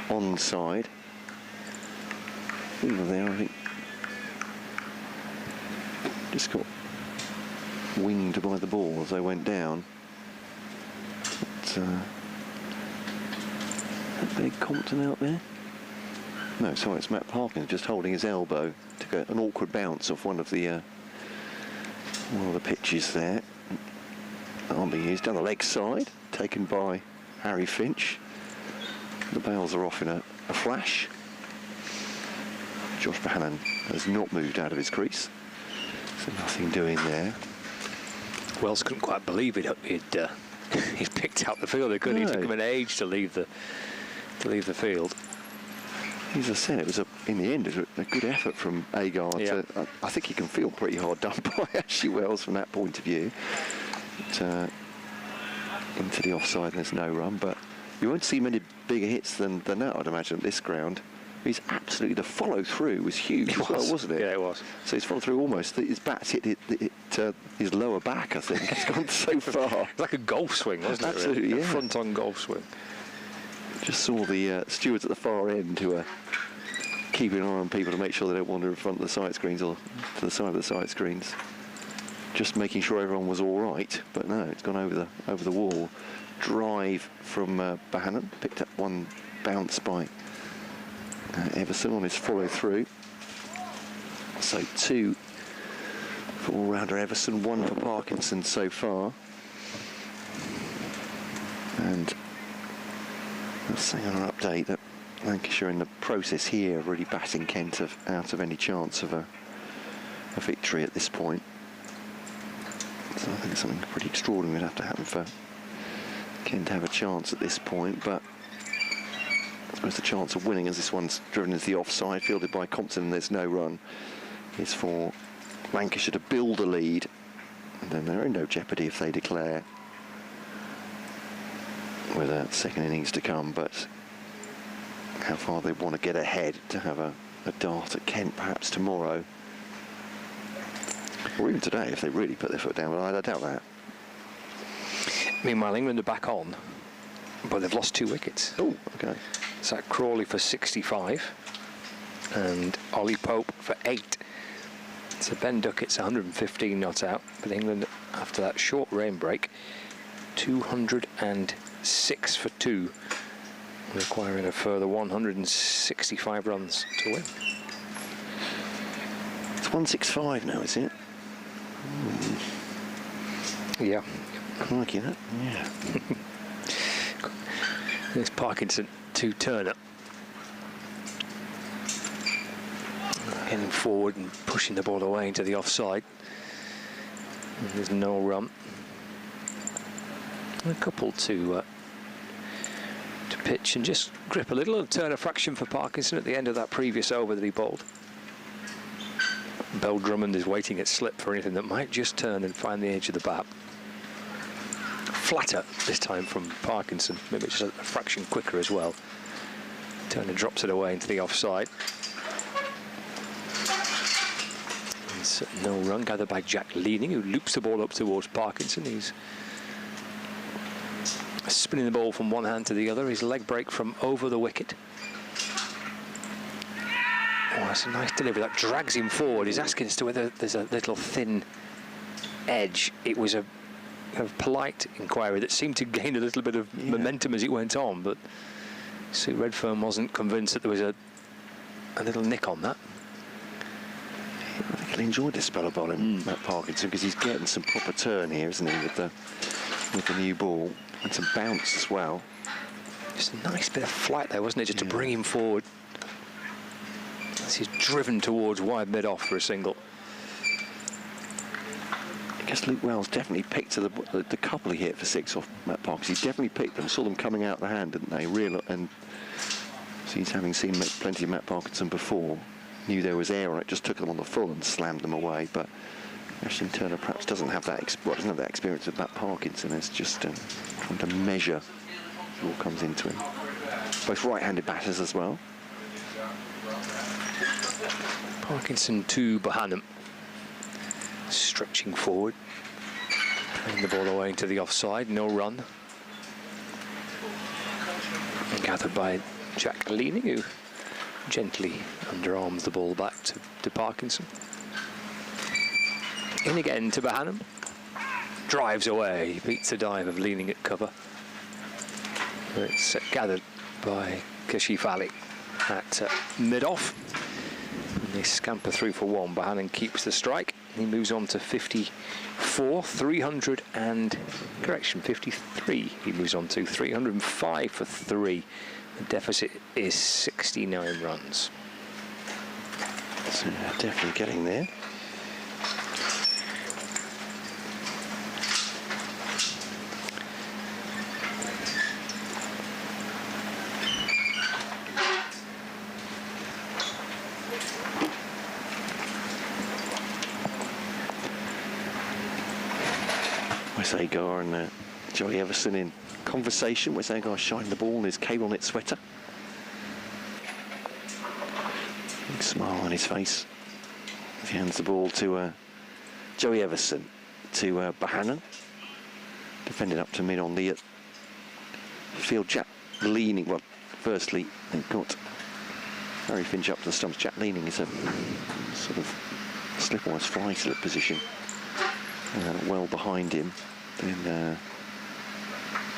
onside. Over there, I think, just got winged by the ball as they went down. That big Compton out there? No, sorry, it's Matt Parkins just holding his elbow. Took an awkward bounce off one of the pitches there. That'll be used down the leg side, taken by Harry Finch. The bails are off in a flash. Josh Bohannon has not moved out of his crease, so nothing doing there. Wells couldn't quite believe he'd picked out the field. It took him an age to leave the field. As I said, it was in the end, it was a good effort from Agar. Yeah. I think he can feel pretty hard done by Ashley Wells from that point of view. But, into the offside, there's no run, but you won't see many bigger hits than that, I'd imagine, at this ground. He's absolutely, the follow-through was huge as well, wasn't it? Yeah, it was. So his follow-through almost, his bat's hit his lower back, I think. He's gone so far. It's like a golf swing, wasn't it? Absolutely, really? yeah. A front-on golf swing. Just saw the stewards at the far end who are keeping an eye on people to make sure they don't wander in front of the sight screens or to the side of the sight screens. Just making sure everyone was all right, but no, it's gone over the wall. Drive from Bohannon, picked up one bounce by Everson on his follow through. So 2 for all-rounder Everson, 1 for Parkinson so far. And let's say on our update that Lancashire in the process here of really batting Kent out of any chance of a victory at this point. So I think something pretty extraordinary would have to happen for Kent to have a chance at this point, but I suppose the chance of winning as this one's driven into the offside, fielded by Compton and there's no run, is for Lancashire to build a lead, and then they're in no jeopardy if they declare with a second innings to come, but how far they want to get ahead to have a dart at Kent perhaps tomorrow. Or even today, if they really put their foot down. Well, I doubt that. Meanwhile, England are back on, but they've lost 2 wickets. Oh, okay. Zach Crawley for 65, and Ollie Pope for 8. So Ben Duckett's 115 not out, but England, after that short rain break, 206 for 2, requiring a further 165 runs to win. It's 165 now, is it? Yeah. I like that. Yeah. There's Parkinson to Turner. Heading forward and pushing the ball away into the offside. And there's no run. And a couple to pitch and just grip a little. Turner fraction for Parkinson at the end of that previous over that he bowled. Bell Drummond is waiting at slip for anything that might just turn and find the edge of the bat. Flatter this time from Parkinson, maybe just a fraction quicker as well. Turner drops it away into the offside. And no run gathered by Jack Leaning, who loops the ball up towards Parkinson. He's spinning the ball from one hand to the other. His leg break from over the wicket. Oh, that's a nice delivery. That drags him forward. He's asking as to whether there's a little thin edge. It was a polite inquiry that seemed to gain a little bit of momentum as it went on, but Sue Redfern wasn't convinced that there was a little nick on that. I think he'll enjoy this spell of bowling, Matt Parkinson, because he's getting some proper turn here, isn't he, with the new ball, and some bounce as well. Just a nice bit of flight there, wasn't it, just to bring him forward. As he's driven towards wide mid-off for a single. I guess Luke Wells definitely picked the couple he hit for 6 off Matt Parkinson. He definitely picked them, saw them coming out the hand, didn't they? And so he's having seen plenty of Matt Parkinson before, knew there was air on it, just took them on the full and slammed them away. But Ashton Turner perhaps doesn't have that experience with Matt Parkinson. It's just trying to measure what comes into him. Both right-handed batters as well. Parkinson to Bohannon, stretching forward, playing the ball away into the offside, no run. And gathered by Jack Leaning, who gently underarms the ball back to Parkinson. In again to Bohannon, drives away, he beats the dive of Leaning at cover. It's gathered by Kashif Ali at mid-off. They scamper through for 1. Bohannon keeps the strike. He moves on to 54, 300 and, 53. He moves on to 305 for 3. The deficit is 69 runs. So definitely getting there. Wes Agar and Joey Everson in conversation. Wes Agar shining the ball in his cable knit sweater. Big smile on his face as he hands the ball to Joey Everson, to Bohannon. Defended up to mid on the field. Jack leaning. Well, firstly, they've got Harry Finch up to the stumps. Jack leaning is a sort of slipwise fly slip position. Well behind him. Then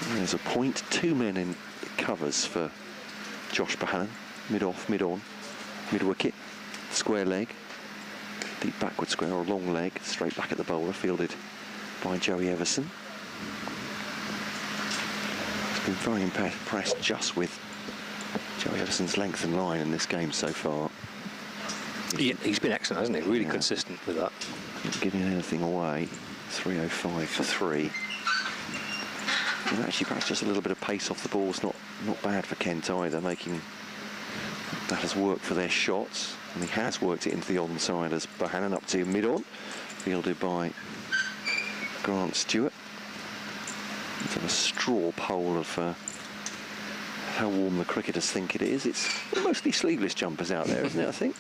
there's a point. 2 men in covers for Josh Bohannon. Mid off, mid on, mid wicket, square leg, deep backward square or long leg, straight back at the bowler, fielded by Joey Everson. He's been very impressed just with Joey Everson's length and line in this game so far. He's been excellent, hasn't he? Really consistent with that. Not giving anything away. 3:05 for 3. And actually, perhaps just a little bit of pace off the ball is not bad for Kent either, making that has worked for their shots. And he has worked it into the onside as Bohannon up to mid-on, fielded by Grant Stewart. It's a straw poll of how warm the cricketers think it is. It's mostly sleeveless jumpers out there, isn't it, I think?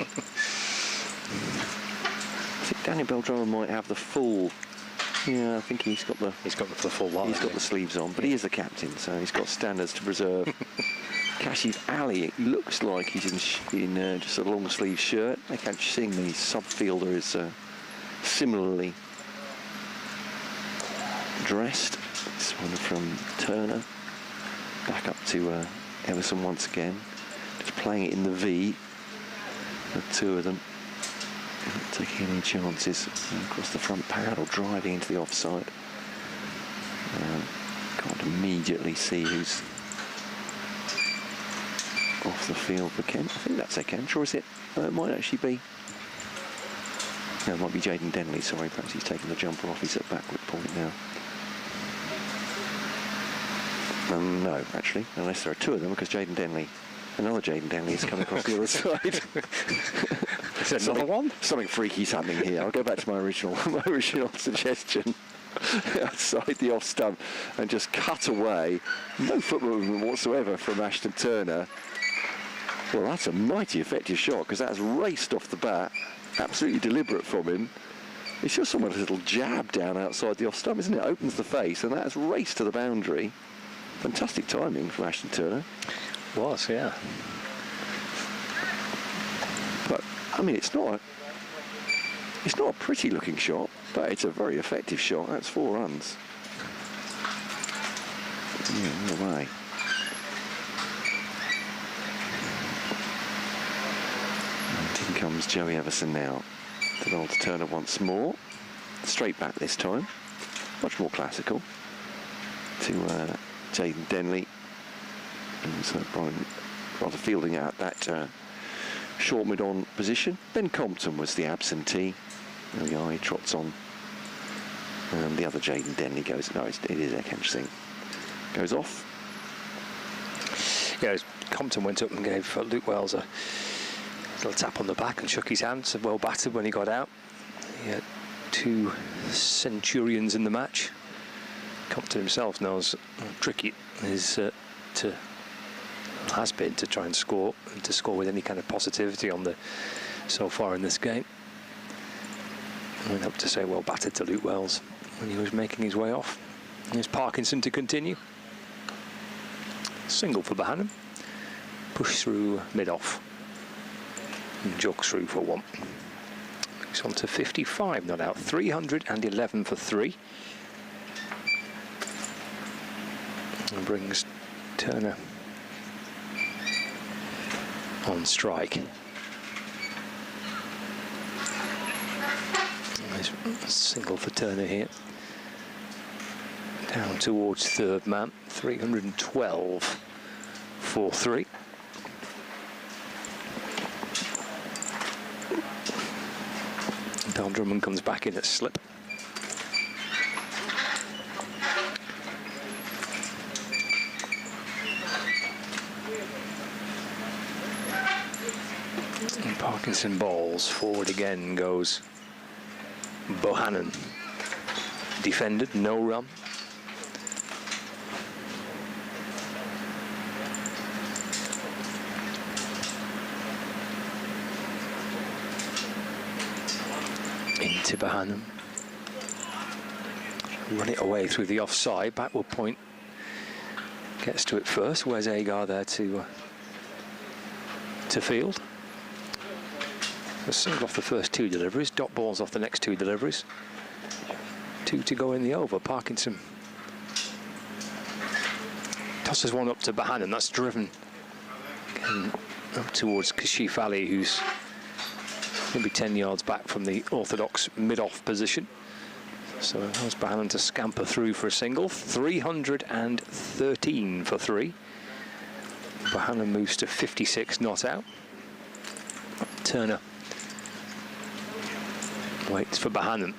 Daniel Beldrama might have the full. Yeah, I think he's got the full line. He's got the sleeves on, but he is the captain, so he's got standards to preserve. Kashif Ali, it looks like he's in just a long sleeve shirt. Akash Singh, the sub fielder, is similarly dressed. This one from Turner. Back up to Everson once again. Just playing it in the V. The two of them. Not taking any chances across the front pad or driving into the offside. Can't immediately see who's off the field for Kent. I think that's Kent, or is it? It might actually be. No, it might be Jaden Denley, sorry, perhaps he's taken the jumper off. He's at backward point now. No, actually, unless there are two of them, because Jaden Denley, another Jaden Denley is coming across the other side. Is there another one? Something freaky's happening here. I'll go back to my original suggestion. Outside the off stump and just cut away. No foot movement whatsoever from Ashton Turner. Well, that's a mighty effective shot because that's raced off the bat. Absolutely deliberate from him. It's just almost a little jab down outside the off stump, isn't it? Opens the face and that's raced to the boundary. Fantastic timing from Ashton Turner. Was, yeah. But I mean, it's not a pretty looking shot, but it's a very effective shot. That's 4 runs. Yeah, no way. And in comes Joey Everson now. To the old Turner once more. Straight back this time. Much more classical. To Jaden Denley. And so Brian rather fielding out that short mid-on position. Ben Compton was the absentee. There we are, he trots on. And the other Jaden Denley goes, no, it is Akash Singh. Goes off. Yeah, Compton went up and gave Luke Wells a little tap on the back and shook his hand. So well battered when he got out. He had 2 centurions in the match. Compton himself knows how tricky it is has been to try and score with any kind of positivity on so far in this game. I went up to say well battered to Luke Wells when he was making his way off. Here's Parkinson to continue. Single for Bohannon. Push through mid-off. And jog through for 1. Moves on to 55, not out. 311 for 3. And brings Turner on strike. There's a single for Turner here. Down towards third man. 312 for 3. Dal Drummond comes back in at slip. And Parkinson bowls. Forward again goes Bohannon. defended, no run. Into Bohannon. Run it away through the offside. Backward point gets to it first. Where's Agar there to field? A single off the first 2 deliveries. Dot balls off the next 2 deliveries. 2 to go in the over. Parkinson tosses one up to Bohannon. That's driven up towards Kashif Ali, who's maybe 10 yards back from the orthodox mid-off position. So allows Bohannon to scamper through for a single. 313 for 3. Bohannon moves to 56 not out. Turner waits for Bohannon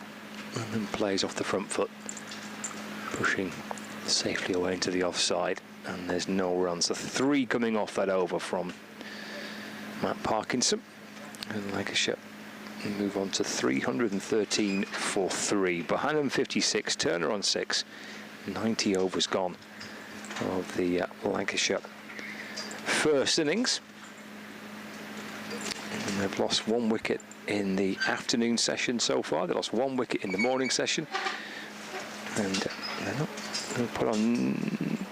and then plays off the front foot, pushing safely away into the offside, and there's no run. So 3 coming off that over from Matt Parkinson, and Lancashire move on to 313 for 3. Bohannon 56, Turner on 6, 90 overs gone of the Lancashire first innings. And they've lost 1 wicket in the afternoon session so far. They lost 1 wicket in the morning session, and they've put on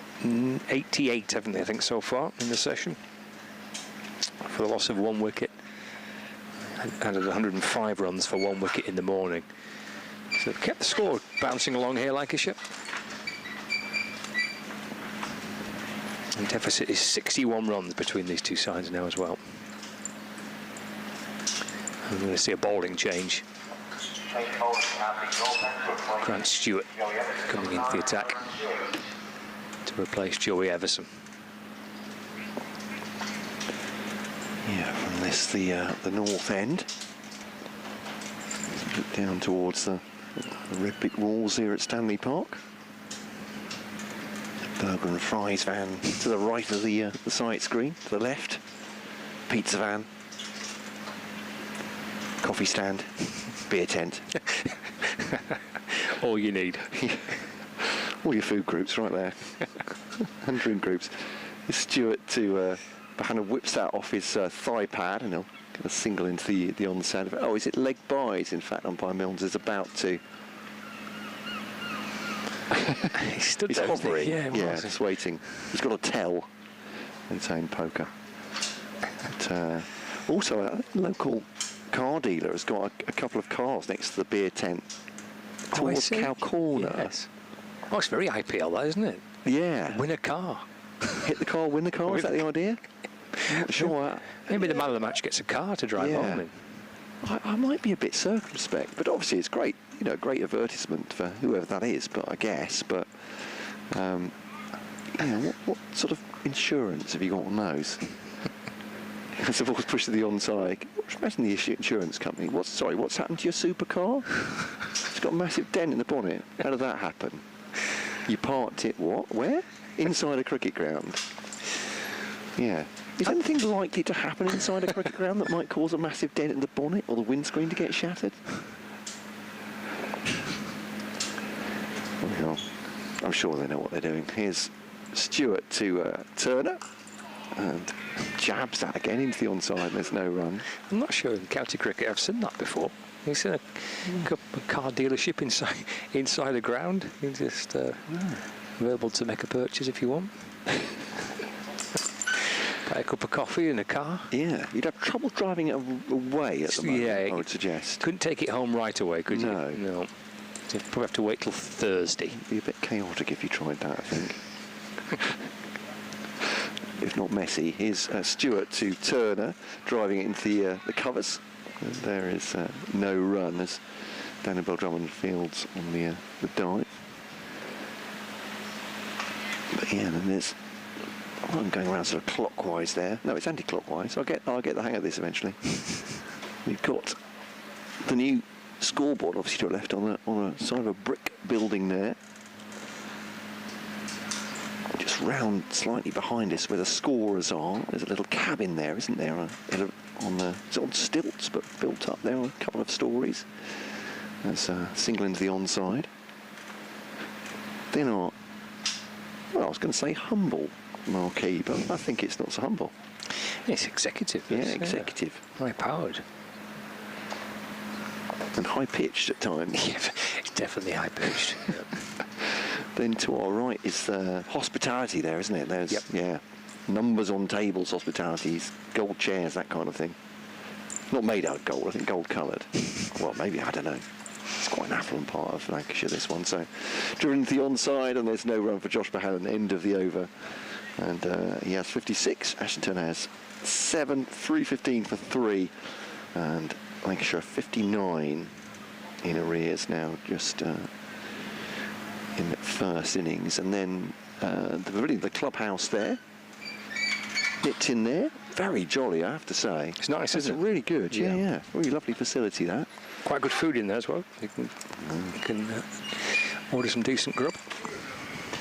88, haven't they, I think, so far in the session, for the loss of 1 wicket. Added 105 runs for 1 wicket in the morning. So they've kept the score bouncing along here, Lancashire. The deficit is 61 runs between these 2 sides now as well. I'm going to see a bowling change. Grant Stewart coming into the attack to replace Joey Everson. Yeah, from this, the north end. Look down towards the red brick walls here at Stanley Park. Burger and fries van to the right of the sight screen, to the left. Pizza van. Coffee stand. Beer tent. All you need. All your food groups right there. And drink groups. Stewart to Bohannon whips that off his thigh pad, and he'll get a single into the onside of it. Oh, is it leg byes? In fact, umpire Milnes is about to. He stood He's there, hovering. Yeah, just waiting. He's got a tell in his own poker. But, also, a local car dealer has got a couple of cars next to the beer tent towards Cow Corner. Yes. Oh, it's very IPL, that, isn't it? Yeah. Win a car. Hit the car, win the car. Is that the idea? Sure. Maybe the man of the match gets a car to drive home in. I might be a bit circumspect, but obviously it's great. You know, great advertisement for whoever that is. But I guess, what sort of insurance have you got on those? As the ball's pushed to the onside. Imagine the insurance company. What's happened to your supercar? It's got a massive dent in the bonnet. How did that happen? You parked it where? Inside a cricket ground. Yeah. Is anything likely to happen inside a cricket ground that might cause a massive dent in the bonnet or the windscreen to get shattered? Well, I'm sure they know what they're doing. Here's Stewart to Turner. And jabs that again into the onside. There's no run. I'm not sure in county cricket I've seen that before. You've seen a car dealership inside a ground. You're just available to make a purchase if you want. Buy a cup of coffee in a car. Yeah, you'd have trouble driving it away at the moment, I would suggest. Couldn't take it home right away, could you? No. You'd probably have to wait till Thursday. It'd be a bit chaotic if you tried that, I think. If not messy. Here's Stewart to Turner, driving it into the covers. And there is no run as Daniel Bell-Drummond fields on the dive. But yeah, then there's. I'm going around sort of clockwise there. No, it's anti-clockwise. I'll get the hang of this eventually. We've got the new scoreboard, obviously to the left, on a side of a brick building there. Just round slightly behind us where the scorers are. There's a little cabin there, isn't there? It's on stilts, but built up there on a couple of stories. There's a single into the onside. They're not, well, I was going to say humble marquee, but I think it's not so humble. It's executive. Yeah, executive. High-powered. And high-pitched at times. Yeah, it's definitely high-pitched. Then to our right is hospitality there, isn't it? There's, yeah, numbers on tables, hospitalities, gold chairs, that kind of thing. Not made out of gold, I think gold-coloured. Well, maybe, I don't know. It's quite an affluent part of Lancashire, this one. So, driven to the onside, and there's no run for Josh Bohannon, end of the over. And he has 56. Ashington has 7, 3.15 for 3. And Lancashire 59 in arrears now, just in the first innings. And then the clubhouse there, nipped in there. Very jolly, I have to say. It's nice, isn't it? Really good, yeah. Really lovely facility, that. Quite good food in there as well. You can order some decent grub.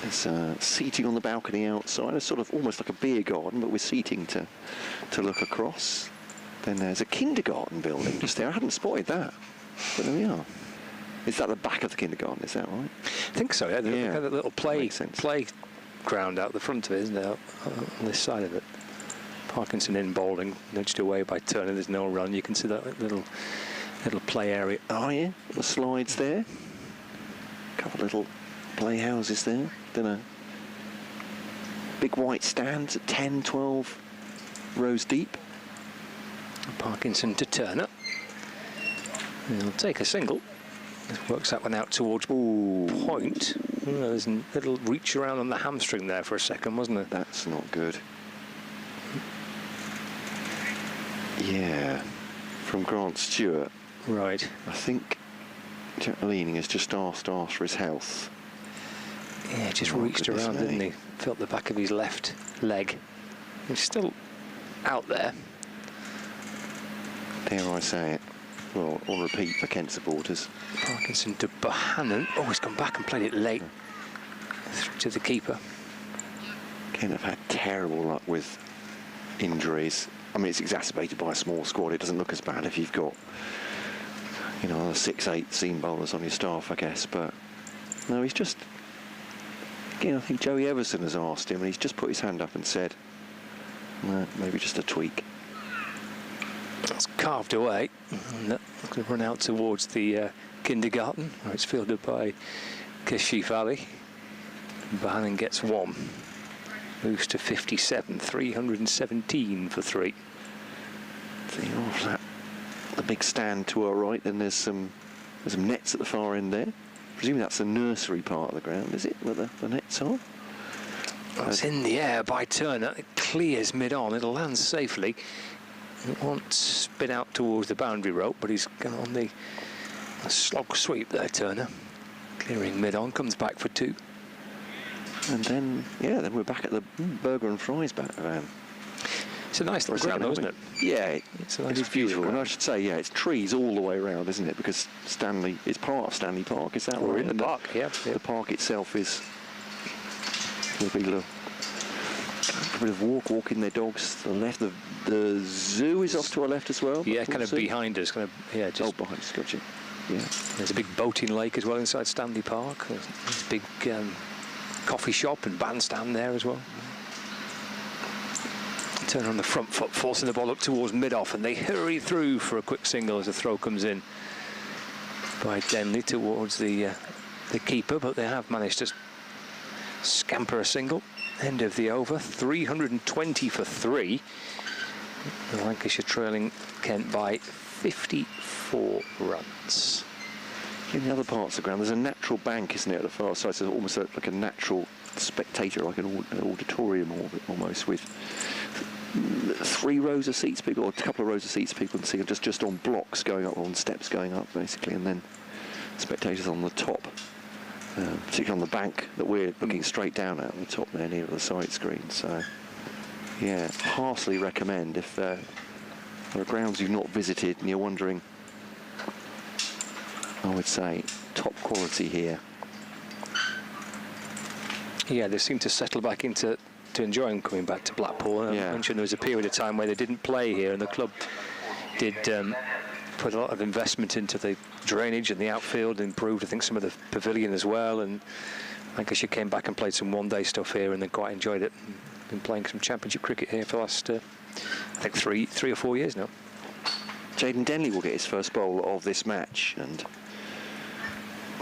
There's seating on the balcony outside. It's sort of almost like a beer garden, but with seating to look across. Then there's a kindergarten building just there. I hadn't spotted that, but there we are. Is that the back of the kindergarten? Is that right? I think so. Yeah. There's a little playground out the front of it, isn't there? On this side of it. Parkinson in bowling, nudged away by Turner. There's no run. You can see that little play area. Oh yeah, the slides there. A couple of little playhouses there. Then a big white stands at 10, 12 rows deep. Parkinson to Turner. He'll take a single. This works that one out towards point. There's a little reach around on the hamstring there for a second, wasn't it? That's not good. Yeah, from Grant Stewart. Right. I think Jack Leaning has just asked for his health. Yeah, just reached around, didn't he? Felt the back of his left leg. He's still out there. Dare I say it? Well, on repeat for Kent supporters. Parkinson to Bohannon. Oh, he's gone back and played it late. Through to the keeper. Kent have had terrible luck with injuries. I mean, it's exacerbated by a small squad. It doesn't look as bad if you've got, you know, 6, 8 seam bowlers on your staff, I guess. But no, he's just, again, I think Joey Everson has asked him, and he's just put his hand up and said, no, maybe just a tweak. That's carved away. And that's going to run out towards the kindergarten, where it's fielded by Kashif Ali. Bohannon gets 1. Moves to 57, 317 for 3. The big stand to our right, then there's some nets at the far end there. Presumably that's the nursery part of the ground, is it, where the nets are? It's in the air by Turner. It clears mid-on. It'll land safely. It won't spin out towards the boundary rope, but he's gone on the slog sweep there, Turner. Clearing mid-on, comes back for 2. And then, yeah, then we're back at the burger and fries van. It's a nice little ground, though, isn't it? Yeah, it's a nice beautiful. And I should say, yeah, it's trees all the way around, isn't it? Because it's part of Stanley Park, is that right? We're in the park, yeah. The park itself is, will be a bit of walking their dogs to the left. The zoo is off to our left as well. Yeah, kind of behind us. Just behind us, gotcha. Yeah. There's a big boating lake as well inside Stanley Park. There's a big coffee shop and bandstand there as well. Turner on the front foot, forcing the ball up towards mid-off, and they hurry through for a quick single as the throw comes in by Denley towards the keeper, but they have managed to scamper a single. End of the over, 320 for 3. Lancashire trailing Kent by 54 runs. In the other parts of the ground, there's a natural bank, isn't it, at the far side? So almost like a natural spectator, like an auditorium almost, with 3 rows of seats, people, or a couple of rows of seats, people can see just on blocks going up, on steps going up, basically, and then spectators on the top, particularly on the bank that we're looking straight down at on the top there, near the side screen. So, yeah, heartily recommend if there are grounds you've not visited and you're wondering. I would say top quality here. Yeah, they seem to settle back into enjoying coming back to Blackpool. I mentioned there was a period of time where they didn't play here, and the club did put a lot of investment into the drainage and the outfield, improved, I think, some of the pavilion as well, and Lancashire came back and played some one-day stuff here and then quite enjoyed it. Been playing some championship cricket here for the last, I think, three or 4 years now. Jayden Denley will get his first bowl of this match, and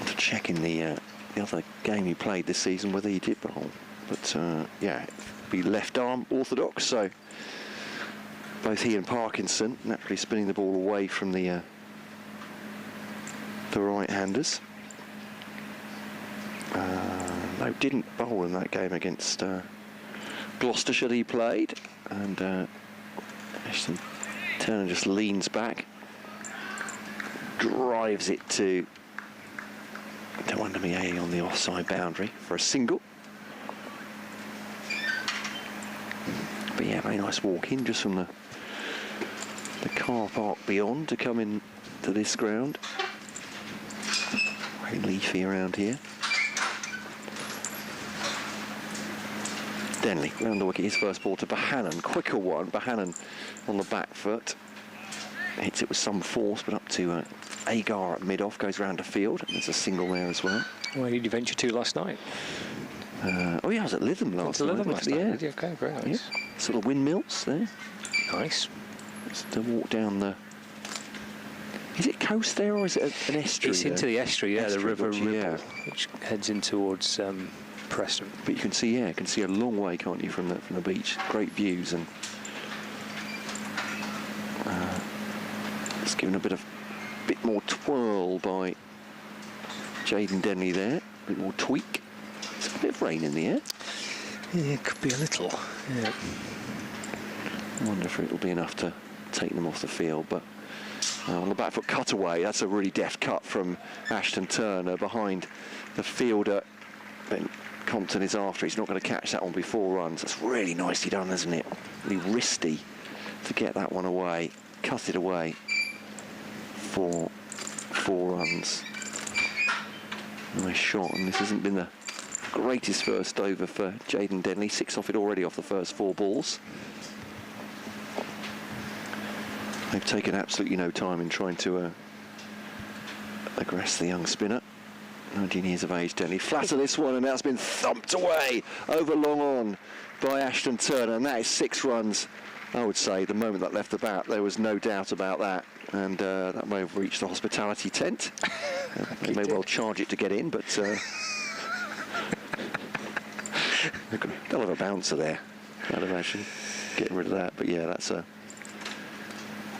to check in the other game he played this season whether he did bowl. But yeah, be left arm orthodox, so both he and Parkinson naturally spinning the ball away from the right-handers. No, didn't bowl in that game against Gloucestershire he played, and Ashton Turner just leans back, drives it to Dewandamiye on the offside boundary for a single. But yeah, very nice walk in just from the car park beyond to come in to this ground. Very leafy around here. Denley round the wicket, his first ball to Bohannon, quicker one. Bohannon on the back foot, hits it with some force, but up to Agar at mid-off, goes round the field, and there's a single there as well. Where did you venture to last night? Oh yeah, I was at Lytham last night. Lytham last night? Yeah. Okay, very nice. Yeah. Sort of windmills there. Nice. Just to walk down the... Is it coast there, or is it an estuary? It's into the estuary, yeah, the River Ribble, yeah, which heads in towards Preston. But you can see, yeah, you can see a long way, can't you, from the beach? Great views, and it's given a bit more twirl by Jayden Denley there, a bit more tweak. It's a bit of rain in the air. Yeah, it could be a little. Yeah. I wonder if it'll be enough to take them off the field, but on the back foot cutaway, that's a really deft cut from Ashton Turner behind the fielder. Then Compton is after. He's not going to catch that one before runs. That's really nicely done, isn't it? Really wristy to get that one away. Cut it away for 4 runs. Nice shot, and this hasn't been the greatest first over for Jayden Denley. 6 off it already off the first 4 balls. They've taken absolutely no time in trying to aggress the young spinner. 19 years of age, Denley. Flatter this one, and that's been thumped away over long on by Ashton Turner, and that is 6 runs. I would say the moment that left the bat, there was no doubt about that, and that may have reached the hospitality tent. They may well charge it to get in, but they'll have a bouncer there, I'd imagine, getting rid of that. But yeah, that's a...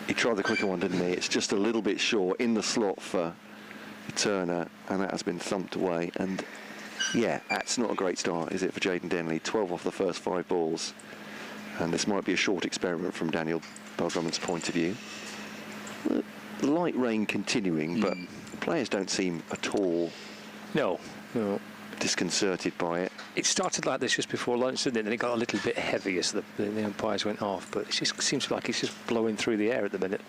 He tried the quicker one, didn't he? It's just a little bit short in the slot for Turner, and that has been thumped away. And yeah, that's not a great start, is it, for Jayden Denley? 12 off the first 5 balls, and this might be a short experiment from Daniel Bell-Drummond's point of view. Light rain continuing, but players don't seem at all disconcerted by it. It started like this just before lunch, didn't it? Then it got a little bit heavy as the umpires went off, but it just seems like it's just blowing through the air at the minute.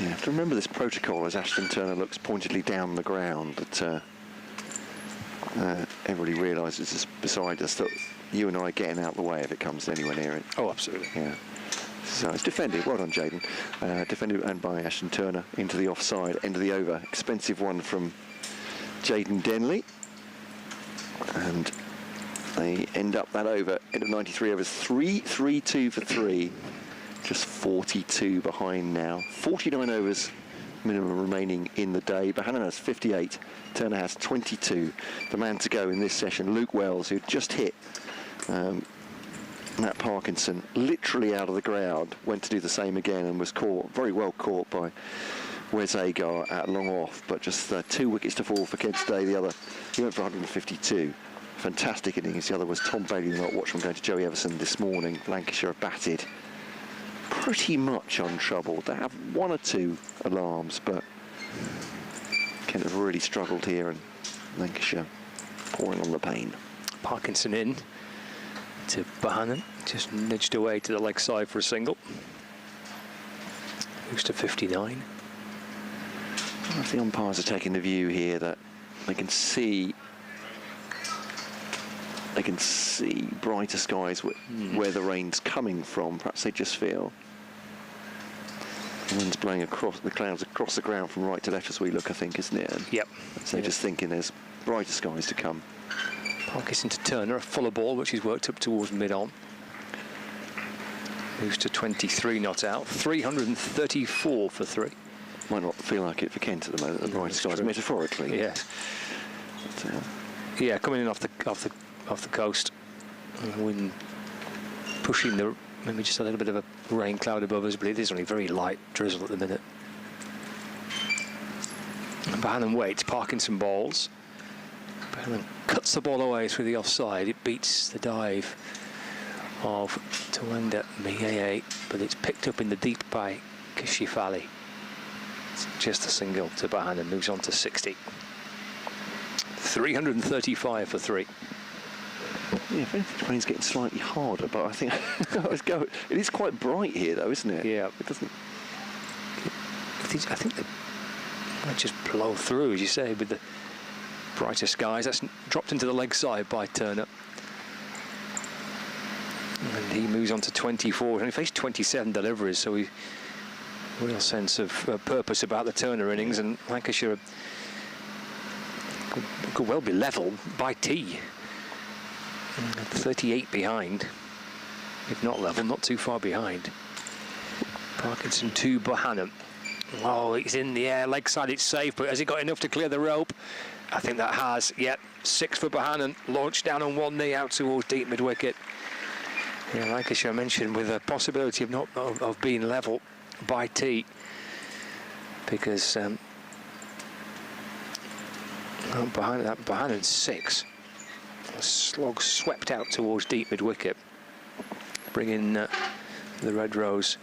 You have to remember this protocol as Ashton Turner looks pointedly down the ground, that everybody realises is beside us that you and I are getting out of the way if it comes anywhere near it. Oh, absolutely. Yeah. So it's defended. Well done, Jayden. Defended and by Ashton Turner into the offside end of the over. Expensive one from Jayden Denley. And they end up that over, end of 93 overs, 3-3-2 for 3. Just 42 behind now. 49 overs minimum remaining in the day. Bohannon has 58, Turner has 22. The man to go in this session, Luke Wells, who just hit Matt Parkinson literally out of the ground, went to do the same again and was caught, very well caught by Wes Agar at long off, but just 2 wickets to fall for Kent Day. The other, he went for 152. Fantastic innings. The other was Tom Bailey, the not watchman, going to Joey Everson this morning. Lancashire have batted pretty much untroubled. They have 1 or 2 alarms, but Kent have really struggled here, and Lancashire pouring on the pain. Parkinson in to Bohannon, just nudged away to the leg side for a single. Moves to 59. If the umpires are taking the view here that they can see brighter skies where the rain's coming from, perhaps they just feel the wind's blowing across the clouds across the ground from right to left as we look, I think, isn't it? And yep. so just thinking there's brighter skies to come. Parkinson to Turner, a fuller ball, which he's worked up towards mid-on. Moves to 23 not out. 334 for 3. Might not feel like it for Kent at the moment, the bright skies, metaphorically. Yes. But, yeah, coming in off the coast. The wind pushing maybe just a little bit of a rain cloud above us, but it is only very light drizzle at the minute. And Bohannon waits, Parkinson balls. Bohannon cuts the ball away through the offside. It beats the dive of Tawenda Mieye, but it's picked up in the deep by Kishifali. It's just a single to Bohannon, moves on to 60. 335 for 3. Yeah, if anything, the rain's getting slightly harder, but I think it is quite bright here, though, isn't it? Yeah. It doesn't. I think they might just blow through, as you say, with the brighter skies. That's dropped into the leg side by Turner. And he moves on to 24. And he faced 27 deliveries, so he real sense of purpose about the Turner innings. And Lancashire could well be level by tea. 38 behind, if not level, not too far behind. Parkinson to Bohannon. Oh, it's in the air, leg side, it's safe, but has he got enough to clear the rope? I think that has. Yep, 6 for Bohannon, launched down on one knee out towards deep mid-wicket. Yeah, Lancashire mentioned with a possibility of being level by tea, because Bohannon's 6. A slog swept out towards deep mid-wicket, bringing the Red Rose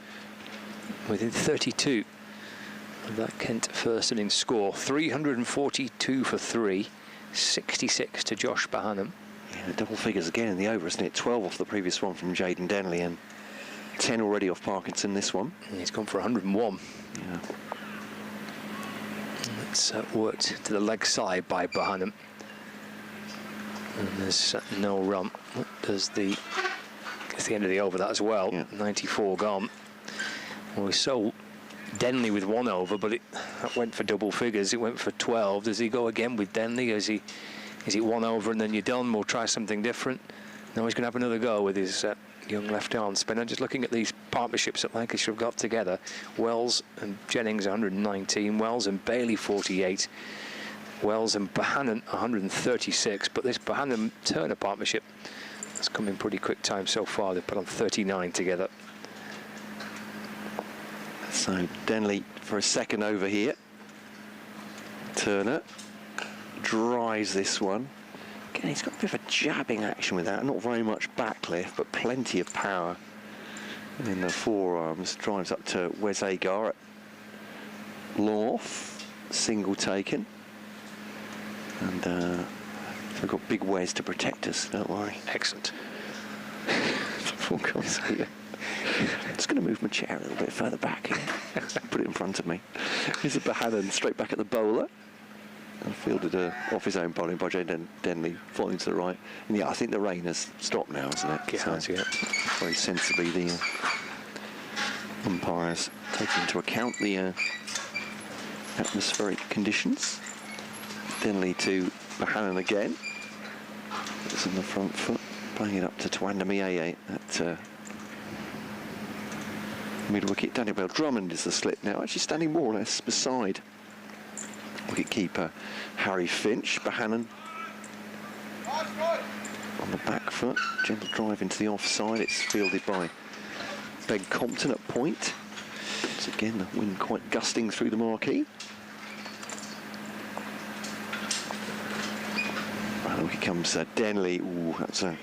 within 32 of that Kent first innings score. 342 for 3, 66 to Josh Bohannon. Yeah, double figures again in the over, isn't it? 12 off the previous one from Jaden Denley and 10 already off Parkinson this one. And he's gone for 101. Yeah. It's worked to the leg side by Bohannon. And there's no run. It's the end of the over, that as well. Yeah. 94 gone. Well, we saw Denley with 1 over, but that went for double figures. It went for 12. Does he go again with Denley? Is it 1 over and then you're done? We'll try something different. No, he's going to have another go with his young left-arm spinner. Just looking at these partnerships that Lancashire have got together. Wells and Jennings 119. Wells and Bailey 48. Wells and Bohannon 136, but this Bohannon-Turner partnership has come in pretty quick time so far. They've put on 39 together. So Denley for a second over here. Turner drives this one. Again, he's got a bit of a jabbing action with that. Not very much backlift, but plenty of power in the forearms. Drives up to Wes Agar at long off. Single taken. And we've got big Wes to protect us, don't worry. Excellent. I'm just going to move my chair a little bit further back here. Put it in front of me. Here's a Bohannon straight back at the bowler. And fielded off his own bowling by Jaden Denley, falling to the right. And yeah, I think the rain has stopped now, isn't it? Yeah, so, yeah. Very sensibly, the umpires taking into account the atmospheric conditions. Denley to Bohannon again. It's on the front foot, playing it up to Tawanda Mieye at mid-wicket. Daniel Bell Drummond is the slip now, actually standing more or less beside wicket-keeper Harry Finch. Bohannon on the back foot, gentle drive into the offside. It's fielded by Ben Compton at point. Once again, the wind quite gusting through the marquee. Here comes Denley. Ooh, that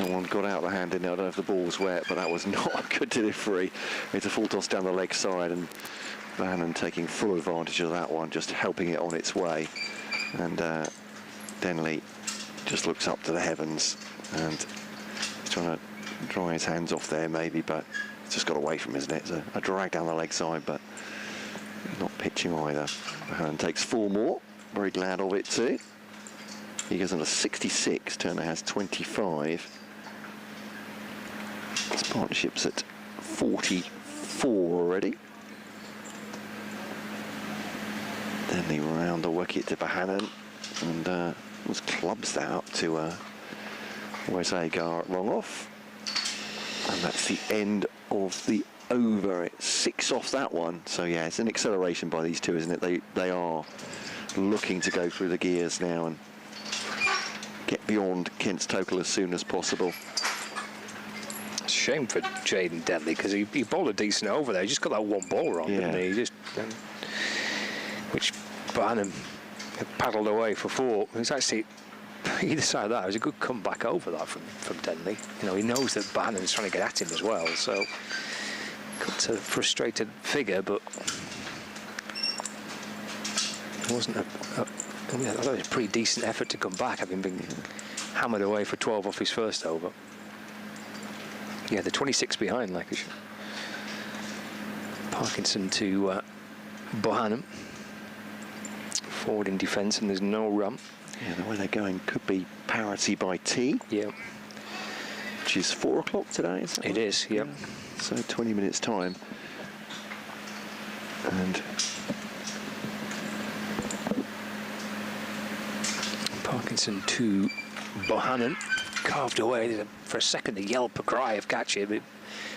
one got out of the hand, didn't it? I don't know if the ball was wet, but that was not a good delivery. It's a full toss down the leg side, and Bohannon taking full advantage of that one, just helping it on its way. And Denley just looks up to the heavens, and he's trying to dry his hands off there, maybe, but it's just got away from him, isn't it? It's a drag down the leg side, but not pitching either. Bohannon takes 4 more. Very glad of it too. He goes on to 66, Turner has 25. His partnership's at 44 already. Then they round the wicket to Bohannon, and was clubs that up to Rothesay long off. And that's the end of the over. It's 6 off that one. So yeah, it's an acceleration by these two, isn't it? They are looking to go through the gears now and get beyond Kent's total as soon as possible. It's a shame for Jaden Denley because he bowled a decent over there. He just got that one ball wrong, didn't he? Just, which Bohannon paddled away for 4. It was actually either side of that. It was a good comeback over that from Denley. You know, he knows that Bohannon's trying to get at him as well, so got a frustrated figure, but it wasn't I thought it was a pretty decent effort to come back, having been hammered away for 12 off his first over. Yeah, the 26 behind Lancashire. Parkinson to Bohannon. Forward in defence, and there's no run. Yeah, the way they're going could be parity by tea. Yeah. Which is 4 o'clock today, is that It is, yep. Yeah. So 20 minutes time. And Parkinson to Bohannon. Carved away. For a second, a yelp, a cry of catch here, but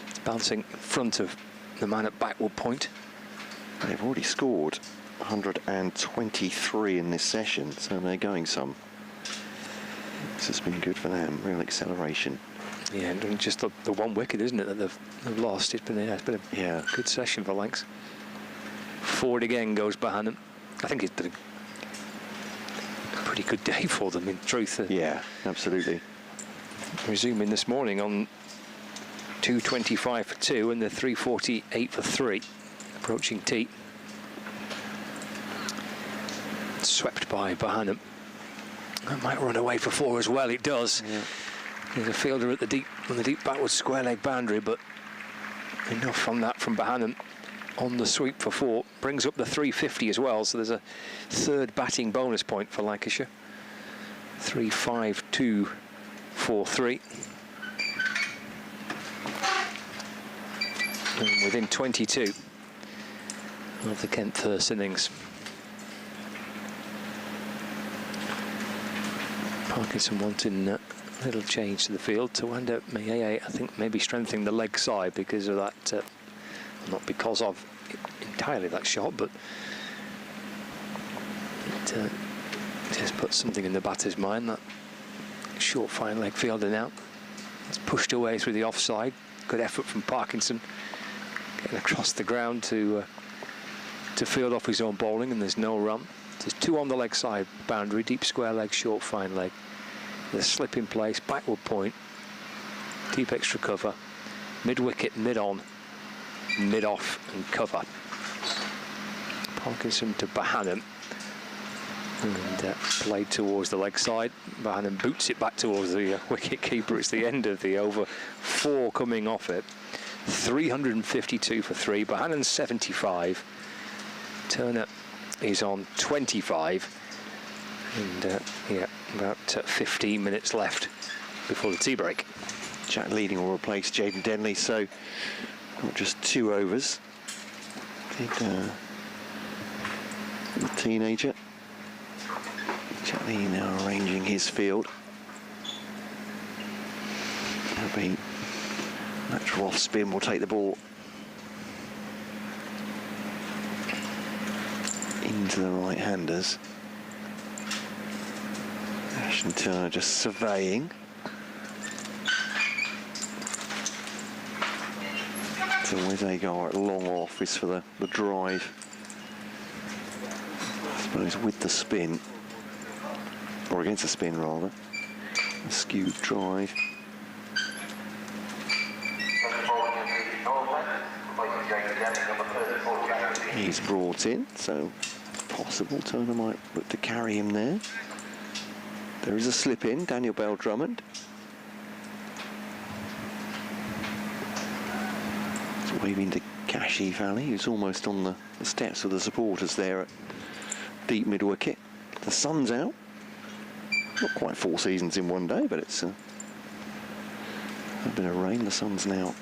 it's bouncing in front of the man at backward point. They've already scored 123 in this session, so they're going some. This has been good for them, real acceleration. Yeah, and just the one wicket, isn't it, that they've lost. It's been a good session for Lancs. Forward again goes Bohannon. I think it's been a pretty good day for them, in truth. Yeah, absolutely. Resuming this morning on 225 for 2 and the 348 for 3. Approaching tea. Swept by Bohannon. That might run away for 4 as well. It does. Yeah. There's a fielder at on the deep backward square leg boundary, but enough from that from Bohannon on the sweep for 4. Brings up the 350 as well, so there's a third batting bonus point for Lancashire. 3-5-2 for 3. And within 22 of the Kent first innings. Parkinson wanting a little change to the field to end up I think maybe strengthening the leg side because of that, not because of entirely that shot, but it just put something in the batter's mind, that short fine leg fielder now. It's pushed away through the offside. Good effort from Parkinson, getting across the ground to field off his own bowling, and there's no run. There's 2 on the leg side boundary, deep square leg, short fine leg. The slip in place, backward point, deep extra cover, mid wicket, mid on, mid off, and cover. Parkinson to Bohannon, and played towards the leg side. Bohannon boots it back towards the wicket keeper. It's the end of the over. 4 coming off it. 352 for 3. Bohannon's 75. Turner is on 25. And yeah, about 15 minutes left before the tea break. Jack Leading will replace Jaden Denley, so not just 2 overs. The teenager. Jack Leading now arranging his field. That'll be natural off spin, will take the ball into the right-handers. Ashton Turner just surveying. So Rothesay long off is for the drive. I suppose with the spin, or against the spin rather. A skewed drive. He's brought in, so possible Turner might look to carry him there. There is a slip in, Daniel Bell Drummond. It's waving to Kashi Valley, who's almost on the steps of the supporters there at deep mid wicket. The sun's out. Not quite 4 seasons in one day, but it's a bit of rain. The sun's now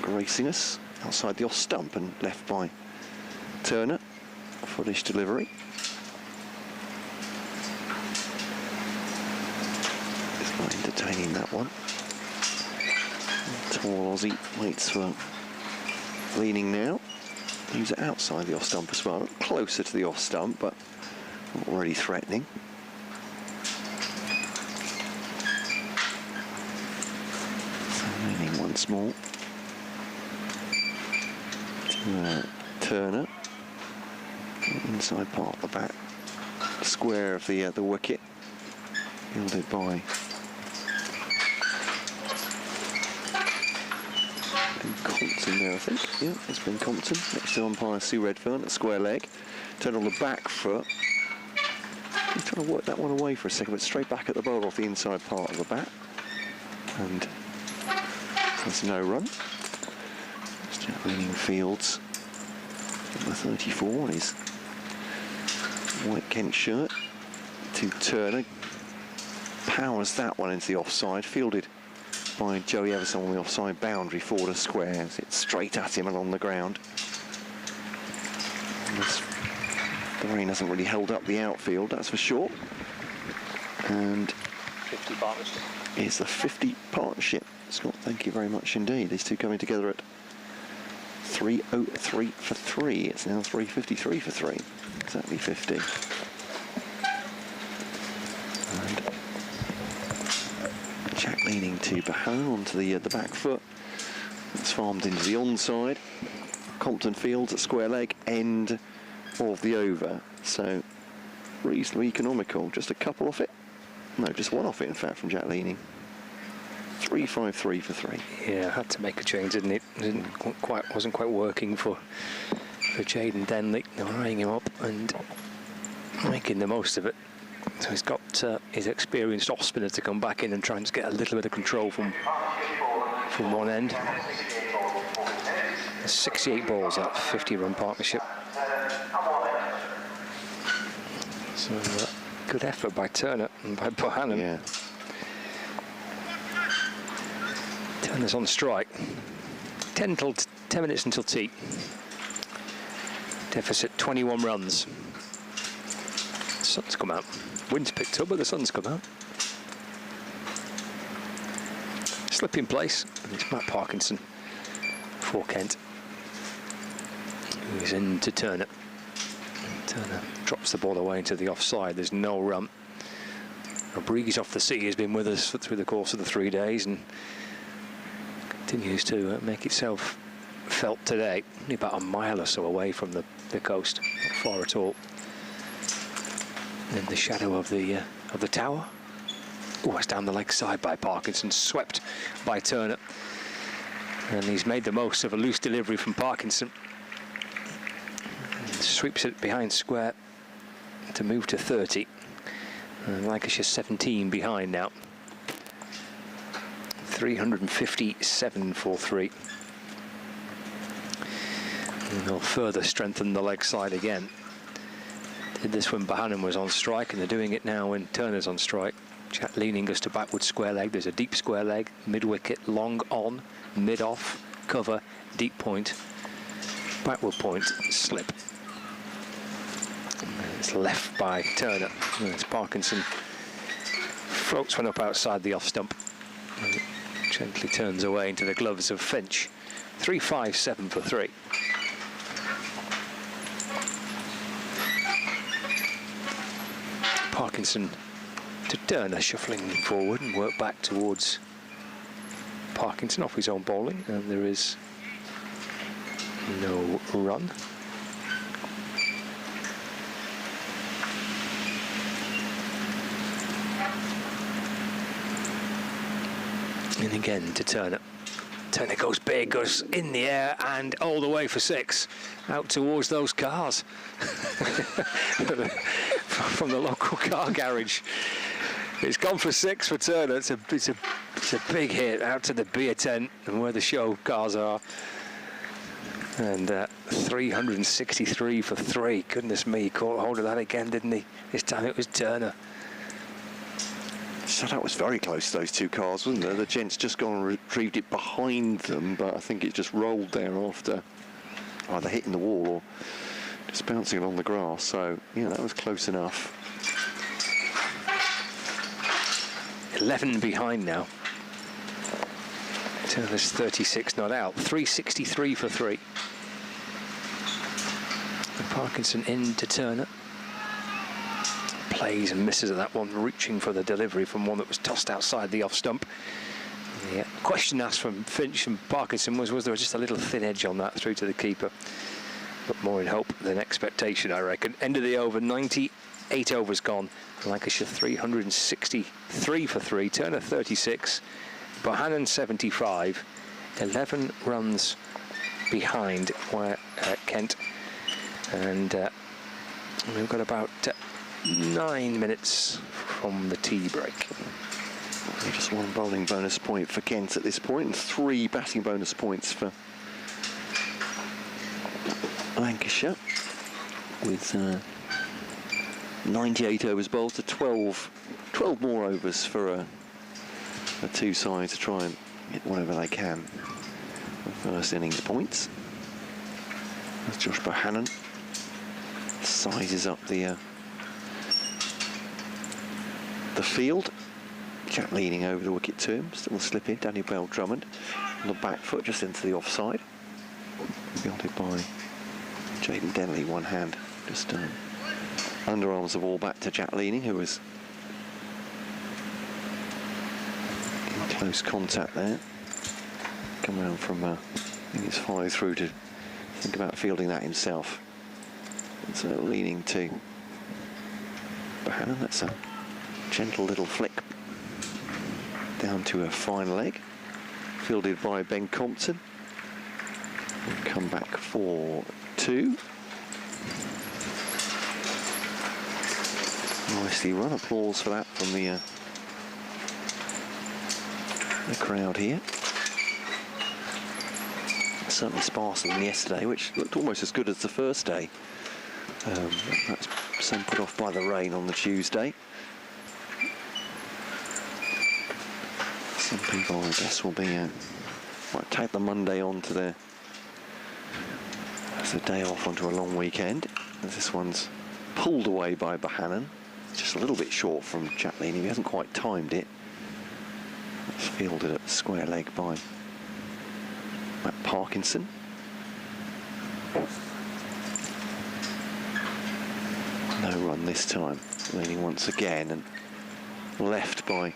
gracing us outside the off stump and left by Turner for this delivery. retaining that one. Tall Aussie waits for leaning now. He's outside the off stump as well, closer to the off stump, but not really threatening. So leaning once more. To Turner, inside part of the bat, square of the wicket, fielded by Compton there, I think. Yeah, it's been Compton next to umpire Sue Redfern at square leg. Turned on the back foot. He's trying to work that one away for a second, but straight back at the bowler off the inside part of the bat, and there's no run. Jack Leaning fields number 34 on his white Kent shirt to Turner. Powers that one into the offside, fielded by Joey Everson on the offside boundary forward of squares. It's straight at him along the ground. The rain hasn't really held up the outfield, that's for sure. And 50 partnership. It's the 50 partnership. Scott, thank you very much indeed. These two coming together at 303 for 3. It's now 353 for 3. Exactly 50. And Jack Leaning to Bahan onto the back foot. It's farmed into the onside. Compton Fields at square leg, end of the over. So reasonably economical. Just a couple off it. No, just one off it, in fact, from Jack Leaning. 353 for 3. Yeah, had to make a change, didn't it? Wasn't quite working for Jaden Denley. They were eyeing him up and making the most of it. So he's got his experienced off spinner to come back in and try and just get a little bit of control from one end. 68 balls, that 50-run partnership. So good effort by Turner and by Bohannon. Yeah. Turner's on strike. 10 minutes until tea. Deficit 21 runs. Sun's come out. Wind's picked up, but the sun's come out. Slip in place. And it's Matt Parkinson for Kent, who's in to Turner. Turner drops the ball away into the offside. There's no run. A breeze off the sea has been with us through the course of the 3 days and continues to make itself felt today. Only about a mile or so away from the coast, not far at all. In the shadow of the tower. Oh, it's down the leg side by Parkinson, swept by Turner. And he's made the most of a loose delivery from Parkinson. And sweeps it behind square to move to 30. And Lancashire 17 behind now. 357 for 3. And they'll further strengthen the leg side again. Did this when Bohannon was on strike, and they're doing it now when Turner's on strike. Jack Leaning goes to backward square leg. There's a deep square leg, mid-wicket, long on, mid-off, cover, deep point, backward point, slip. And it's left by Turner. And it's Parkinson. Floats one up outside the off stump. And it gently turns away into the gloves of Finch. 357 for 3. Parkinson to Turner, shuffling forward and work back towards Parkinson off his own bowling, and there is no run. And again to Turner. Turner goes big, goes in the air and all the way for 6, out towards those cars from the local car garage. It's gone for 6 for Turner. It's a big hit out to the beer tent and where the show cars are. And 363 for 3. Goodness me, he caught hold of that again, didn't he? This time it was Turner. So that was very close to those two cars, wasn't it? The gent's just gone and retrieved it behind them, but I think it just rolled there after either hitting the wall or just bouncing along the grass. So, yeah, that was close enough. 11 behind now. Turner's 36 not out. 363 for 3. And Parkinson in to Turner. Plays and misses at that one, reaching for the delivery from one that was tossed outside the off stump. The question asked from Finch and Parkinson was there just a little thin edge on that through to the keeper? But more in hope than expectation, I reckon. End of the over, 98 overs gone. Lancashire 363 for 3. Turner 36. Bohannon 75. 11 runs behind where Kent. And we've got about 9 minutes from the tea break. Just one bowling bonus point for Kent at this point, and 3 batting bonus points for Lancashire, with 98 overs bowled to 12 more overs for the two sides to try and get whatever they can. The first innings points. That's Josh Bohannon. Sizes up the field. Jack leaning over the wicket to him, still slipping. Daniel Bell-Drummond on the back foot, just into the offside. Fielded by Jaden Denley, one hand. Just underarms the ball back to Jack Leaning, who was in close contact there. Come around from, I think it's follow through to think about fielding that himself. So Leaning to Bohannon, that's a gentle little flick down to a fine leg, fielded by Ben Compton. We'll come back for 2. Nicely run, applause for that from the crowd here. Certainly sparser than yesterday, which looked almost as good as the first day. That's some put off by the rain on the Tuesday. Some people, I guess, will be might take the Monday on to their as a day off onto a long weekend. As this one's pulled away by Bohannon, just a little bit short from Jack Leaning. He hasn't quite timed it. It's fielded at square leg by Matt Parkinson. No run this time. Leaning once again and left by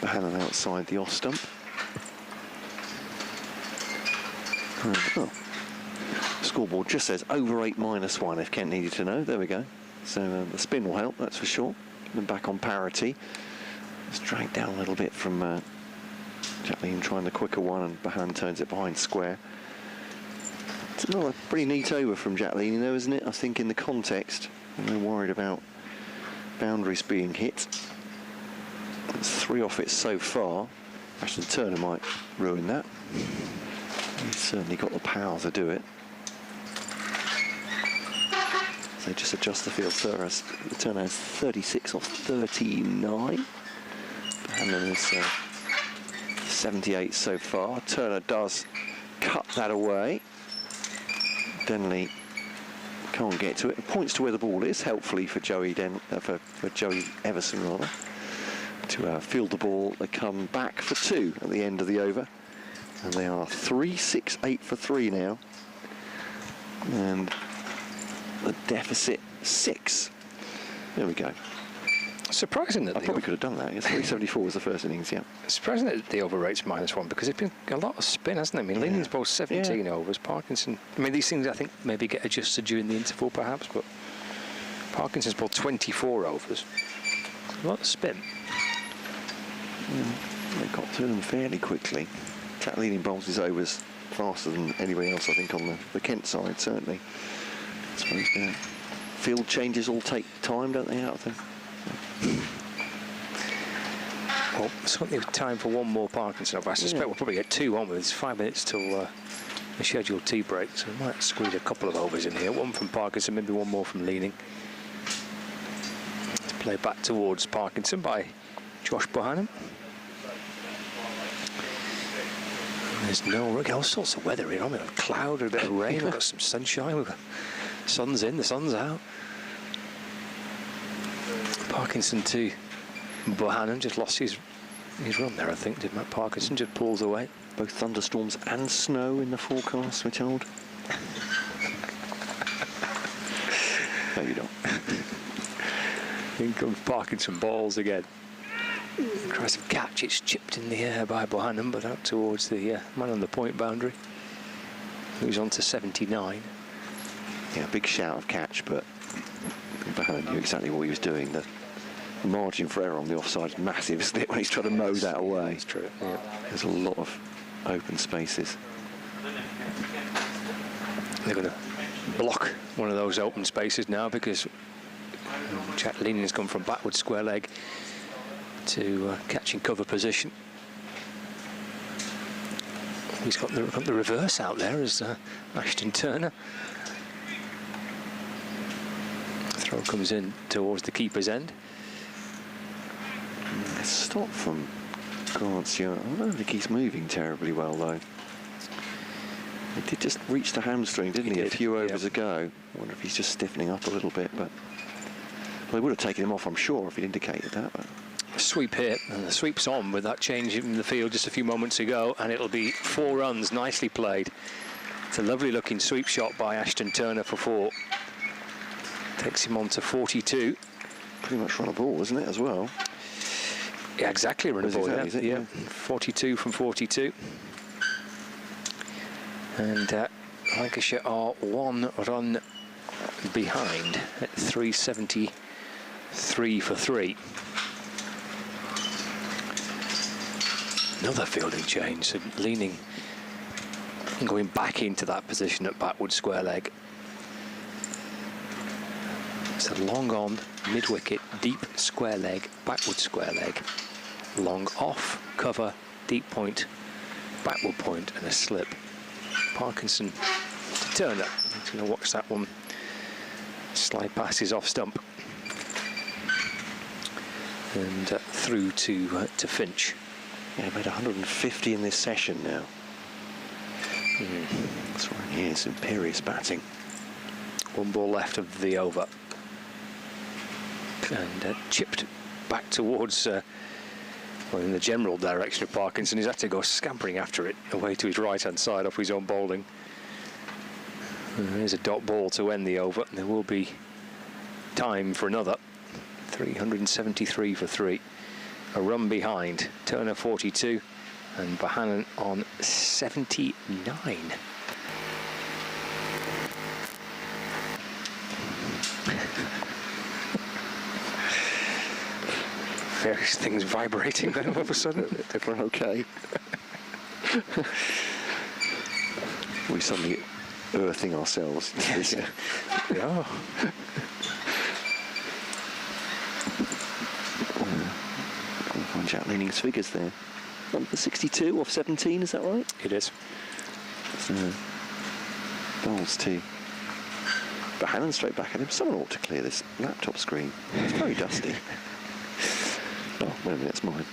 Bohannon outside the off stump. And, scoreboard just says over 8 -1 if Kent needed to know. There we go. So the spin will help, that's for sure. And back on parity. It's dragged down a little bit from Jack Leaning trying the quicker one, and Bohannon turns it behind square. It's another pretty neat over from Jack Leaning though, isn't it? I think in the context, I'm not worried about boundaries being hit. It's 3 off it so far. Ashton Turner might ruin that. He's certainly got the power to do it. So just adjust the field. Turner has 36 off 39. And then there's 78 so far. Turner does cut that away. Denley can't get to it. It points to where the ball is, helpfully for Joey for Joey Everson rather. To field the ball, they come back for 2 at the end of the over, and they are 3-6-8 for 3 now, and the deficit 6. There we go. Surprising that I probably could have done that. Yes, 374 was the first innings. Yeah. Surprising that the over rate's -1 because it's been a lot of spin, hasn't it? I mean, Leaning's bowled 17 overs. Parkinson. I mean, these things I think maybe get adjusted during the interval, perhaps, but Parkinson's bowled 24 overs. A lot of spin. They got to them fairly quickly. Jack Leaning bowls his overs faster than anybody else, I think, on the Kent side, certainly. I suppose field changes all take time, don't they, out of them? Well, certainly time for one more Parkinson over. I suspect we'll probably get 2 on with. It's 5 minutes till the scheduled tea break, so we might squeeze a couple of overs in here. One from Parkinson, maybe one more from Leaning. To play back towards Parkinson by Josh Bohannon. There's all sorts of weather here. I mean, a cloud, a bit of rain, we've got some sunshine, we've got sun's in, the sun's out. Parkinson to Bohannon just lost his run there, I think, did Matt Parkinson, just pulls away. Both thunderstorms and snow in the forecast, we're told. Maybe not. In comes Parkinson, balls again. Tries to catch, it's chipped in the air by Bohannon, but out towards the man on the point boundary, who's on to 79. Yeah, big shout of catch, but Bohannon knew exactly what he was doing. The margin for error on the offside is massive, isn't it, when he's trying to mow that away? It's true, yeah. There's a lot of open spaces. They're going to block one of those open spaces now because Jack Leaning's gone from backward square leg to catching cover position. He's got the reverse out there as Ashton Turner. Throw comes in towards the keeper's end. Stop from Garcia. I don't think he's moving terribly well, though. He did just reach the hamstring, didn't he, a few overs ago. I wonder if he's just stiffening up a little bit, but well, they would have taken him off, I'm sure, if he'd indicated that. But Sweep here, and the sweep's on with that change in the field just a few moments ago, and it'll be 4 runs, nicely played. It's a lovely looking sweep shot by Ashton Turner for 4. Takes him on to 42. Pretty much run a ball, isn't it, as well? Yeah, exactly, run a ball, yeah. 42 from 42. And Lancashire are 1 run behind at 373 for 3. Another fielding change, so Leaning going back into that position at backward square leg. It's a long on, mid-wicket, deep square leg, backward square leg. Long off, cover, deep point, backward point and a slip. Parkinson to Turner. He's going to watch that one slide past his off stump. And through to Finch. Yeah, made 150 in this session now. That's right, he is imperious batting. 1 ball left of the over. And chipped back towards, well, in the general direction of Parkinson. He's had to go scampering after it away to his right-hand side off his own bowling. And there's a dot ball to end the over. And there will be time for another. 373 for 3. A run behind. Turner 42 and Bohannon on 79. Various things vibrating then all of a sudden. Everyone okay? We suddenly earthing ourselves. Yes. Yeah. Find Jack Leaning's figures there. Number 62 off 17, is that right? It is. So, bowls to Bohannon straight back at him. Someone ought to clear this laptop screen. It's very dusty. Oh, wait a minute, it's mine.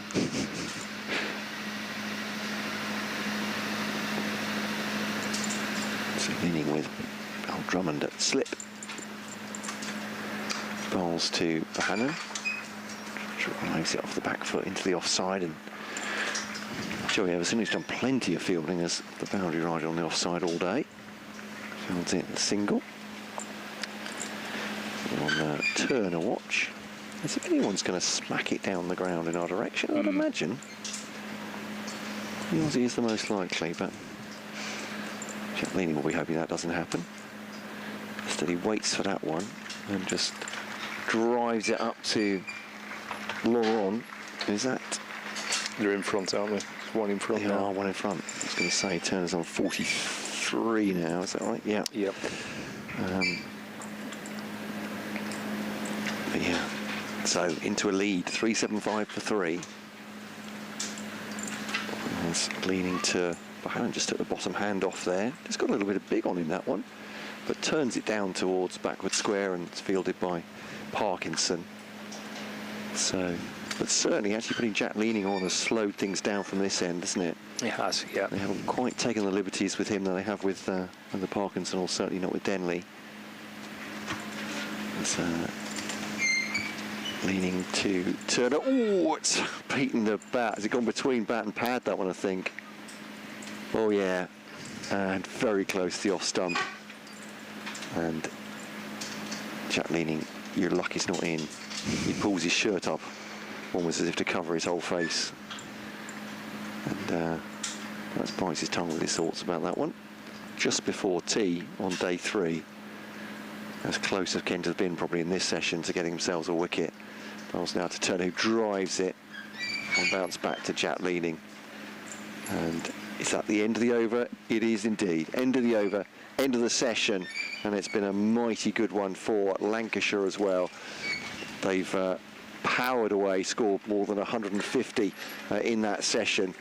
So Leaning with Drummond at slip. Bowls to Bohannon. Drives it off the back foot into the offside, and Joey Everson, who's done plenty of fielding as the boundary rider on the offside all day, fields it a single. On Turner watch. As if anyone's going to smack it down the ground in our direction, I'd imagine. The Aussie is the most likely, but Jack Leaning will be hoping that doesn't happen. Instead he waits for that one and just drives it up to Laurent. Is that? They're in front, aren't they? One in front now. One in front. I was going to say Turner's on 43 now, is that right? Yeah. Yep. But yeah. So into a lead, 375 for 3. Leaning to Bohannon, just took the bottom hand off there. Just got a little bit of big on him, that one. But turns it down towards backward square and it's fielded by Parkinson. So, but certainly actually putting Jack Leaning on has slowed things down from this end, hasn't it? It has, yeah. They haven't quite taken the liberties with him that they have with the Parkinson, or certainly not with Denley. Leaning to Turner. Oh, it's beaten the bat. Has it gone between bat and pad, that one, I think? Oh, yeah. And very close to the off stump. And Jack Leaning, you're lucky he's not in. He pulls his shirt up, almost as if to cover his whole face. And that's bites his tongue with his thoughts about that one. Just before tea on day 3. As close as Kent has been probably in this session to getting themselves a wicket. Bowls now to Turner, who drives it and bounce back to Jack Leaning. And is that the end of the over? It is indeed. End of the over, end of the session, and it's been a mighty good one for Lancashire as well. They've powered away, scored more than 150 in that session.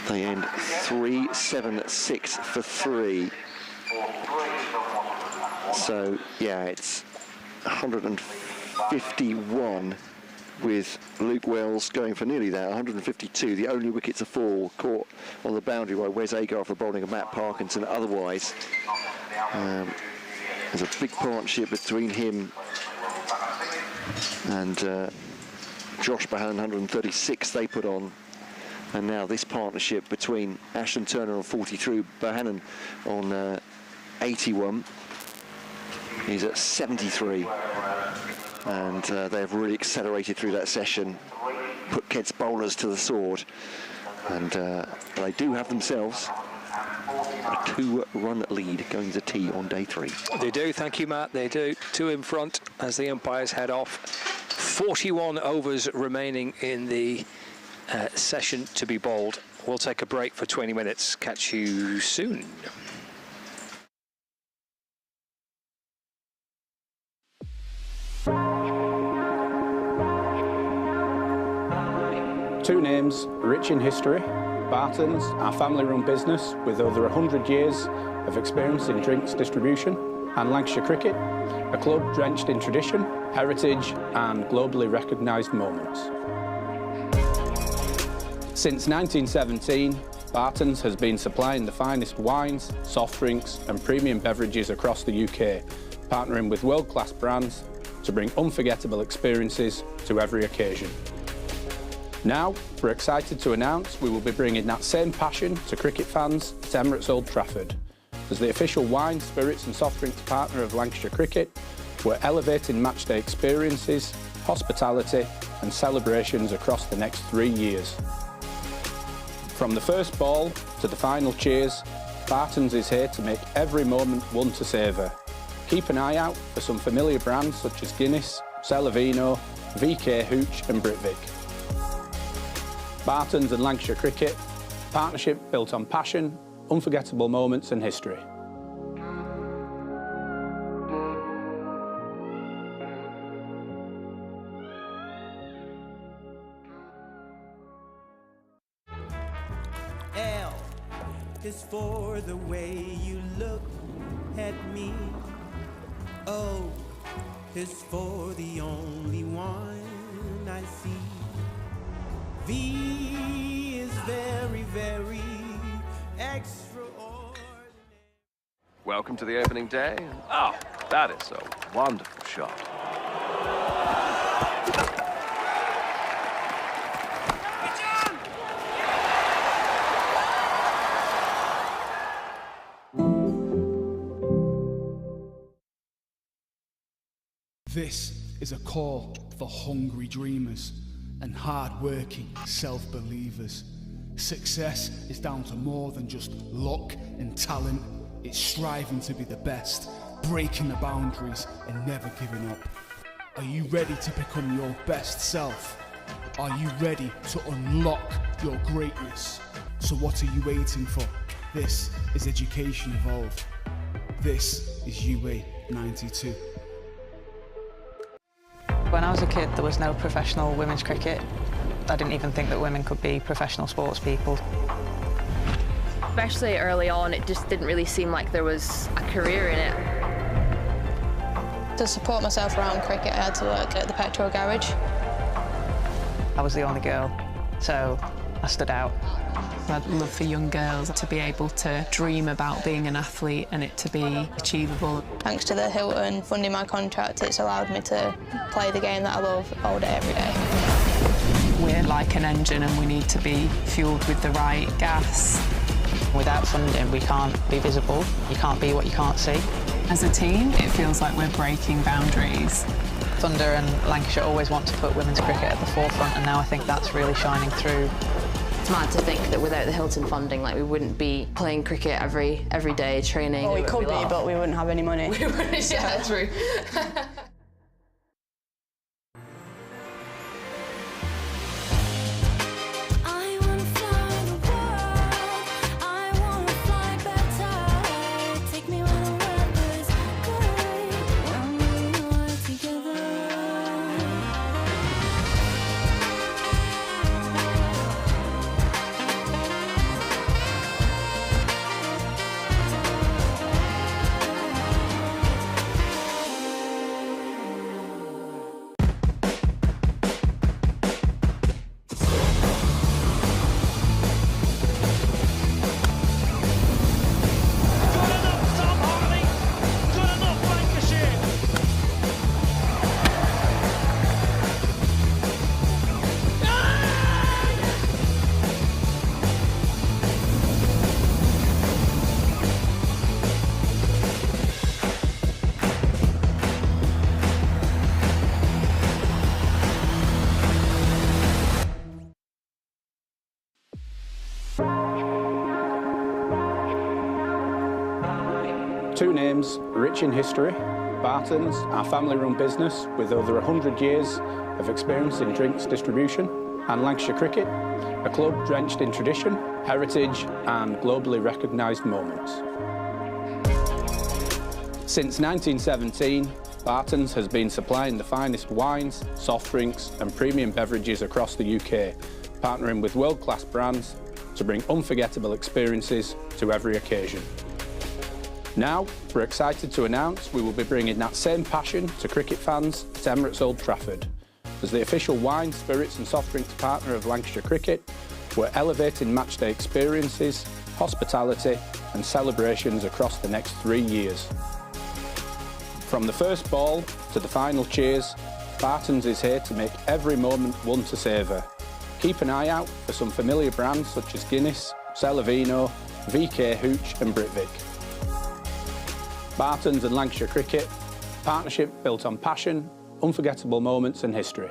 They end 3-7-6 for 3. So, yeah, it's 151 with Luke Wells going for nearly that, 152. The only wicket to fall caught on the boundary by Wes Agar for the bowling of Matt Parkinson. Otherwise, there's a big partnership between him and Josh Bohannon, 136 they put on. And now this partnership between Ashton Turner on 43, Bohannon on 81. He's at 73. And they've really accelerated through that session, put Kent's bowlers to the sword. And they do have themselves a 2-run lead going to tea on day 3. They do, thank you, Matt. They do. 2 in front as the umpires head off. 41 overs remaining in the session to be bowled. We'll take a break for 20 minutes. Catch you soon. Two names rich in history. Barton's, our family-run business with over 100 years of experience in drinks distribution, and Lancashire Cricket, a club drenched in tradition, heritage and globally recognised moments. Since 1917, Barton's has been supplying the finest wines, soft drinks and premium beverages across the UK, partnering with world-class brands to bring unforgettable experiences to every occasion. Now, we're excited to announce we will be bringing that same passion to cricket fans at Emirates Old Trafford. As the official wine, spirits and soft drinks partner of Lancashire Cricket, we're elevating matchday experiences, hospitality and celebrations across the next 3 years. From the first ball to the final cheers, Barton's is here to make every moment one to savour. Keep an eye out for some familiar brands such as Guinness, Celavino, VK Hooch and Britvic. Barton's and Lancashire Cricket, partnership built on passion, unforgettable moments and history. L is for the way you look at me. O is for the only one I see. V is very, very extraordinary. Welcome to the opening day. Oh, that is a wonderful shot. This is a call for hungry dreamers and hard-working self-believers. Success is down to more than just luck and talent. It's striving to be the best, breaking the boundaries and never giving up. Are you ready to become your best self? Are you ready to unlock your greatness? So what are you waiting for? This is Education Evolved. This is UA 92. When I was a kid, there was no professional women's cricket. I didn't even think that women could be professional sports people. Especially early on, it just didn't really seem like there was a career in it. To support myself around cricket, I had to work at the petrol garage. I was the only girl, so I stood out. I'd love for young girls to be able to dream about being an athlete and it to be achievable. Thanks to the Hilton funding my contract, it's allowed me to play the game that I love all day, every day. We're like an engine and we need to be fuelled with the right gas. Without funding, we can't be visible. You can't be what you can't see. As a team, it feels like we're breaking boundaries. Thunder and Lancashire always want to put women's cricket at the forefront, and now I think that's really shining through. It's mad to think that without the Hilton funding, like, we wouldn't be playing cricket every day, training. Well, we could be, but we wouldn't have any money. We wouldn't, yeah, true. Two names rich in history. Barton's, our family-run business with over 100 years of experience in drinks distribution, and Lancashire Cricket, a club drenched in tradition, heritage and globally recognised moments. Since 1917, Barton's has been supplying the finest wines, soft drinks and premium beverages across the UK, partnering with world-class brands to bring unforgettable experiences to every occasion. Now, we're excited to announce we will be bringing that same passion to cricket fans at Emirates Old Trafford. As the official wine, spirits and soft drinks partner of Lancashire Cricket, we're elevating matchday experiences, hospitality and celebrations across the next 3 years. From the first ball to the final cheers, Barton's is here to make every moment one to savour. Keep an eye out for some familiar brands such as Guinness, Celavino, VK Hooch and Britvic. Barton's and Lancashire Cricket, partnership built on passion, unforgettable moments and history.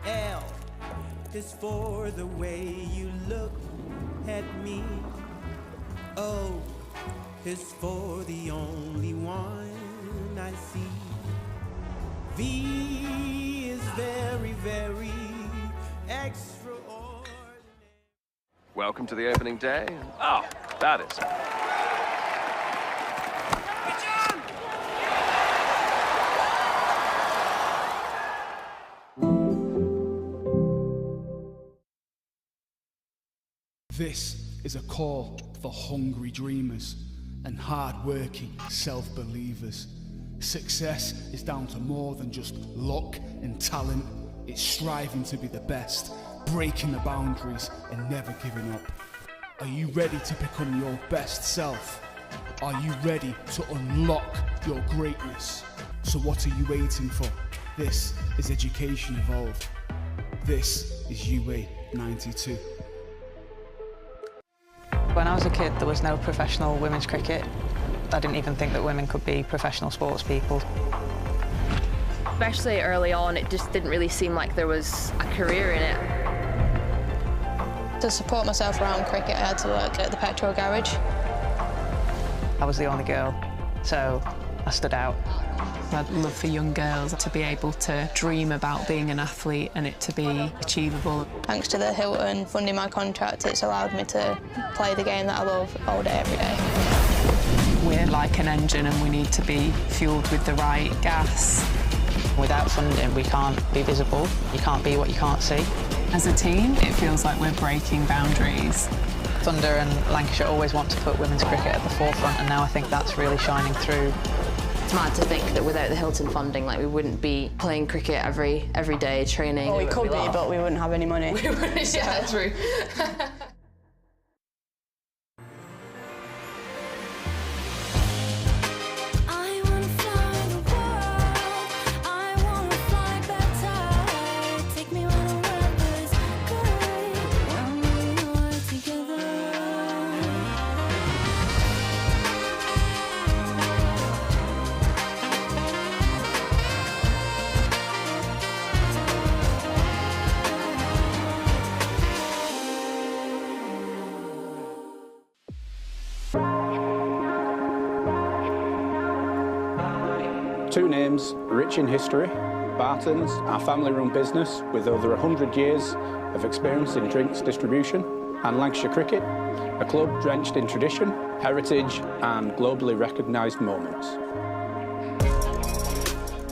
L is for the way you look at me. O is for the only one I see. V is very, very extraordinary. Welcome to the opening day. Oh, that is. This is a call for hungry dreamers and hard-working self-believers. Success is down to more than just luck and talent. It's striving to be the best, breaking the boundaries and never giving up. Are you ready to become your best self? Are you ready to unlock your greatness? So what are you waiting for? This is Education Evolved. This is UA 92. When I was a kid, there was no professional women's cricket. I didn't even think that women could be professional sports people. Especially early on, it just didn't really seem like there was a career in it. To support myself around cricket, I had to work at the petrol garage. I was the only girl, so I stood out. I'd love for young girls to be able to dream about being an athlete and it to be achievable. Thanks to the Hilton funding my contract, it's allowed me to play the game that I love all day, every day. We're like an engine and we need to be fuelled with the right gas. Without funding, we can't be visible. You can't be what you can't see. As a team, it feels like we're breaking boundaries. It's Thunder and Lancashire always want to put women's cricket at the forefront, and now I think that's really shining through. It's mad to think that without the Hilton funding, like, we wouldn't be playing cricket every day, training. Well, we could be, but we wouldn't have any money. We wouldn't, yeah, true. Two names rich in history: Barton's, our family-run business with over 100 years of experience in drinks distribution, and Lancashire Cricket, a club drenched in tradition, heritage and globally recognised moments.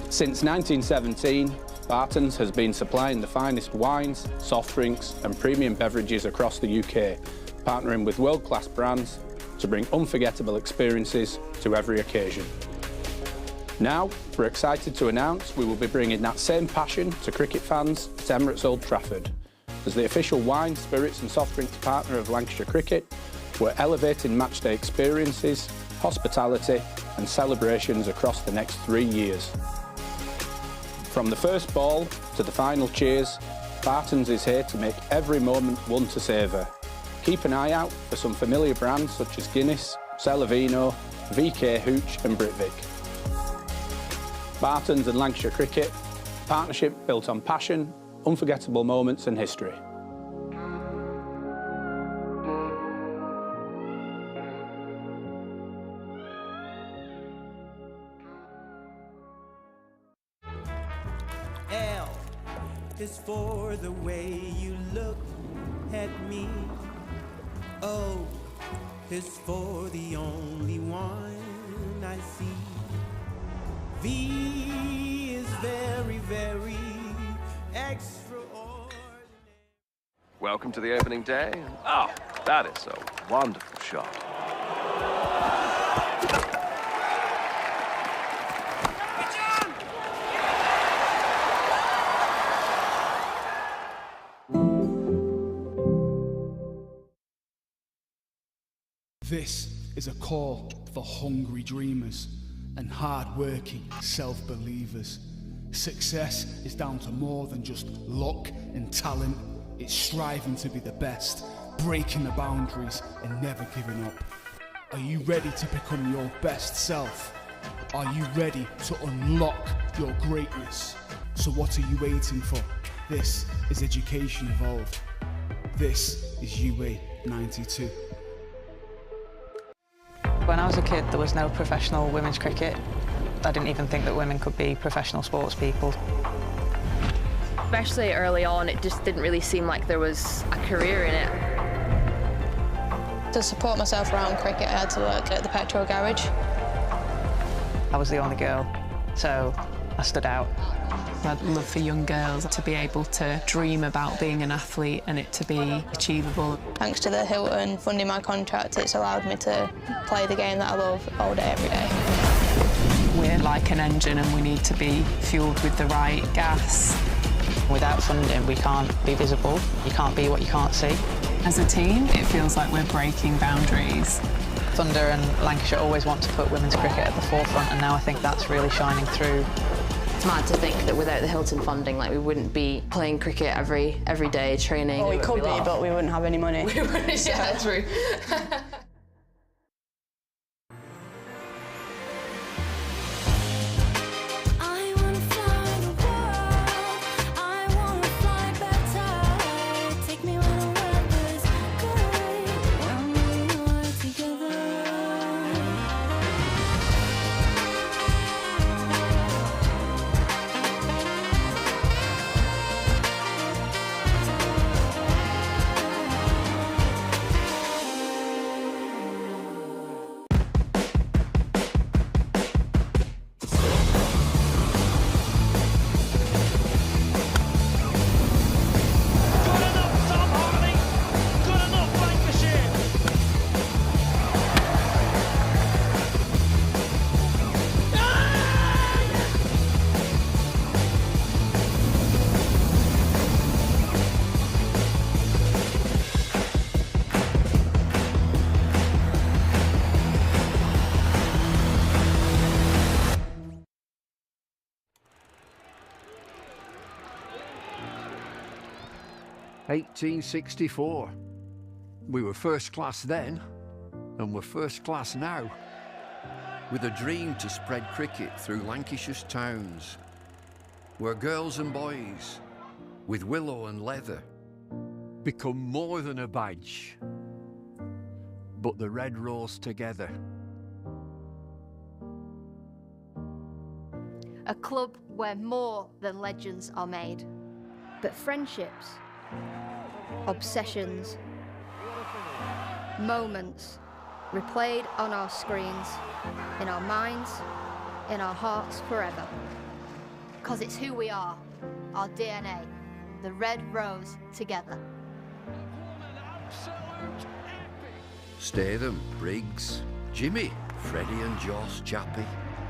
Since 1917, Barton's has been supplying the finest wines, soft drinks and premium beverages across the UK, partnering with world-class brands to bring unforgettable experiences to every occasion. Now, we're excited to announce we will be bringing that same passion to cricket fans at Emirates Old Trafford. As the official wine, spirits and soft drinks partner of Lancashire Cricket, we're elevating matchday experiences, hospitality and celebrations across the next 3 years. From the first ball to the final cheers, Barton's is here to make every moment one to savour. Keep an eye out for some familiar brands such as Guinness, Celavino, VK Hooch and Britvic. Barton's and Lancashire Cricket, a partnership built on passion, unforgettable moments and history. L is for the way you look at me. O is for the only one I see. V is very, very extraordinary. Welcome to the opening day. Oh, that is a wonderful shot. This is a call for hungry dreamers and hard-working self-believers. Success is down to more than just luck and talent. It's striving to be the best, breaking the boundaries and never giving up. Are you ready to become your best self? Are you ready to unlock your greatness? So what are you waiting for? This is Education Evolved. This is UA 92. When I was a kid, there was no professional women's cricket. I didn't even think that women could be professional sports people. Especially early on, it just didn't really seem like there was a career in it. To support myself around cricket, I had to work at the petrol garage. I was the only girl, so I stood out. I'd love for young girls to be able to dream about being an athlete and it to be achievable. Thanks to the Hilton funding my contract, it's allowed me to play the game that I love all day, every day. We're like an engine and we need to be fueled with the right gas. Without funding, we can't be visible. You can't be what you can't see. As a team, it feels like we're breaking boundaries. Thunder and Lancashire always want to put women's cricket at the forefront, and now I think that's really shining through. It's mad to think that without the Hilton funding, like, we wouldn't be playing cricket every day, training. Well, we could be, but we wouldn't have any money. We wouldn't, yeah, true. 1864. We were first class then, and we're first class now. With a dream to spread cricket through Lancashire's towns, where girls and boys, with willow and leather, become more than a badge, but the red rose together. A club where more than legends are made, but friendships, obsessions, moments replayed on our screens, in our minds, in our hearts forever. 'Cause it's who we are, our DNA, the red rose together. Statham, Briggs, Jimmy, Freddie and Joss Chappie,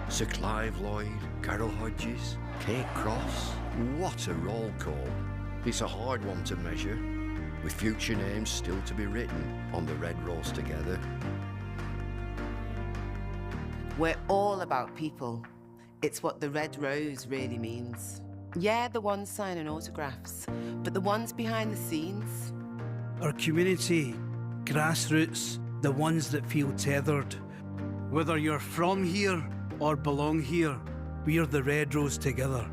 Sir Clive Lloyd, Carol Hodges, Kate Cross. What a roll call. It's a hard one to measure, with future names still to be written on the red rose together. We're all about people. It's what the red rose really means. Yeah, the ones signing autographs, but the ones behind the scenes. Our community, grassroots, the ones that feel tethered. Whether you're from here or belong here, we're the red rose together.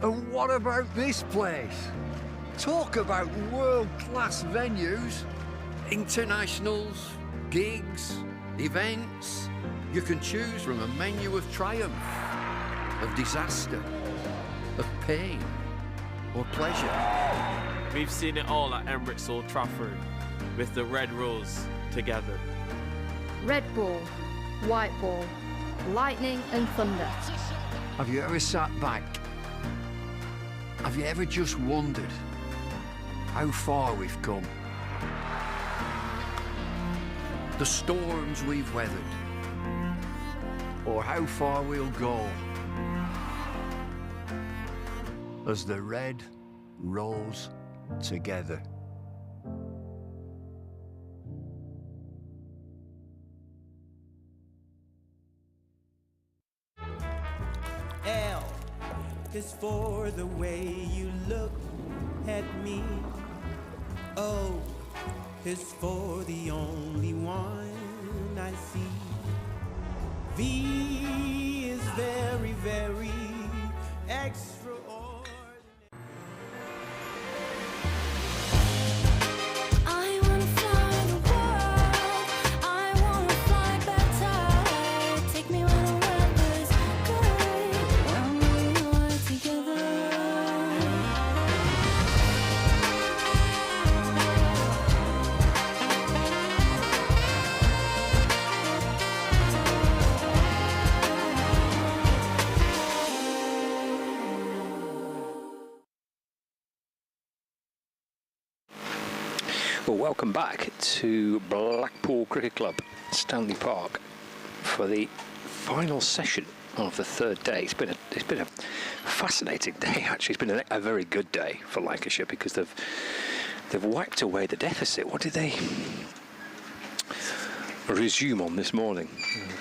And what about this place? Talk about world-class venues, internationals, gigs, events. You can choose from a menu of triumph, of disaster, of pain, or pleasure. We've seen it all at Emirates Old Trafford, with the red rose together. Red ball, white ball, lightning and thunder. Have you ever sat back? Have you ever just wondered how far we've come? The storms we've weathered, or how far we'll go as the red rose together. L is for the way you look at me. O is for the only one I see. V is very, very extraordinary. I wanna fly the world. I wanna fly better. Take me where the weather's good. When we are together. Well, welcome back to Blackpool Cricket Club, Stanley Park, for the final session of the third day. It's been a fascinating day, actually. It's been a very good day for Lancashire because they've wiped away the deficit. What did they resume on this morning?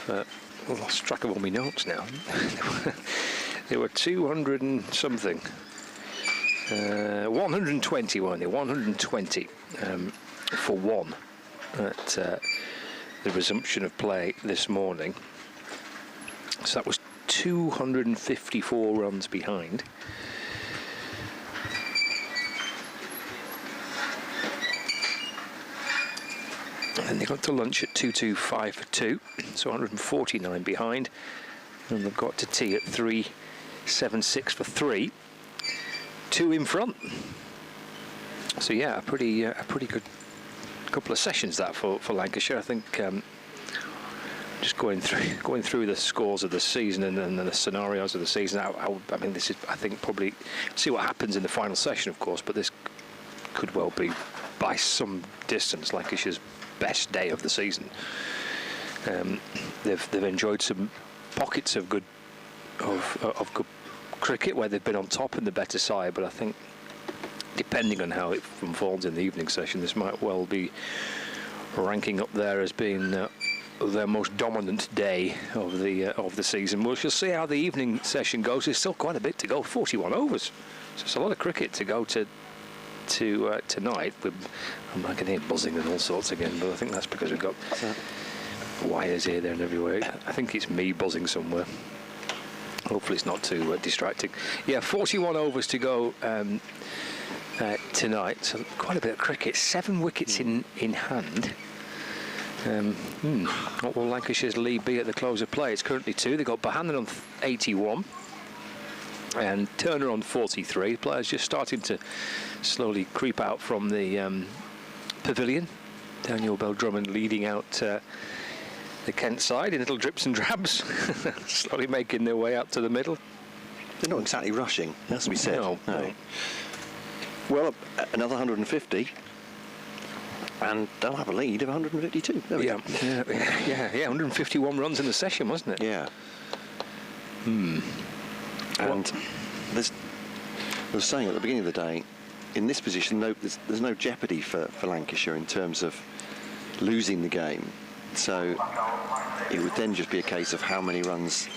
I've lost track of all my notes now. They were 200 and something. 120, weren't they? 120 for one at the resumption of play this morning. So that was 254 runs behind. And they got to lunch at 225 for 2, so 149 behind. And they've got to tea at 376 for 3. 2 in front. So yeah, a pretty good couple of sessions that for Lancashire. I think just going through the scores of the season and the scenarios of the season. I mean, this is, I think, probably see what happens in the final session, of course. But this could well be, by some distance, Lancashire's best day of the season. They've enjoyed some pockets of good cricket where they've been on top in the better side, but I think depending on how it unfolds in the evening session, this might well be ranking up there as being their most dominant day of the season. We shall see how the evening session goes. There's still quite a bit to go, 41 overs, so it's a lot of cricket to go to to tonight. I can hear buzzing and all sorts again, but I think that's because we've got wires here, there and everywhere. I think it's me buzzing somewhere. Hopefully it's not too distracting. Yeah, 41 overs to go tonight, so quite a bit of cricket. 7 wickets in hand. What will Lancashire's lead be at the close of play? It's currently 2. They've got Bohannon on 81 and Turner on 43. Players just starting to slowly creep out from the pavilion. Daniel Bell-Drummond leading out the Kent side in little drips and drabs, slowly making their way up to the middle. They're not exactly rushing, as we said. No. Well, another 150, and they'll have a lead of 152. There we go. Yeah, 151 runs in the session, wasn't it? Yeah. And I was saying at the beginning of the day, in this position, there's no jeopardy for Lancashire in terms of losing the game. So it would then just be a case of how many runs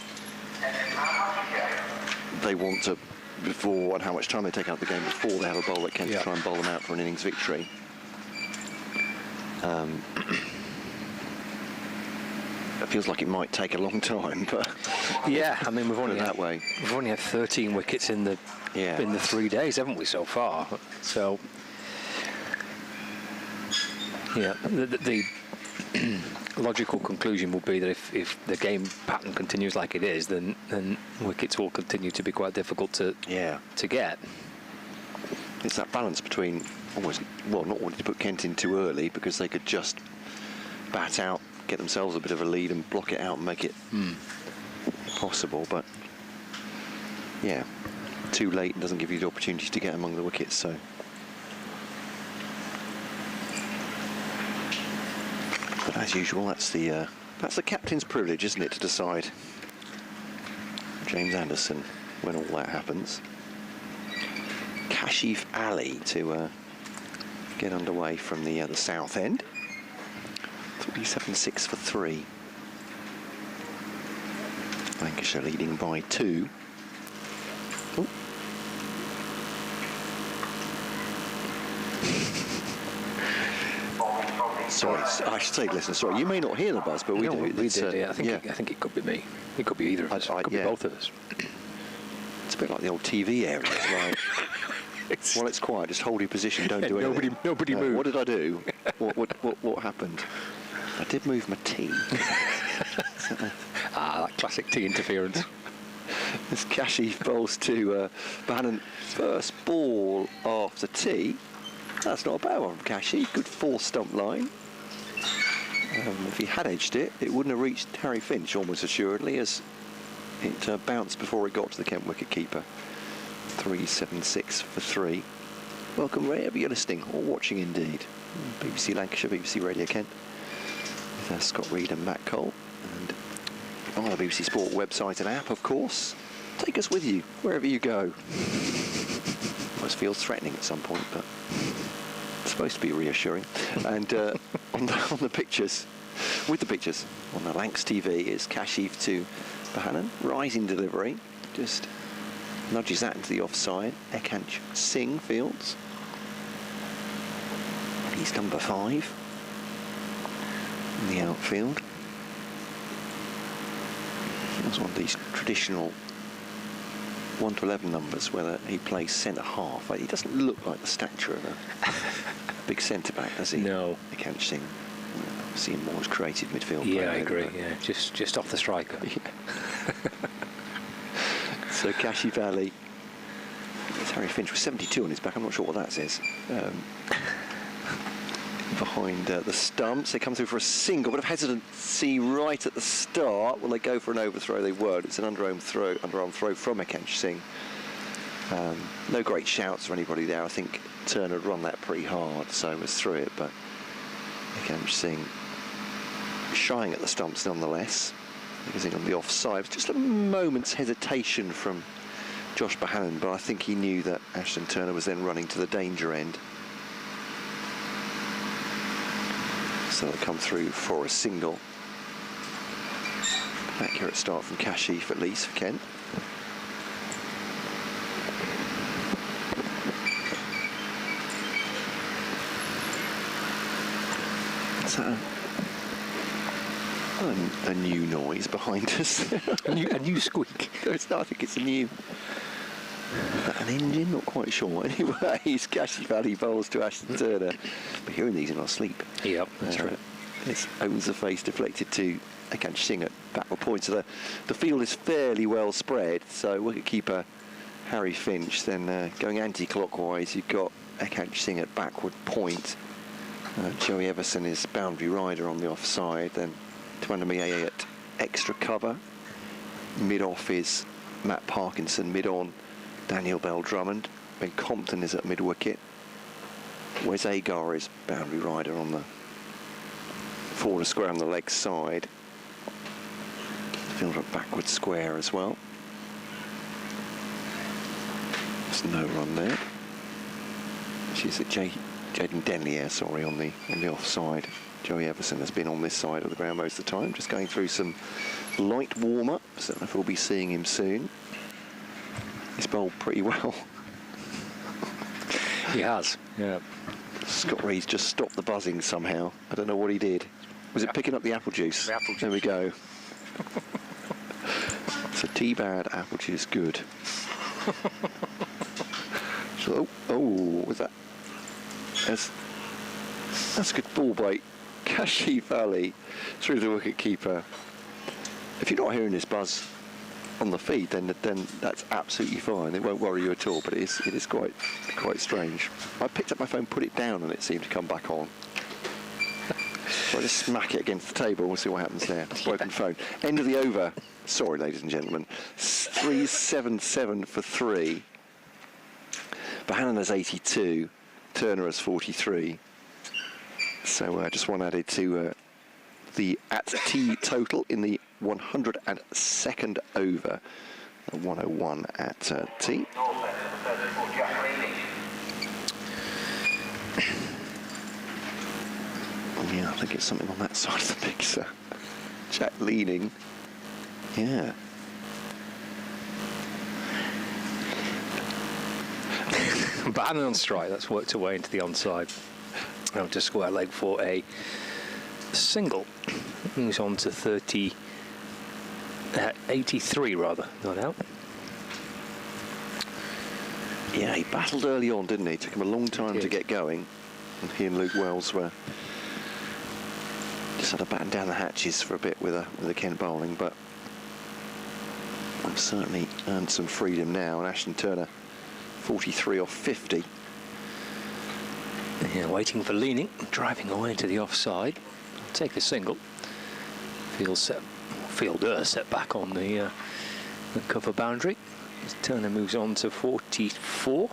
they want to before and how much time they take out the game before they have a bowl that can try and bowl them out for an innings victory. It feels like it might take a long time, but yeah, I mean we've only had 13 wickets in the 3 days, haven't we, so far? So yeah, the logical conclusion will be that if the game pattern continues like it is, then wickets will continue to be quite difficult to get. It's that balance between not wanting to put Kent in too early because they could just bat out, get themselves a bit of a lead and block it out and make it possible, but yeah, too late doesn't give you the opportunity to get among the wickets. So but as usual, that's the captain's privilege, isn't it, to decide, James Anderson, when all that happens. Kashif Ali to get underway from the south end. 376 for 3. Lancashire leading by 2. Oh. Sorry, I should say, listen, sorry, you may not hear the buzz, but we do. We did, yeah. I think it could be me. It could be either of us. It could be both of us. It's a bit like the old TV area. It's like, well, it's quiet, just hold your position, don't do anything. Nobody move. What did I do? What happened? I did move my tea. That classic tea interference. As Kashif bowls to Bohannon, first ball after tea. That's not a bad one from Kashif. Good 4-stump line. If he had edged it, it wouldn't have reached Harry Finch almost assuredly, as it bounced before it got to the Kent wicket-keeper. 376 for 3. Welcome wherever you're listening or watching indeed. BBC Lancashire, BBC Radio Kent. With Scott Reed and Matt Cole. And on the BBC Sport website and app, of course. Take us with you wherever you go. Almost feels threatening at some point, but it's supposed to be reassuring. And on the pictures, with the pictures on the Lancs TV is Kashif to Bohannon, rising delivery, just nudges that into the offside. Ekant Singh fields. He's number 5 in the outfield. That's one of these traditional 1 to 11 numbers where he plays centre half. He doesn't look like the stature of a big centre back, does he? No. Ekant Singh. I've seen more as creative midfield. Yeah, I agree. Yeah, just off the striker. Yeah. So Kashif Ali. It's Harry Finch with 72 on his back. I'm not sure what that says. Behind the stumps, they come through for a single. Bit of hesitancy right at the start. Will they go for an overthrow? They won't. It's an underarm throw from Ekant Singh. No great shouts for anybody there. I think Turner had run that pretty hard, so was through it. But Ekant Singh shying at the stumps nonetheless. Because on the offside, just a moment's hesitation from Josh Bohannon, but I think he knew that Ashton Turner was then running to the danger end. So they'll come through for a single. Accurate start from Kashif, at least, for Kent. Is that a new noise behind us? a new squeak. No, it's not. I think it's a new... An engine? Not quite sure. Anyway, it's Cashy Valley bowls to Ashton Turner. But hearing these in our sleep. Yep, that's right. This owns the face deflected to Akansh Singh at backward point. So the field is fairly well spread. So wicketkeeper Harry Finch. Then going anti-clockwise, you've got Akansh Singh at backward point. Joey Everson is boundary rider on the offside. Then Tuanamiea at extra cover. Mid-off is Matt Parkinson. Mid-on, Daniel Bell-Drummond. Ben Compton is at mid-wicket. Wes Agar is boundary rider on the forward square on the leg side. Fielder at backward square as well. There's no run there. She's at Jaden Denley, sorry, on the offside. Joey Everson has been on this side of the ground most of the time, just going through some light warm-up. So I don't know if we'll be seeing him soon. He's bowled pretty well. He has, yeah. Scott Reed's just stopped the buzzing somehow. I don't know what he did. Was it picking up the apple juice? The apple juice. There we go. So T-Bad, apple juice, good. So, oh, was that? That's a good ball by Cashy Valley through the wicket keeper. If you're not hearing this buzz on the feed, then that's absolutely fine. It won't worry you at all. But it is quite strange. I picked up my phone, put it down, and it seemed to come back on. So I just smack it against the table. We'll see what happens there. Broken phone. End of the over. Sorry, ladies and gentlemen. 377 for 3. Bohannon has 82. Turner has 43. So just one added to the at-T total in the 102nd over. 101 at T. Yeah, I think it's something on that side of the picture. Jack leaning. Yeah. Bohannon on strike, that's worked away into the onside. Now to square leg for a single. Moves on to 83 rather, not out. Yeah, he battled early on, didn't he? It took him a long time to get going. And he and Luke Wells were just had to batten down the hatches for a bit with a Kent bowling, but I've certainly earned some freedom now. And Ashton Turner, 43 off 50. Yeah, waiting for leaning, driving away into the offside. Take the single. Fielder set back on the cover boundary. Turner moves on to 44.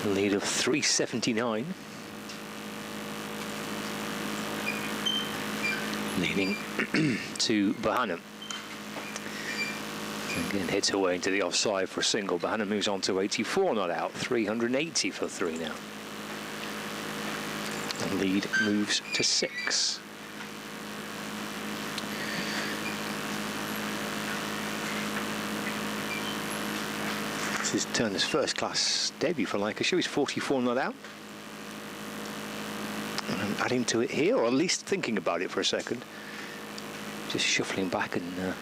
Lead of 379. Leaning to Bohannon. Again, hits away into the offside for a single. Bohannon moves on to 84, not out. 380 for 3 now. The lead moves to 6. This is Turner's first class debut for Lancashire. He's 44 not out. And I'm adding to it here, or at least thinking about it for a second. Just shuffling back and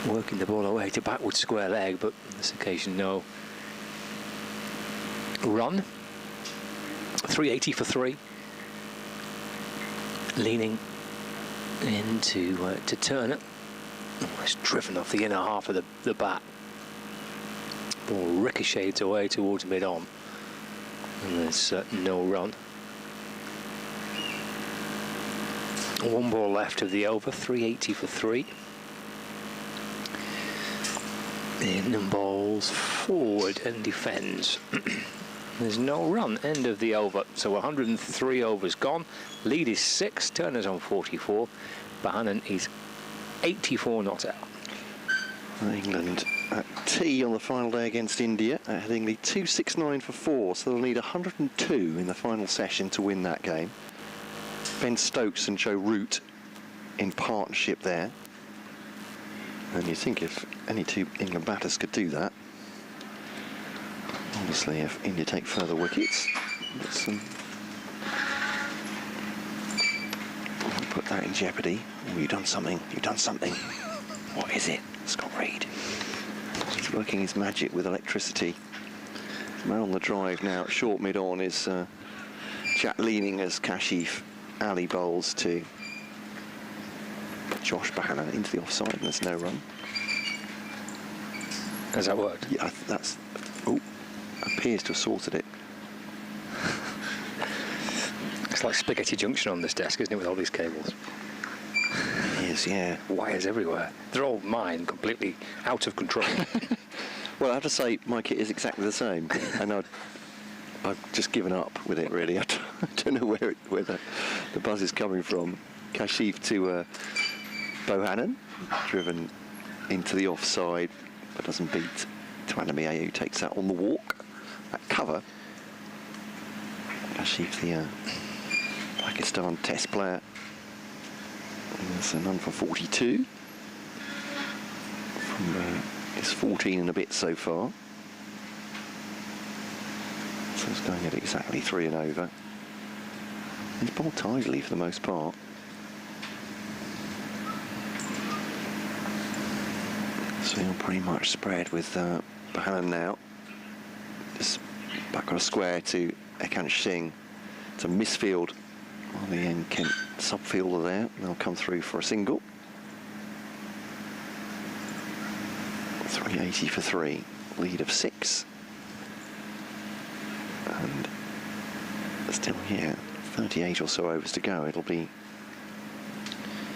working the ball away to backward square leg, but on this occasion no run. 380 for 3. Leaning into to Turner. It's driven off the inner half of the bat. Ball ricochets away towards mid-on. And there's no run. 1 ball left of the over. 380 for 3. In balls forward and defends. There's no run. End of the over. So 103 overs gone. Lead is 6. Turner's on 44. Bohannon is 84 not out. England at T on the final day against India at Headingley, 269 for 4, so they'll need 102 in the final session to win that game. Ben Stokes and Joe Root in partnership there. And you think if any two England batters could do that, obviously if India take further wickets, it's some put that in jeopardy. Oh, you've done something. You've done something. What is it? Scott Reed. He's working his magic with electricity. Man on the drive now at short mid-on is Jack Leaning as Kashif Ali bowls to Josh Bohannon into the offside, and there's no run. Has that worked? Yeah, that's... Oh, appears to have sorted it. It's like Spaghetti Junction on this desk, isn't it, with all these cables? It is, yeah. Wires everywhere. They're all mine, completely out of control. Well, I have to say, my kit is exactly the same, and I've just given up with it, really. I don't know where the buzz is coming from. Kashif to Bohannon, driven into the offside, but doesn't beat Tuanamiya, who takes that on the walk. That cover. Kashif, the Pakistan test player. And there's a none for 42. From it's 14 and a bit so far. So it's going at exactly 3 and over. He's bowled tidily for the most part. So he'll pretty much spread with Bohannon now. Just back on a square to Ekansh Singh. It's a misfield on the end Kent subfielder there. They'll come through for a single. 380 for 3, lead of 6. And still here, 38 or so overs to go. It'll be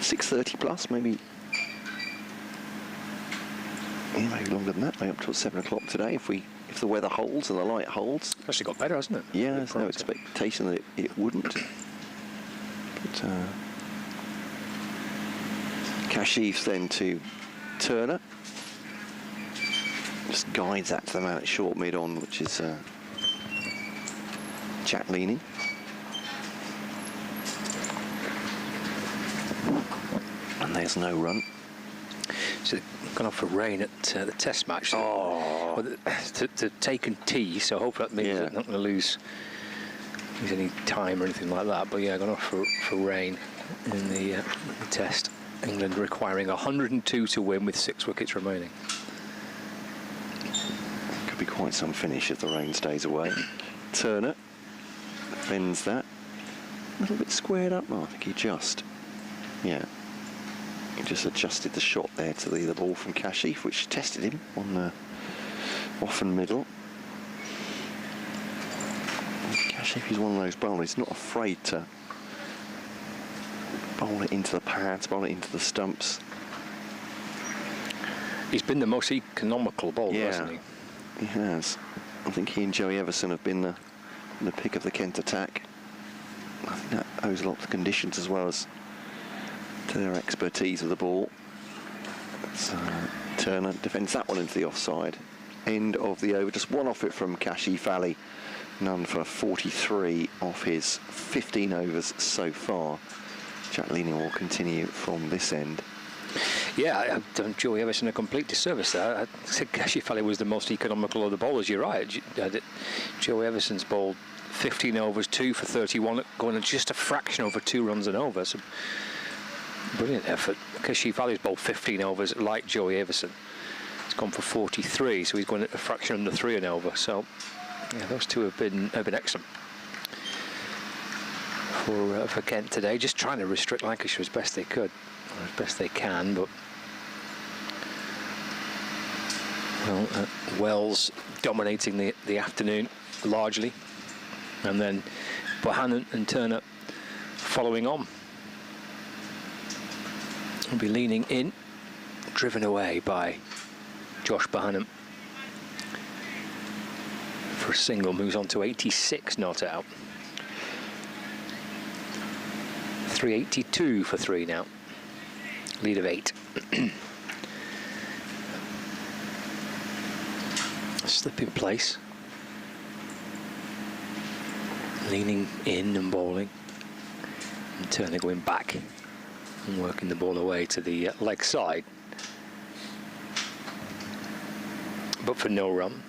6:30 plus, maybe. Yeah, maybe longer than that. Maybe up till 7 o'clock today, if the weather holds and the light holds. Actually got better, hasn't it? Yeah, there's no expectation that it wouldn't. But Kashif then to Turner. Just guides that to the man at short mid-on, which is Jack Leaning. And there's no run. So they've gone off for rain at the test match. Oh. To take and tee, so hopefully that means they're not going to lose any time or anything like that. But yeah, gone off for rain in the test. England requiring 102 to win with 6 wickets remaining. Could be quite some finish if the rain stays away. Turner defends that. A little bit squared up. Oh, I think he just adjusted the shot there to the ball from Kashif, which tested him on the off and middle. Kashif is one of those bowlers, he's not afraid to bowl it into the pads, bowl it into the stumps. He's been the most economical bowler, hasn't he? He has. I think he and Joey Everson have been the pick of the Kent attack. I think that owes a lot to conditions as well as to their expertise of the ball. So Turner defends that one into the offside. End of the over. Just one off it from Kashif Ali. None for 43 off his 15 overs so far. Jack Leaning will continue from this end. Yeah, I've done Joey Everson a complete disservice there. I said Kashif Ali was the most economical of the bowlers. You're right. Joey Everson's bowled 15 overs, 2 for 31, going at just a fraction over 2 runs an over. So brilliant effort. Kashif Ali's bowled 15 overs like Joey Everson. He's gone for 43, so he's going at a fraction under 3 and over. So yeah, those two have been excellent for Kent today. Just trying to restrict Lancashire as best they could, or as best they can, but well, Wells dominating the afternoon largely, and then Bohannon and Turner following on. Will be leaning in, driven away by Josh Bohannon for a single, moves on to 86 not out. 382 for 3 now, lead of 8. Slip in place, leaning in and bowling, and Turner going back and working the ball away to the leg side, but for no run.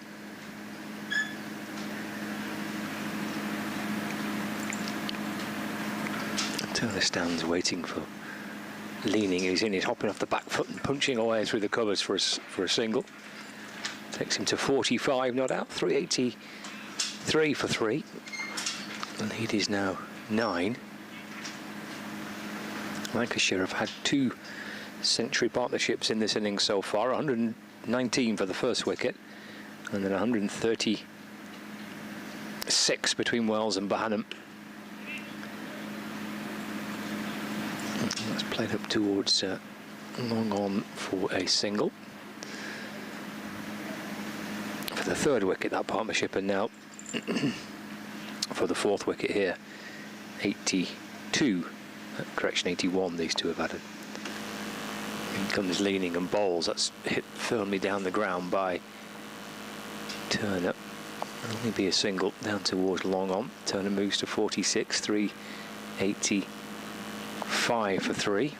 Turner stands waiting for leaning. He's hopping off the back foot and punching away through the covers for a single. Takes him to 45 not out, 383 for 3. The lead is now 9. Lancashire have had 2 century partnerships in this innings so far, 119 for the first wicket, and then 136 between Wells and Bohannon. That's played up towards long on for a single. For the third wicket, that partnership, and now for the fourth wicket here, 82. Correction, 81 these two have added. In comes leaning and bowls. That's hit firmly down the ground by Turner. Only be a single down towards long on. Turner moves to 46, 385 for 3.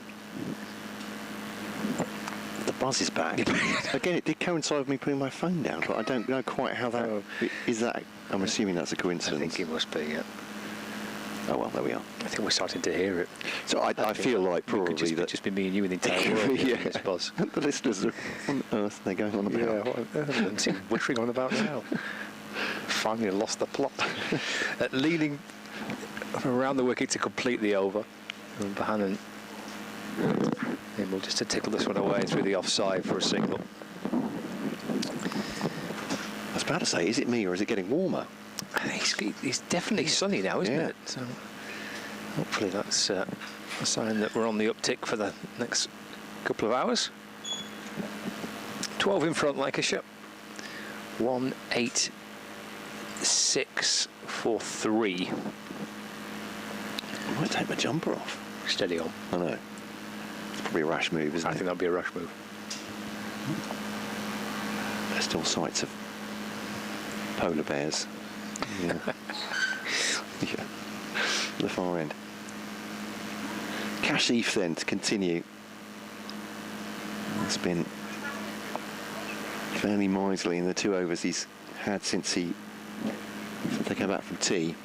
The buzz is back. Again, it did coincide with me putting my phone down. But I don't know quite how that is. That I'm assuming that's a coincidence. I think it must be. Yeah. Oh well, there we are. I think we're starting to hear it. So I feel like probably that just be me and you in the entire world. Yeah. This buzz. The listeners are on earth they're going on about. Yeah, what on earth are they whittering on about now? Finally lost the plot. Leaning around the wicket to complete the over. And Bohannon able just to tickle this one away through the offside for a single. I was about to say, is it me or is it getting warmer? I think it's definitely sunny now, isn't it? So hopefully that's a sign that we're on the uptick for the next couple of hours. 12 in front, Lancashire. 186 for 3. I might take my jumper off. Steady on. I know. It's probably a rash move, isn't it? I think that'd be a rash move. There's still sights of polar bears. Yeah. Yeah. The far end. Kashif then to continue. It's been fairly miserly in the 2 overs he's had since they came back from tea.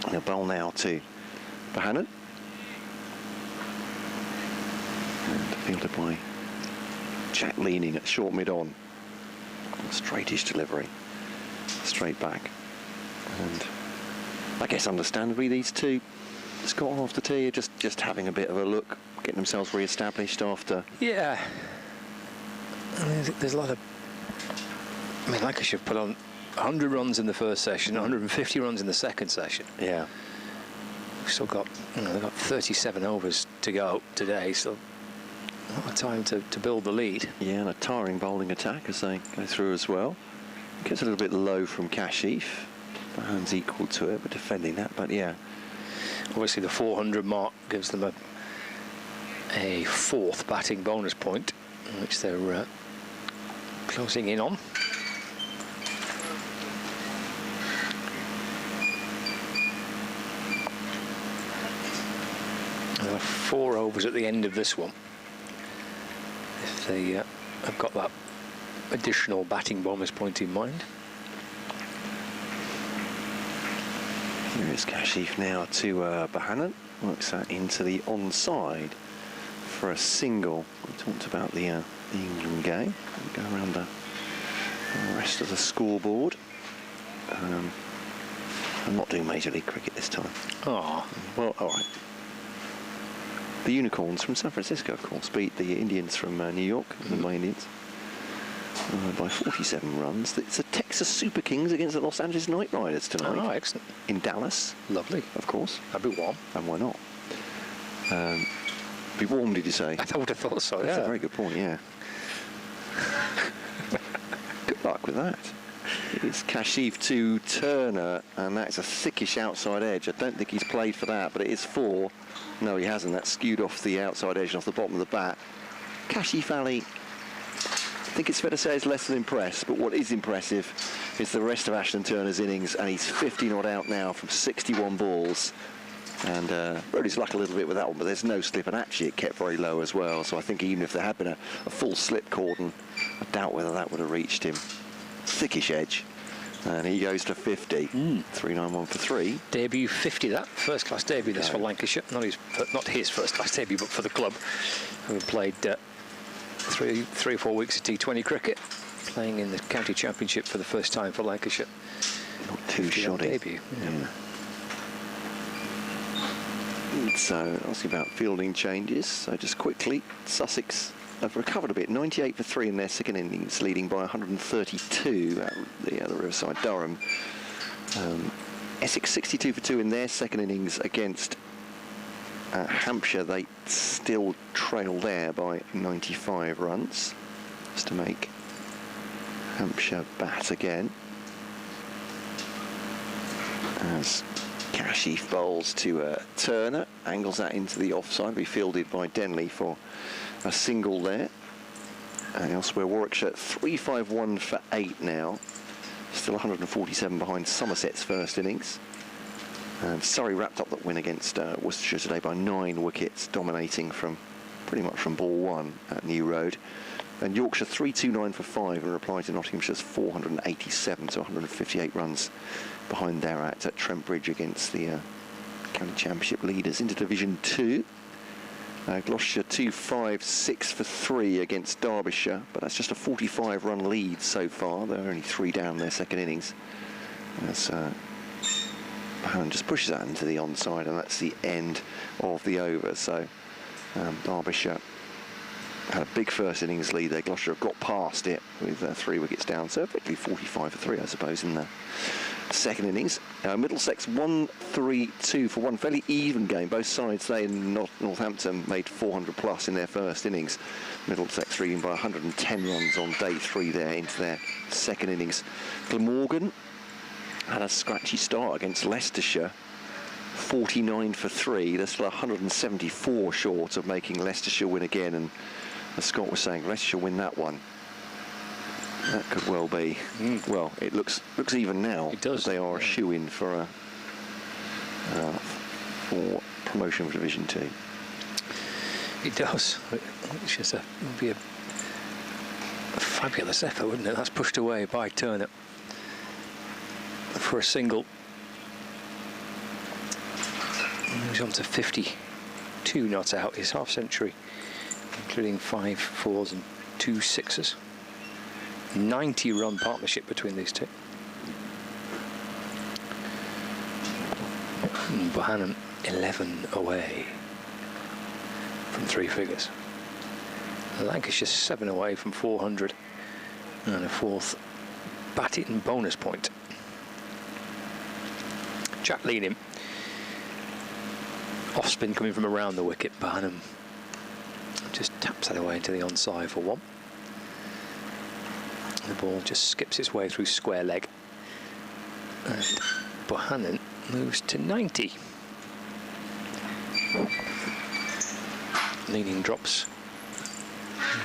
And a bowl now to Bohannon. And fielded by Jack leaning at short mid-on. Straightish delivery. Straight back. And I guess understandably these two just got after tea, just having a bit of a look, getting themselves re-established after. Yeah. I mean, there's a lot of... I mean, Lancashire put on 100 runs in the first session, 150 runs in the second session. Yeah. We've still got, they've got 37 overs to go today, so a lot of time to build the lead. Yeah, and a tiring bowling attack as they go through as well. Gets a little bit low from Kashif. Bohannon's equal to it, but defending that, but yeah. Obviously the 400 mark gives them a fourth batting bonus point, which they're closing in on. There are 4 overs at the end of this one. If they have got that additional batting bonus point in mind. Here is Kashif now to Bohannon. Works that into the onside for a single. We talked about the England game. We'll go around the rest of the scoreboard. I'm not doing Major League Cricket this time. Oh, well, all right. The Unicorns from San Francisco, of course, beat the Indians from New York, the Mumbai Indians, by 47 runs. It's the Texas Super Kings against the Los Angeles Knight Riders tonight. Oh, excellent. In Dallas. Lovely. Of course. That'd be warm. And why not? Be warm, did you say? I would have thought so, That's a very good point, yeah. Good luck with that. It's Kashif to Turner, and that's a thickish outside edge. I don't think he's played for that, but it is 4. No, he hasn't. That's skewed off the outside edge and off the bottom of the bat. Kashif Ali, I think it's fair to say, is less than impressed, but what is impressive is the rest of Ashton Turner's innings, and he's 50 not out now from 61 balls. And rode his luck a little bit with that one, but there's no slip, and actually it kept very low as well. So I think even if there had been a full slip cordon, I doubt whether that would have reached him. Thickish edge. And he goes to 50. 391 for 3. Debut 50, that first class debut. This for Lancashire. Not his first class debut, but for the club, who played 3 or 4 weeks of T20 cricket, playing in the county championship for the first time for Lancashire. Not too shoddy. Debut. Yeah. So, asking about fielding changes. So, just quickly, Sussex have recovered a bit. 98 for 3 in their second innings, leading by 132 at the other Riverside, Durham. Essex 62 for 2 in their second innings against Hampshire. They still trail there by 95 runs. Just to make Hampshire bat again. As Kashif bowls to Turner, angles that into the offside, be fielded by Denley for a single there. And elsewhere, Warwickshire 351 for 8 now, still 147 behind Somerset's first innings. And Surrey wrapped up that win against Worcestershire today by 9 wickets, dominating from pretty much from ball 1 at New Road. And Yorkshire 329 for 5 in reply to Nottinghamshire's 487, so 158 runs behind their act at Trent Bridge against the county championship leaders into Division 2. Gloucestershire 256 for 3 against Derbyshire, but that's just a 45-run lead so far. They're only 3 down in their second innings. As Bohannon just pushes that into the onside, and that's the end of the over. So Derbyshire had a big first innings lead there. Gloucestershire have got past it with 3 wickets down, so effectively 45 for 3, I suppose, in the second innings. Middlesex 1-3-2 for 1, fairly even game. Both sides, they and Northampton made 400 plus in their first innings. Middlesex leading by 110 runs on day 3 there into their second innings. Glamorgan had a scratchy start against Leicestershire, 49 for 3. They're still 174 short of making Leicestershire win again, and as Scott was saying, Leicestershire win that one. That could well be. Well, it looks even now. It does. They are a shoe-in for promotion for Division 2. It does. It's just would be a fabulous effort, wouldn't it? That's pushed away by Turner for a single. Moves on to 52 not out. His half century, including 5 fours and 2 sixes. 90-run partnership between these two. Bohannon 11 away from 3 figures. Lancashire 7 away from 400, and a 4th bat-in bonus point. Jack leading. Off spin coming from around the wicket. Bohannon just taps that away into the onside for 1. The ball just skips its way through square leg, and Bohannon moves to 90. Leading drops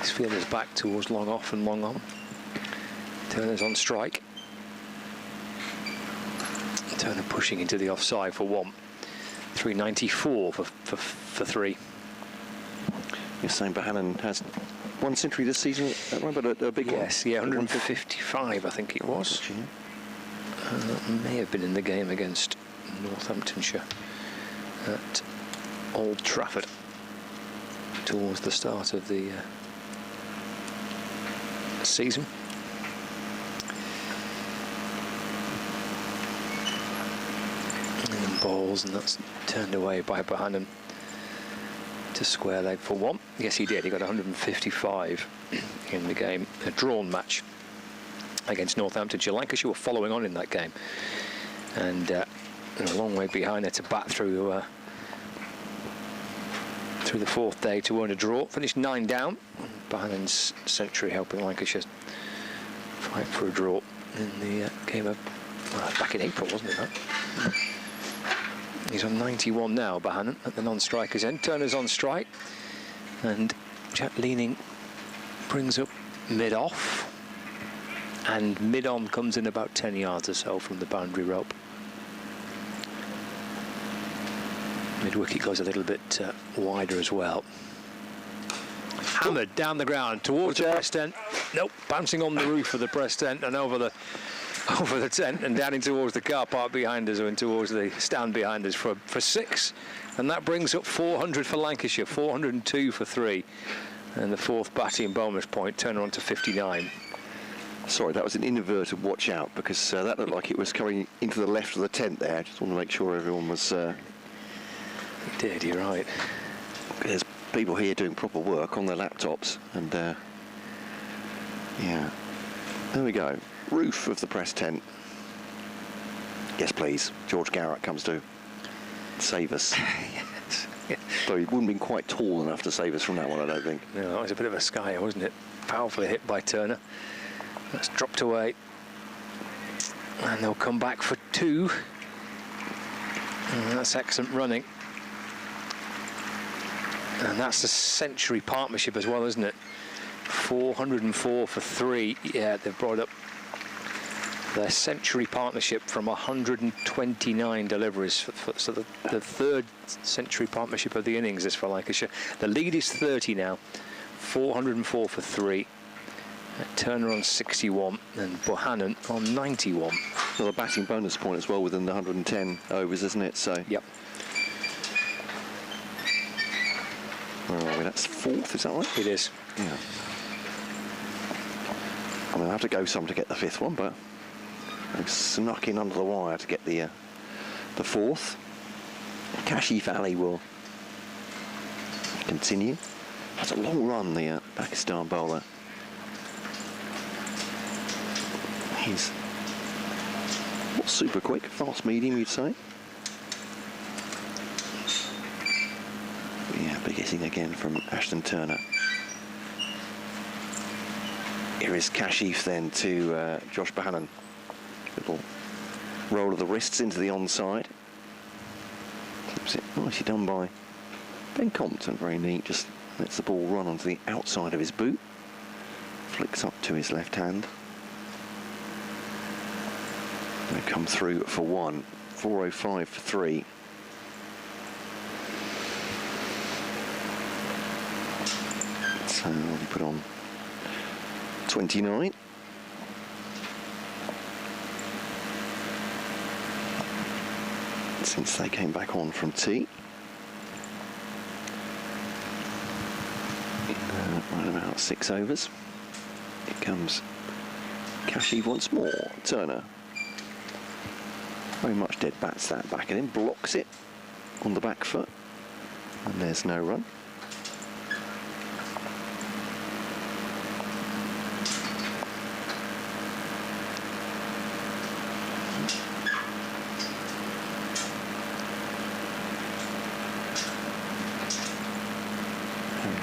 his fielders back towards long off and long on. Turner's on strike. Turner pushing into the offside for 1. 394 for 3. You're saying Bohannon has 1 century this season, but a big one? Yes, yeah, 155 I think it was. May have been in the game against Northamptonshire at Old Trafford towards the start of the season. And balls, and that's turned away by Bohannon to square leg for 1. Yes, he did. He got 155 in the game. A drawn match against Northamptonshire. Lancashire were following on in that game, and a long way behind there to bat through the 4th day to earn a draw. Finished 9 down. Bohannon's century helping Lancashire fight for a draw in the game of back in April, wasn't it? That? He's on 91 now, Bohannon, at the non-striker's end. Turner's on strike, and Jack leaning brings up mid-off, and mid-on comes in about 10 yards or so from the boundary rope. Mid-wicket goes a little bit wider as well. Hammered down the ground towards the press tent. Nope, bouncing on the roof of the press tent and over the over the tent and down in towards the car park behind us, or in towards the stand behind us for 6. And that brings up 400 for Lancashire, 402 for 3. And the fourth batting bonus point, Turner on to 59. Sorry, that was an inverted watch out, because that looked like it was coming into the left of the tent there. Just want to make sure everyone was... It did, you're right. There's people here doing proper work on their laptops, and yeah. There we go. Roof of the press tent. Yes, please. George Garrett comes to save us. Yes. Though he wouldn't have been quite tall enough to save us from that one, I don't think. No, that was a bit of a skyer, wasn't it? Powerfully hit by Turner. That's dropped away. And they'll come back for 2. And that's excellent running. And that's the century partnership as well, isn't it? 404 for 3. Yeah, they've brought up their century partnership from 129 deliveries. So the third century partnership of the innings is for Lancashire. The lead is 30 now. 404 for 3. Turner on 61 and Bohannon on 91. Well, a batting bonus point as well within the 110 overs, isn't it? So. Yep. Where are we? That's 4th, is that right? It is. Yeah. I mean, I have to go some to get the 5th one, but I snuck in under the wire to get the 4th. Kashif Ali will continue. That's a long run, the Pakistan bowler. He's not super quick, fast medium, you'd say. Yeah, big hitting again from Ashton Turner. Here is Kashif then to Josh Bohannon. Little roll of the wrists into the onside. Keeps it nicely done by Ben Compton, very neat. Just lets the ball run onto the outside of his boot. Flicks up to his left hand. They come through for 1. 405 for 3. So we put on 29. Since they came back on from tea. Right about 6 overs. Here comes Kashif once more. Turner. Very much dead bats that back at him. Blocks it on the back foot. And there's no run.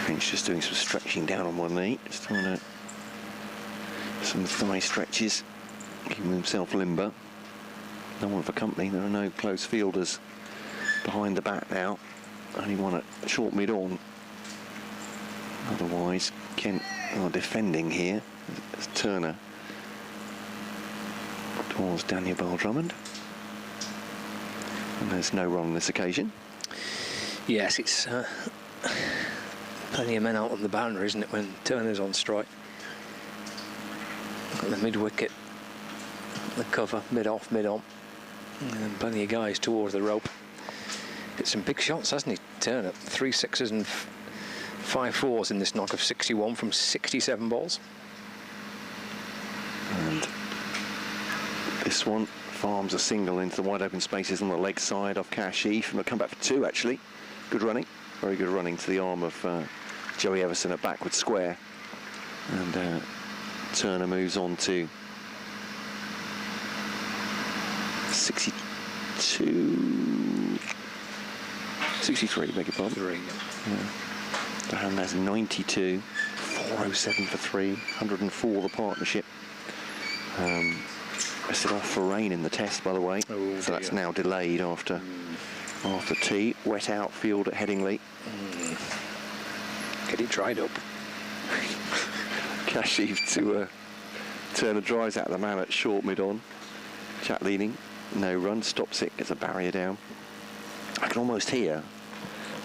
Finch just doing some stretching down on one knee, just trying to some thigh stretches, keeping himself limber. No one for company. There are no close fielders behind the bat now. Only one at short mid-on. Otherwise, Kent are defending here as Turner towards Daniel Bell-Drummond. And there's no run on this occasion. Yes, it's plenty of men out on the boundary, isn't it, when Turner's on strike. Got the mid-wicket, the cover, mid-off, mid-on. And plenty of guys towards the rope. Hit some big shots, hasn't he, Turner? 3 6s and 5 4s in this knock of 61 from 67 balls. And this one farms a single into the wide open spaces on the leg side of Kashif, and will come back for 2 actually. Good running, very good running to the arm of Joey Everson at backward square. And Turner moves on to 63, beg your pardon. 3. Yeah. And that's 92, 407 for 3, 104 the partnership. Still off for rain in the test, by the way, so that's now delayed after tea. Wet outfield at Headingley. Get it dried up. Kashif to Turner, drives out the man at short mid-on. Chat leading, no run, stops it, gets a barrier down. I can almost hear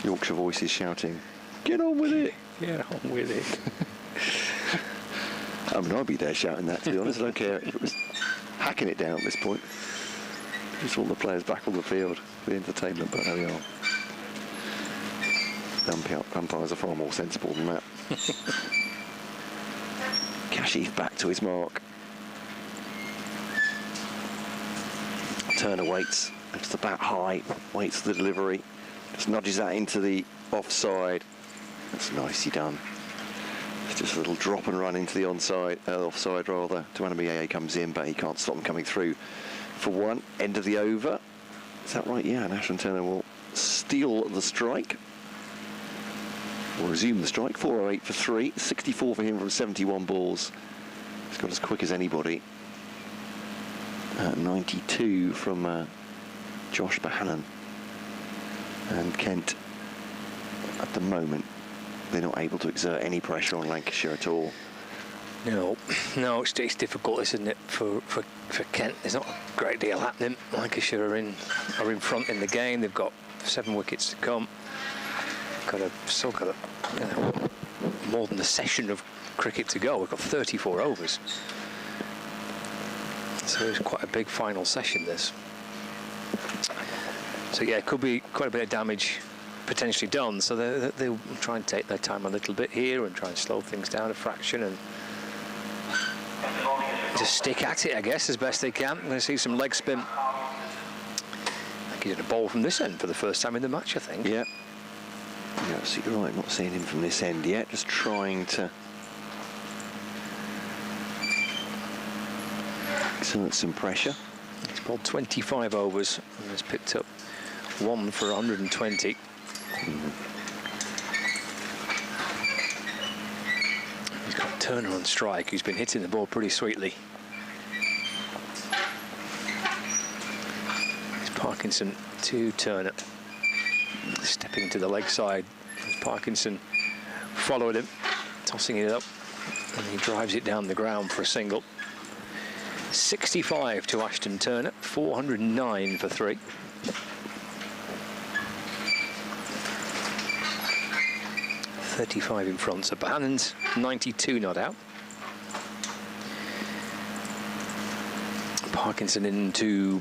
Yorkshire voices shouting, "Get on with it! Get on with it!" I mean, I'd be there shouting that, to be honest. I don't care if it was hacking it down at this point. Just want the players back on the field for the entertainment, but there we are. Umpires are far more sensible than that. Kashif back to his mark. Turner waits, lifts the bat high, waits for the delivery, just nudges that into the offside. That's nicely done. It's just a little drop and run into the offside rather. Tuanamieye comes in, but he can't stop him coming through for one. End of the over. Is that right? Yeah, and Ashton Turner will steal the strike. Or resume the strike. 408 for 3. 64 for him from 71 balls. He's got as quick as anybody. 92 from Josh Bohannon. And Kent, at the moment, they're not able to exert any pressure on Lancashire at all. No, it's difficult, isn't it, for Kent? There's not a great deal happening. Lancashire are in front in the game. They've got 7 wickets to come. Still got more than a session of cricket to go. We've got 34 overs. So it's quite a big final session, this. So yeah, it could be quite a bit of damage potentially done. So they'll try and take their time a little bit here and try and slow things down a fraction and just stick at it, I guess, as best they can. I'm going to see some leg spin. I think he's going to bowl from this end for the first time in the match, I think. Yeah. You're absolutely right. Not seeing him from this end yet. Just trying to exert some pressure. He's bowled 25 overs and has picked up 1 for 120. He's got Turner on strike, who's been hitting the ball pretty sweetly. It's Parkinson to Turner. Stepping to the leg side. Parkinson followed him, tossing it up, and he drives it down the ground for a single. 65 to Ashton Turner, 409 for 3. .35 in front, so Bohannon's 92 not out. Parkinson into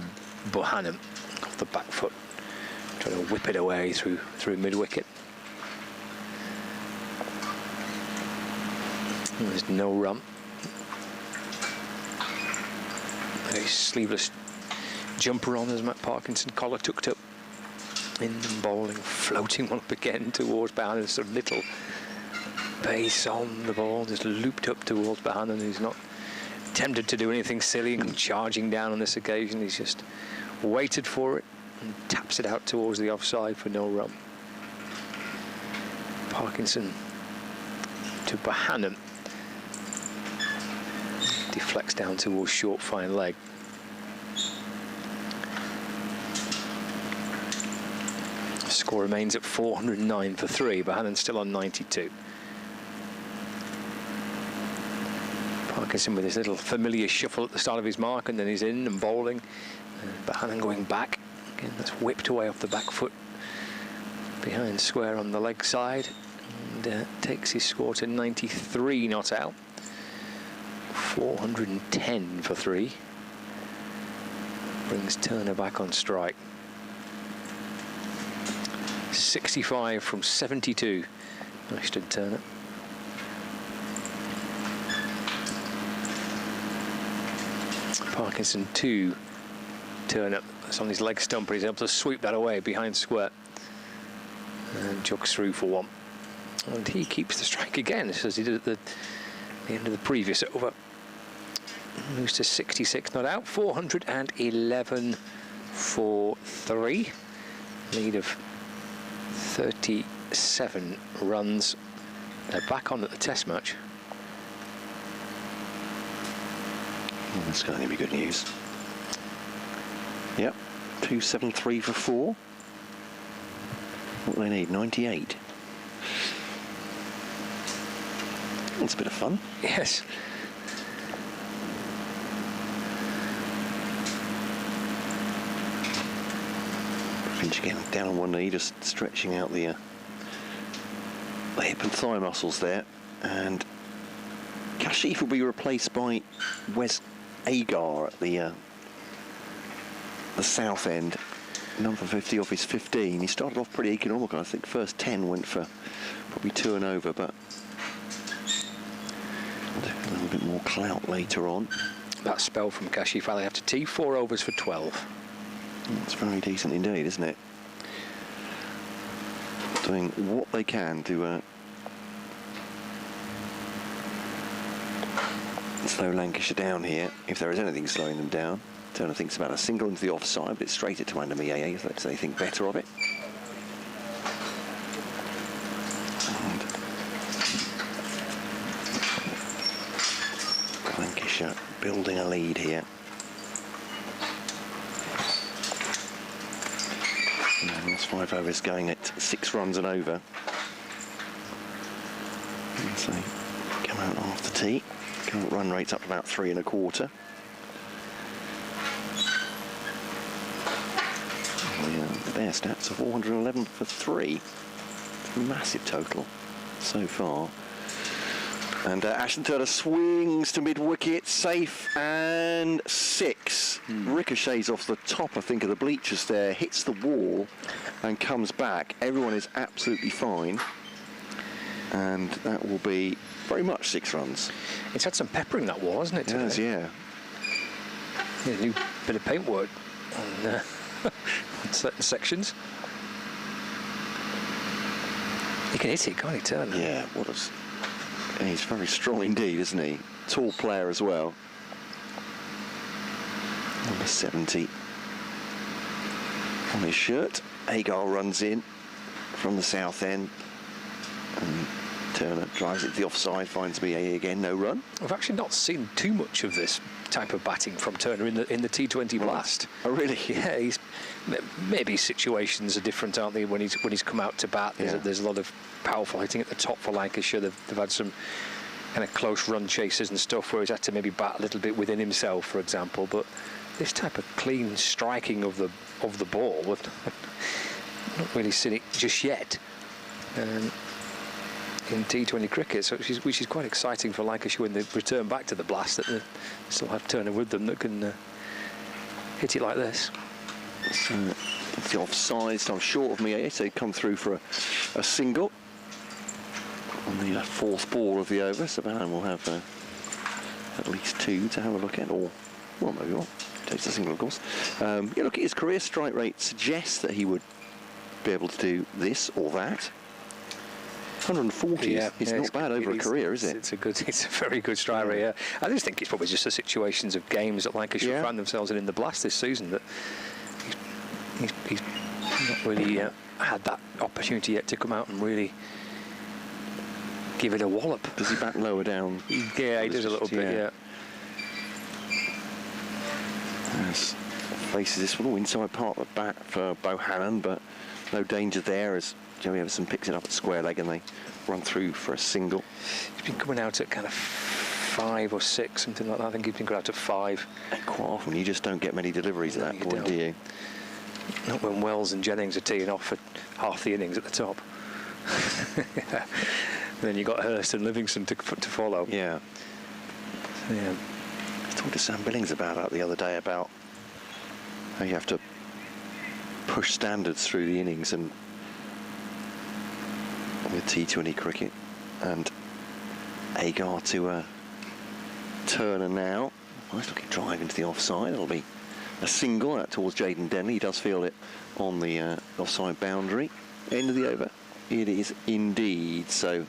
Bohannon off the back foot, trying to whip it away through mid-wicket. There's no run. A sleeveless jumper on as Matt Parkinson, collar tucked up, in and bowling, floating one up again towards Bohannon. Sort of little base on the ball, just looped up towards Bohannon, who's not tempted to do anything silly and charging down on this occasion. He's just waited for it and taps it out towards the offside for no run. Parkinson to Bohannon. Deflects down towards short fine leg. Score remains at 409 for 3. Bohannon's still on 92. Parkinson with his little familiar shuffle at the start of his mark, and then he's in and bowling. Bohannon going back. Again, that's whipped away off the back foot. Behind square on the leg side. And takes his score to 93 not out. 410 for 3. Brings Turner back on strike. 65 from 72. Ashton Turner. Parkinson 2. Turner. That's on his leg stump, but he's able to sweep that away behind square. And jogs through for 1. And he keeps the strike again, as he did at the end of the previous over. Moves to 66 not out. 411 for 3. Lead of 37 runs. They're back on at the test match. That's going to be good news. Yep, 273 for 4. What do they need? 98. That's a bit of fun. Yes. Finch again down on one knee, just stretching out the hip and thigh muscles there. And Kashif will be replaced by Wes Agar at the south end, number 50 off his 15. He started off pretty economical. I think first 10 went for probably 2 and over, but a little bit more clout later on. That spell from Cache Valley after tee, 4 overs for 12. It's very decent indeed, isn't it? Doing what they can to slow Lancashire down here, if there is anything slowing them down. Turner thinks about a single into the offside, but it's straight at Tawanda Mieye, so they think better of it. And Lancashire building a lead here. And last 5 overs going at 6 runs and over. And so come out after tee. Current run rate's up about 3 1/4. Their stats are 411 for 3. Massive total so far. And Ashton Turner swings to mid-wicket, safe, and 6. Ricochets off the top, I think, of the bleachers there, hits the wall and comes back. Everyone is absolutely fine. And that will be very much 6 runs. It's had some peppering, that wall, hasn't it? It has, yeah. A new bit of paintwork on certain sections. He can hit it, can't he, Turner? Yeah, he's very strong indeed, isn't he? Tall player as well. Number 70 on his shirt. Agar runs in from the south end. And Turner drives it to the offside, finds BA again, no run. I've actually not seen too much of this type of batting from Turner in the T20 Blast. Oh, really? Yeah, maybe situations are different, aren't they? When he's come out to bat, there's a lot of powerful hitting at the top for Lancashire. They've had some kind of close run chases and stuff where he's had to maybe bat a little bit within himself, for example. But this type of clean striking of the ball, I've not really seen it just yet. In T20 cricket, which is quite exciting for Lancashire when they return back to the Blast, that they still have Turner with them that can hit it like this. So it's the offside, so I'm short of me, so he'd come through for a single on the 4th ball of the over. So Van will have at least 2 to have a look at, or well, maybe not. Takes a single, of course. Yeah, look at his career strike rate suggests that he would be able to do this or that. 140 it's not bad over a career, is it? It's a very good strike rate, yeah. I just think it's probably just the situations of games that Lancashire found themselves in the Blast this season that he's not really had that opportunity yet to come out and really give it a wallop. Does he back lower down? Yeah, he does a little bit, yeah. Yes. Faces this one, inside part of the bat for Bohannon, but no danger there as Joey Everson picks it up at square leg and they run through for a single. He's been coming out at kind of 5 or 6, something like that. I think he's been going out at 5. And quite often you just don't get many deliveries at that point, do you? Not when Wells and Jennings are teeing off for half the innings at the top. Then you got Hurst and Livingston to follow. Yeah. So, yeah. I talked to Sam Billings about that the other day, about how you have to push standards through the innings and with T20 cricket. And Agar to Turner now. Nice looking drive into the offside. It'll be a single out towards Jaden Denley. He does feel it on the offside boundary. End of the over. It is indeed. So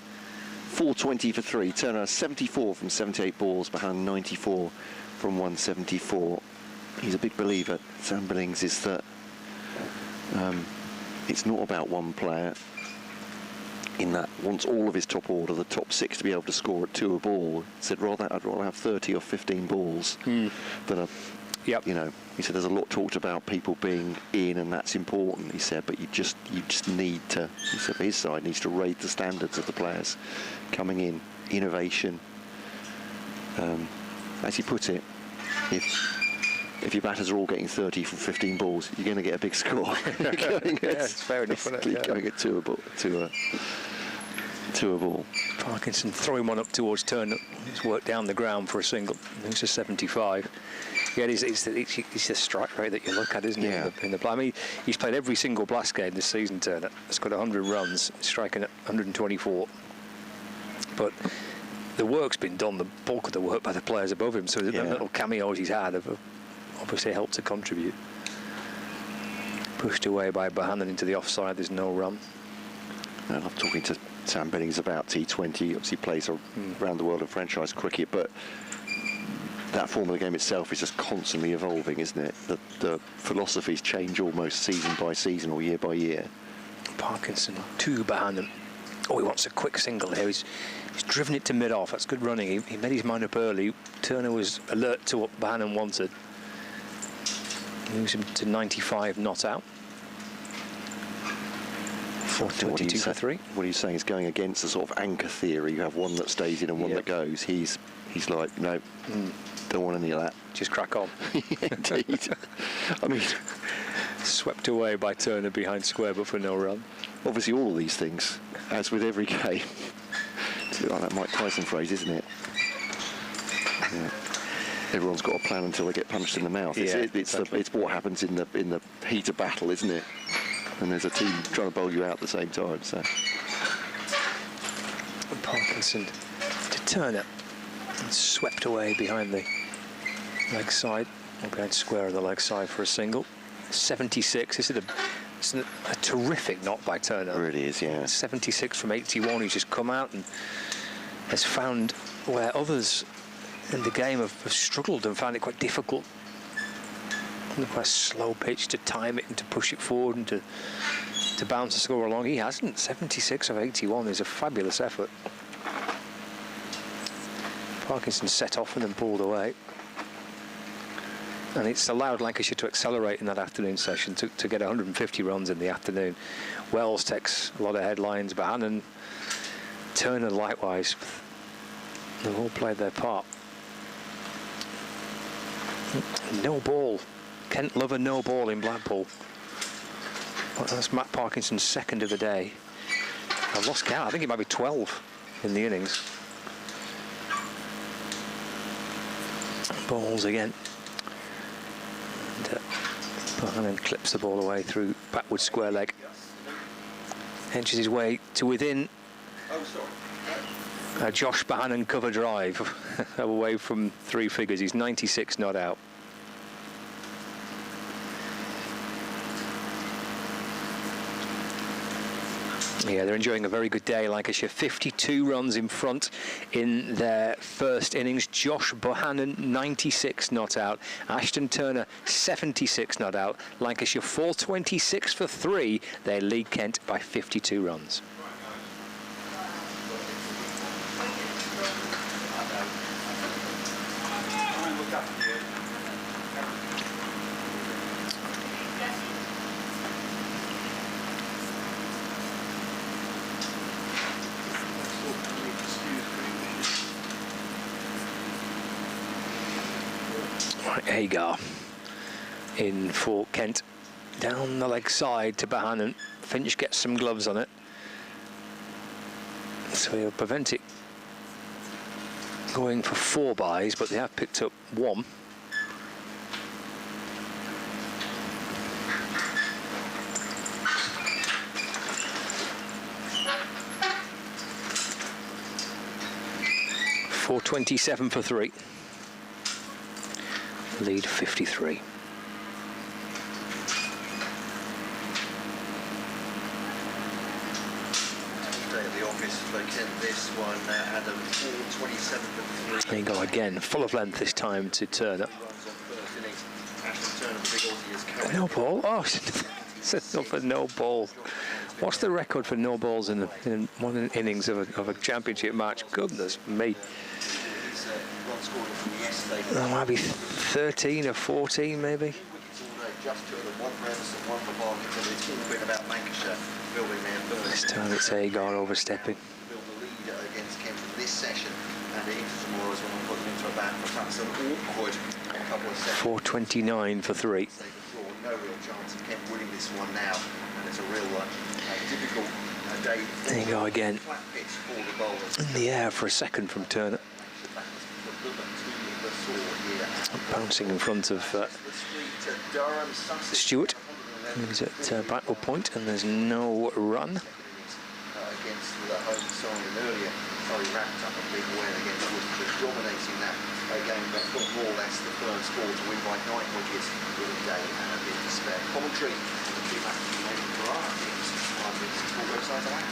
420 for 3. Turner has 74 from 78 balls, behind 94 from 174. He's a big believer, Sam Billings, is that it's not about one player. In that, wants all of his top order, the top 6, to be able to score at 2 a ball. He said, I'd rather have 30 or 15 balls than you know. He said there's a lot talked about people being in, and that's important. He said, but you just need to. He said his side needs to raise the standards of the players coming in, innovation. As he put it, if your batters are all getting 30 from 15 balls, you're going to get a big score. It's fair enough. Going at 2 a ball. Parkinson throwing one up towards Turner. He's worked down the ground for a single. It's a 75. Yeah, it's the strike rate that you look at, isn't it? In the I mean, he's played every single blast game this season, Turner. He's got 100 runs, striking at 124. But the work's been done, the bulk of the work by the players above him, so the little cameos he's had have obviously helped to contribute. Pushed away by Bohannon into the offside, there's no run. I love talking to Sam Bennings about T20. Obviously plays around the world of franchise cricket, but that form of the game itself is just constantly evolving, isn't it? The philosophies change almost season by season or year by year. Parkinson to Bohannon. Oh, he wants a quick single here. He's driven it to mid-off. That's good running. He made his mind up early. Turner was alert to what Bohannon wanted. Moves him to 95, not out. 422 for 3. What he's saying is going against the sort of anchor theory. You have one that stays in and one that goes. He's like, no, don't want any of that. Just crack on. Indeed. I mean, swept away by Turner behind square, but for no run. Obviously, all of these things, as with every game, it's a bit like that Mike Tyson phrase, isn't it? Yeah. Everyone's got a plan until they get punched in the mouth. It's what happens in the heat of battle, isn't it? And there's a team trying to bowl you out at the same time. So Parkinson to Turner, and swept away behind the leg side, or behind square of the leg side for a single. 76. This is a terrific knock by Turner. It really is, yeah. 76 from 81. He's just come out and has found where others in the game have struggled and found it quite difficult. Quite a slow pitch to time it and to push it forward and to bounce the score along. He hasn't. 76 of 81 is a fabulous effort. Parkinson set off and then pulled away. And it's allowed Lancashire to accelerate in that afternoon session to get 150 runs in the afternoon. Wells takes a lot of headlines. Bohannon, Turner likewise. They've all played their part. No ball. Kent love a no ball in Blackpool. Well, that's Matt Parkinson's second of the day. I've lost count. I think it might be 12 in the innings. Balls again. And then clips the ball away through backward square leg. Edges his way to within a Josh Bohannon cover drive away from three figures. He's 96 not out. Yeah, they're enjoying a very good day, Lancashire. 52 runs in front in their first innings. Josh Bohannon, 96 not out. Ashton Turner, 76 not out. Lancashire 426 for 3. They lead Kent by 52 runs. Hagar in for Kent, down the leg side to Bohannon. Finch gets some gloves on it, so he'll prevent it going for 4 byes, but they have picked up 1. .427 for 3. Lead 53. The office for Kent, this one, Adam, 427 for 3. There you go again, full of length this time to Turner. No ball. Oh, it's not for no ball. What's the record for no balls in one innings of a championship match? Goodness me. That might be 13 or 14, maybe. This time it's Hagar overstepping. 429 for 3. No real chance of Kent winning this one now, and it's a real difficult There you go again. In the air for a second from Turner. Bouncing in front of Stewart, who's at backward point, and there's no run. Against the home side and earlier, Surrey wrapped up a big win against Worcester, dominating that game, but got more or less the first score to win by 9 wickets with a day and a bit to spare. Commentary on the two matches made for our teams. 5 minutes to 4 sides of that.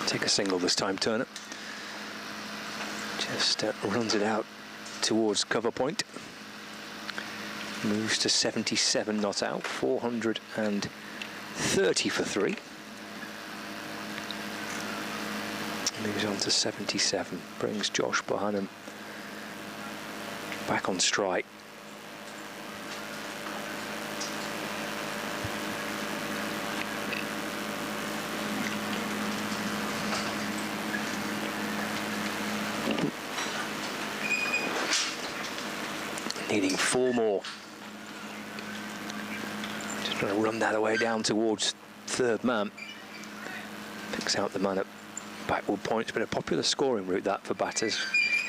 Take a single this time, Turner. Just runs it out towards cover point. Moves to 77 not out, 430 for 3. Moves on to 77, brings Josh Bohannon back on strike. Needing 4 more. Just trying to run that away down towards third man. Picks out the man at backward point. It's been a popular scoring route, that, for batters.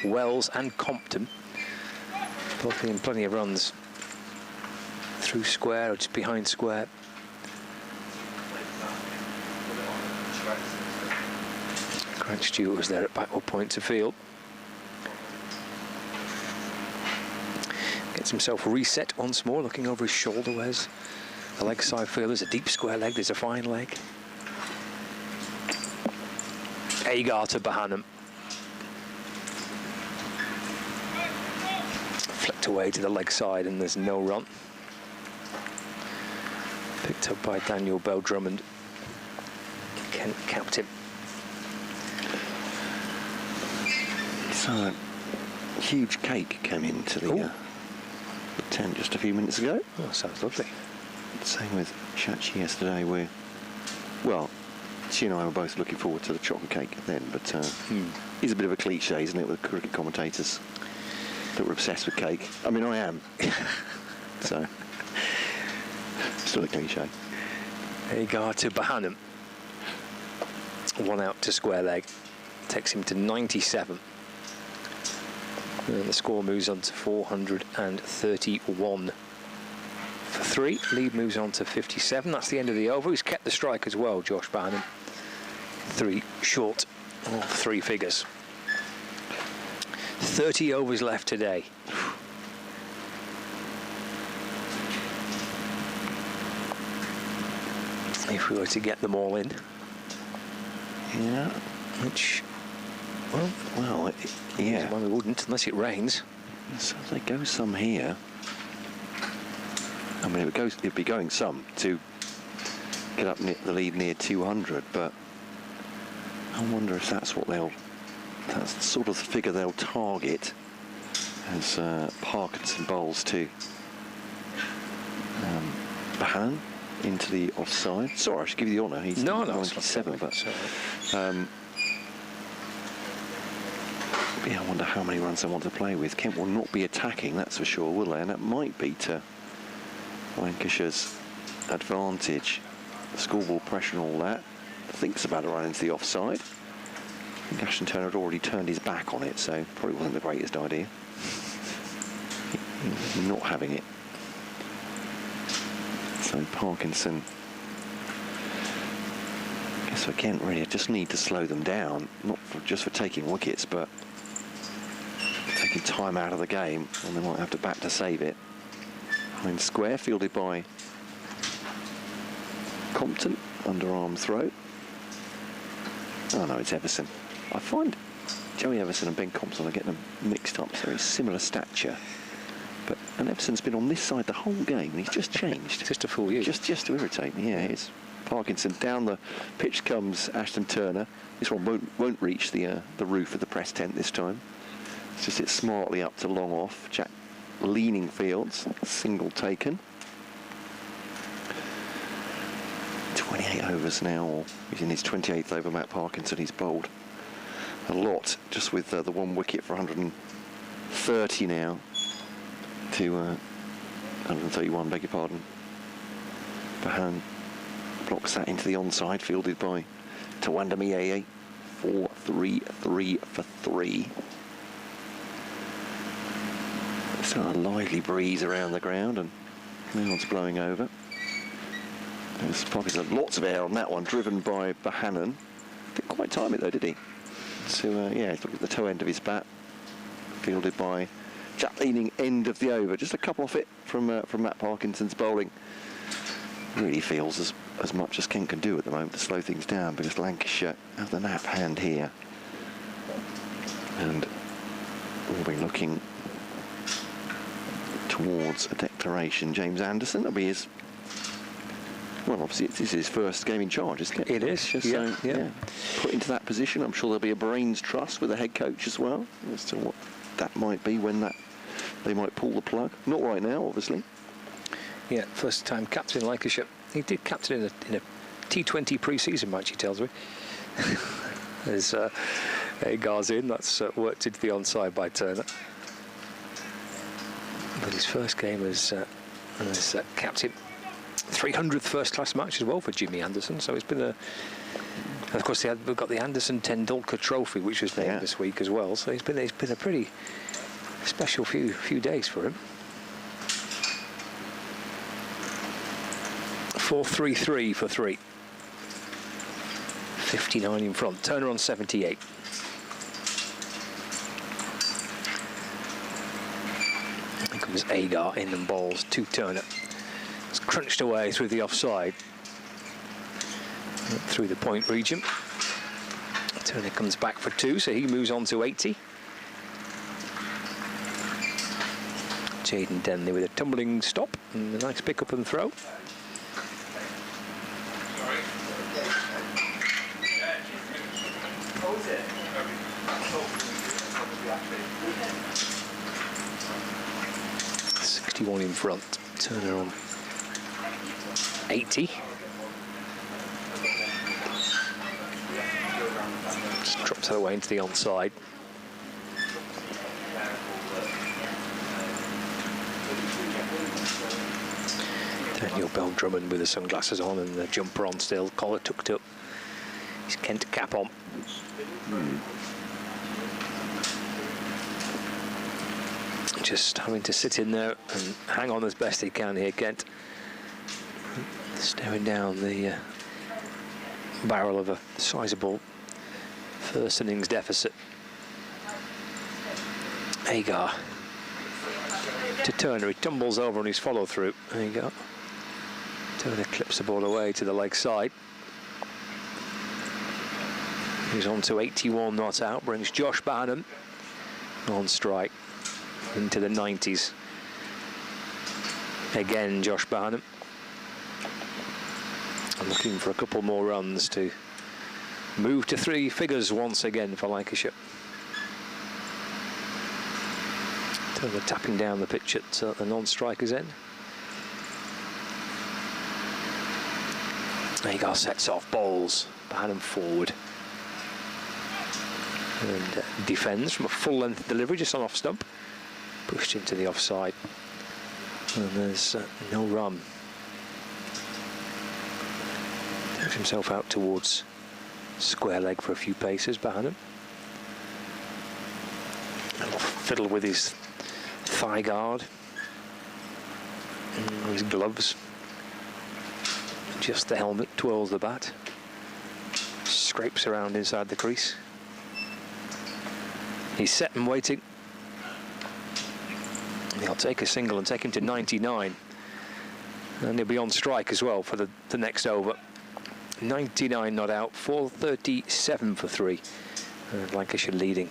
Wells and Compton both getting plenty of runs through square or just behind square. Grant Stewart was there at backward point to field. Gets himself reset once more, looking over his shoulder. Where's the leg side field? There's a deep square leg, there's a fine leg. Agar to Bohannon. Flicked away to the leg side, and there's no run. Picked up by Daniel Bell Drummond, Kent captain. So a huge cake came into the tent just a few minutes ago. Oh, sounds lovely. Same with Chachi yesterday. Well, she and I were both looking forward to the chocolate cake then, but it's a bit of a cliche, isn't it, with cricket commentators that were obsessed with cake. I mean, I am. So, still a cliche. Agar to Bohannon. 1 out to square leg. Takes him to 97. And the score moves on to 431 for 3. Lead moves on to 57. That's the end of the over. He's kept the strike as well, Josh Bohannon. 3 short of 3 figures. 30 overs left today. If we were to get them all in. Yeah. Which, well, yeah. Well, we wouldn't unless it rains. So they go some here. I mean, it'd be going some to get up the lead near 200, but I wonder if that's that's sort of the figure they'll target as Parkinson bowls to Bohannon into the offside. Sorry, I should give you the honour. He's 97, but yeah, I wonder how many runs they want to play with. Kent will not be attacking, that's for sure, will they? And that might be to Lancashire's advantage. The scoreboard pressure and all that. Thinks about a run into the offside. I think Ashton Turner had already turned his back on it, so probably wasn't the greatest idea. Not having it. So Parkinson. I guess for Kent, really, I just need to slow them down, not just for taking wickets, but taking time out of the game, and they might have to bat to save it. Behind square, fielded by Compton, underarm throw. Oh no, it's Everson. I find Joey Everson and Ben Compton are getting them mixed up. So he's similar stature, and Everson's been on this side the whole game, and he's just changed. Just to fool you. Just to irritate me. Yeah, it's Parkinson down the pitch comes Ashton Turner. This one won't reach the roof of the press tent this time. It's just hit smartly up to long off. Jack leaning fields, single taken. 28 overs now. He's in his 28th over. Matt Parkinson. He's bowled a lot, just with the one wicket for 130 now to 131, beg your pardon. Bahan blocks that into the onside, fielded by Tawanda Mieye. 4-3-3 for 3. Still a lively breeze around the ground, and clouds blowing over. There's probably lots of air on that one, driven by Bahanan. Didn't quite time it though, did he? So yeah, look at the toe end of his bat, fielded by Jack leaning end of the over. Just a couple off it from Matt Parkinson's bowling. Really feels as much as Kent can do at the moment to slow things down, because Lancashire have the nap hand here, and we'll be looking towards a declaration. James Anderson, that'll be his. Well, obviously it's his first game in charge, isn't it? It is, yeah. Put into that position. I'm sure there'll be a brains trust with the head coach as well as to what that might be when they might pull the plug. Not right now, obviously. Yeah, first time captain in Lancashire. He did captain in a T20 pre-season match, he tells me. There's Agar's in, that's worked into the onside by Turner. But his first game as captain. 300th first-class match as well for Jimmy Anderson, so it's been a... And of course, we've got the Anderson Tendulkar Trophy, which was named this week as well, so it's been a pretty special few days for him. 4-3-3 for 3. 59 in front. Turner on 78. Here comes Agar in and bowls to Turner. It's crunched away through the offside. Through the point region. Turner comes back for 2, so he moves on to 80. Jaden Denley with a tumbling stop and a nice pick up and throw. .61 in front. Turner on 80. Just drops that away into the onside. Daniel Bell Drummond with the sunglasses on and the jumper on still, collar tucked up. His Kent cap on. Just having to sit in there and hang on as best he can here, Kent. Staring down the barrel of a sizable first innings deficit. Agar to Turner, he tumbles over on his follow through. There you go. Turner clips the ball away to the leg side. He's on to 81 not out, brings Josh Barnum on strike into the 90s. Again, Josh Barnum. I'm looking for a couple more runs to move to 3 figures once again for Lancashire. Turner tapping down the pitch at the non-striker's end. Agar sets off, bowls, Barnum forward. And defends from a full length delivery just on off stump. Pushed into the offside. And there's no run. Takes himself out towards square leg for a few paces, Barnum. A little fiddle with his thigh guard. And his gloves. Just the helmet, twirls the bat. Scrapes around inside the crease. He's set and waiting. He'll take a single and take him to 99. And he'll be on strike as well for the next over. 99 not out, 437 for 3. And Lancashire leading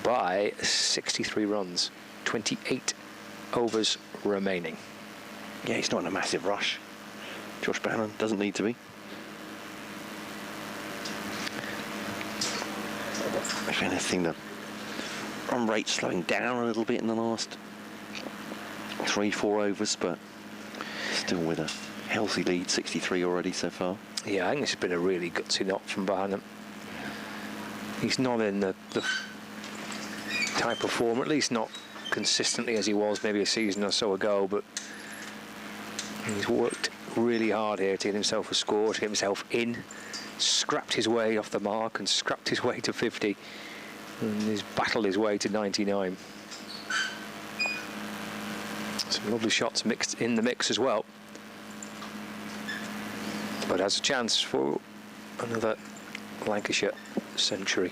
by 63 runs, 28 overs remaining. Yeah, he's not in a massive rush. Josh Bannon doesn't need to be. If anything, the run rate slowing down a little bit in the last 3-4 overs, but still with a healthy lead, 63 already so far. Yeah, I think it's been a really gutsy knock from Barnum. He's not in the type of form, at least not consistently as he was maybe a season or so ago, but he's worked really hard here to get himself a score, to get himself in, scrapped his way off the mark and scrapped his way to 50, and he's battled his way to 99. Some lovely shots mixed in the mix as well, but has a chance for another Lancashire century.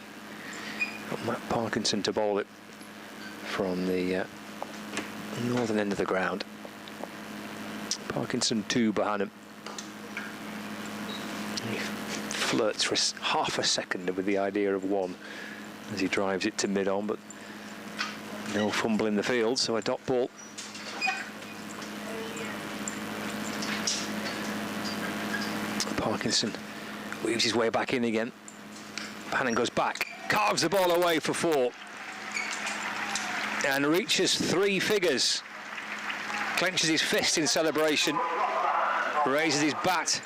Got Matt Parkinson to bowl it from the northern end of the ground. Parkinson to Bohannon. He flirts for half a second with the idea of one as he drives it to mid-on, but no fumble in the field, so a dot ball. Parkinson weaves his way back in again. Bohannon goes back, carves the ball away for 4, and reaches 3 figures. Clenches his fist in celebration, raises his bat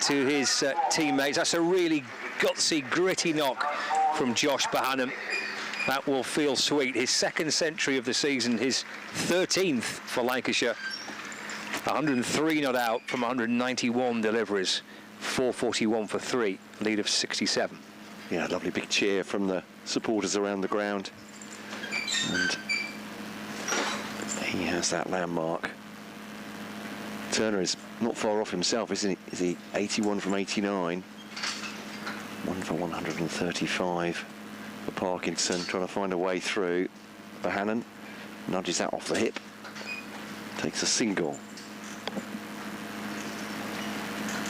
to his teammates. That's a really gutsy, gritty knock from Josh Bohannon. That will feel sweet. His 2nd century of the season, his 13th for Lancashire. 103 not out from 191 deliveries. 441 for 3, lead of 67. Yeah, lovely big cheer from the supporters around the ground. And he has that landmark. Turner is not far off himself, isn't he? Is he 81 from 89? 1 for 135 for Parkinson, trying to find a way through. Bohannon nudges that off the hip, takes a single.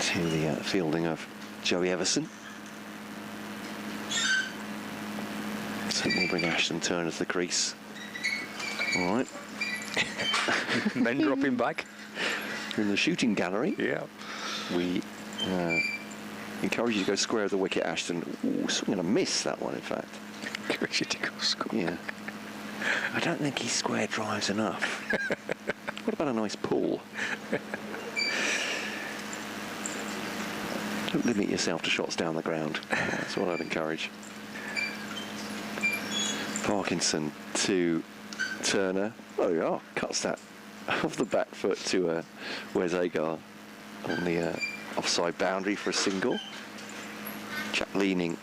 To the fielding of Joey Everson. So we'll bring Ashton Turner to the crease. All right. Men dropping back. In the shooting gallery. Yeah. We encourage you to go square of the wicket, Ashton. Ooh, swing and a miss, that one, in fact. Encourage you to go square. Yeah. I don't think he square drives enough. What about a nice pull? Don't limit yourself to shots down the ground. That's what I'd encourage. Parkinson to Turner. Oh, yeah, cuts that off the back foot to Wes Agar on the offside boundary for a single. Jack Leaning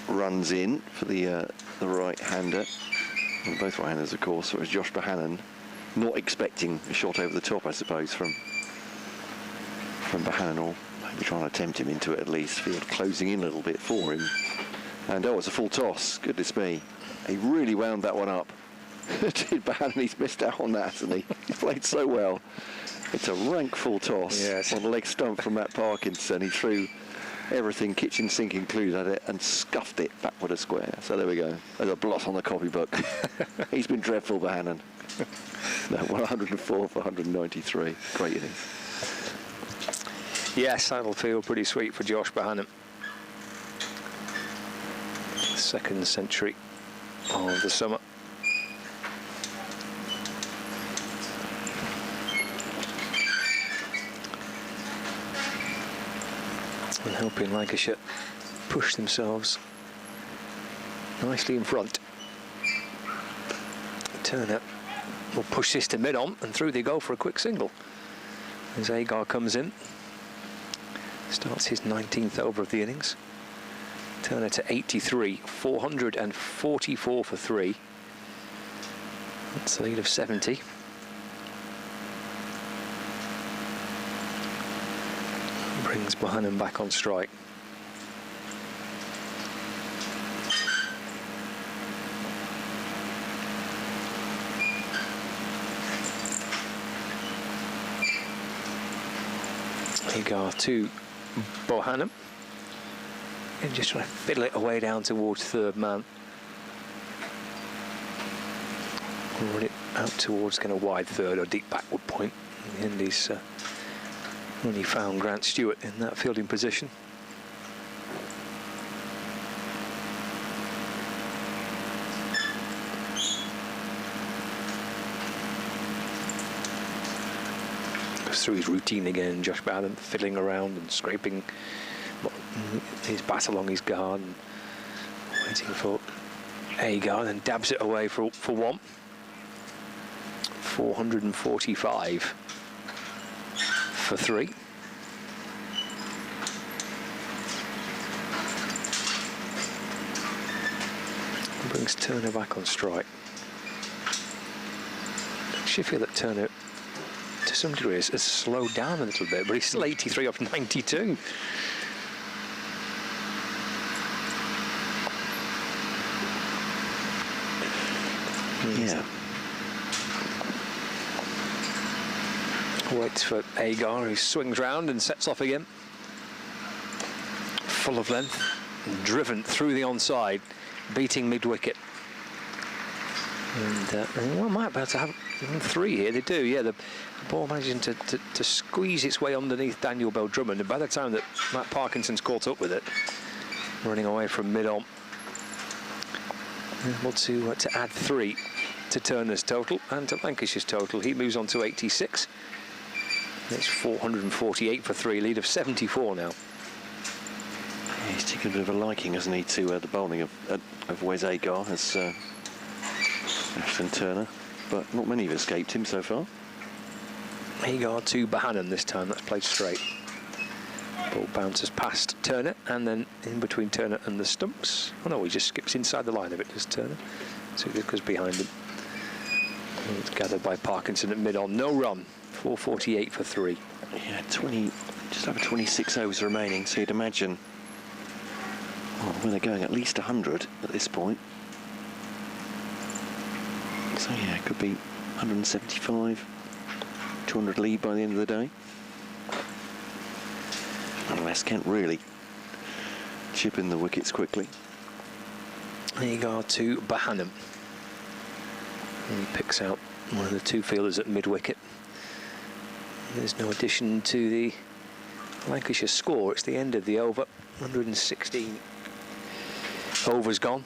runs in for the right-hander. And both right-handers, of course. So it was Josh Bohannon, not expecting a shot over the top, I suppose, from Bohannon, or maybe trying to tempt him into it at least. Field closing in a little bit for him. And oh, it's a full toss. Goodness me. He really wound that one up. Did Bohannon? He's missed out on that, hasn't he? He played so well. It's a rank full toss. Yes. On the leg stump from Matt Parkinson. He threw everything, kitchen sink included, at it and scuffed it backward a square. So there we go. There's a blot on the copybook. He's been dreadful, Bohannon. No, 104 for 193. Great innings. Yes, that'll feel pretty sweet for Josh Bohannon. 2nd century of the summer. And helping Lancashire push themselves nicely in front. Turner will push this to mid-on, and through they go for a quick single. As Agar comes in, starts his 19th over of the innings. Turner to 83, 444 for 3. That's a lead of 70. Brings Bohannon back on strike. Agar to Bohannon. And just trying to fiddle it away down towards 3rd man. Run it out towards kind of wide 3rd or deep backward point. In the end, he's only found Grant Stewart in that fielding position. Goes through his routine again, Josh Bohannon fiddling around and scraping his bat along his guard and Waiting for Agar, then dabs it away for one. 445 for three. Brings Turner back on strike. I actually feel that Turner, to some degree, has slowed down a little bit, but he's still 83 off 92. Yeah. Waits for Agar, who swings round and sets off again. Full of length, driven through the onside, beating mid-wicket. And well, might be able to have three here. They do, yeah. The ball managing to squeeze its way underneath Daniel Bell-Drummond, and by the time that Matt Parkinson's caught up with it, running away from mid-on, able to add three to Turner's total and to Lancashire's total. He moves on to 86. It's 448 for three, lead of 74 now. Yeah, he's taken a bit of a liking, hasn't he, to the bowling of Wes Agar as Ashton Turner, but not many have escaped him so far. Agar to Bohannon this time, that's played straight. Ball bounces past Turner and then in between Turner and the stumps. Oh no, he just skips inside the line of it, does Turner. So it goes behind him. And it's gathered by Parkinson at mid-on. No run. 448 for three. Yeah, just over 26 overs remaining, so you'd imagine when they're going at least 100 at this point. So yeah, it could be 175, 200 lead by the end of the day. Unless Kent really chip in the wickets quickly. Agar to Bohannon. And picks out one of the two fielders at mid-wicket. There's no addition to the Lancashire score. It's the end of the over. 116 overs gone.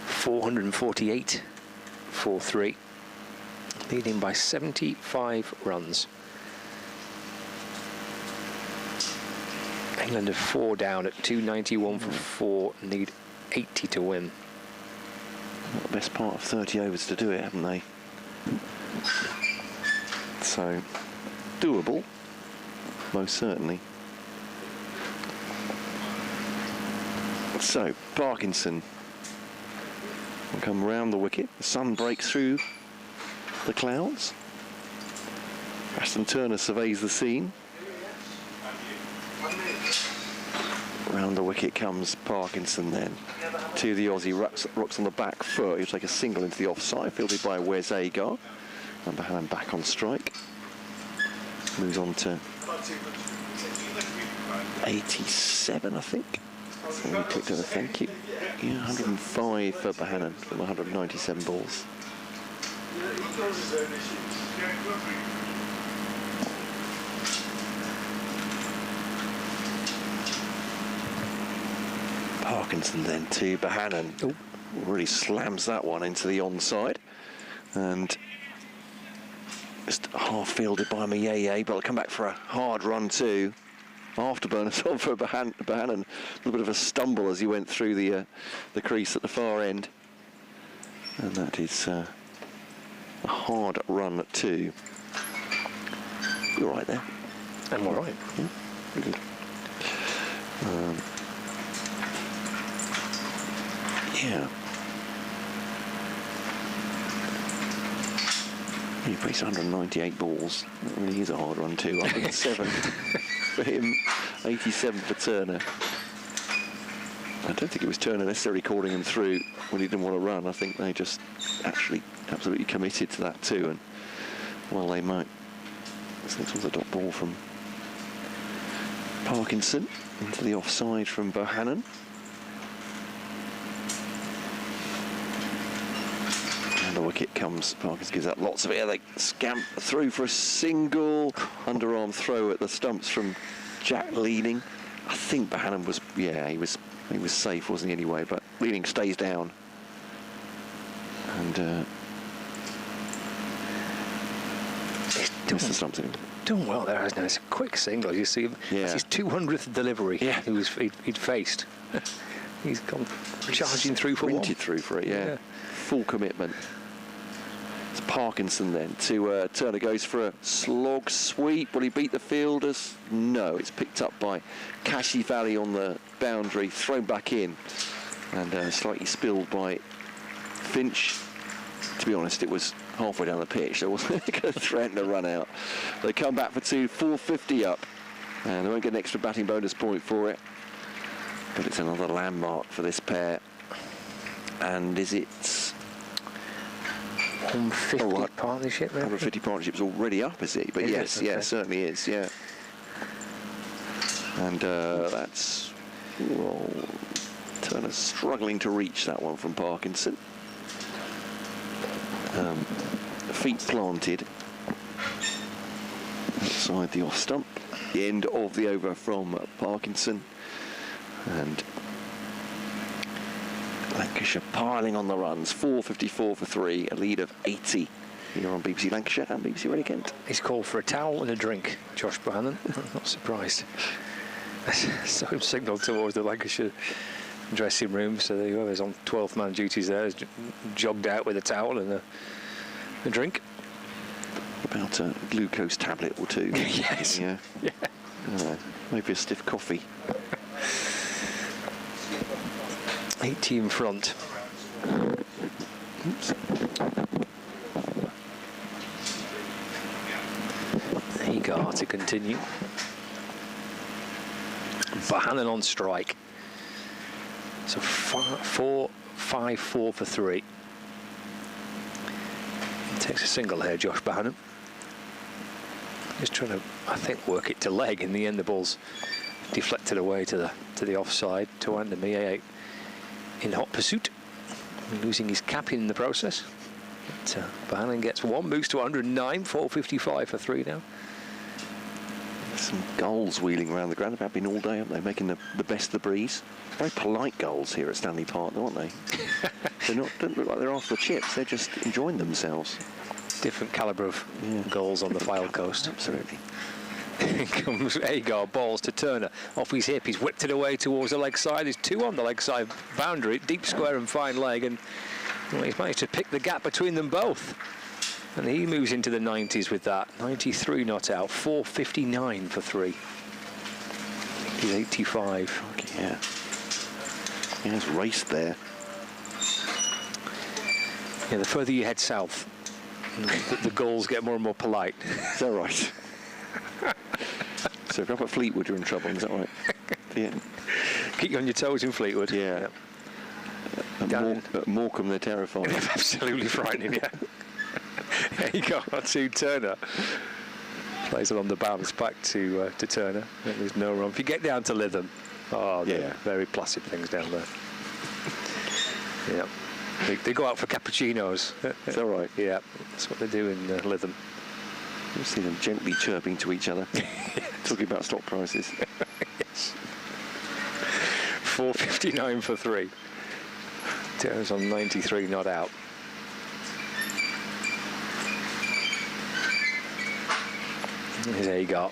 448 for three. Leading by 75 runs. England have 4 down at 291 for 4. Need 80 to win. Got the best part of 30 overs to do it, haven't they? So, doable, most certainly. So, Parkinson will come round the wicket. The sun breaks through the clouds. Ashton Turner surveys the scene. Round the wicket comes Parkinson then. To the Aussie, rocks on the back foot. He'll take a single into the offside, fielded by Wes Agar. And Bohannon back on strike. Moves on to 87, I think. So we clicked on a thank you. Yeah, 105 for Bohannon from 197 balls. Parkinson then to Bohannon. Oh, really slams that one into the onside. And just half fielded by Mayeye, but I'll come back for a hard run too. Afterburners on for Bohannon. A little bit of a stumble as he went through the crease at the far end. And that is a hard run at 2. You're right there. I'm all right. Yeah, pretty good. Yeah. He faced 198 balls. That really is a hard run too. 107 for him, 87 for Turner. I don't think it was Turner necessarily calling him through when he didn't want to run. I think they just actually absolutely committed to that too. And well, they might. This was a dot ball from Parkinson into the offside from Bohannon. The wicket comes, Parkinson gives out lots of it. They scamp through for a single underarm throw at the stumps from Jack Leading. I think Bohannon was, yeah, he was safe, wasn't he, anyway, but Leading stays down. And missed the stumps in. Doing well there, hasn't he? It's a quick single, you see him. Yeah. That's his 200th delivery he'd faced. He's gone charging through for one. Sprinted through for it, yeah. Full commitment. It's Parkinson then to Turner goes for a slog sweep. Will he beat the fielders? No, it's picked up by Cashy Valley on the boundary, thrown back in, and slightly spilled by Finch. To be honest, it was halfway down the pitch. There wasn't going to threaten to run out. They come back for two, 450 up, and they won't get an extra batting bonus point for it. But it's another landmark for this pair. And is it 150 partnership? 150 partnership's already up, is it? But Is yes, it? Okay. yeah, certainly is, yeah. And that's Turner struggling to reach that one from Parkinson. Feet planted outside the off stump. The end of the over from Parkinson. And Lancashire piling on the runs, 454 for 3, a lead of 80 here on BBC Lancashire and BBC Radio Kent. He's called for a towel and a drink, Josh Bohannon. I'm not surprised. So him signalled towards the Lancashire dressing room, so whoever's on 12th man duties there has jogged out with a towel and a drink. About a glucose tablet or two. Yes. Yeah. Maybe a stiff coffee. 80 in front. Oops. Hagar to continue. Bohannon on strike. So 4-5-4 for 3. Takes a single here, Josh Bohannon. Just trying to, I think, work it to leg. In the end, the ball's deflected away to the offside. Tawanda Mie in hot pursuit, losing his cap in the process. But Bohannon gets one boost to 109, 455 for 3 now. Some gulls wheeling around the ground. They've been all day, haven't they? Making the best of the breeze. Very polite gulls here at Stanley Park, though, aren't they? Don't look like they're after chips. They're just enjoying themselves. Different calibre of gulls on the Fylde coast. Absolutely. Here comes Hagar, balls to Turner. Off his hip, he's whipped it away towards the leg side. There's 2 on the leg side boundary, deep square and fine leg, and he's managed to pick the gap between them both. And he moves into the 90s with that. 93 not out, 459 for 3. He's 85. Okay, yeah. He has raced there. Yeah, the further you head south, the gulls get more and more polite. Is that right? So if you're up at Fleetwood, you're in trouble, is that right? Yeah. Keep you on your toes in Fleetwood. Yeah. At Morecambe, they're terrifying. Absolutely frightening, yeah. There you go, to Turner. Plays it on the bounce back to Turner. There's no run. If you get down to Lytham, they're very placid things down there. Yeah. They go out for cappuccinos. Is that right? Yeah, that's what they do in Lytham. You see them gently chirping to each other, talking about stock prices. Yes. 459 for 3. Turner's on 93, not out. Here's Hagar.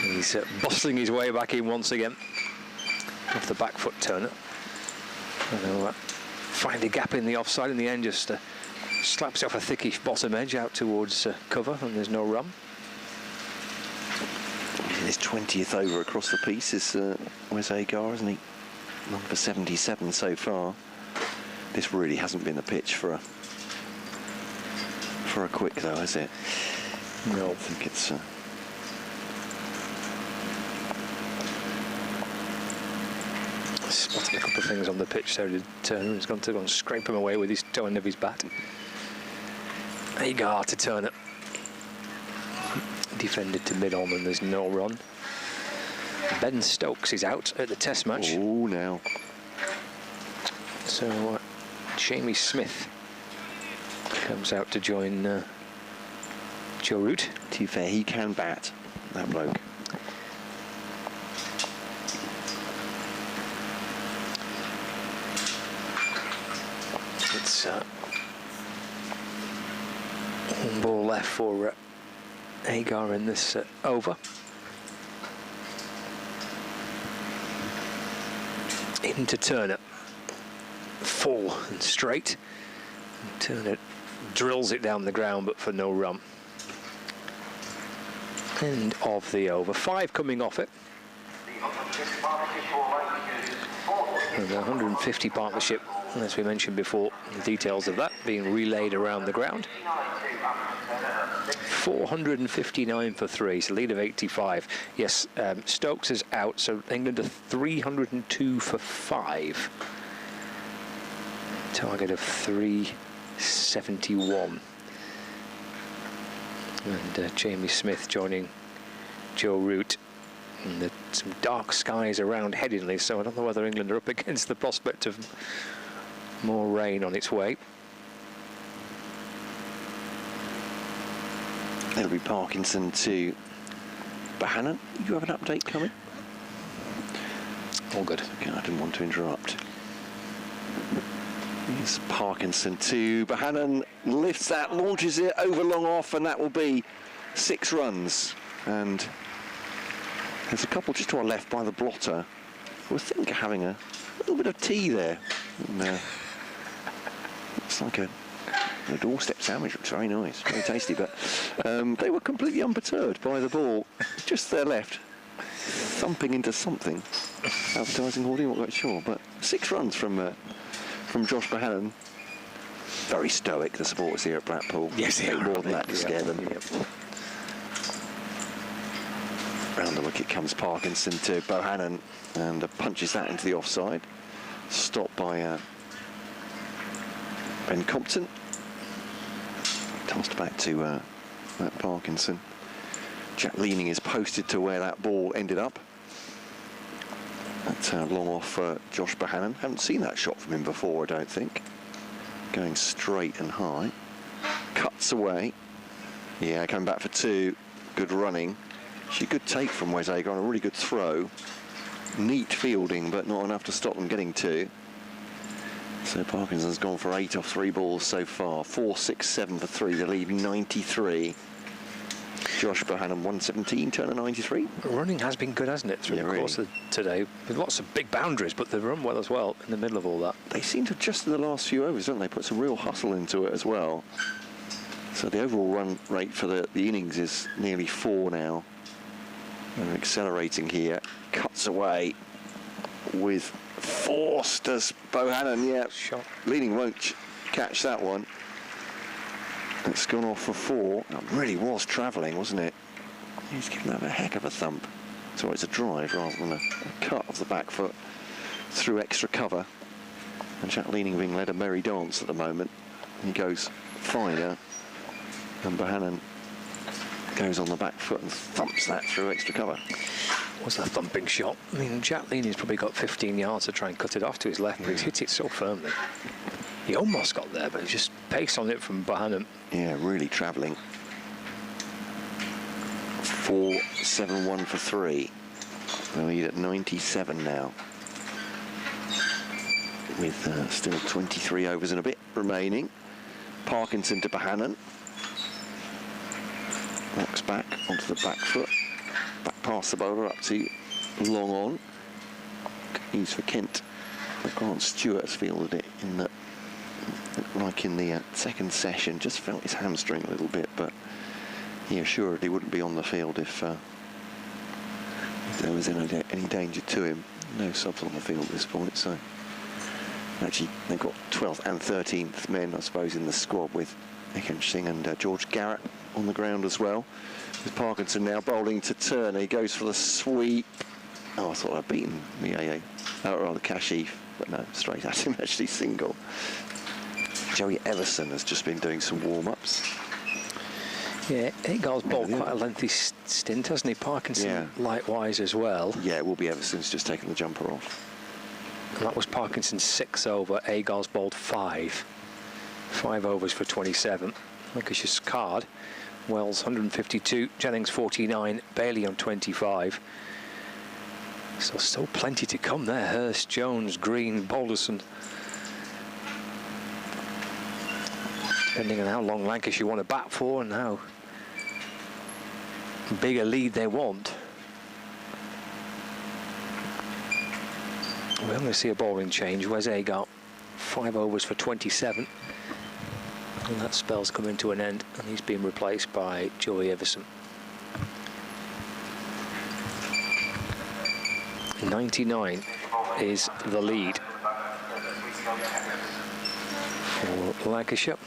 He's bustling his way back in once again. Off the back foot, Turner. And they'll find a gap in the offside. In the end, just slaps it off a thickish bottom edge out towards cover, and there's no run. His 20th over across the piece is Wes Hagar, isn't he? Number 77 so far. This really hasn't been the pitch for a quick, though, has it? No. I think it's... Spotted a couple of things on the pitch, so did Turner. He's gone to go and scrape him away with his toe end of his bat. Hagar to Turner. Defended to mid-on, and there's no run. Ben Stokes is out at the Test match. Oh, now. So Jamie Smith comes out to join Joe Root. To be fair, he can bat, that bloke. It's one ball left for Hagar in this over. into Turner. Full and straight. Turner drills it down the ground, but for no run. End of the over. 5 coming off it. And the 150 partnership, as we mentioned before, the details of that being relayed around the ground. 459 for 3, so lead of 85. Yes, Stokes is out, so England are 302 for 5. Target of 371. And Jamie Smith joining Joe Root. And some dark skies around Headingley, so I don't know whether England are up against the prospect of more rain on its way. It'll be Parkinson to Bohannon. Do you have an update coming? All good. Okay, I didn't want to interrupt. It's Parkinson to Bohannon, lifts that, launches it over long off, and that will be 6 runs. And there's a couple just to our left by the blotter who I think are having a little bit of tea there. And, it's like a doorstep sandwich. Looks very nice, very tasty, but they were completely unperturbed by the ball just to their left, thumping into something. Advertising hoarding, I'm not quite sure, but 6 runs from Josh Bohannon. Very stoic, the supporters here at Blackpool. Yes, they are. More than that to scare them. Yep. Round the wicket comes Parkinson to Bohannon and punches that into the offside. Stopped by Ben Compton. Tossed back to Matt Parkinson. Jack Leaning is posted to where that ball ended up. That's long off for Josh Bohannon. Haven't seen that shot from him before, I don't think. Going straight and high. Cuts away. Yeah, coming back for 2. Good running. Actually, good take from Wes Agar on a really good throw. Neat fielding, but not enough to stop them getting 2. So Parkinson's gone for 8 off 3 balls so far. 4, 6, 7 for 3. They're leaving 93. Josh Bohannon 117, Turner 93. Running has been good, hasn't it, through the course of today, with lots of big boundaries, but they've run well as well in the middle of all that. They seem to just in the last few overs, don't they? Put some real hustle into it as well. So the overall run rate for the innings is nearly 4 now. And accelerating here, cuts away with force, does Bohannon, yeah. Shot. Leaning won't catch that one. It's gone off for 4. That really was travelling, wasn't it? He's given that a heck of a thump. So it's a drive rather than a cut of the back foot through extra cover. And Jack Leaning being led a merry dance at the moment. He goes finer, and Bohannon goes on the back foot and thumps that through extra cover. Was a thumping shot. I mean, Jack Leaning's probably got 15 yards to try and cut it off to his left, but he's hit it so firmly. He almost got there, but he just pace on it from Bohannon. Yeah, really travelling. 4-7-1 for 3. The lead at 97 now. With still 23 overs and a bit remaining. Parkinson to Bohannon. Walks back onto the back foot. Back past the bowler up to long on. He's for Kent. Grant Stewart has fielded it in the, like in the second session. Just felt his hamstring a little bit, but he assuredly wouldn't be on the field if there was any danger to him. No subs on the field at this point, so actually they've got 12th and 13th men, I suppose, in the squad with Nikhil Singh and George Garrett on the ground as well. With Parkinson now bowling to Turner. He goes for the sweep. Oh, I thought I'd beaten Miaye, or rather Kashif, but no, straight at him, actually single. Joey Everson has just been doing some warm-ups. Yeah, Agar's bowled quite a lengthy stint, hasn't he? Parkinson likewise as well. Yeah, it will be Everson's just taken the jumper off. And that was Parkinson's 6th over. Agar's bowled 5. 5 overs for 27. Lancashire's card. Wells 152, Jennings 49, Bailey on 25. So still plenty to come there. Hurst, Jones, Green, Balderson. Depending on how long Lancashire want to bat for and how big a lead they want. We're going to see a bowling change. Wes got 5 overs for 27. And that spell's coming to an end, and he's been replaced by Joey Everson. 99 is the lead for Lancashire.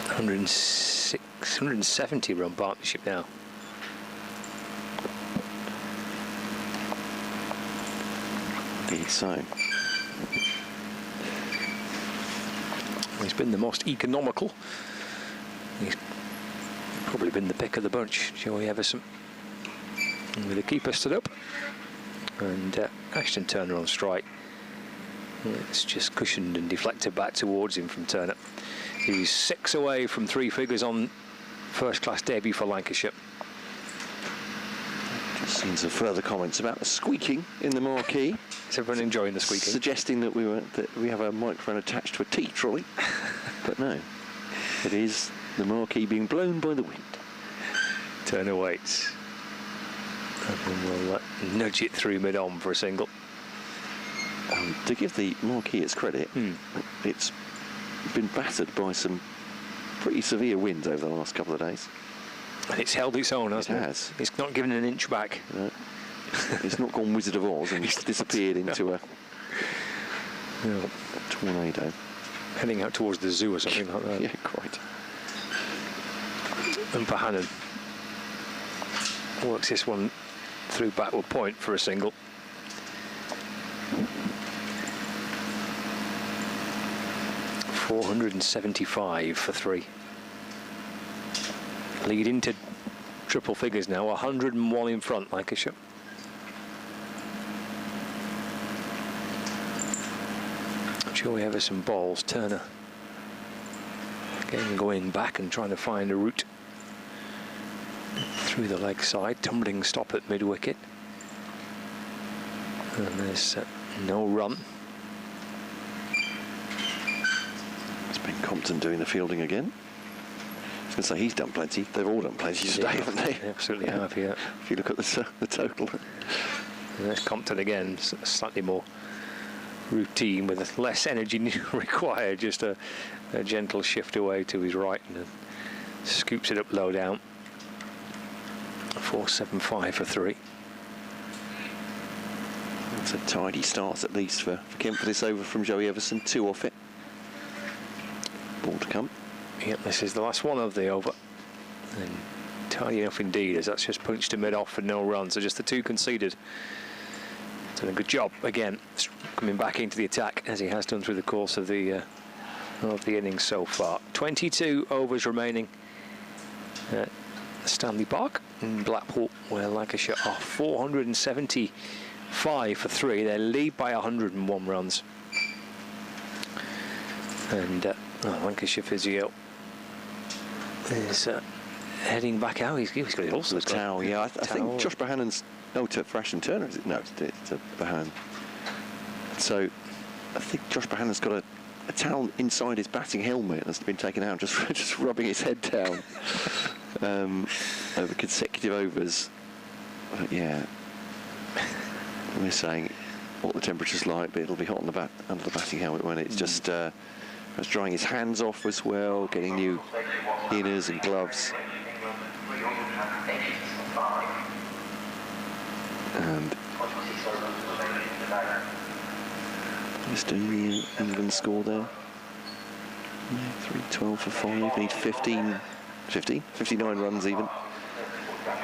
170 run partnership now. Indeed so. He's been the most economical. He's probably been the pick of the bunch, Joey Everson. And with the keeper stood up, and Ashton Turner on strike. It's just cushioned and deflected back towards him from Turner. He's 6 away from 3 figures on first-class debut for Lancashire. Just seen some further comments about the squeaking in the marquee. Is everyone enjoying the squeaking? Suggesting that we have a microphone attached to a tea trolley, but no, it is the marquee being blown by the wind. Turner waits, and then we'll nudge it through mid-on for a single. To give the marquee its credit, it's been battered by some pretty severe winds over the last couple of days. And it's held its own, hasn't it? It has. It's not given an inch back. No. It's not gone Wizard of Oz and it's disappeared into a tornado. Heading out towards the zoo or something like that. Yeah, quite. And Pahanen works this one through backward point for a single. .475 for 3. Lead into triple figures now, 101 in front, Lancashire. Joey Everson balls, Turner again going back and trying to find a route through the leg side, tumbling stop at mid-wicket. And there's no run. It's been Compton doing the fielding again. I was going to say he's done plenty. They've all done plenty today, haven't they? They absolutely have, yeah. If you look at the total. And there's Compton again, slightly more routine with less energy required, just a gentle shift away to his right and scoops it up low down. 475 for 3. That's a tidy start at least for Kemp for this over from Joey Everson. 2 off it. Ball to come. Yep, this is the last one of the over. And tidy enough indeed, as that's just punched to mid-off for no run. So just the 2 conceded. Done a good job again, coming back into the attack as he has done through the course of the innings so far. 22 overs remaining at Stanley Park in Blackpool, where Lancashire are 475 for 3. They lead by 101 runs. And Lancashire physio is heading back out. He's got it also. The towel, yeah. I think Josh Bohannon's. No, to Ashton Turner, is it? No, to Bohannon. So I think Josh Bohannon's got a towel inside his batting helmet that's been taken out, just rubbing his head down over consecutive overs. But yeah, we're saying what the temperature's like, but it'll be hot on the under the batting helmet when it's just drying his hands off as well, getting new inners and gloves. And just doing the England score there. Yeah, 312 for 5. Need 59 runs even.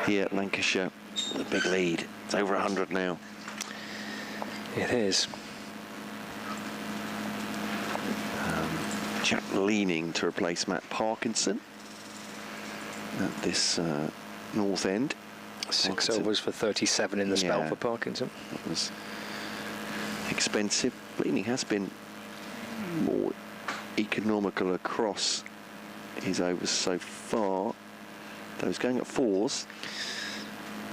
Here at Lancashire, the big lead. It's over 100 now. It is. Jack leaning to replace Matt Parkinson at this north end. 6 overs for 37 in the spell for Parkinson. That was expensive. Leaning has been more economical across his overs so far. Those going at 4s.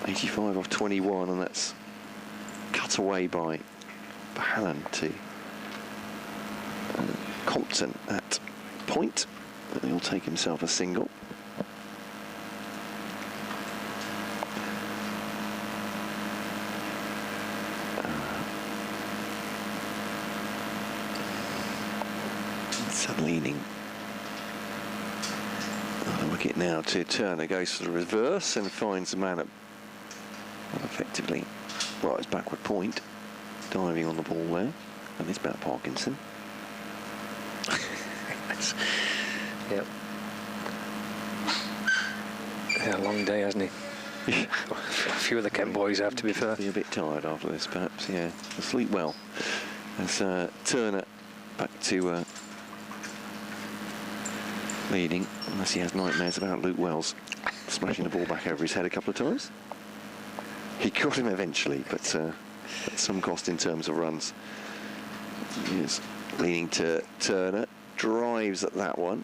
85 off 21, and that's cut away by Bohannon to Compton at point. But he'll take himself a single. It's leaning. The wicket now to Turner, goes for the reverse and finds the man at, well, effectively, right as backward point, diving on the ball there. And it's about Parkinson. Yep. Yeah, long day, hasn't he? A few of the Kent boys have, to be fair. Be a bit tired after this, perhaps. Yeah, sleep well. As Turner back to leading, unless he has nightmares about Luke Wells smashing the ball back over his head a couple of times. He got him eventually, but at some cost in terms of runs. He is leaning to Turner, drives at that one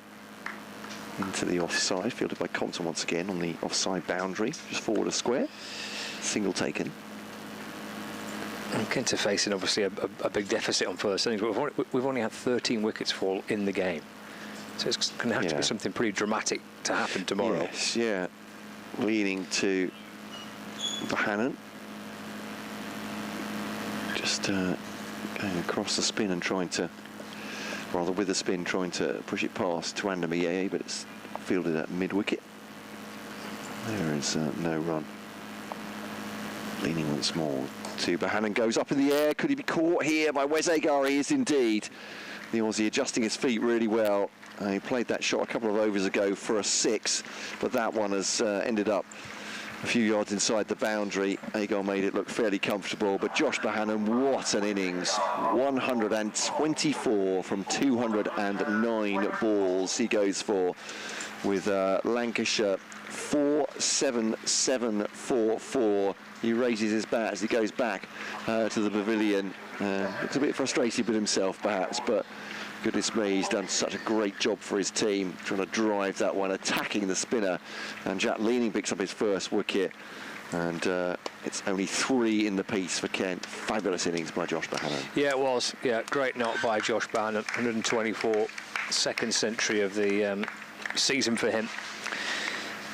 into the offside, fielded by Compton once again on the offside boundary, just forward a square, single taken. And Kent are facing obviously a big deficit on first innings, but we've only had 13 wickets fall in the game, so it's going to have to be something pretty dramatic to happen tomorrow. Yes, yeah. Leaning to Bohannon, just going across the spin and trying to, rather with the spin, trying to push it past to Andamiye, but it's fielded at mid-wicket. There is no run. Leaning once more to Bohannon, goes up in the air. Could he be caught here by Wes Agar? He is indeed. The Aussie adjusting his feet really well. He played that shot a couple of overs ago for a 6, but that one has ended up a few yards inside the boundary. Agar made it look fairly comfortable, but Josh Bohannon, what an innings. 124 from 209 balls he goes for, with Lancashire 4-7-7-4-4. He raises his bat as he goes back to the pavilion. Looks a bit frustrated with himself perhaps, but goodness me, he's done such a great job for his team, trying to drive that one, attacking the spinner. And Jack Leaning picks up his first wicket, and it's only 3 in the piece for Kent. Fabulous innings by Josh Bohannon. Yeah, it was. Yeah, great knock by Josh Bohannon. 124, second century of the season for him.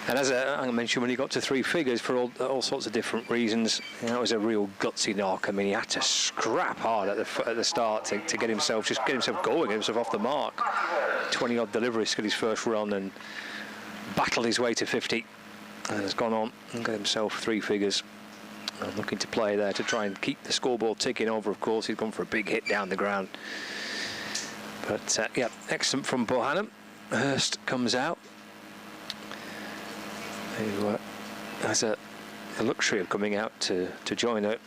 And as I mentioned, when he got to 3 figures for all sorts of different reasons, you know, it was a real gutsy knock. I mean, he had to scrap hard at the start to get himself going, get himself off the mark. 20-odd deliveries to get his first run and battled his way to 50. And has gone on and got himself 3 figures. And looking to play there to try and keep the scoreboard ticking over, of course. He's gone for a big hit down the ground. But, yeah, excellent from Bohannon. Hurst comes out, who has the luxury of coming out to join a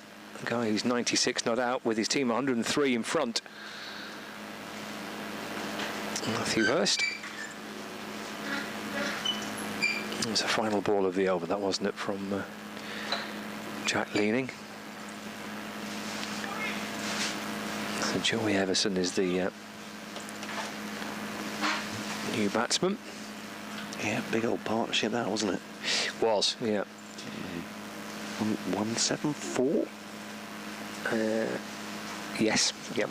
guy who's 96 not out, with his team 103 in front. Matthew Hurst. It was the final ball of the over, that wasn't it, from Jack Leaning. So Joey Everson is the new batsman. Yeah, big old partnership that, wasn't it? Was, yeah. 174? Yes, yep.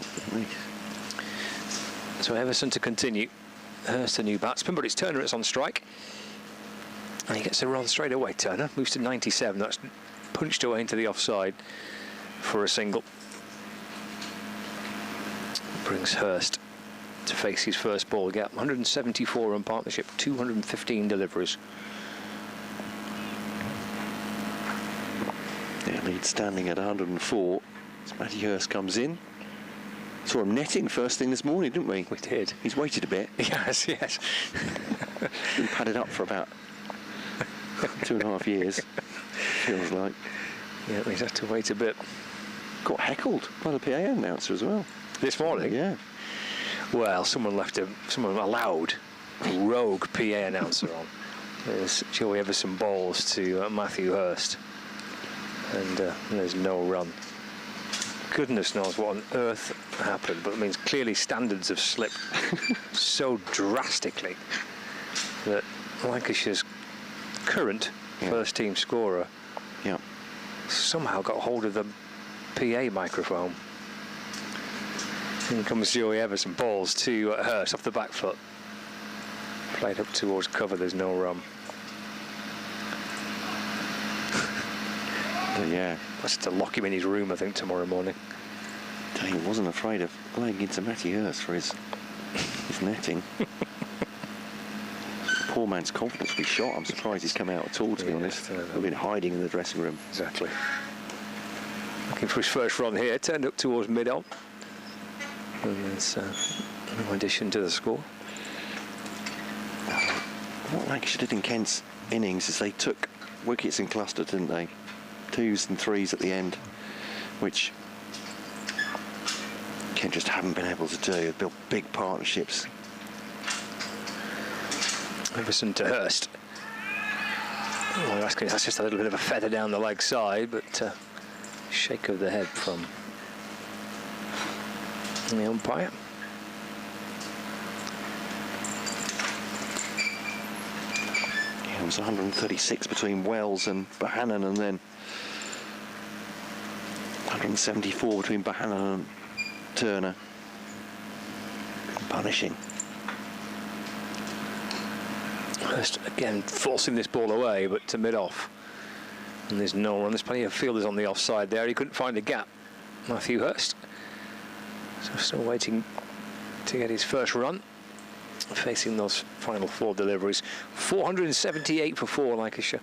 So Everson to continue. Hurst the new batsman, but it's Turner that's on strike. And he gets a run straight away. Turner moves to 97. That's punched away into the offside for a single. Brings Hurst to face his first ball gap. 174 run partnership, 215 deliveries. Yeah, lead standing at 104. As Matty Hurst comes in. Saw him netting first thing this morning, didn't we? We did. He's waited a bit. Yes. Been padded up for about 2.5 years, feels like. Yeah, he's had to wait a bit. Got heckled by the PA announcer as well. This morning? Yeah. Well, someone allowed a rogue PA announcer on. There's Joey Everson balls to Matthew Hurst. And there's no run. Goodness knows what on earth happened, but it means clearly standards have slipped so drastically that Lancashire's current first team scorer somehow got hold of the PA microphone. In comes Joey Everson, balls to Hurst off the back foot. Played up towards cover, there's no run. Yeah. That's to lock him in his room, I think, tomorrow morning. He wasn't afraid of playing into Matty Hurst for his his netting. Poor man's confidence will be shot. I'm surprised he's come out at all, to be honest. We've been hiding in the dressing room. Exactly. Looking for his first run here, turned up towards mid-on. And there's no addition to the score. What Lancashire did in Kent's innings is they took wickets in cluster, didn't they? 2s and 3s at the end, which Kent just haven't been able to do. Built big partnerships. Everson to Hurst. Oh, that's just a little bit of a feather down the leg side, but shake of the head from the umpire. Yeah, it was 136 between Wells and Bohannon, and then 174 between Bohannon and Turner. Punishing. Hurst again forcing this ball away, but to mid-off. And there's no run. There's plenty of fielders on the offside there. He couldn't find a gap, Matthew Hurst. So still waiting to get his first run, facing those final 4 deliveries. 478 for 4, Lancashire,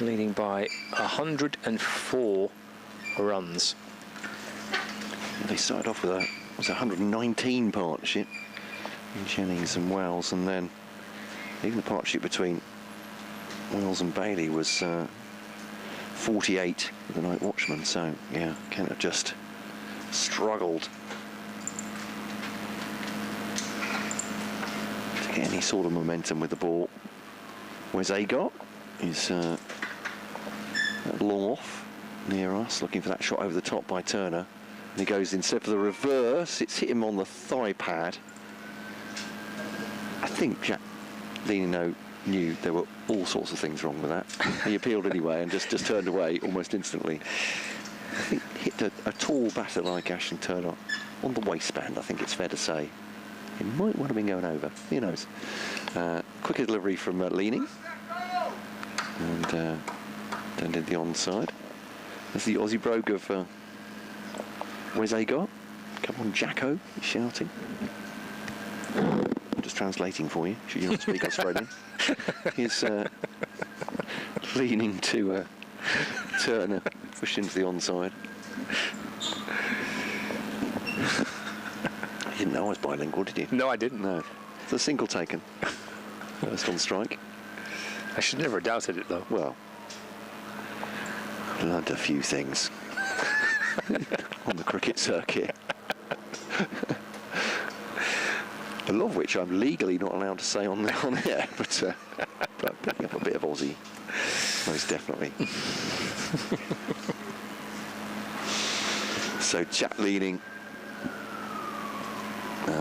leading by 104 runs. They started off with a 119 partnership in Jennings and Wells, and then even the partnership between Wells and Bailey was 48 with the Night Watchman. So yeah, Kent have just struggled to get any sort of momentum with the ball. Where's Agot? He's long off near us, looking for that shot over the top by Turner. And he goes instead for the reverse. It's hit him on the thigh pad. I think Jack Leno knew there were all sorts of things wrong with that. He appealed anyway and just turned away almost instantly. He hit a tall batter like Ashton Turner on the waistband, I think it's fair to say. He might well have been going over, who knows. Quicker delivery from Leaning. And then did the onside. There's the Aussie brogue of where's Agot? Come on, Jacko, he's shouting. I'm just translating for you, should you not speak Australian. He's leaning to Turner, pushed into the onside. You didn't know I was bilingual, did you? No, I didn't. No. It's a single taken. First on strike. I should never have doubted it, though. Well, I learned a few things on the cricket circuit. A lot of which I'm legally not allowed to say on air, but picking up a bit of Aussie, most definitely. So Jack Leaning,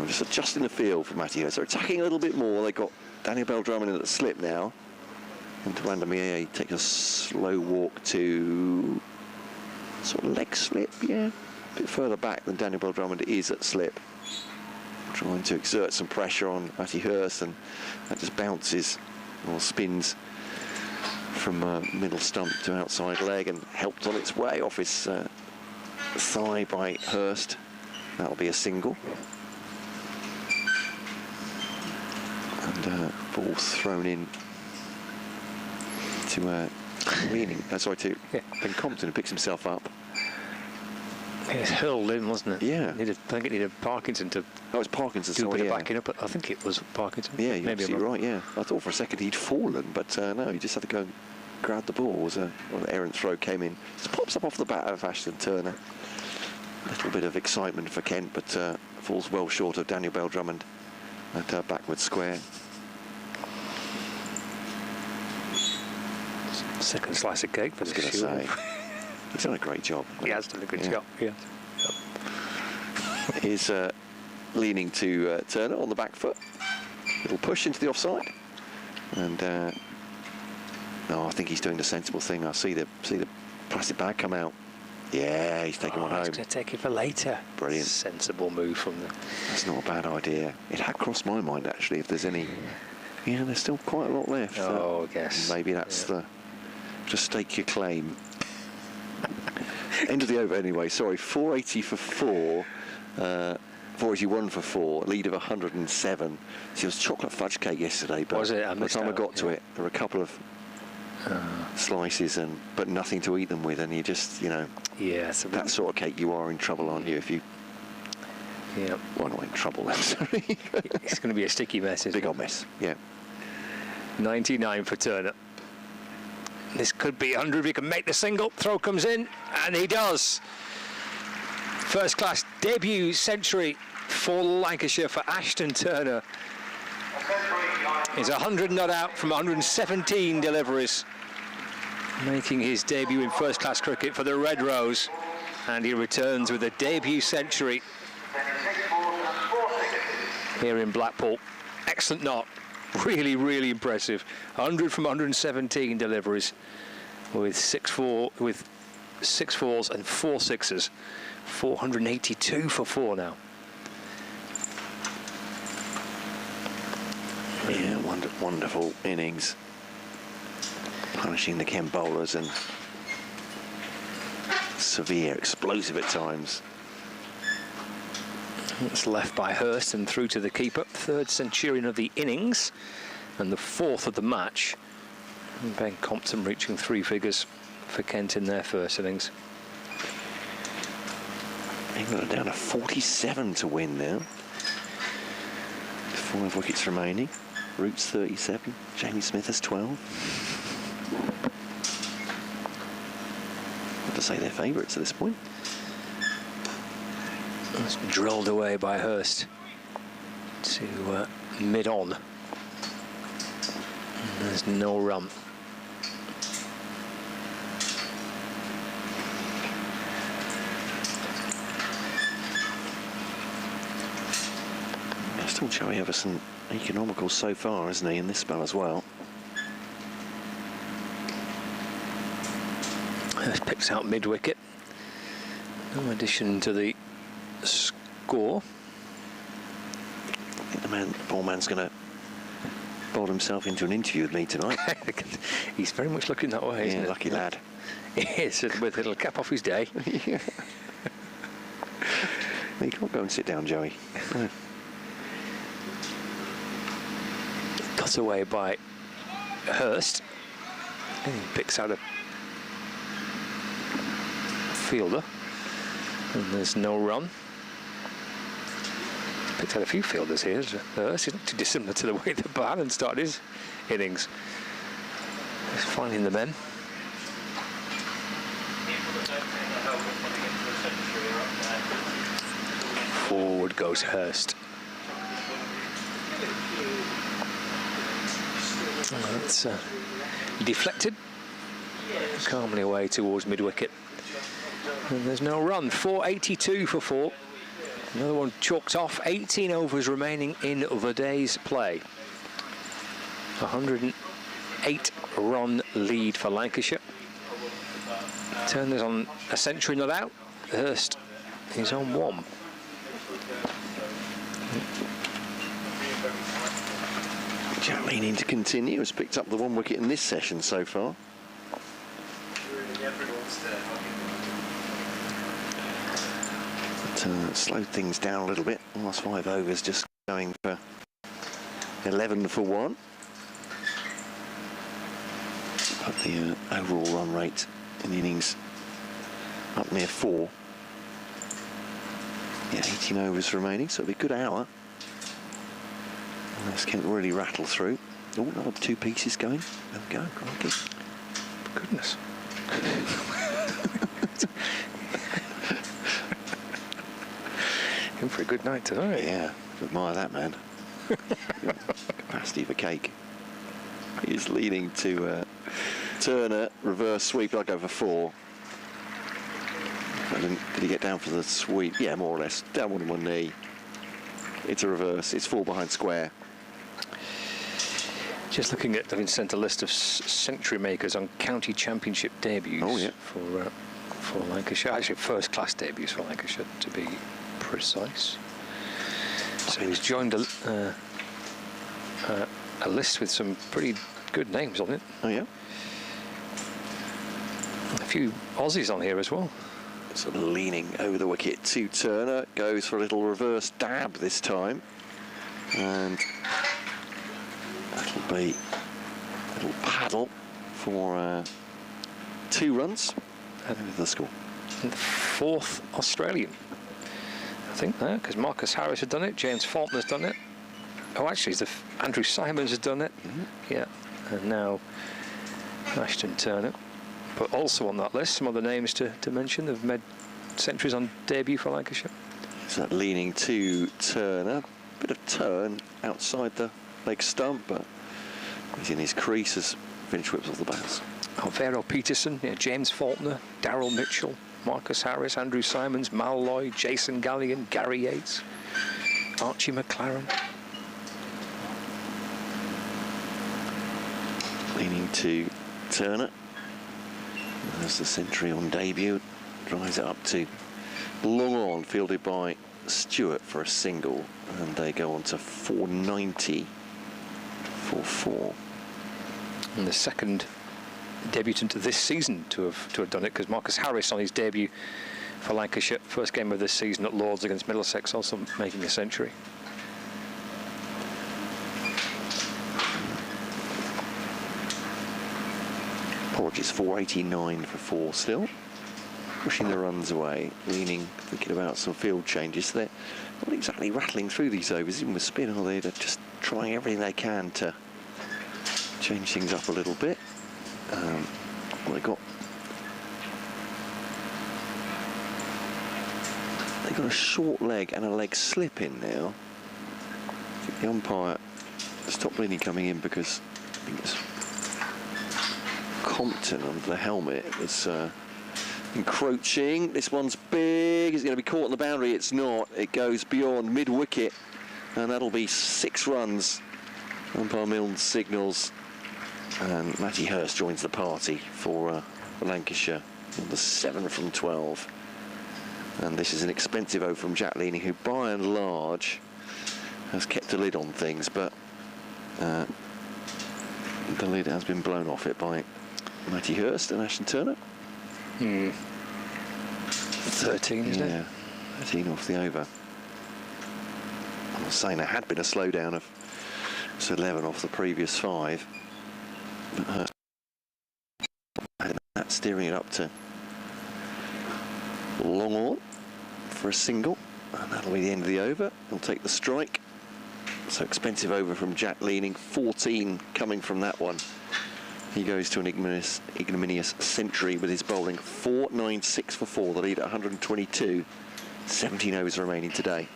just adjusting the field for Matty Hurst. They're attacking a little bit more. They've got Daniel Bell-Drummond in at the slip now. And Wandamie takes a slow walk to sort of leg slip, yeah. A bit further back than Daniel Bell-Drummond is at slip. Trying to exert some pressure on Matty Hurst, and that just bounces or spins from middle stump to outside leg and helped on its way off his thigh by Hurst. That'll be a single. And ball thrown in to Leaning. To Ben Compton, who picks himself up. It hurled in, wasn't it? Yeah. I think it needed Parkinson to. Oh, it's Parkinson. Do a bit of backing up. I think it was Parkinson. Yeah, you're maybe absolutely right. Yeah, I thought for a second he'd fallen, but no, he just had to go and grab the ball. As an errant throw came in, just pops up off the bat of Ashton Turner. A little bit of excitement for Kent, but falls well short of Daniel Bell-Drummond at backward square. Second slice of cake for the shoe. He's done a great job. He has done a good job. Yeah. He's leaning to Turner on the back foot. Little push into the offside, and no, I think he's doing the sensible thing. I see the plastic bag come out. Yeah, he's taking one home. He's going to take it for later. Brilliant. Sensible move from them. That's not a bad idea. It had crossed my mind actually. If there's any, yeah, there's still quite a lot left. Oh, I guess. Maybe that's the just stake your claim. End of the over anyway. Sorry, 480 for 4. Voyage 1 for 4, lead of 107. So it was chocolate fudge cake yesterday, but Was it? I by the missed time I out, got to yeah. it, there were a couple of slices, but nothing to eat them with, and you just, Yeah, so that sort of cake, you are in trouble, aren't you? If you, well, not in trouble, necessarily. It's going to be a sticky mess, isn't Big it? old mess, yeah. 99 for Turner. This could be 100 if he can make the single. Throw comes in, and he does. First class debut century for Lancashire for Ashton Turner. He's 100 not out from 117 deliveries, making his debut in first class cricket for the Red Rose, and he returns with a debut century here in Blackpool. Excellent knot, really, really impressive. 100 from 117 deliveries with 6 fours and 4 sixes. 482 for 4 now. Yeah, wonderful innings. Punishing the Kent bowlers and severe, explosive at times. It's left by Hurst and through to the keeper. 3rd centurion of the innings and the 4th of the match. And Ben Compton reaching 3 figures for Kent in their first innings. England are down to 47 to win now. 5 wickets remaining. Roots 37. Jamie Smith has 12. I'd to say they're favourites at this point. It's drilled away by Hurst to mid-on. There's no run. Still Joey Everson economical so far, isn't he, in this spell as well? Picks out mid-wicket. No addition to the score. I think the poor man's going to bowl himself into an interview with me tonight. He's very much looking that way, isn't he? Lucky lad. He is, with it'll cap off his day. Yeah. You can't go and sit down, Joey. No. Cut away by Hurst. And he picks out a fielder. And there's no run. Picked out a few fielders here. Hurst isn't too dissimilar to the way the Barron started his innings. He's finding the men. Forward goes Hurst. That's deflected calmly away towards mid-wicket. And there's no run. 482 for 4. Another one chalked off. 18 overs remaining in the day's play. 108 run lead for Lancashire. Turner's on a century not out. Hurst is on 1. Jack meaning to continue, has picked up the 1 wicket in this session so far. But slowed things down a little bit. Last 5 overs just going for 11 for 1. But the overall run rate in the innings up near 4. Yeah, 18 overs remaining, so it'll be a good hour. This can't really rattle through. Oh, another 2 pieces going. There we go, crikey. Goodness. In for a good night tonight. Yeah, admire that man. Capacity for cake. He's leading to Turner, reverse sweep. I'll go for 4. And then did he get down for the sweep? Yeah, more or less. Down on one knee. It's a reverse. It's 4 behind square. Just looking at, having sent a list of century makers on county championship debuts for Lancashire. Actually, first class debuts for Lancashire, to be precise. So he's joined a list with some pretty good names on it. Oh yeah. A few Aussies on here as well. sort of leaning over the wicket to Turner. Goes for a little reverse dab this time. And that'll be a little paddle for 2 runs. And the score. And the 4th Australian, I think, there, because Marcus Harris had done it, James Faulkner's done it. Oh, actually, Andrew Simons has done it. Yeah, and now Ashton Turner. But also on that list, some other names to mention have made centuries on debut for Lancashire. So leaning to Turner, bit of turn outside the leg stump, but he's in his crease as Finch whips off the bounce. Alvaro Peterson, yeah, James Faulkner, Daryl Mitchell, Marcus Harris, Andrew Simons, Mal Lloyd, Jason Galligan, Gary Yates, Archie McLaren. Leaning to Turner. There's the century on debut. Drives it up to long on, fielded by Stewart for a single. And they go on to 490 for 4. And the second debutant this season to have done it, because Marcus Harris on his debut for Lancashire, first game of this season at Lords against Middlesex, also making a century. Apologies, 489 for 4 still. Pushing the runs away, leaning, thinking about some field changes. They're not exactly rattling through these overs, even with spin, are they? They're just trying everything they can to change things up a little bit. Well, they got a short leg and a leg slip in now. I think the umpire stopped leaning coming in because I think it's Compton under the helmet. It was encroaching. This one's big. Is it going to be caught on the boundary? It's not. It goes beyond mid-wicket, and that'll be 6 runs. Umpire Milne signals, and Matty Hurst joins the party for Lancashire on the 7 from 12. And this is an expensive over from Jack Leaning, who by and large has kept a lid on things, but the lid has been blown off it by Matty Hurst and Ashton Turner. 13, isn't it? Yeah, 13 off the over. I was saying there had been a slowdown of 11 off the previous 5. But that's steering it up to long on for a single, and that'll be the end of the over. He'll take the strike. So expensive over from Jack Leaning, 14 coming from that one. He goes to an ignominious century with his bowling. 496 for 4, the lead at 122. 17 overs remaining today.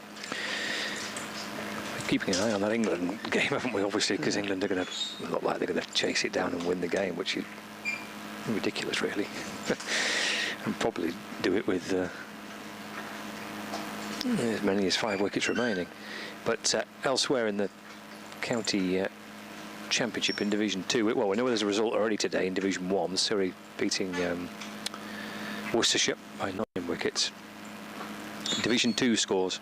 Keeping an eye on that England game, haven't we, obviously, because England are going to look like they're going to chase it down and win the game, which is ridiculous, really. And probably do it with as many as 5 wickets remaining. But elsewhere in the county championship in Division 2, well, we know there's a result already today in Division 1, Surrey beating Worcestershire by 9 wickets. Division 2 scores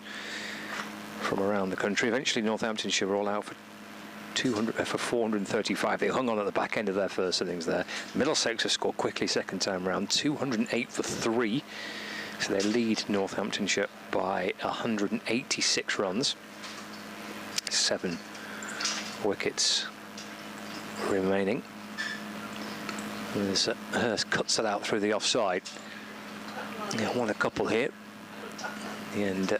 from around the country. Eventually Northamptonshire were all out for 435. They hung on at the back end of their first innings there. Middlesex have scored quickly second time round, 208 for 3. So they lead Northamptonshire by 186 runs. 7 wickets remaining. As Hurst cuts it out through the offside. Yeah, won a couple here. And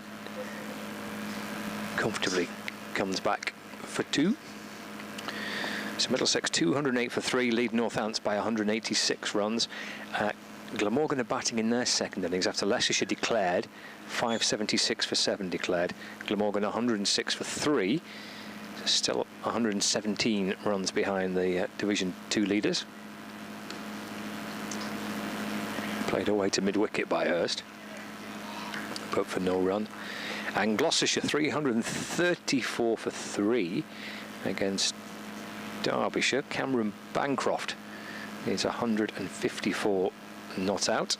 comfortably comes back for 2. So Middlesex 208 for 3, lead Northants by 186 runs. Glamorgan are batting in their second innings after Leicestershire declared, 576 for 7 declared. Glamorgan 106 for 3, still 117 runs behind the Division 2 leaders. Played away to mid-wicket by Hurst, but for no run. And Gloucestershire 334 for 3 against Derbyshire. Cameron Bancroft is 154 not out,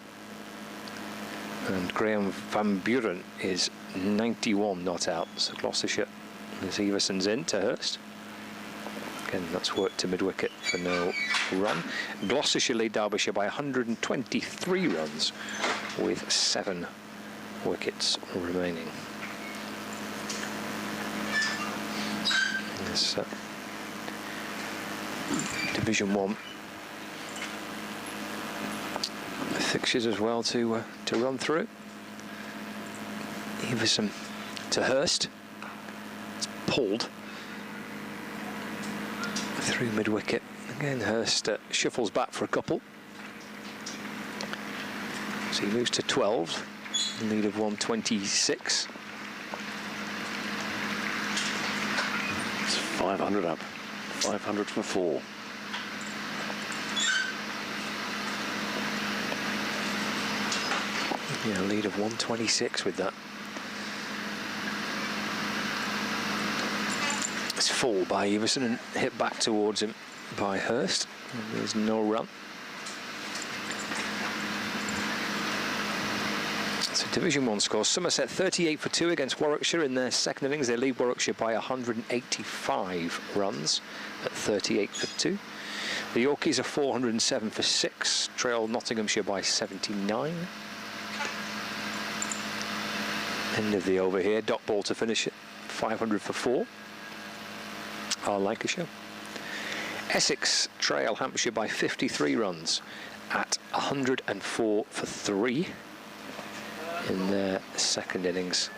and Graham Van Buren is 91 not out. So Gloucestershire, as Everson's in to Hurst. Again, that's worked to mid-wicket for no run. Gloucestershire lead Derbyshire by 123 runs with 7 wickets remaining. There's Division 1 fixtures as well to run through. Everson to Hurst. It's pulled through mid-wicket. Again, Hurst shuffles back for a couple. So he moves to 12, lead of 126. It's 500 up. 500 for 4. Yeah, lead of 126 with that. It's full by Everson and hit back towards him by Hurst. And there's no run. So Division 1 scores. Somerset 38 for 2 against Warwickshire in their second innings. They lead Warwickshire by 185 runs at 38 for 2. The Yorkies are 407 for 6, trail Nottinghamshire by 79. End of the over here. Dot ball to finish it. 500 for 4. Are Lancashire. Essex trail Hampshire by 53 runs at 104 for 3 in their second innings.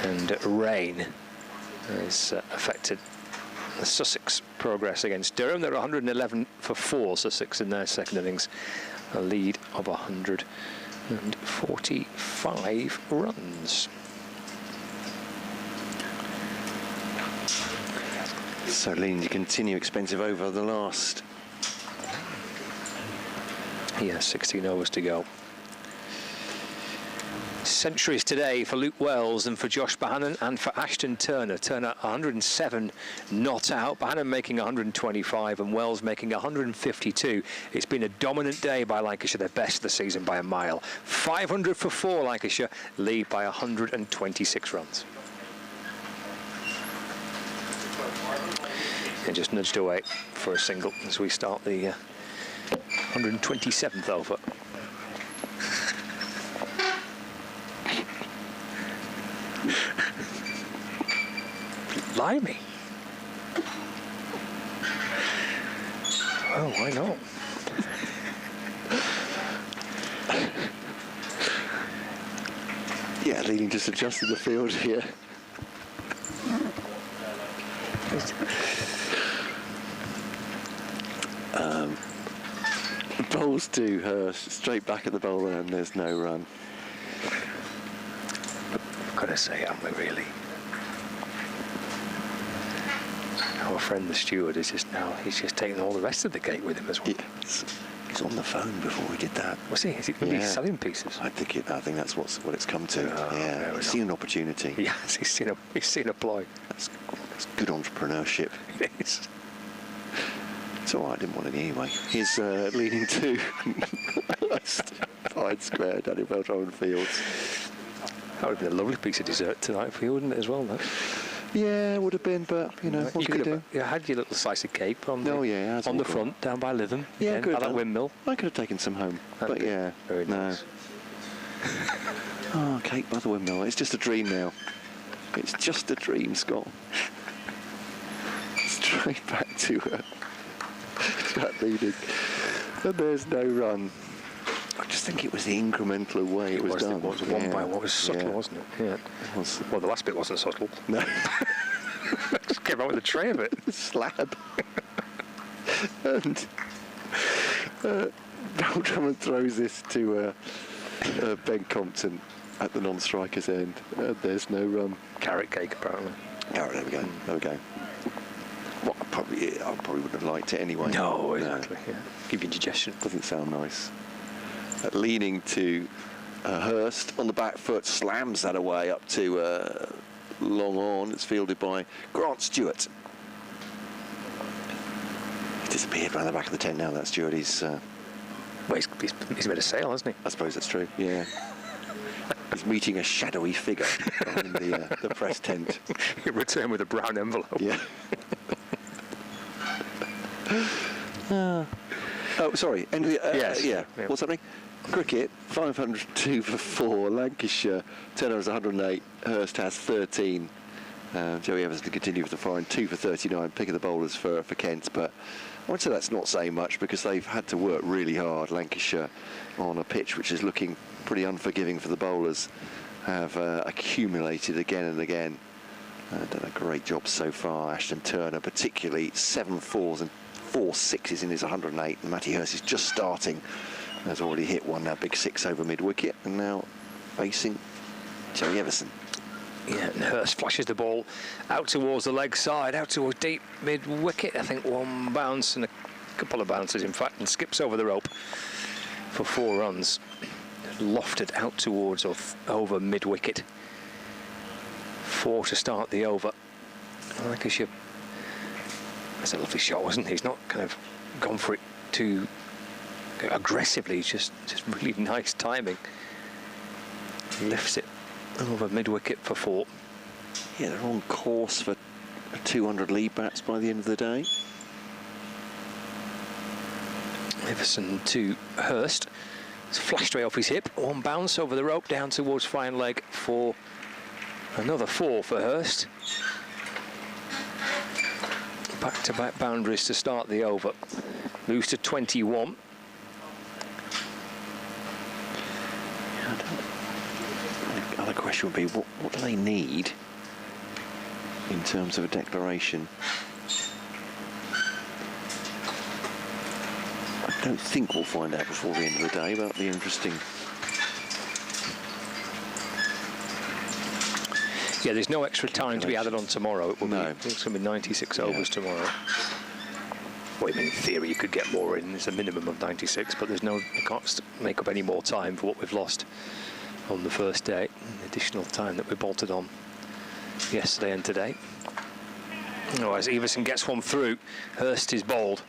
And rain has affected the Sussex progress against Durham. They're 111 for 4, Sussex in their second innings. A lead of 145 runs. So leading to continue expensive over the last. Yeah, 16 overs to go. Centuries today for Luke Wells and for Josh Bohannon and for Ashton Turner. Turner 107 not out, Bohannon making 125 and Wells making 152. It's been a dominant day by Lancashire, their best of the season by a mile. 500 for 4 Lancashire, lead by 126 runs. And just nudged away for a single as we start the 127th over. Blimey. Oh, why not? Yeah, leading just adjusted the field here. Bowls to Hurst, straight back at the bowler, and there's no run. I've got to say, haven't we really? Our friend the steward is just now, he's just taking all the rest of the gate with him as well. He's on the phone before we did that. Was he? Is he really selling pieces? I think that's what it's come to. Yeah, he's seen an opportunity. Yes, he's seen a ploy. That's good entrepreneurship. It is. It's all right, I didn't want any anyway. He's leading to Hyde Square down in Beltramon Fields. That would have been a lovely piece of dessert tonight for you, wouldn't it, as well, though? Yeah, it would have been, but, you know, what you could you do? You had your little slice of cake on the front, down by Lytham, yeah, by that windmill. I could have taken some home, but yeah, very nice. Oh, cake by the windmill. It's just a dream now. It's just a dream, Scott. Straight back to that leading. And there's no run. I just think it was the incremental way it was done. It was one by one. It was subtle, wasn't it? Yeah. It was. Well, the last bit wasn't subtle. No. Just came out with a tray of it. Slab. And Beltramon throws this to Ben Compton at the non-striker's end. There's no run. Carrot cake, apparently. Oh, there we go. There we go. Well, I probably wouldn't have liked it anyway. No, exactly. Yeah. Give you indigestion. Doesn't sound nice. Leaning to Hurst on the back foot, slams that away up to long on. It's fielded by Grant Stewart. He's disappeared around the back of the tent now, that Stewart. He's made a sale, hasn't he? I suppose that's true, yeah. He's meeting a shadowy figure behind the press tent. He'll return with a brown envelope. Yeah. Oh, sorry. End of the, Yes. Yeah. What's happening? Cricket, 502 for 4. Lancashire, turnovers 108. Hurst has 13. Joey Everson to continue with the fine, 2 for 39. Pick of the bowlers for Kent, but I would say that's not saying much because they've had to work really hard. Lancashire on a pitch which is looking pretty unforgiving for the bowlers have accumulated again and again. Done a great job so far. Ashton Turner particularly 7 fours and 4 sixes in his 108, and Matty Hurst is just starting. Has already hit one now, big 6 over mid-wicket, and now facing Joey Everson. Yeah, and Hurst flashes the ball out towards the leg side, out towards deep mid-wicket. I think one bounce and a couple of bounces, in fact, and skips over the rope for 4 runs. Lofted out towards or over mid-wicket. 4 to start the over. Lancashire. That's a lovely shot, wasn't it? He's not kind of gone for it too aggressively, just really nice timing. Lifts it over mid-wicket for 4. Yeah, they're on course for 200 lead bats by the end of the day. Everson to Hurst. It's flashed away off his hip. One bounce over the rope down towards fine leg for another 4 for Hurst. Back-to-back boundaries to start the over. Moves to 21. The other question would be, what do they need in terms of a declaration? I don't think we'll find out before the end of the day, but that'll be interesting. Yeah, there's no extra time to be added on tomorrow. It will be, it's going to be 96 overs tomorrow. Well, I mean, in theory, you could get more in. There's a minimum of 96, but there's no, you can't make up any more time for what we've lost on the first day. The additional time that we bolted on yesterday and today. Oh, as Everson gets one through, Hurst is bowled.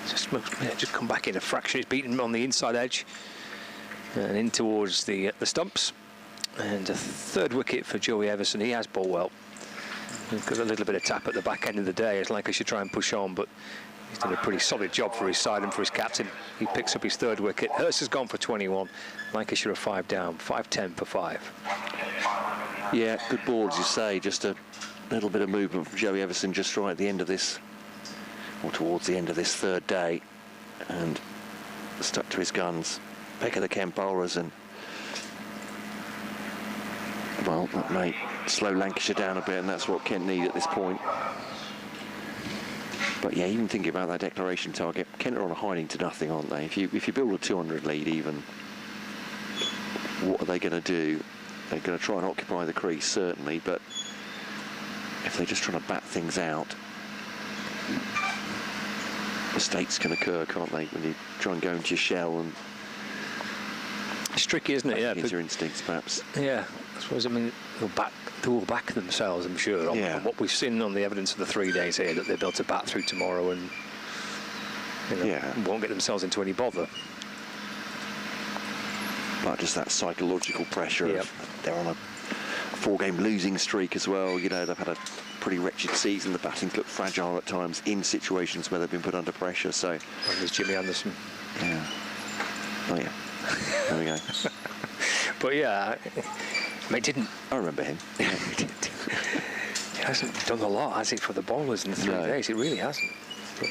Just come back in a fraction. He's beaten on the inside edge and in towards the stumps. And a 3rd wicket for Joey Everson. He has bowled well. He's got a little bit of tap at the back end of the day as Lancashire try and push on, but he's done a pretty solid job for his side and for his captain. He picks up his 3rd wicket. Hurst has gone for 21. Lancashire are 5 down, 5-10 for 5. Yeah, good ball, as you say. Just a little bit of movement from Joey Everson just right at the end of this, or towards the end of this 3rd day, and stuck to his guns. Pick of the Kent bowlers, and well, that may slow Lancashire down a bit, and that's what Kent need at this point. But yeah, even thinking about that declaration target, Kent are on a hiding to nothing, aren't they? If you build a 200 lead even, what are they going to do? They're going to try and occupy the crease, certainly, but if they're just trying to bat things out, mistakes can occur, can't they, when you try and go into your shell and... It's tricky, isn't it? Yeah. Your instincts, perhaps. Yeah, I suppose. I mean, they'll back themselves, I'm sure, on what we've seen on the evidence of the 3 days here, that they'll be able to bat through tomorrow and won't get themselves into any bother. But just that psychological pressure of they're on a 4-game losing streak as well. You know, they've had a pretty wretched season. The batting's looked fragile at times in situations where they've been put under pressure. So, and there's Jimmy Anderson. Yeah. Oh yeah. There we go. But yeah, I didn't. I remember him. He hasn't done a lot, has he, for the bowlers in the 3 days? It really hasn't. But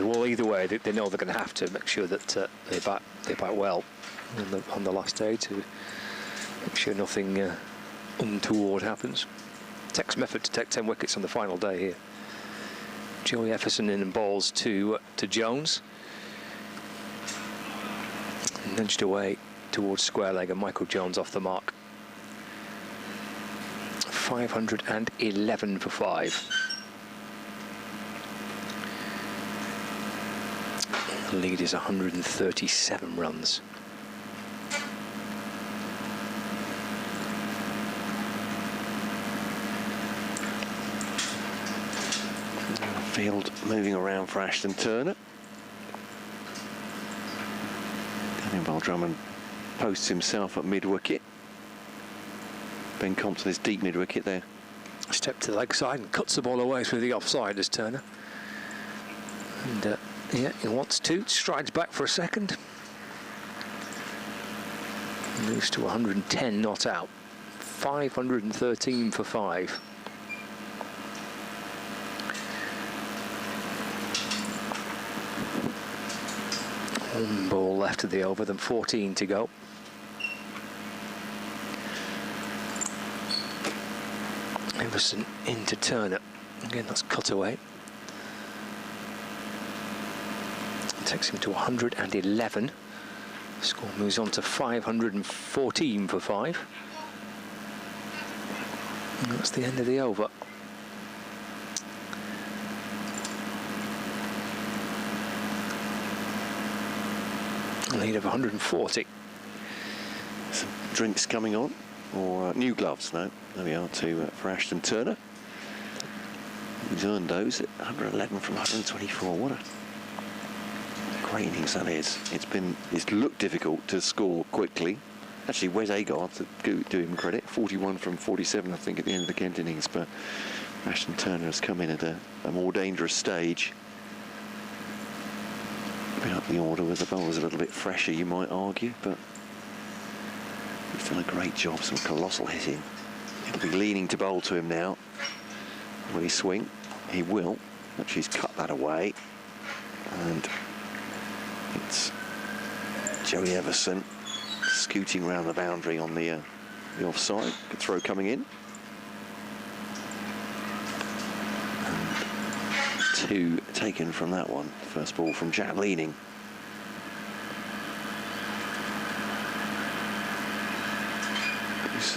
well, either way, they know they're going to have to make sure that they bat well on the last day to make sure nothing untoward happens. Takes some effort to take 10 wickets on the final day here. Joey Everson in and bowls to Jones. Nudged away towards square leg, and Michael Jones off the mark. 511 for 5. The lead is 137 runs. Field moving around for Ashton Turner. Drummond posts himself at mid-wicket. Ben Compton is deep mid-wicket there. Step to the leg side and cuts the ball away through the offside as Turner. And yeah, he wants to. Strides back for a second. Moves to 110 not out. 513 for 5. One ball left of the over, then 14 to go. Everson into Turner. Again, that's cut away. Takes him to 111. Score moves on to 514 for 5. And that's the end of the over. A lead of 140. Some drinks coming on, or new gloves. No, there we are for Ashton Turner. He's earned those at 111 from 124. What a great innings that is. It's looked difficult to score quickly. Actually, Wes Agar, to do him credit, 41 from 47, I think, at the end of the Kent innings. But Ashton Turner has come in at a more dangerous stage. Been up the order with the bowlers a little bit fresher, you might argue, but he's done a great job. Some colossal hitting. He'll be leaning to bowl to him now. Will he swing? He will. Actually, he's cut that away. And it's Joey Everson scooting round the boundary on the offside. Good throw coming in. And 2 taken from that one. First ball from Jan leaning.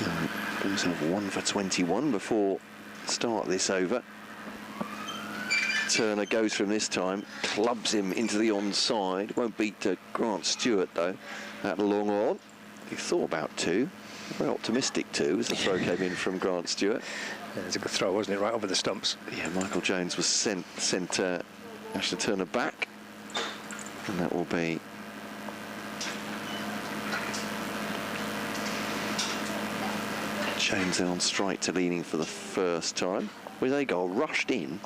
Got himself 1 for 21 before start this over. Turner goes from this time, clubs him into the onside. Won't beat Grant Stewart though. That long on. He thought about 2. Very optimistic 2 as the throw came in from Grant Stewart. Yeah, it was a good throw, wasn't it? Right over the stumps. Yeah, Michael Jones was sent Ashton Turner back, and that will be Jones on strike to leaning for the first time. Wes Agar rushed in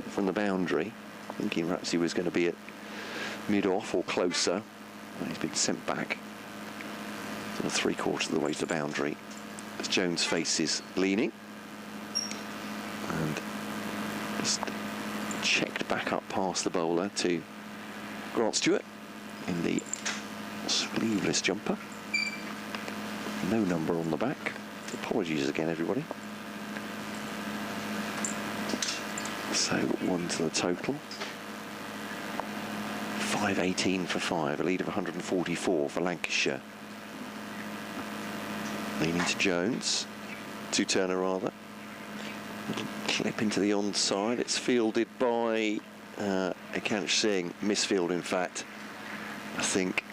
from the boundary, thinking perhaps he was going to be at mid-off or closer. And he's been sent back sort of 3/4 of the way to the boundary as Jones faces leaning. And just checked back up past the bowler to Grant Stewart in the sleeveless jumper. No number on the back. Apologies again, everybody. So 1 to the total. 518 for 5, a lead of 144 for Lancashire. Leaning to Jones, to Turner rather. Little clip into the onside. It's fielded by Akansh Singh. Misfield, in fact. I think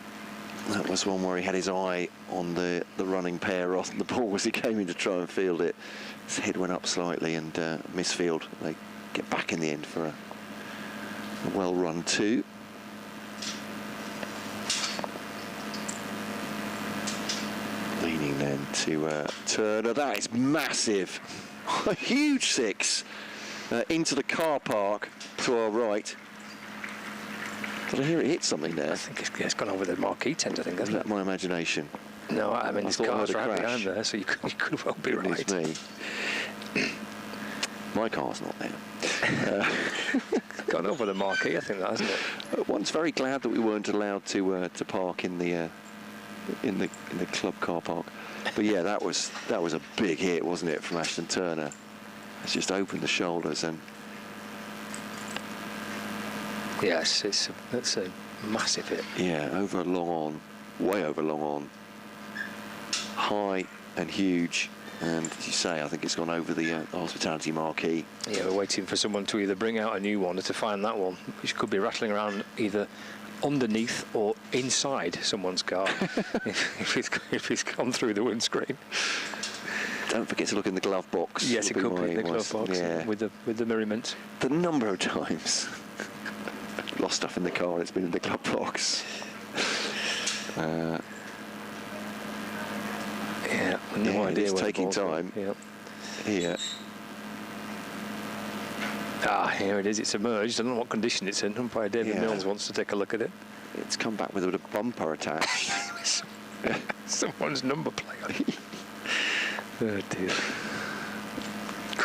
that was one where he had his eye on the running pair on the ball as he came in to try and field it. His head went up slightly and misfield. They get back in the end for a well-run 2. Leaning then to Turner. That is massive. A huge 6 into the car park to our right. Did I hear it hit something there? I think it's gone over the marquee tent, I think, hasn't it? My imagination. No, I mean, his car's right behind there, so you could well be right. It's me. My car's not there. Gone over the marquee, I think, that, hasn't it? Once very glad that we weren't allowed to park in the club car park. But yeah, that was a big hit, wasn't it, from Ashton Turner? It's just opened the shoulders and. Yes, that's a massive hit. Yeah, over long on, way over long on, high and huge. And as you say, I think it's gone over the hospitality marquee. Yeah, we're waiting for someone to either bring out a new one or to find that one, which could be rattling around either underneath or inside someone's car if it's gone through the windscreen. Don't forget to look in the glove box. Yes, it could be in the glove box, yeah. with the merriment. The number of times I've lost stuff in the car and it's been in the glove box. Yeah, no idea. It's where the taking ball's gone. time. Yep. Here. Here it is. It's emerged. I don't know what condition it's in. Umpire David Mills wants to take a look at it. It's come back with a bit of bumper attached. Someone's number plate. Oh dear.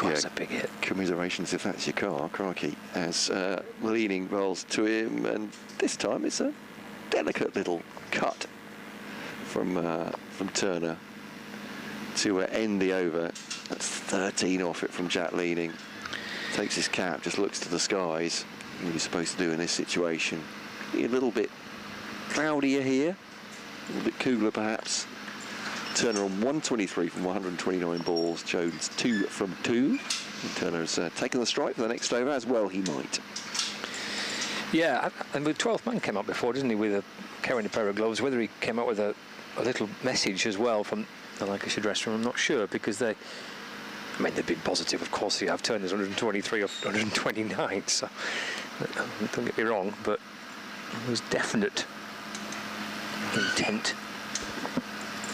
That's a big hit. Commiserations if that's your car, crikey. As Leaning rolls to him, and this time it's a delicate little cut from Turner to end the over. That's 13 off it from Jack Leaning. Takes his cap, just looks to the skies. What you're supposed to do in this situation. A little bit cloudier here, a little bit cooler perhaps. Turner on 123 from 129 balls. Jones 2 from 2. And Turner's taken the strike for the next over, as well he might. Yeah, and the 12th man came up before, didn't he, with carrying a pair of gloves. Whether he came out with a little message as well from the Lancashire dressing room, I'm not sure, because they've been positive, of course. You have Turner's 123 or 129, so don't get me wrong, but it was definite intent.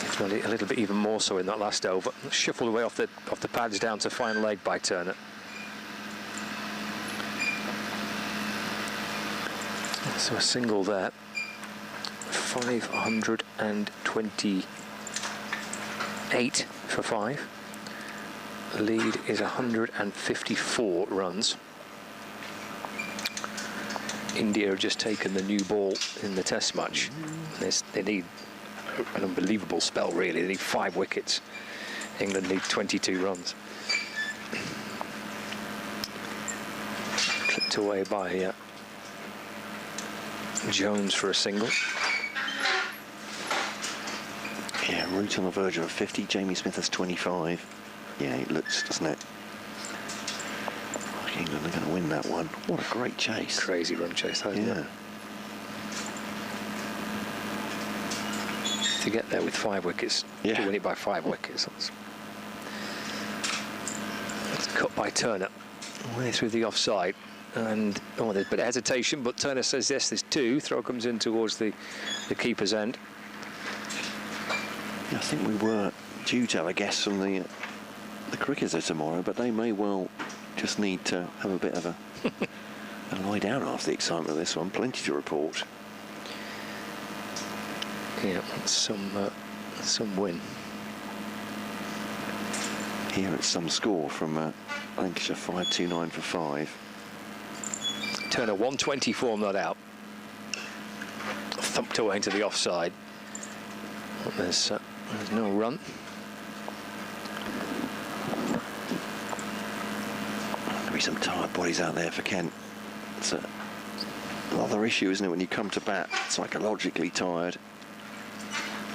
If not a little bit even more so in that last over. Shuffled away off the pads down to fine leg by Turner. So a single there. 528 for 5. The lead is 154 runs. India have just taken the new ball in the test match. They need an unbelievable spell, really. They need 5 wickets. England need 22 runs. Clipped away by Jones for a single. Yeah, Root on the verge of a 50. Jamie Smith has 25. Yeah, it looks, doesn't it? England are going to win that one. What a great chase. Crazy run chase, hasn't it? To get there with 5 wickets, to win it by 5 wickets. That's cut by Turner, way through the offside. And there's a bit of hesitation, but Turner says yes, there's 2. Throw comes in towards the keeper's end. I think we were due to have a guest from the cricketer tomorrow, but they may well just need to have a bit of a lie down after the excitement of this one. Plenty to report. Yeah, some win. Here it's some score from Lancashire 529 for 5. Turner 124 not out. Thumped away into the offside. There's no run. There'll be some tired bodies out there for Kent. It's another issue, isn't it, when you come to bat, psychologically tired,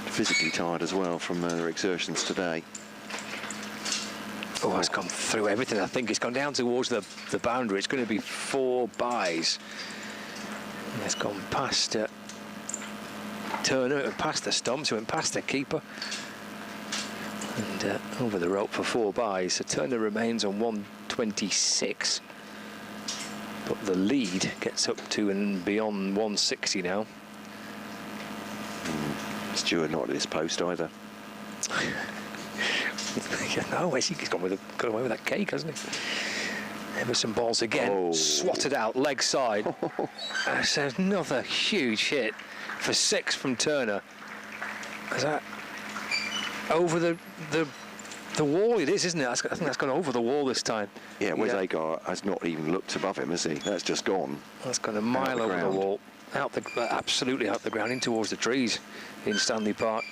physically tired as well from their exertions today. Oh, it's gone through everything. I think it's gone down towards the boundary. It's going to be 4 byes. And it's gone past Turner, and past the stumps, went past the keeper, and over the rope for 4 byes. So Turner remains on 126, but the lead gets up to and beyond 160 now. Stewart not at his post either. No, he's got away with that cake, hasn't he? Emerson balls again, swatted out, leg side. That's another huge hit for 6 from Turner. Is that over the wall? It is, isn't it? I think that's gone over the wall this time. Yeah, Wes Agar has not even looked above him, has he? That's just gone. That's gone a mile over the wall, absolutely out the ground, in towards the trees in Stanley Park.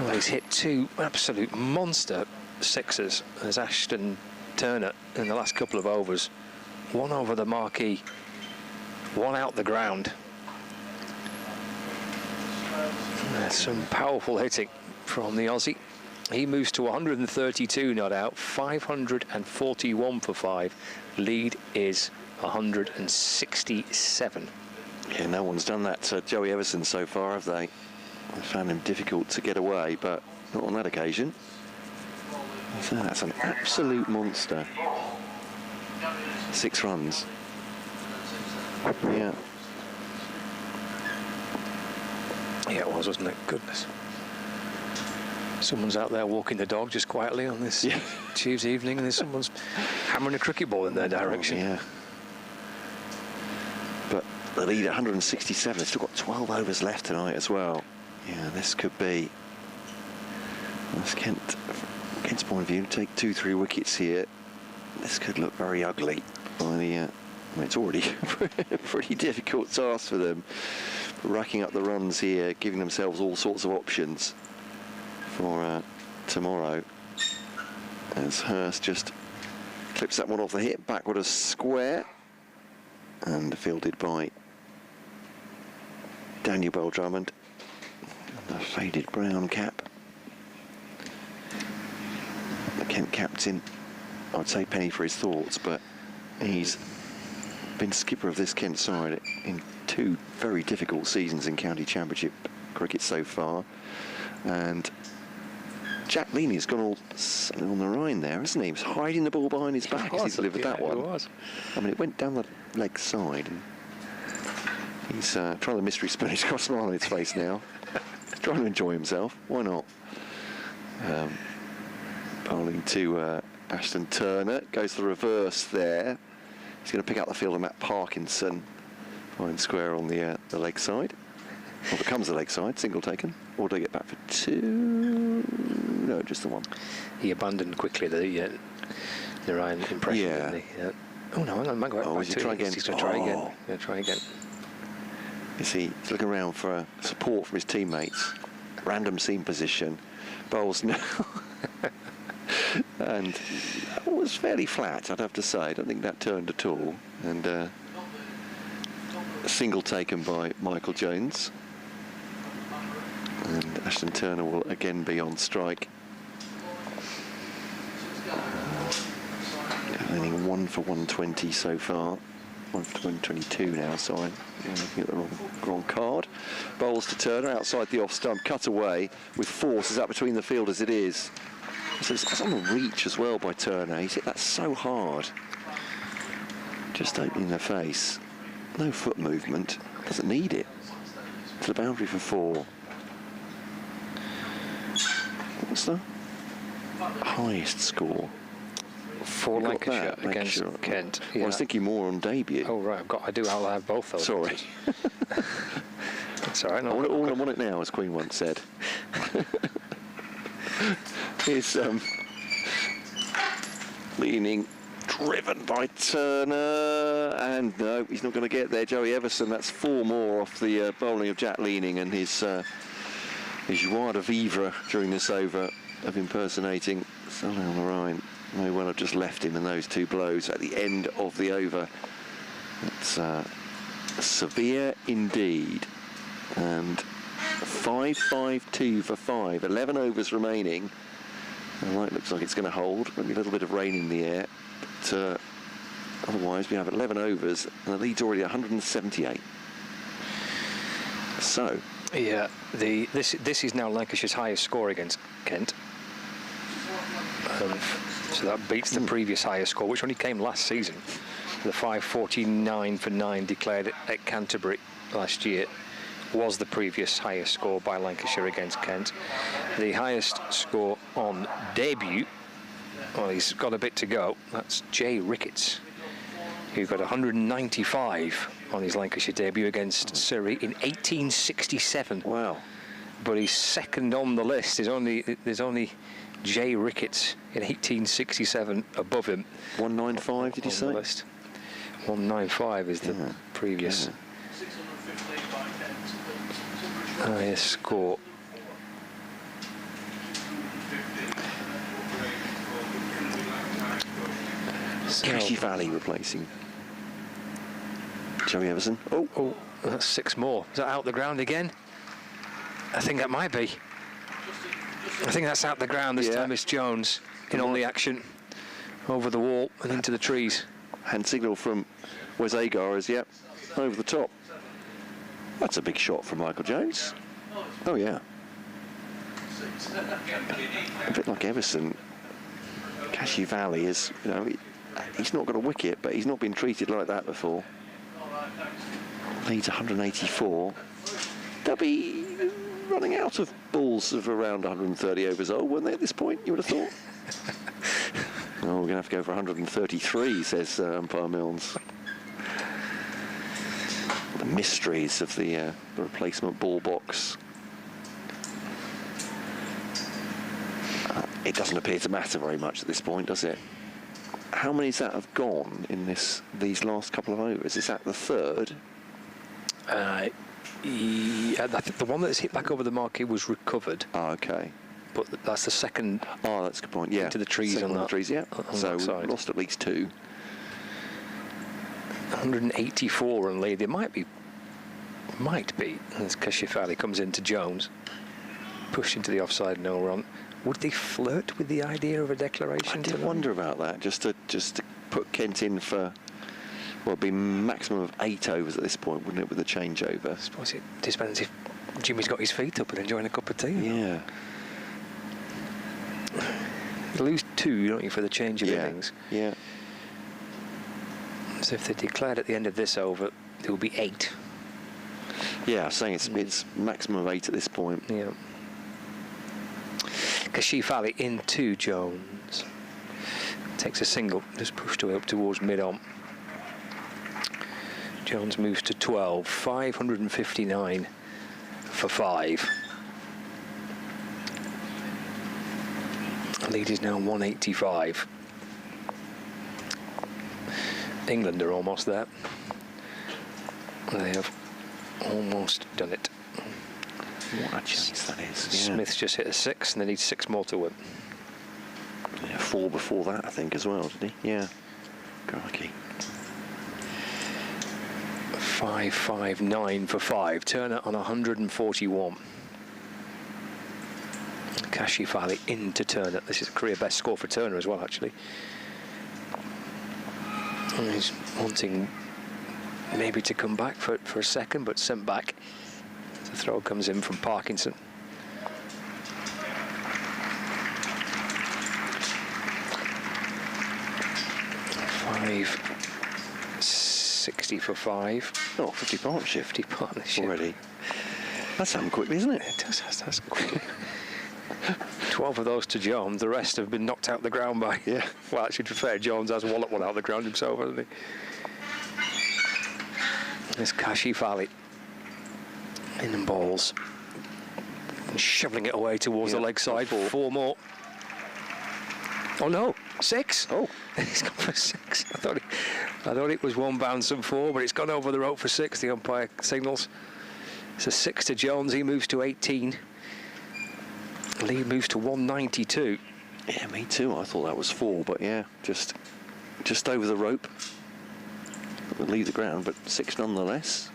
Well, he's hit 2 absolute monster 6s as Ashton Turner in the last couple of overs. 1 over the marquee, 1 out the ground. There's some powerful hitting from the Aussie. He moves to 132 not out, 541 for 5. Lead is 167. Yeah, no one's done that to Joey Everson so far, have they? I found him difficult to get away, but not on that occasion. So that's an absolute monster. 6 runs. Yeah. Yeah, it was, wasn't it? Goodness. Someone's out there walking the dog just quietly on this Tuesday evening, and there's someone's hammering a cricket ball in their direction. Oh, yeah. But the lead at 167. They've still got 12 overs left tonight as well. Yeah, this could be. That's Kent's point of view. Take 2-3 wickets here. This could look very ugly. By the, it's already a pretty difficult task for them. Racking up the runs here, giving themselves all sorts of options for tomorrow. As Hurst just clips that one off the hip, backward a square, and fielded by Daniel Bell Drummond. The faded brown cap. The Kent captain, I would say penny for his thoughts, but he's been skipper of this Kent side in 2 very difficult seasons in county championship cricket so far, and Jack Leaney's gone all on the Rhine there, hasn't he? He was hiding the ball behind his back as he delivered that one. It was. I mean, it went down the leg side, and he's trying the mystery spoon. He's got a smile on his face now. He's trying to enjoy himself. Why not? Bowling to Ashton Turner. Goes to the reverse there. He's going to pick out the fielder, Matt Parkinson. Fine square on the leg side. Or becomes the leg side, single taken. Or do they get back for 2? No, just the 1. He abandoned quickly the Ryan impression. Yeah. Didn't he? Oh no, I'm going back is he try again? He's going to try again. Yeah, try again. He's looking around for support from his teammates. Random seam position. Bowls now. And that was fairly flat, I'd have to say. I don't think that turned at all. And a single taken by Michael Jones. And Ashton Turner will again be on strike. Only 1 for 120 so far. 1 for 122 now, sorry. I'm looking at the wrong card. Bowls to Turner outside the off stump, cut away with force. Is that between the field as it is? So it's on the reach as well by Turner. He's hit that so hard. Just opening the face. No foot movement. Doesn't need it. To the boundary for 4. What's the highest score? For Lancashire against Kent. Well, I was thinking more on debut. Oh right, I do have both those. Sorry. That's all right. I want it now, as Queen once said. Here's Leaning, driven by Turner, and no, he's not going to get there. Joey Everson, that's 4 more off the bowling of Jack Leaning, and his joie de vivre during this over of impersonating something on the Rhine. May well have just left him in those 2 blows at the end of the over. That's severe indeed. And 5-5-2 for 5. 11 overs remaining. The light looks like it's going to hold. Maybe a little bit of rain in the air. But otherwise, we have 11 overs, and the lead's already 178. So. Yeah, this is now Lancashire's highest score against Kent. So that beats the previous highest score, which only came last season. The 549 for 9 declared at Canterbury last year was the previous highest score by Lancashire against Kent. The highest score on debut, well, he's got a bit to go. That's Jay Ricketts, who got 195 on his Lancashire debut against Surrey in 1867. Wow. But he's second on the list. There's only Jay Ricketts in 1867 above him. 195, did you say? 195 is the previous highest score. Cashy Valley replacing Joey Everson. Oh, that's 6 more. Is that out the ground again? I think that might be. I think that's out the ground this time. It's Jones in on the action, over the wall and into the trees. Hand signal from Wes Agar is over the top. That's a big shot from Michael Jones. Oh yeah. A bit like Everson. Cashy Valley is, he's not got a wicket, but he's not been treated like that before. Leads 184. they'll be running out of balls of around 130 overs old, weren't they, at this point, you would have thought? Oh, we're going to have to go for 133, says umpire Milnes. The mysteries of the replacement ball box. It doesn't appear to matter very much at this point, does it? How many does that have gone in these last couple of overs? Is that the third? Yeah, I think the one that's hit back over the marquee was recovered. Oh, okay. But that's the second. Oh, that's a good point. Yeah. Into the trees Second on that. The trees, yeah. So we've lost at least 2. 184 run lead. There might be, as Kashifali comes into Jones, pushed into the offside, no run. Would they flirt with the idea of a declaration? I did wonder about that. Just to put Kent in for, well, it'd be maximum of 8 overs at this point, wouldn't it, with a changeover? I suppose it depends if Jimmy's got his feet up and enjoying a cup of tea. Yeah. You lose 2, don't you, for the change of innings? Yeah. So if they declared at the end of this over, there will be 8. Yeah, I was saying it's maximum of 8 at this point. Yeah. Kashifali into Jones. Takes a single, just pushed away up towards mid-on. Jones moves to 12, 559 for 5. The lead is now 185. England are almost there. They have almost done it. What a chance that is. Smith's just hit a 6 and they need 6 more to win. Yeah, 4 before that, I think, as well, did he? Yeah. Crikey. 559 for 5. Turner on 141. Kashifali into Turner. This is a career best score for Turner as well, actually. And he's wanting maybe to come back for a second, but sent back. The throw comes in from Parkinson. $560 for 5. Oh, 50 partnership. 50 partnership. Already. That's happened quickly, isn't it? It does, that's quickly. 12 of those to Jones. The rest have been knocked out the ground by... Yeah. Well, actually, to be fair, Jones has walloped one out the ground himself, hasn't he? There's Kashifali. In and balls. And shoveling it away towards the leg side. 4 more. Oh no, 6. Oh, he's gone for 6. I thought it was 1 bounce and 4, but it's gone over the rope for 6. The umpire signals. It's a 6 to Jones. He moves to 18. Lead moves to 192. Yeah, me too. I thought that was 4, but yeah, just over the rope. It would leave the ground, but 6 nonetheless.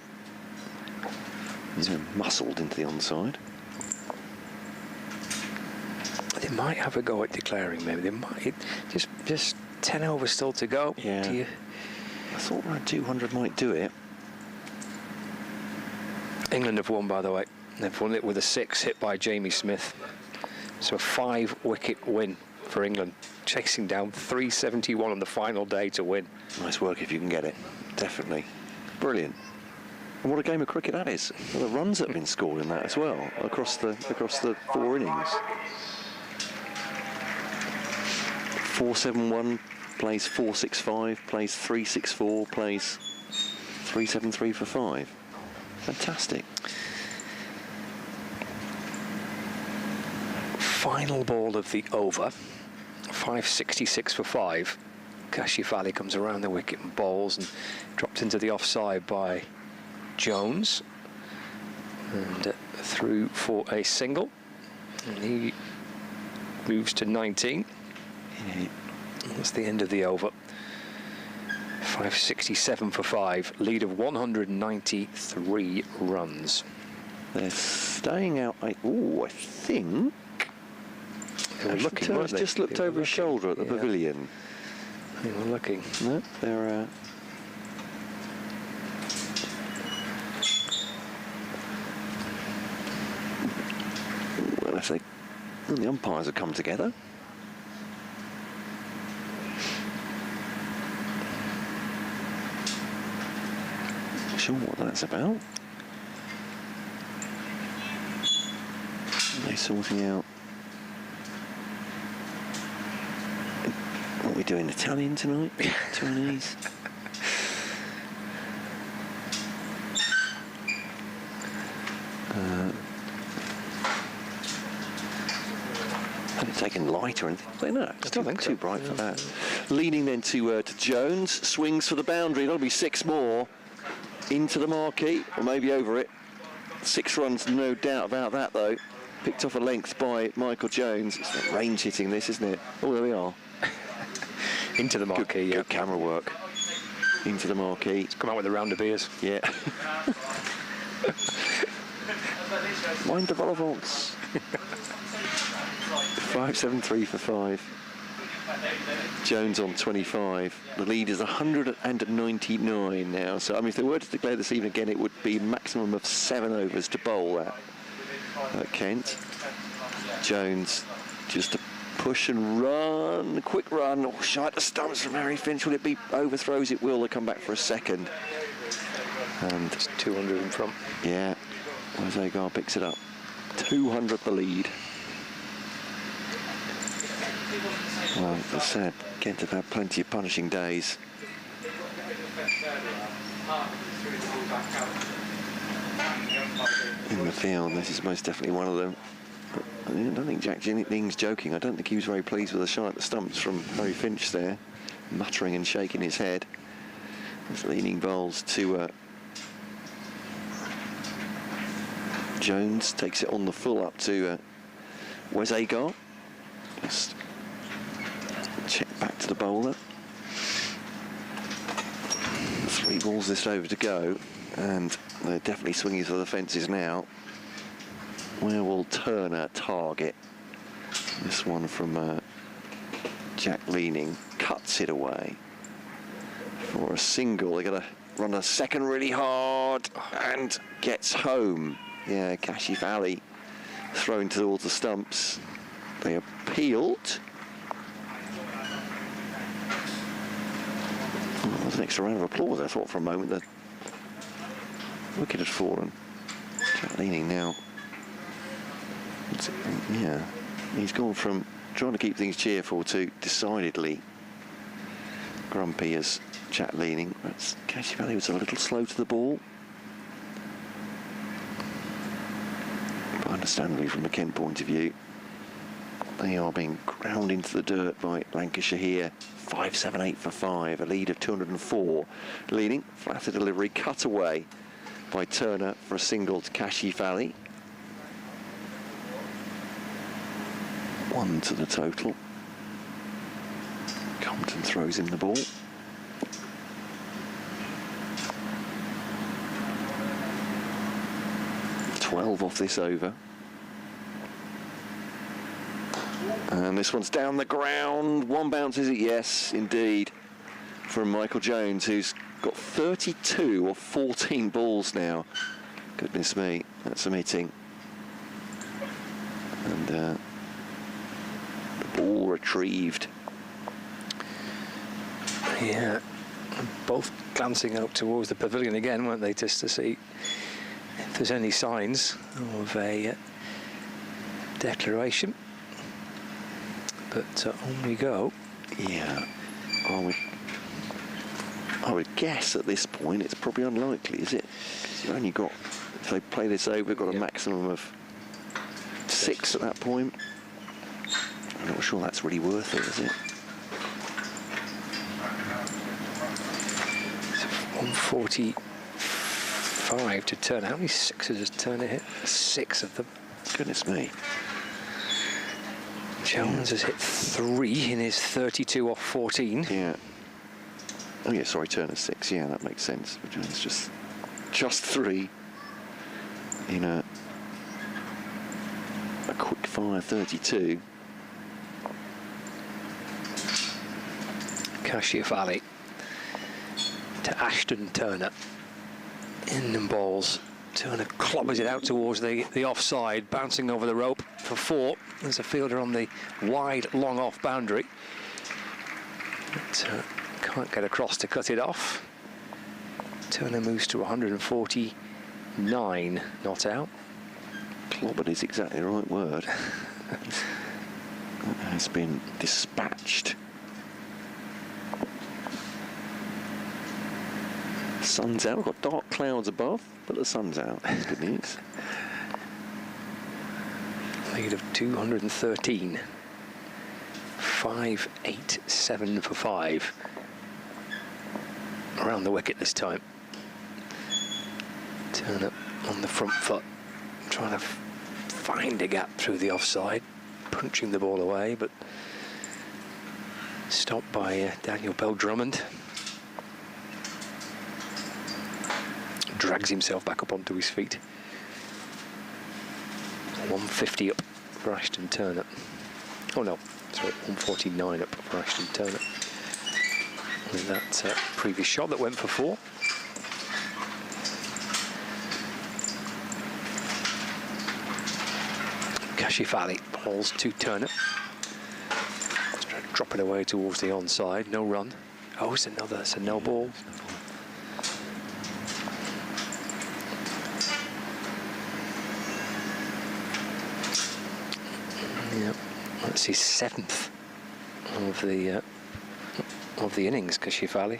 He's been muscled into the onside. They might have a go at declaring, maybe. They might. Just 10 overs still to go. Yeah. I thought around 200 might do it. England have won, by the way. They've won it with a 6 hit by Jamie Smith. So a 5-wicket win for England, chasing down 371 on the final day to win. Nice work if you can get it. Definitely. Brilliant. And what a game of cricket that is. Well, the runs that have been scored in that as well, across the 4 innings. 471 plays 465, plays 364, plays 373 for 5. Fantastic. Final ball of the over, 566 for 5. Kashifali comes around the wicket and bowls and dropped into the offside by Jones and through for a single, and he moves to 19. That's the end of the over. 567 for 5, lead of 193 runs. They're staying out. I think they were looking, weren't they? Just looked over his shoulder at the pavilion. They were looking. No, they're well, if the umpires have come together. Not sure what that's about. They're sorting out what are we doing, Italian tonight? Chinese? Haven't taken light or anything. No, still think too bright for that. Leaning then to Jones, swings for the boundary. That'll be 6 more into the marquee, or maybe over it. 6 runs, no doubt about that though. Picked off a length by Michael Jones. It's like range hitting this, isn't it? Oh, there we are. Into the marquee, good camera work. Into the marquee. It's come out with a round of beers. Yeah. Mind the volleyballs. 5.73 for 5. Jones on 25. The lead is 199 now. So, I mean, if they were to declare this evening again, it would be maximum of 7 overs to bowl at Kent. Jones just a push and run, quick run. Oh, shy at the stumps from Harry Finch. Will it be overthrows? It will. They come back for a second. And it's 200 in front. Yeah. Rothesay picks it up. 200 the lead. Well, as I said, Kent have had plenty of punishing days. In the field, this is most definitely one of them. But I don't think Jack Jinning's joking. I don't think he was very pleased with the shot at the stumps from Harry Finch there, muttering and shaking his head. As leaning bowls to Jones, takes it on the full up to Rothesay. Just check back to the bowler. 3 balls this over to go, and they're definitely swinging for the fences now. Where will Turner target? This one from Jack Leaning cuts it away for a single. They're going to run a second really hard and gets home. Yeah, Kashif Ali thrown towards the stumps. They appealed. Oh, there's an extra round of applause. I thought for a moment the wicket had fallen. Jack Leaning now. Yeah, he's gone from trying to keep things cheerful to decidedly grumpy as Jack Leaning. Kashif Ali was a little slow to the ball. But understandably, from a Kent point of view, they are being ground into the dirt by Lancashire here. 5.78 for 5, a lead of 204. Leaning, flatter delivery, cut away by Turner for a single to Kashif Ali. 1 to the total. Compton throws in the ball. .12 off this over. And this one's down the ground. 1 bounce, is it? Yes, indeed. From Michael Jones, who's got 32 or 14 balls now. Goodness me, that's some hitting. And the ball retrieved. Yeah, both glancing out towards the pavilion again, weren't they, just to see if there's any signs of a declaration. But on we go. Yeah, I would guess at this point it's probably unlikely, is it? Because you've only got, if they play this over, got a maximum of 6 at that point. I'm not sure that's really worth it, is it? It's 145 to Turner. How many sixes has Turner hit? 6 of them. Goodness me. Jones has hit 3 in his 32 off 14. Yeah. Oh yeah, sorry, Turner's 6. Yeah, that makes sense. But Jones just 3 in a quick fire 32. Kashif Ali to Ashton Turner. In and balls. Turner clobbers it out towards the offside, bouncing over the rope for 4. There's a fielder on the wide, long off boundary. But can't get across to cut it off. Turner moves to 149, not out. Clobbered is exactly the right word. That has been dispatched. Sun's out. We've got dark clouds above, but the sun's out. That's good news. Lead of 213. 5.87 for 5. Around the wicket this time. Turn up on the front foot, trying to find a gap through the offside, punching the ball away, but stopped by Daniel Bell-Drummond. Drags himself back up onto his feet. 150 up for Ashton Turner. Oh no, sorry, 149 up for Ashton Turner. With that previous shot that went for 4. Kashifali balls to Turner. Let's try to drop it away towards the onside. No run. Oh, it's a no ball. Yeah, that's his 7th of the innings. Kashifali.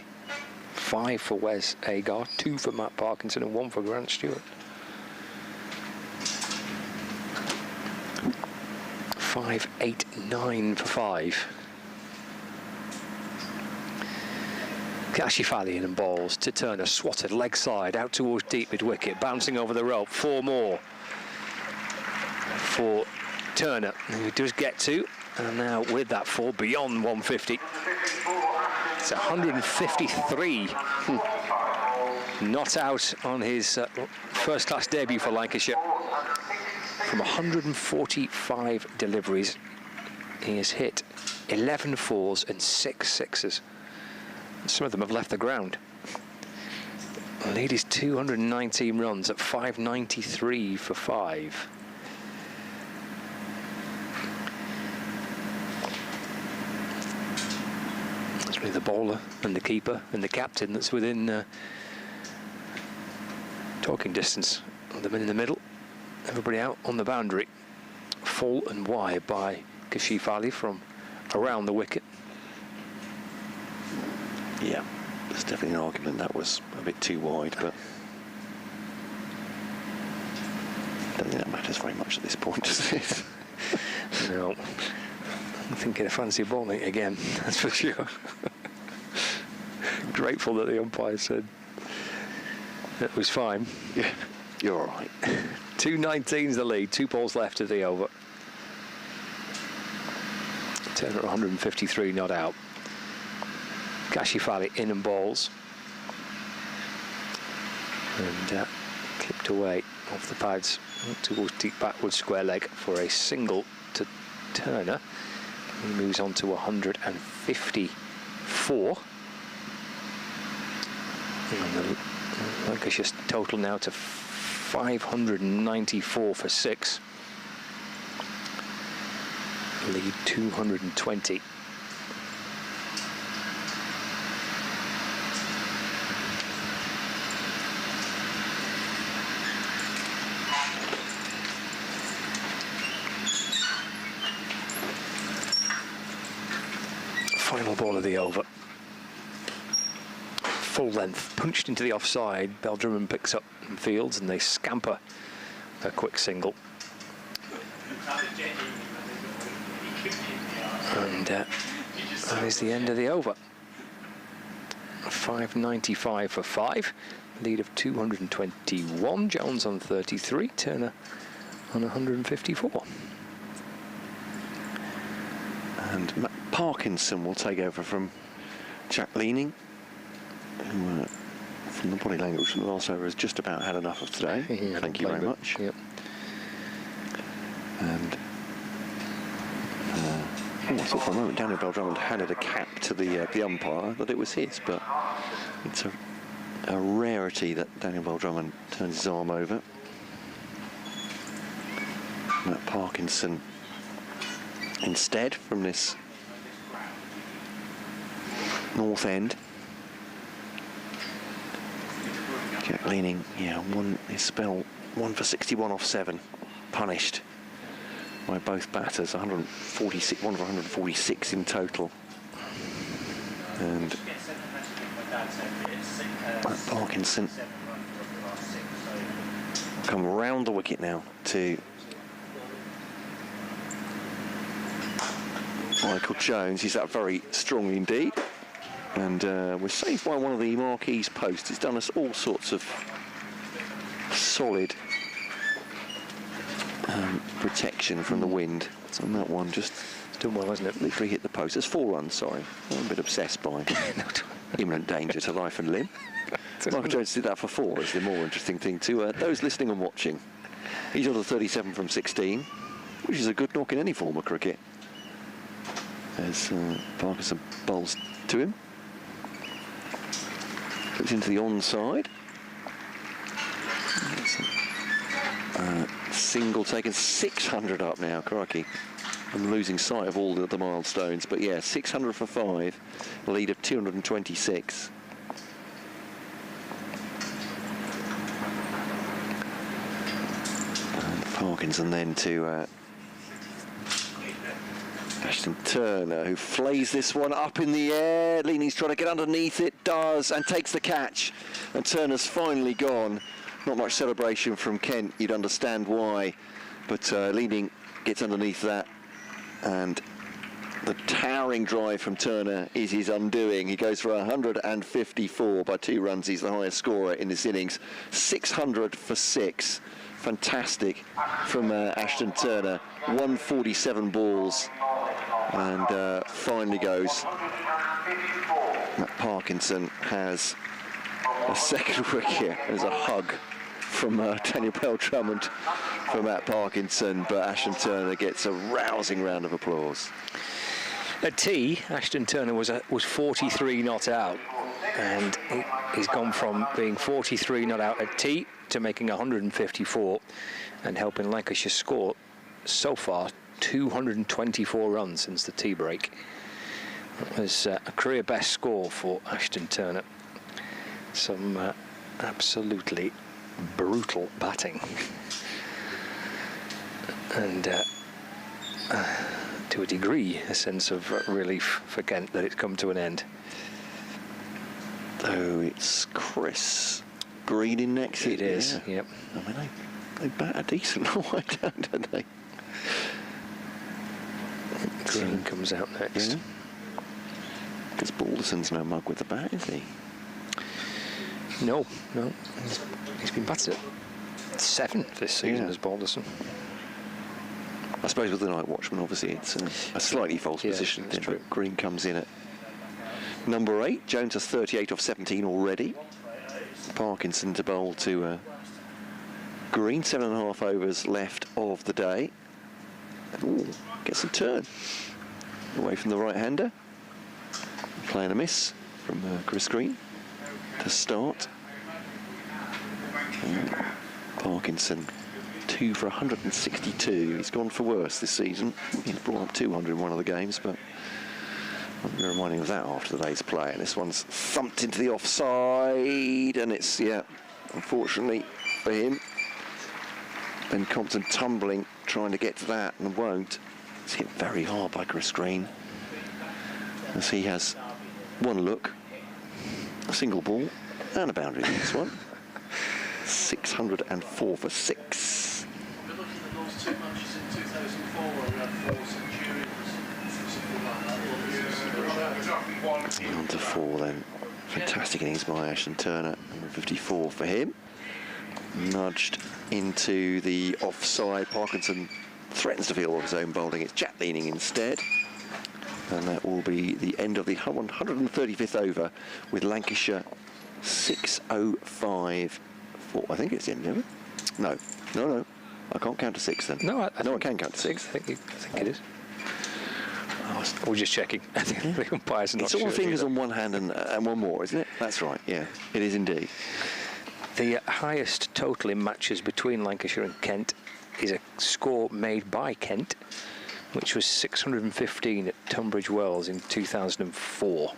5 for Wes Agar, 2 for Matt Parkinson, and 1 for Grant Stewart. 5.89 for 5. Kashifali in and balls to Turner, swatted leg side out towards deep mid wicket, bouncing over the rope. 4 more for Turner, who does get 2, and now with that 4 beyond 150. It's 153. Not out on his first class debut for Lancashire. From 145 deliveries, he has hit 11 4s and 6 6s. Some of them have left the ground. The lead is 219 runs at 593 for 5. That's really the bowler and the keeper and the captain that's within talking distance of the men in the middle. Everybody out on the boundary, full and wide by Kashifali from around the wicket. Yeah, there's definitely an argument that was a bit too wide, but I don't think that matters very much at this point, does it? No, I'm thinking of fancy bowling again, that's for sure. Grateful that the umpire said it was fine. Yeah, you're all right. 219's the lead, 2 balls left of the over. Turner at 153, not out. Kashifali in and balls. And clipped away off the pads towards deep backward square leg for a single to Turner. He moves on to 154. And the Lancashire's total now to 594 for 6. Lead 220. Final ball of the over. Full length, punched into the offside. Bell-Drummond picks up and fields, and they scamper a quick single. And that is the end of the over. 595 for 5. Lead of 221. Jones on 33. Turner on 154. And Matt Parkinson will take over from Jack Leaning, who from the body language from the last over has just about had enough of today. Yeah, thank you very much. Yep. And I thought for a moment Daniel Bell-Drummond handed a cap to the umpire, that it was his, but it's a rarity that Daniel Bell-Drummond turns his arm over. Matt Parkinson instead from this north end. Jack Leaning, yeah, his spell 1 for 61 off 7. punished by both batters. 146, one of 146 in total. And Parkinson come round the wicket now to Michael Jones. He's up very strongly indeed, and we're saved by one of the marquees posts. It's done us all sorts of solid protection from the wind. So on that one, just done well, hasn't it? Literally hit the post. It's 4 runs, sorry. I'm a bit obsessed by imminent danger to life and limb. Michael Jones did that for 4 is the more interesting thing to those listening and watching. He's on the 37 from 16, which is a good knock in any form of cricket. As Parkinson bowls to him. Goes into the onside. Single taken, 600 up now, crikey. I'm losing sight of all the other milestones, but yeah, 600 for 5, a lead of 226. And Parkinson then to Ashton Turner, who flays this one up in the air. Leaning's trying to get underneath it, does, and takes the catch. And Turner's finally gone. Not much celebration from Kent, you'd understand why. But Leaning gets underneath that. And the towering drive from Turner is his undoing. He goes for 154 by 2 runs. He's the highest scorer in this innings. 600 for 6. Fantastic from Ashton Turner. 147 balls. And finally goes. Matt Parkinson has a second wicket. There's a hug from Daniel Bell-Drummond for Matt Parkinson, but Ashton Turner gets a rousing round of applause. At tea, Ashton Turner was 43 not out, and he's gone from being 43 not out at tea to making 154 and helping Lancashire score so far 224 runs since the tea break. That was a career best score for Ashton Turner. Some absolutely brutal batting, and to a degree a sense of relief for Kent that it's come to an end. Oh, it's Chris Green in next. It is, yep. I mean, they bat a decent way down, don't they? Green comes out next. Because Balderson's no mug with the bat, is he? No. He's been batted at 7th this season as Balderson. I suppose with the night watchman, obviously, it's a slightly false position. That's true. But Green comes in at number 8. Jones has 38 off 17 already. Parkinson to bowl to Green. 7.5 overs left of the day. Ooh, gets a turn away from the right-hander. Playing a miss from Chris Green to start. Parkinson 2 for 162. He's gone for worse this season. He's brought up 200 in one of the games, but I'll be reminding of that after the day's play. And this one's thumped into the offside, and it's, unfortunately for him, Ben Compton tumbling, trying to get to that, and won't. It's hit very hard by Chris Green, as he has one look, a single ball, and a boundary in this one. 604 for 6. We're looking at those 2 matches in 2004 where we had 4 centurions. On to 4 then. Fantastic innings by Ashton Turner. Number 54 for him. Nudged into the offside. Parkinson threatens to field of his own bowling. It's Jack Leaning instead. And that will be the end of the 135th over with Lancashire 605. I think it's the end of it. No. I can't count to 6 then. No, I can count to 6. I think it is. We're just checking. I think the umpires are not It's all sure fingers either. on one hand and one more, isn't it? That's right, yeah. It is indeed. The highest total in matches between Lancashire and Kent is a score made by Kent, which was 615 at Tunbridge Wells in 2004.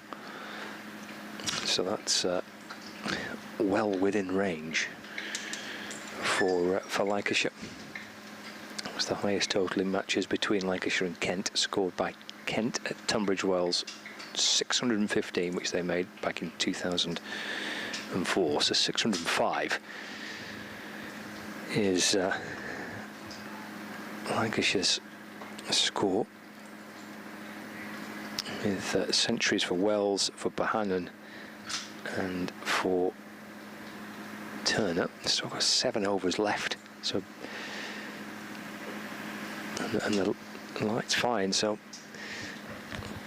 So that's well within range for Lancashire. That's the highest total in matches between Lancashire and Kent, scored by Kent at Tunbridge Wells, 615, which they made back in 2004. So 605 is Lancashire's score, with centuries for Wells, for Bohannon and for Turner. Still got 7 overs left, so and the light's fine, so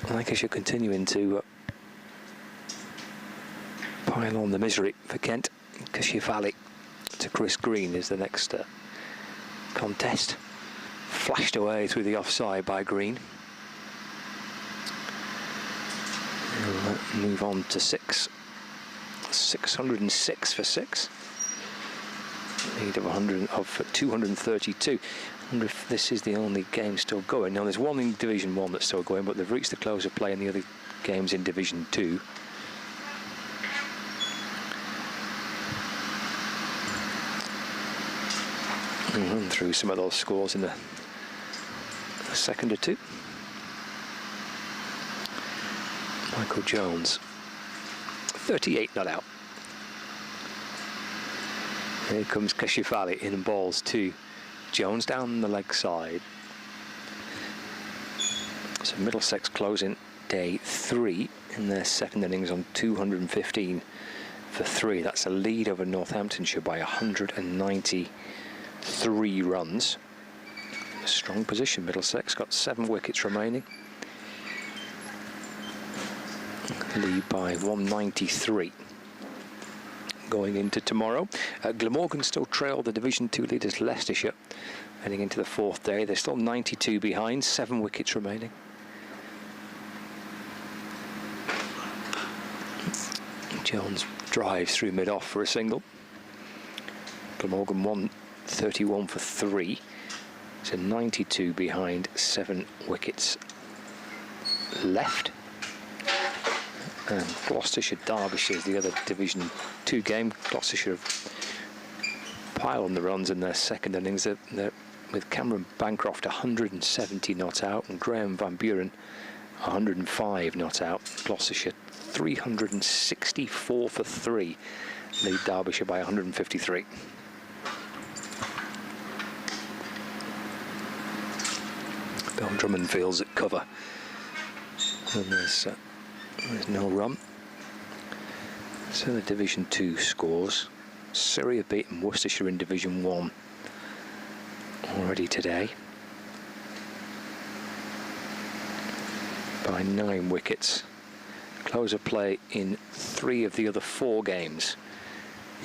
Lancashire continuing to pile on the misery for Kent. Caerphilly to Chris Green is the next contest. Flashed away through the offside by Green. We'll move on to 6. 606 for 6. Lead of 232. I wonder if this is the only game still going. Now, there's one in Division 1 that's still going, but they've reached the close of play in the other games in Division 2. We'll run through some of those scores in a second or two. Michael Jones, 38 not out. Here comes Caerphilly in balls to Jones down the leg side. So Middlesex closing day 3 in their second innings on 215 for 3. That's a lead over Northamptonshire by 193 runs. A strong position, Middlesex, got 7 wickets remaining. Lead by 193 going into tomorrow. Glamorgan still trail the Division 2 leaders Leicestershire heading into the 4th day. They're still 92 behind, 7 wickets remaining. Jones drives through mid-off for a single. Glamorgan 131 for 3. So 92 behind, 7 wickets left. And Gloucestershire Derbyshire is the other Division 2 game. Gloucestershire have piled on the runs in their second innings. They're with Cameron Bancroft 170 not out and Graham Van Buren 105 not out. Gloucestershire 364 for 3. Lead Derbyshire by 153. Bill Drummond fields at cover. And there's no run. So the Division 2 scores. Surrey have beaten Worcestershire in Division 1 already today by 9 wickets. Close of play in 3 of the other 4 games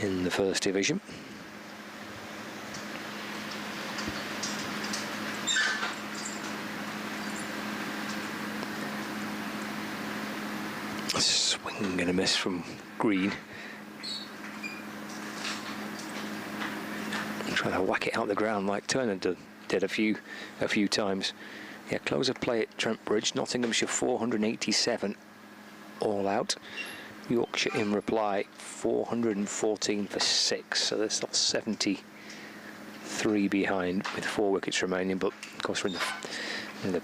in the First Division. Swing and a miss from Green. Trying to whack it out the ground like Turner did a few times. Yeah, close of play at Trent Bridge. Nottinghamshire 487 all out. Yorkshire in reply 414 for 6. So they're still 73 behind with 4 wickets remaining. But of course we're in the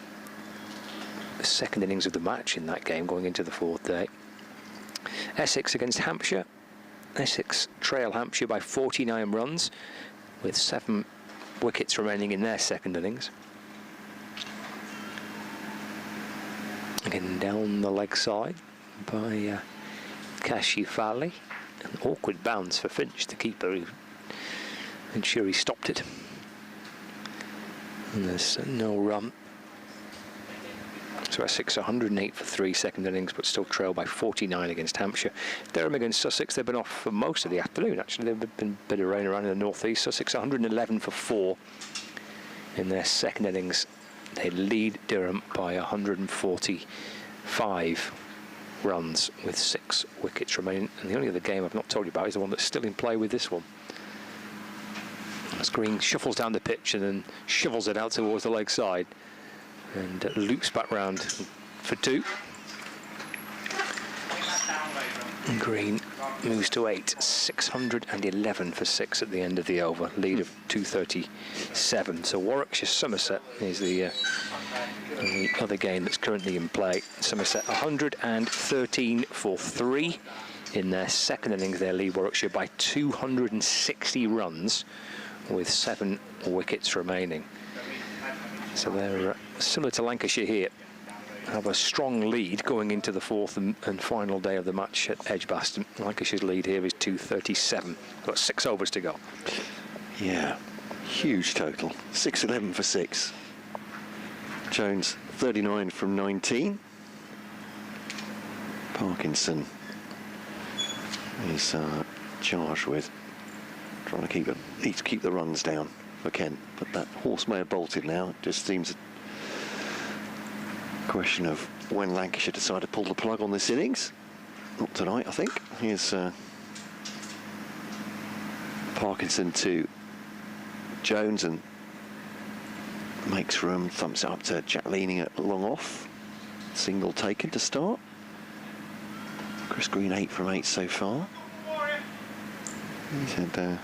second innings of the match in that game, going into the 4th day. Essex against Hampshire. Essex trail Hampshire by 49 runs with 7 wickets remaining in their second innings. Again down the leg side by Caerphilly. An awkward bounce for Finch, the keeper, who ensure he stopped it. And there's no run. So Essex 108 for 3 second innings, but still trail by 49 against Hampshire. Durham against Sussex, they've been off for most of the afternoon, actually. There's been a bit of rain around in the northeast. Sussex 111 for 4 in their second innings. They lead Durham by 145 runs with 6 wickets remaining. And the only other game I've not told you about is the one that's still in play with this one. As Green shuffles down the pitch and then shovels it out towards the leg side. And loops back round for 2. Green moves to 8, 611 for 6 at the end of the over, lead of 237. So Warwickshire Somerset is the other game that's currently in play. Somerset 113 for 3 in their second innings. They lead Warwickshire by 260 runs with 7 wickets remaining. So they're similar to Lancashire here, have a strong lead going into the fourth and final day of the match at Edgbaston. Lancashire's lead here is 237. Got 6 overs to go. Yeah, huge total. 611 for 6. Jones 39 from 19. Parkinson is charged with trying to keep the runs down for Kent, but that horse may have bolted now. It just seems a question of when Lancashire decide to pull the plug on this innings. Not tonight, I think. Here's Parkinson to Jones and makes room, thumps it up to Jack Leaning at long off. Single taken to start. Chris Green 8 from 8 so far. He's had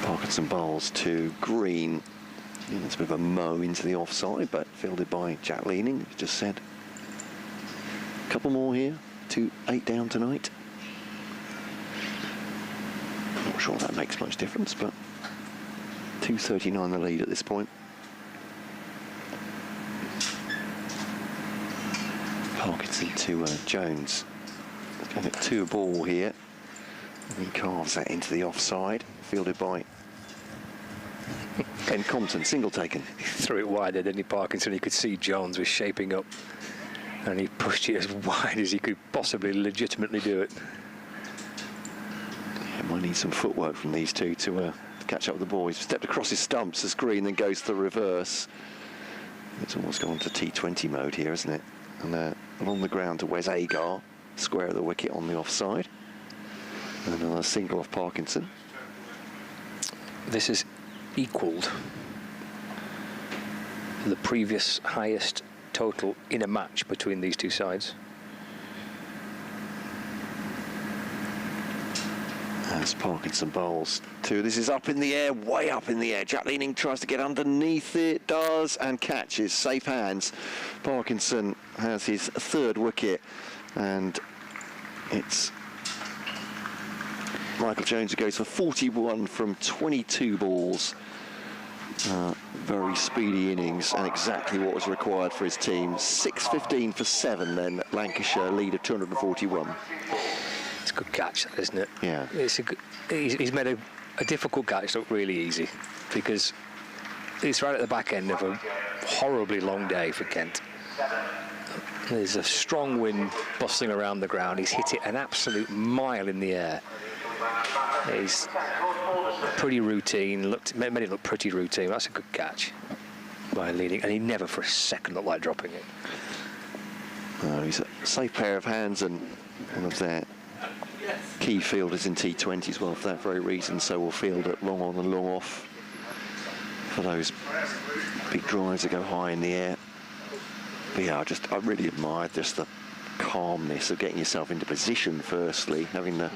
Parkinson bowls to Green. It's a bit of a mow into the offside, but fielded by Jack Leaning, as just said. A couple more here, 8 down tonight. Not sure that makes much difference, but 239 the lead at this point. Parkinson to Jones. Going at 2 ball here. And he carves that into the offside, fielded by Ken Compton, single taken. He threw it wide, didn't he, Parkinson? He could see Jones was shaping up, and he pushed it as wide as he could possibly legitimately do it. Yeah, might need some footwork from these two to catch up with the ball. He's stepped across his stumps as Green then goes to the reverse. It's almost gone to T20 mode here, isn't it? And along the ground to Wes Agar, square of the wicket on the offside. And another single off Parkinson. This is equalled the previous highest total in a match between these two sides. As Parkinson bowls 2. This is up in the air, way up in the air. Jack Leaning tries to get underneath it, does, and catches. Safe hands. Parkinson has his 3rd wicket, and it's Michael Jones who goes for 41 from 22 balls. Very speedy innings and exactly what was required for his team. 6:15 for 7 then, Lancashire lead of 241. It's a good catch, isn't it? Yeah. It's a good, he's made a difficult catch look really easy, because it's right at the back end of a horribly long day for Kent. There's a strong wind bustling around the ground. He's hit it an absolute mile in the air. He's pretty routine, made it look pretty routine. That's a good catch by Leaning, and he never for a second looked like dropping it. He's a safe pair of hands, and one of their key fielders in T20 as well for that very reason, so we'll field it long on and long off for those big drives that go high in the air. But yeah, I really admired just the calmness of getting yourself into position firstly, having the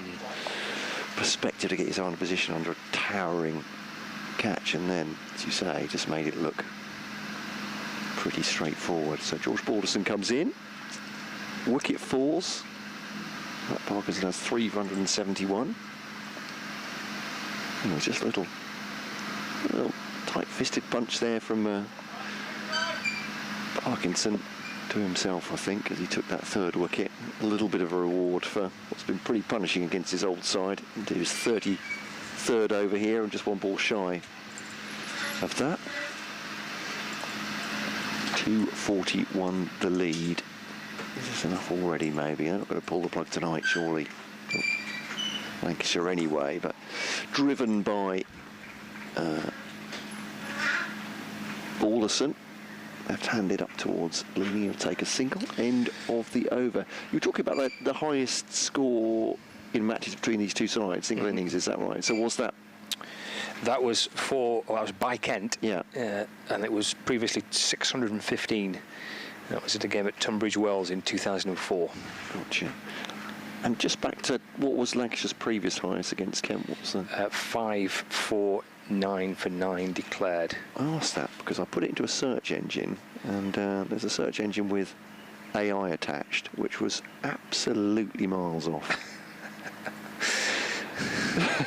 perspective to get yourself into position under a towering catch, and then, as you say, just made it look pretty straightforward. So George Balderson comes in, wicket falls. Parkinson has 371. Just a little tight-fisted punch there from Parkinson to himself, I think, as he took that 3rd wicket. A little bit of a reward for what's been pretty punishing against his old side. Into his 33rd over here and just 1 ball shy of that. 241 the lead. Is this enough already, maybe? They're not going to pull the plug tonight, surely. Lancashire anyway, but driven by Balderson. Left-handed up towards Leaning. He'll take a single. End of the over. You were talking about the highest score in matches between these two sides, single innings, is that right? So was that That was by Kent. Yeah. And it was previously 615. That was at a game at Tunbridge Wells in 2004. Gotcha. And just back to what was Lancashire's previous highest against Kent? What was that? 549 for 9 declared. I asked that because I put it into a search engine, and there's a search engine with AI attached, which was absolutely miles off.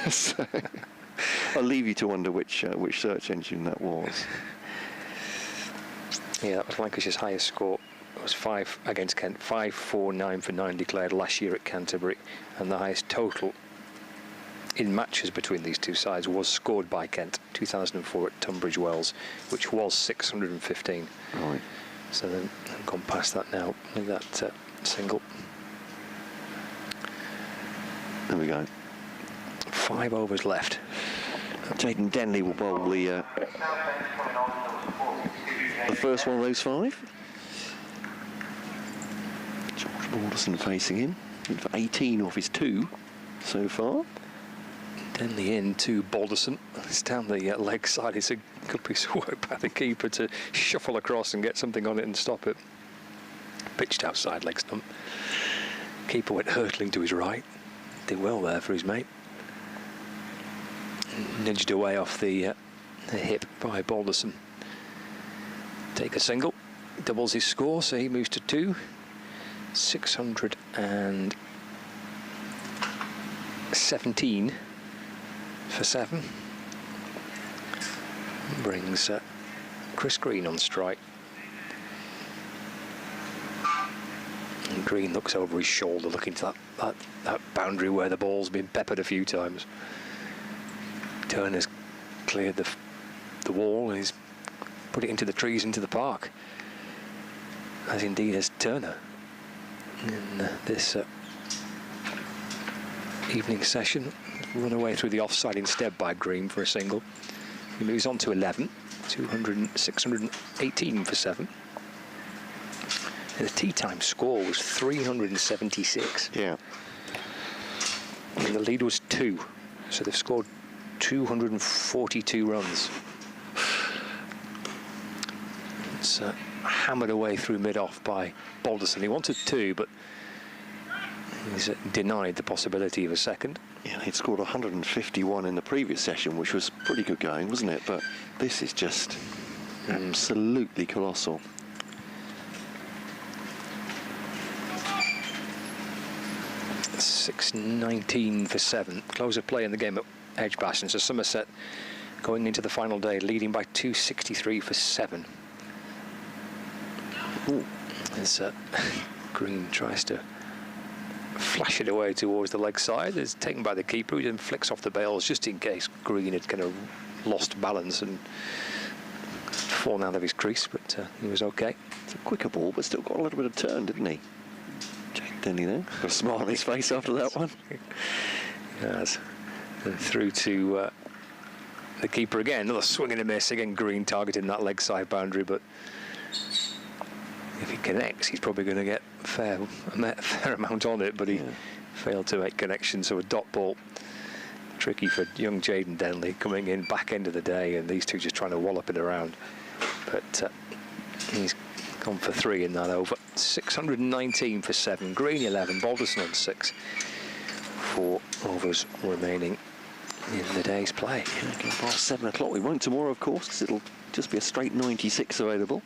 So I'll leave you to wonder which search engine that was. Yeah, that was Lancashire's highest score. It was 5 against Kent, 549 for 9 declared last year at Canterbury, and the highest total in matches between these two sides was scored by Kent, 2004 at Tunbridge Wells, which was 615. Right. So then I've gone past that now with that single. There we go. 5 overs left. Jaden Denley will bowl the first one of those 5. George Balderson facing him. For 18 off his 2 so far. Denley in to Balderson. It's down the leg side. It's a good piece of work by the keeper to shuffle across and get something on it and stop it. Pitched outside leg stump. Keeper went hurtling to his right. Did well there for his mate. Nudged away off the hip by Balderson. Take a single. Doubles his score, so he moves to 2. 617 for 7. Brings Chris Green on strike. And Green looks over his shoulder, looking to that boundary where the ball's been peppered a few times. Turner's cleared the wall and he's put it into the trees, into the park. As indeed has Turner. In this evening session, run away through the offside instead by Green for a single. He moves on to 11, 618 for 7. And the tea time score was 376. Yeah. And the lead was 2, so they've scored 242 runs. It's hammered away through mid-off by Balderson. He wanted 2, but he's denied the possibility of a second. Yeah, he'd scored 151 in the previous session, which was pretty good going, wasn't it? But this is just absolutely colossal. $619 for 7. Close of play in the game at Edgbaston. So Somerset going into the final day, leading by 263 for 7. As Green tries to flash it away towards the leg side. It's taken by the keeper, who then flicks off the bails just in case Green had kind of lost balance and fallen out of his crease, but he was okay. It's a quicker ball, but still got a little bit of turn, didn't he? Jack Denley there. Got a smile on his face after that one. Yes. And through to the keeper again. Another swing and a miss. Again, Green targeting that leg side boundary, but if he connects, he's probably going to get a fair amount on it, but he failed to make connection, so a dot ball. Tricky for young Jaden Denley coming in back end of the day, and these two just trying to wallop it around. But he's gone for 3 in that over. 619 for 7. Green 11, Balderson on 6. 4 overs remaining in the day's play. Yeah, past 7 o'clock. We won't tomorrow, of course, because it'll just be a straight 96 available.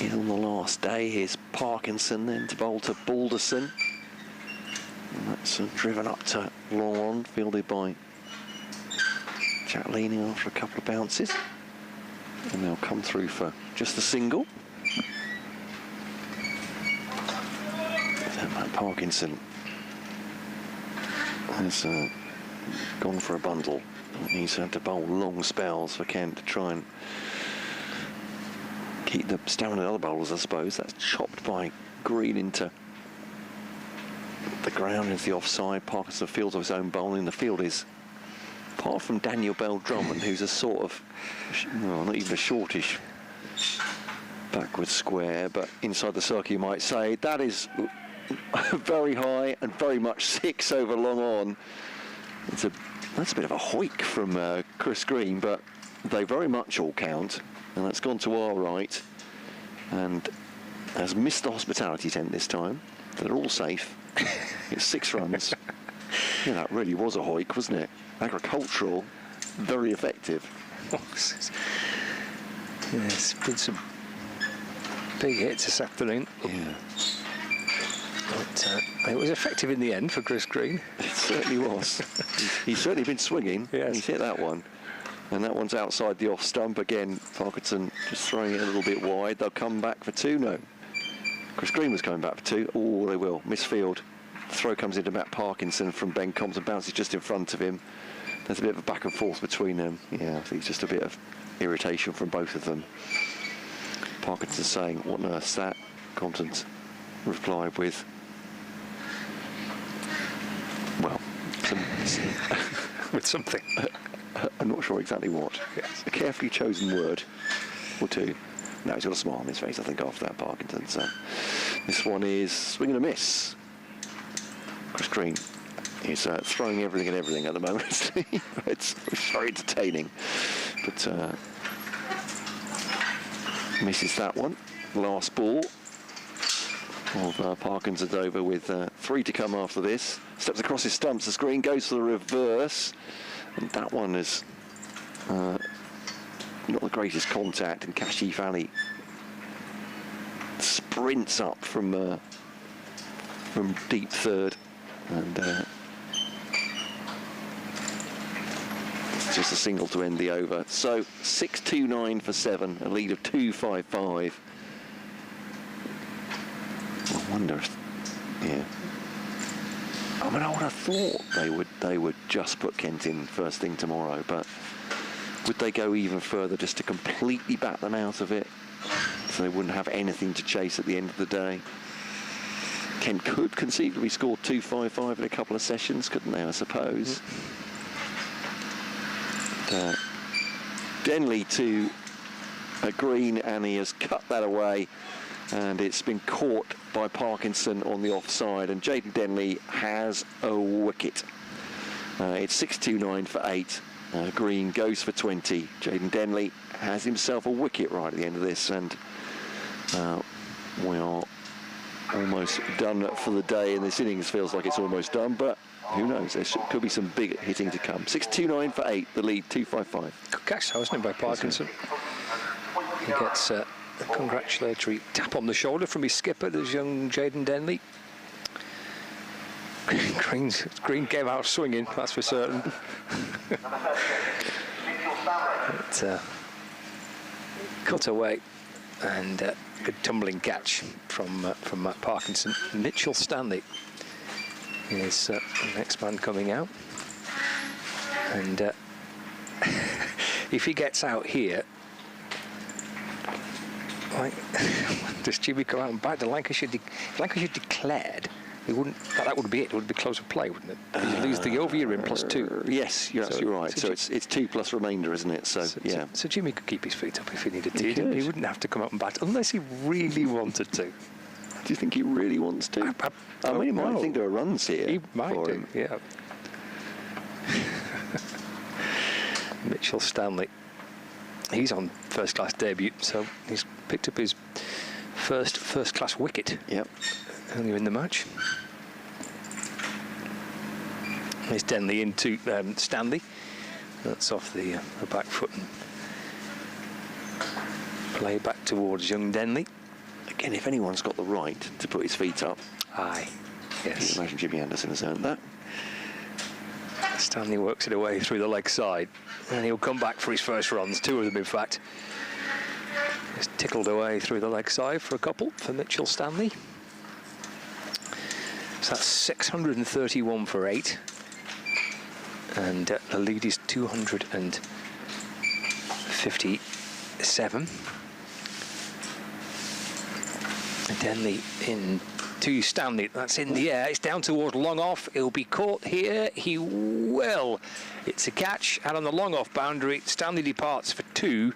In on the last day, here's Parkinson, then to bowl to Balderson. And that's driven up to long on, fielded by Jack Leaning after a couple of bounces. And they'll come through for just the single. Then Parkinson has gone for a bundle. He's had to bowl long spells for Kent to try and keep the stamina of the other bowlers, I suppose. That's chopped by Green into the ground, into the offside. Parkinson fields of his own bowling. The field is, apart from Daniel Bell-Drummond, who's a sort of, well, not even a shortish backward square, but inside the circle you might say, that is very high and very much 6 over long on. That's a bit of a hoik from Chris Green, but they very much all count, and that's gone to our right and has missed the hospitality tent this time. They're all safe. It's 6 runs. Yeah, that really was a hoik, wasn't it? Agricultural, very effective. There's been some big hits this afternoon. Yeah. But it was effective in the end for Chris Green. It certainly was. He's certainly been swinging. Yes. He's hit that one. And that one's outside the off stump. Again, Parkinson just throwing it a little bit wide. They'll come back for 2. No. Chris Green was coming back for 2. Oh, they will. Misfield. Throw comes into Matt Parkinson from Ben Compton. Bounces just in front of him. There's a bit of a back and forth between them. Yeah, I think it's just a bit of irritation from both of them. Parkinson saying, "What on earth's that?" Compton's replied with, well, with something. I'm not sure exactly what. Yes. A carefully chosen word or 2. No, he's got a smile on his face, I think, after that, Parkinson. So this one is swing and a miss. Chris Green is throwing everything and everything at the moment. It's very entertaining. But misses that one. Last ball of Parkinson's over with 3 to come after this. Steps across his stumps. The screen goes for the reverse. And that one is not the greatest contact. And Kashif Ali sprints up from deep third. And it's just a single to end the over. So 6-2-9 for 7, a lead of 2-5-5. I wonder if, yeah. I mean, I would have thought they would just put Kent in first thing tomorrow, but would they go even further just to completely bat them out of it, so they wouldn't have anything to chase at the end of the day? Kent could conceivably score 2-5-5 in a couple of sessions, couldn't they, I suppose? Denley to Green, and he has cut that away, and it's been caught by Parkinson on the offside, and Jaden Denley has a wicket. It's 6-2-9 for 8. Green goes for 20. Jaden Denley has himself a wicket right at the end of this, and we are almost done for the day, and this innings feels like it's almost done, but who knows? There could be some big hitting to come. 6-2-9 for 8, the lead 2-5-5. Good catch, wasn't it, by Parkinson? He gets a congratulatory tap on the shoulder from his skipper, there's young Jaden Denley. Green came out swinging, that's for certain. But, cut away, and good tumbling catch from Matt Parkinson. Mitchell Stanley is the next man coming out, and if he gets out here, like, does Jimmy come out and bite? Lancashire declared that would be it. It would be closer play, wouldn't it? You lose the over year in +2. Yes, you're absolutely right. So it's 2 plus remainder, isn't it? So yeah. So Jimmy could keep his feet up if he needed to. He wouldn't have to come out and bat unless he really wanted to. Do you think he really wants to? I mean, he might think there are runs here. He might for do, him. yeah. Mitchell Stanley. He's on first-class debut, so he's picked up his first-class wicket. Yep. Earlier in the match. There's Denley into Stanley. That's off the back foot and play back towards young Denley. Again, if anyone's got the right to put his feet up, aye, yes. I can imagine Jimmy Anderson has earned that. Stanley works it away through the leg side, and he'll come back for his first runs, 2 of them in fact. Just tickled away through the leg side for a couple for Mitchell Stanley. So that's 631 for 8, and the lead is 257. Denley in to Stanley. That's in the air. It's down towards long off. He'll be caught here. He will. It's a catch, and on the long off boundary, Stanley departs for 2,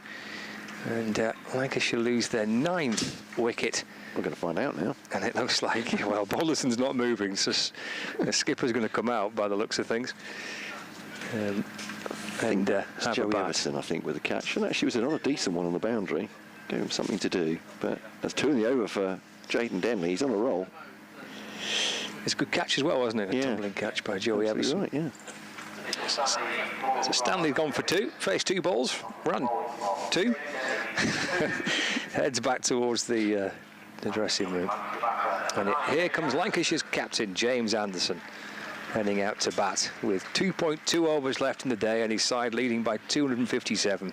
and Lancashire lose their 9th wicket. We're going to find out now. And it looks like, well, Balderson's not moving, so the skipper's going to come out by the looks of things. And have a Joey bat. Everson, I think, with the catch. And actually was another decent one on the boundary. Gave him something to do. But that's 2 in the over for Jaden Denley. He's on a roll. It's a good catch as well, wasn't it? A tumbling catch by Joey Everson. Right, yeah. So Stanley's gone for 2, faced 2 balls, ran 2, heads back towards the dressing room. And here comes Lancashire's captain, James Anderson, heading out to bat with 2.2 overs left in the day and his side leading by 257.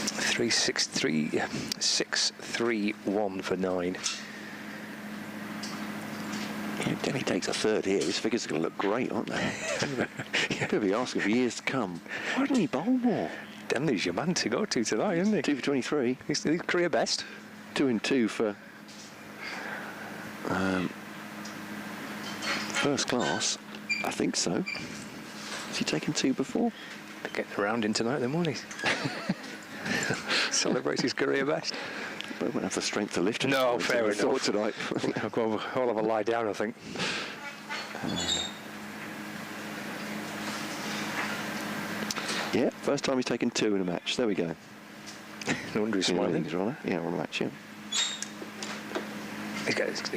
6-3-1 for 9. If Denny takes a third here, his figures are going to look great, aren't they? He'll be asking for years to come. Why didn't he bowl more? Denley's your man to go to tonight, isn't he? 2 for 23. He's his career best. 2 and 2 for first class. I think so. Has he taken 2 before? They're getting around in tonight, then, won't he? Celebrates his career best. But won't have the strength to lift him. No, fair I thought enough. tonight. I'll have a lie down, I think. Yeah, first time he's taken 2 in a match. There we go. No wonder he's smiling. Yeah, on a match, yeah.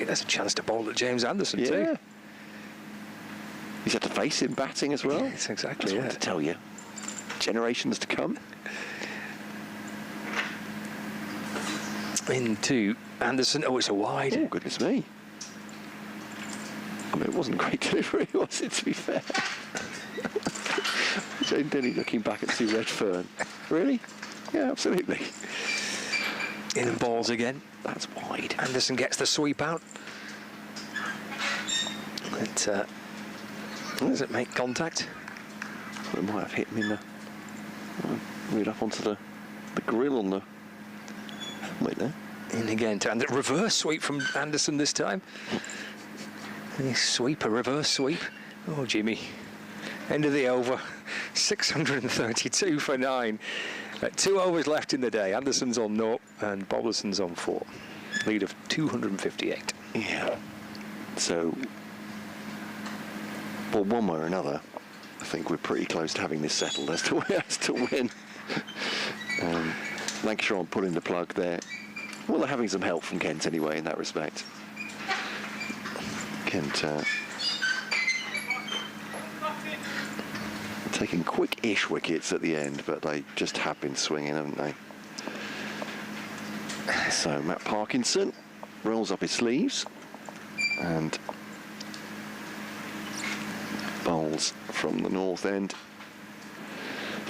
That's a chance to bowl at James Anderson, Yeah. too. He's had to face him batting as well. Yes, exactly, That's what yeah. to tell you. Generations to come. Into Anderson. Oh, it's a wide. Oh, goodness me. I mean, it wasn't a great delivery, was it, to be fair? Jane Denny looking back at Sue Redfern. Really? Yeah, absolutely. In and balls again. That's wide. Anderson gets the sweep out. Does it make contact? It might have hit him in the... Right up onto the grill on the... Wait there. In again, and a reverse sweep from Anderson this time. A sweep, a reverse sweep. Oh, Jimmy. End of the over. 632 for 9. 2 overs left in the day. Anderson's on 0 and Boblison's on 4. Lead of 258. Yeah. So, well, one way or another, I think we're pretty close to having this settled as to when. Lancashire aren't pulling the plug there. Well, they're having some help from Kent anyway in that respect. Kent taking quick-ish wickets at the end, but they just have been swinging, haven't they? So Matt Parkinson rolls up his sleeves and bowls from the north end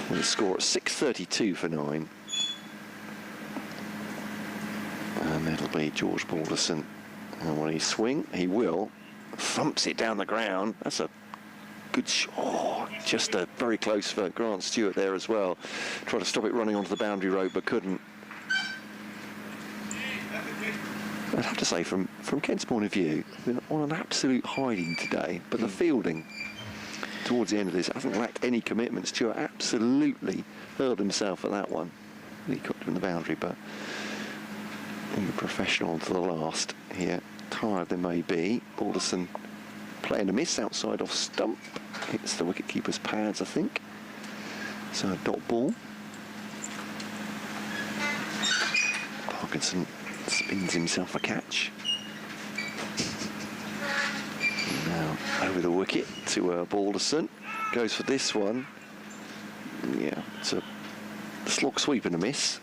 with a score at 632 for 9. And it'll be George Balderson. And when he swing, he will. Thumps it down the ground. That's a good shot. Oh, just very close for Grant Stewart there as well. Tried to stop it running onto the boundary rope, but couldn't. I'd have to say, from Kent's point of view, we're on an absolute hiding today. But the fielding towards the end of this hasn't lacked any commitment. Stewart absolutely hurled himself at that one. He got him in the boundary, but professional to the last here. Tired they may be. Balderson playing a miss outside off stump. Hits the wicketkeeper's pads, I think. So a dot ball. Parkinson spins himself a catch. Now over the wicket to Balderson. Goes for this one. Yeah, it's a slog sweep and a miss.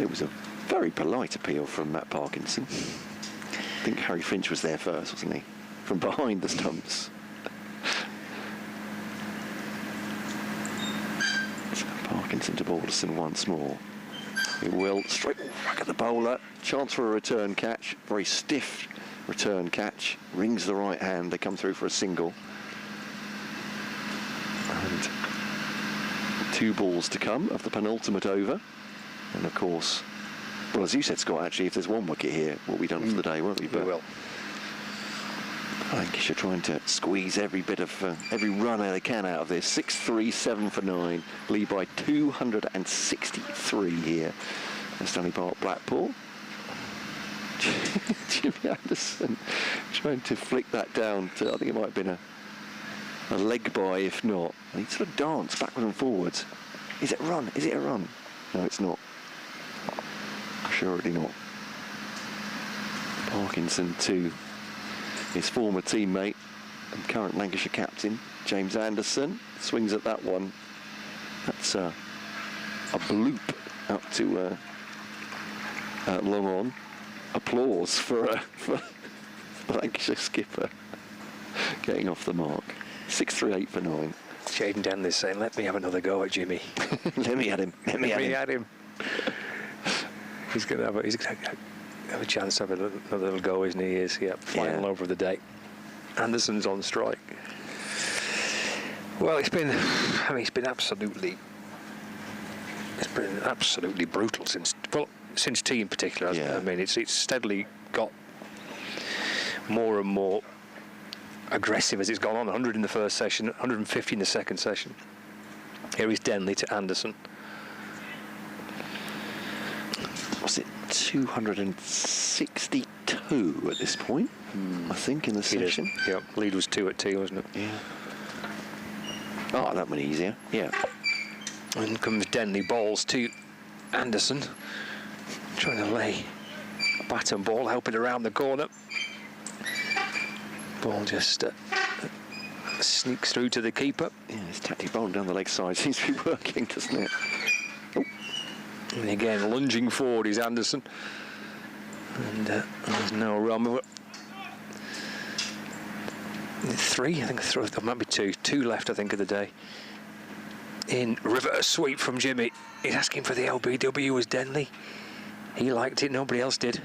It was a very polite appeal from Matt Parkinson. I think Harry Finch was there first, wasn't he? From behind the stumps. So Parkinson to Balderson once more. He will straight back at the bowler. Chance for a return catch. Very stiff return catch. Rings the right hand. They come through for a single. And 2 balls to come of the penultimate over. And of course, well, as you said, Scott, actually, if there's 1 wicket here, we'll be done for the day, won't we? But we will. Lancashire trying to squeeze every bit of, every run they can out of this. 6-3-7 for 9. Lead by 263 here at Stanley Park, Blackpool. Jimmy Anderson trying to flick that down to, I think it might have been a leg by, if not. And he sort of danced backwards and forwards. Is it a run? Is it a run? No, it's not. Surely not. Parkinson to his former teammate and current Lancashire captain, James Anderson, swings at that one. That's a bloop out to long on. Applause for Lancashire skipper getting off the mark. 6.38 for 9. Jaden Denley's saying, let me have another go at Jimmy. Let me at him. Let me at him. He's going to have a chance to have another little go, isn't he? Final over of the day. Anderson's on strike. Well, it's been absolutely brutal since tea in particular, hasn't it? I mean, it's steadily got more and more aggressive as it's gone on. 100 in the first session, 150 in the second session. Here is Denley to Anderson. Was it 262 at this point? I think in the session. Yeah, lead was 2 at tea, wasn't it? Yeah. Oh, that went easier. Yeah. And comes Denley, balls to Anderson, trying to lay a bat and ball, helping around the corner. Ball just sneaks through to the keeper. Yeah, his tactic bowling down the leg side seems to be working, doesn't it? Oh. And again, lunging forward is Anderson. And there's no run. 3, I think, there might be 2. 2 left, I think, of the day. In reverse sweep from Jimmy. He's asking for the LBW, was Denley. He liked it, nobody else did.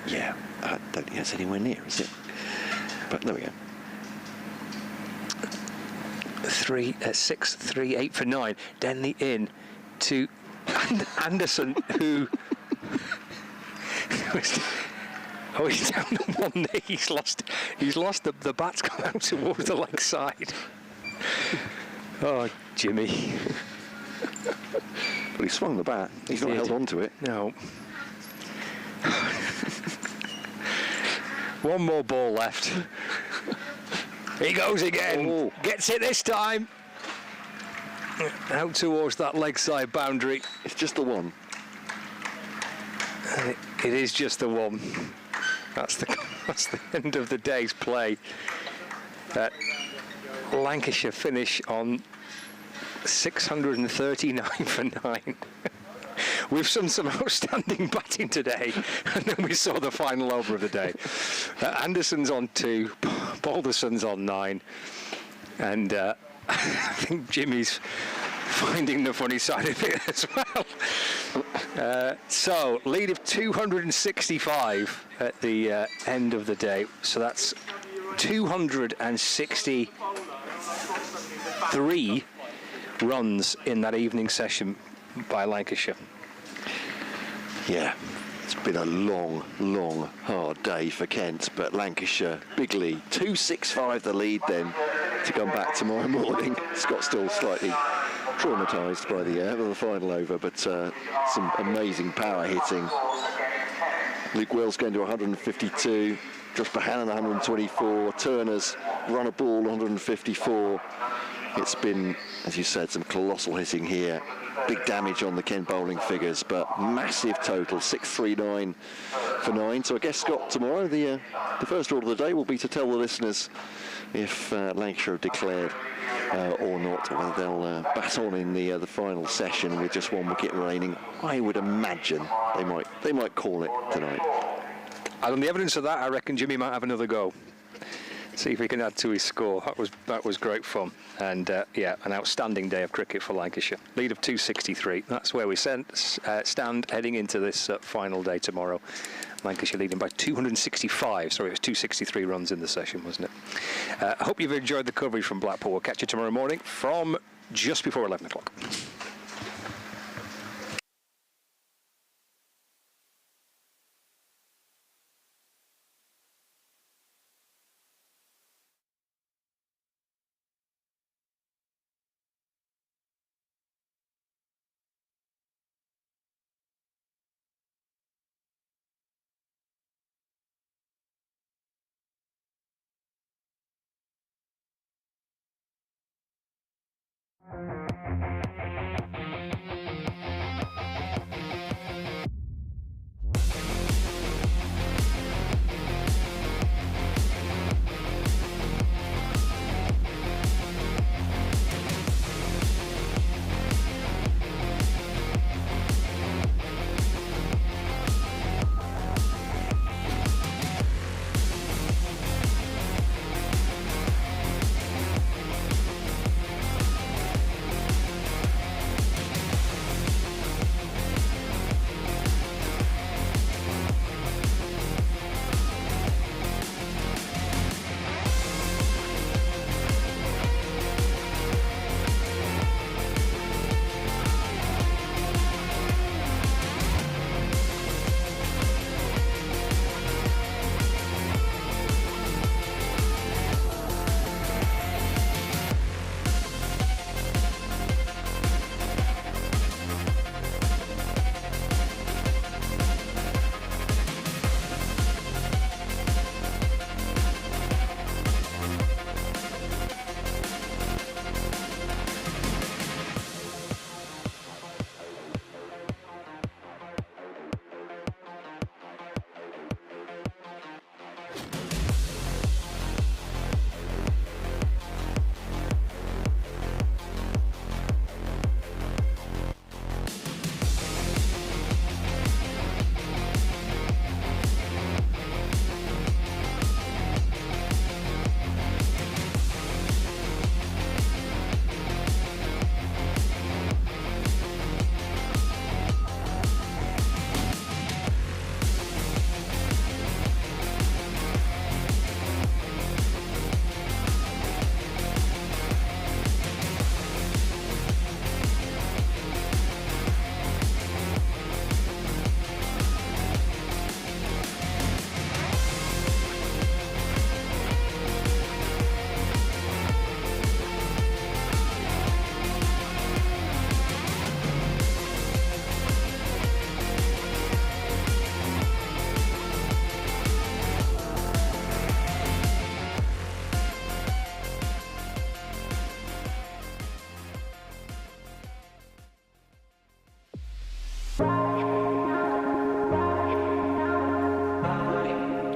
Yeah, I don't think that's anywhere near, is it? But there we go. 6, 3, 8 for 9. Denley in to Anderson, who he's down on one knee. He's lost the bat's gone out towards the leg side. Oh, Jimmy. Well, he swung the bat. He's not held on to it. No. One more ball left. He goes again. Oh. Gets it this time. Out towards that leg side boundary. It's just the one. It is just the one. That's the end of the day's play. Lancashire finish on 639 for 9. We've seen some outstanding batting today, and then we saw the final over of the day. Anderson's on 2, Balderson's on 9, and I think Jimmy's finding the funny side of it as well. So, lead of 265 at the end of the day. So that's 263 runs in that evening session by Lancashire. Yeah, it's been a long, hard day for Kent, but Lancashire, big lead. 265 the lead then to come back tomorrow morning. Scott's still slightly traumatised by the final over, but some amazing power hitting. Luke Wells going to 152, Josh Bohannon 124, Turner's run a ball 154. It's been, as you said, some colossal hitting here. Big damage on the Kent bowling figures, but massive total, 639 for 9. So I guess, Scott, tomorrow the first order of the day will be to tell the listeners if Lancashire have declared or not, whether they'll bat on in the final session with just 1 wicket remaining. I would imagine they might call it tonight. And on the evidence of that, I reckon Jimmy might have another go. See if he can add to his score. That was great fun, and yeah, an outstanding day of cricket for Lancashire. Lead of 263. That's where we stand heading into this final day tomorrow. Lancashire leading by 265. Sorry, it was 263 runs in the session, wasn't it? I hope you've enjoyed the coverage from Blackpool. We'll catch you tomorrow morning from just before 11 o'clock.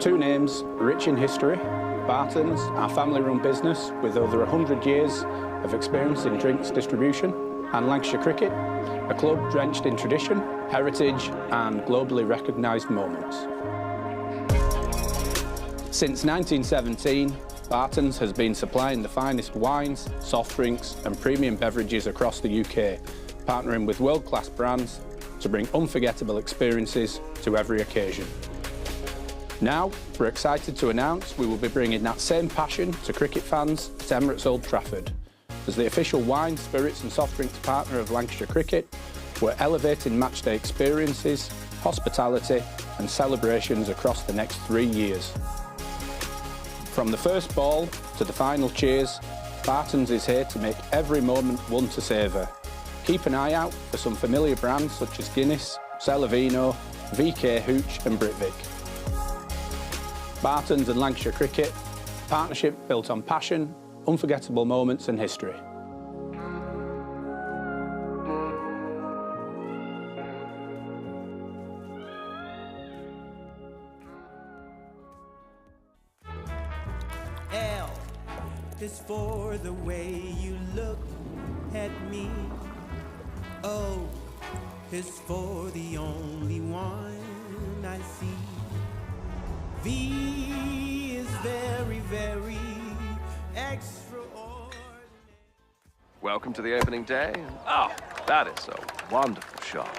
Two names rich in history, Barton's, our family-run business with over 100 years of experience in drinks distribution, and Lancashire Cricket, a club drenched in tradition, heritage and globally recognised moments. Since 1917, Barton's has been supplying the finest wines, soft drinks and premium beverages across the UK, partnering with world-class brands to bring unforgettable experiences to every occasion. Now, we're excited to announce we will be bringing that same passion to cricket fans at Emirates Old Trafford. As the official wine, spirits and soft drinks partner of Lancashire Cricket, we're elevating matchday experiences, hospitality and celebrations across the next 3 years. From the first ball to the final cheers, Barton's is here to make every moment one to savour. Keep an eye out for some familiar brands such as Guinness, Celavino, VK Hooch and Britvic. Barton's and Lancashire Cricket, a partnership built on passion, unforgettable moments and history. L is for the way you look at me. O is for the only one I see. V is very, very extraordinary. Welcome to the opening day. Oh, that is a wonderful shot.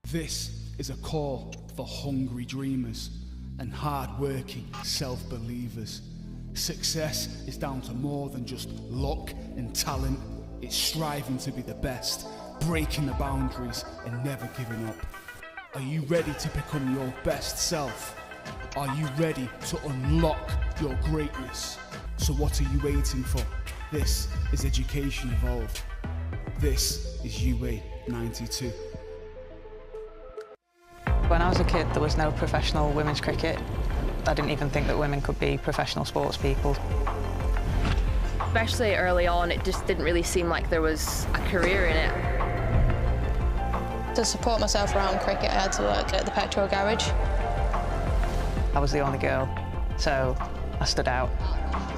This is a call for hungry dreamers and hard-working self-believers. Success is down to more than just luck and talent. It's striving to be the best, breaking the boundaries and never giving up. Are you ready to become your best self? Are you ready to unlock your greatness? So what are you waiting for? This is Education Evolved. This is UA 92. When I was a kid, there was no professional women's cricket. I didn't even think that women could be professional sports people. Especially early on, it just didn't really seem like there was a career in it. To support myself around cricket, I had to work at the petrol garage. I was the only girl, so I stood out.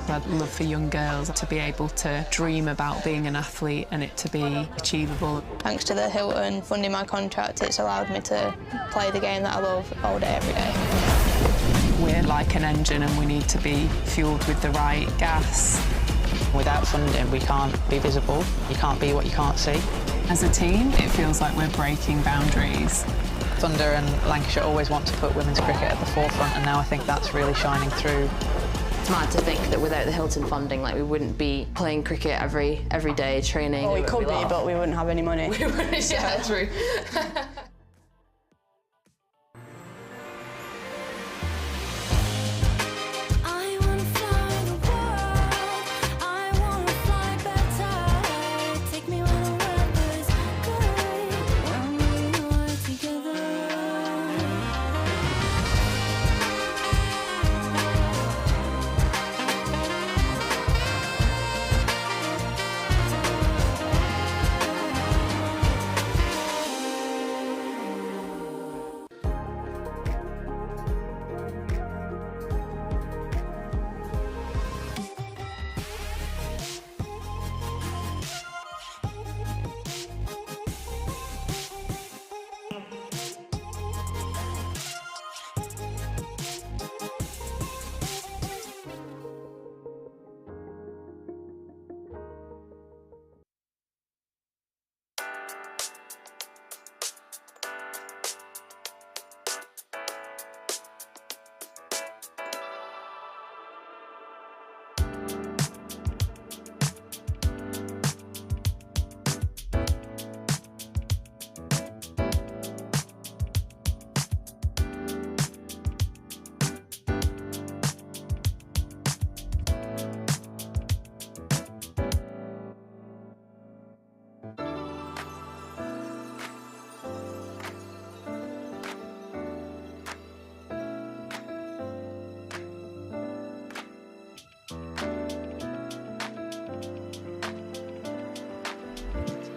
I'd love for young girls to be able to dream about being an athlete and it to be achievable. Thanks to the Hilton funding my contract, it's allowed me to play the game that I love all day, every day. We're like an engine and we need to be fueled with the right gas. Without funding, we can't be visible. You can't be what you can't see. As a team, it feels like we're breaking boundaries. Thunder and Lancashire always want to put women's cricket at the forefront, and now I think that's really shining through. It's mad to think that without the Hilton funding, like, we wouldn't be playing cricket every day, training. Well, we could be, but we wouldn't have any money. Yeah, true.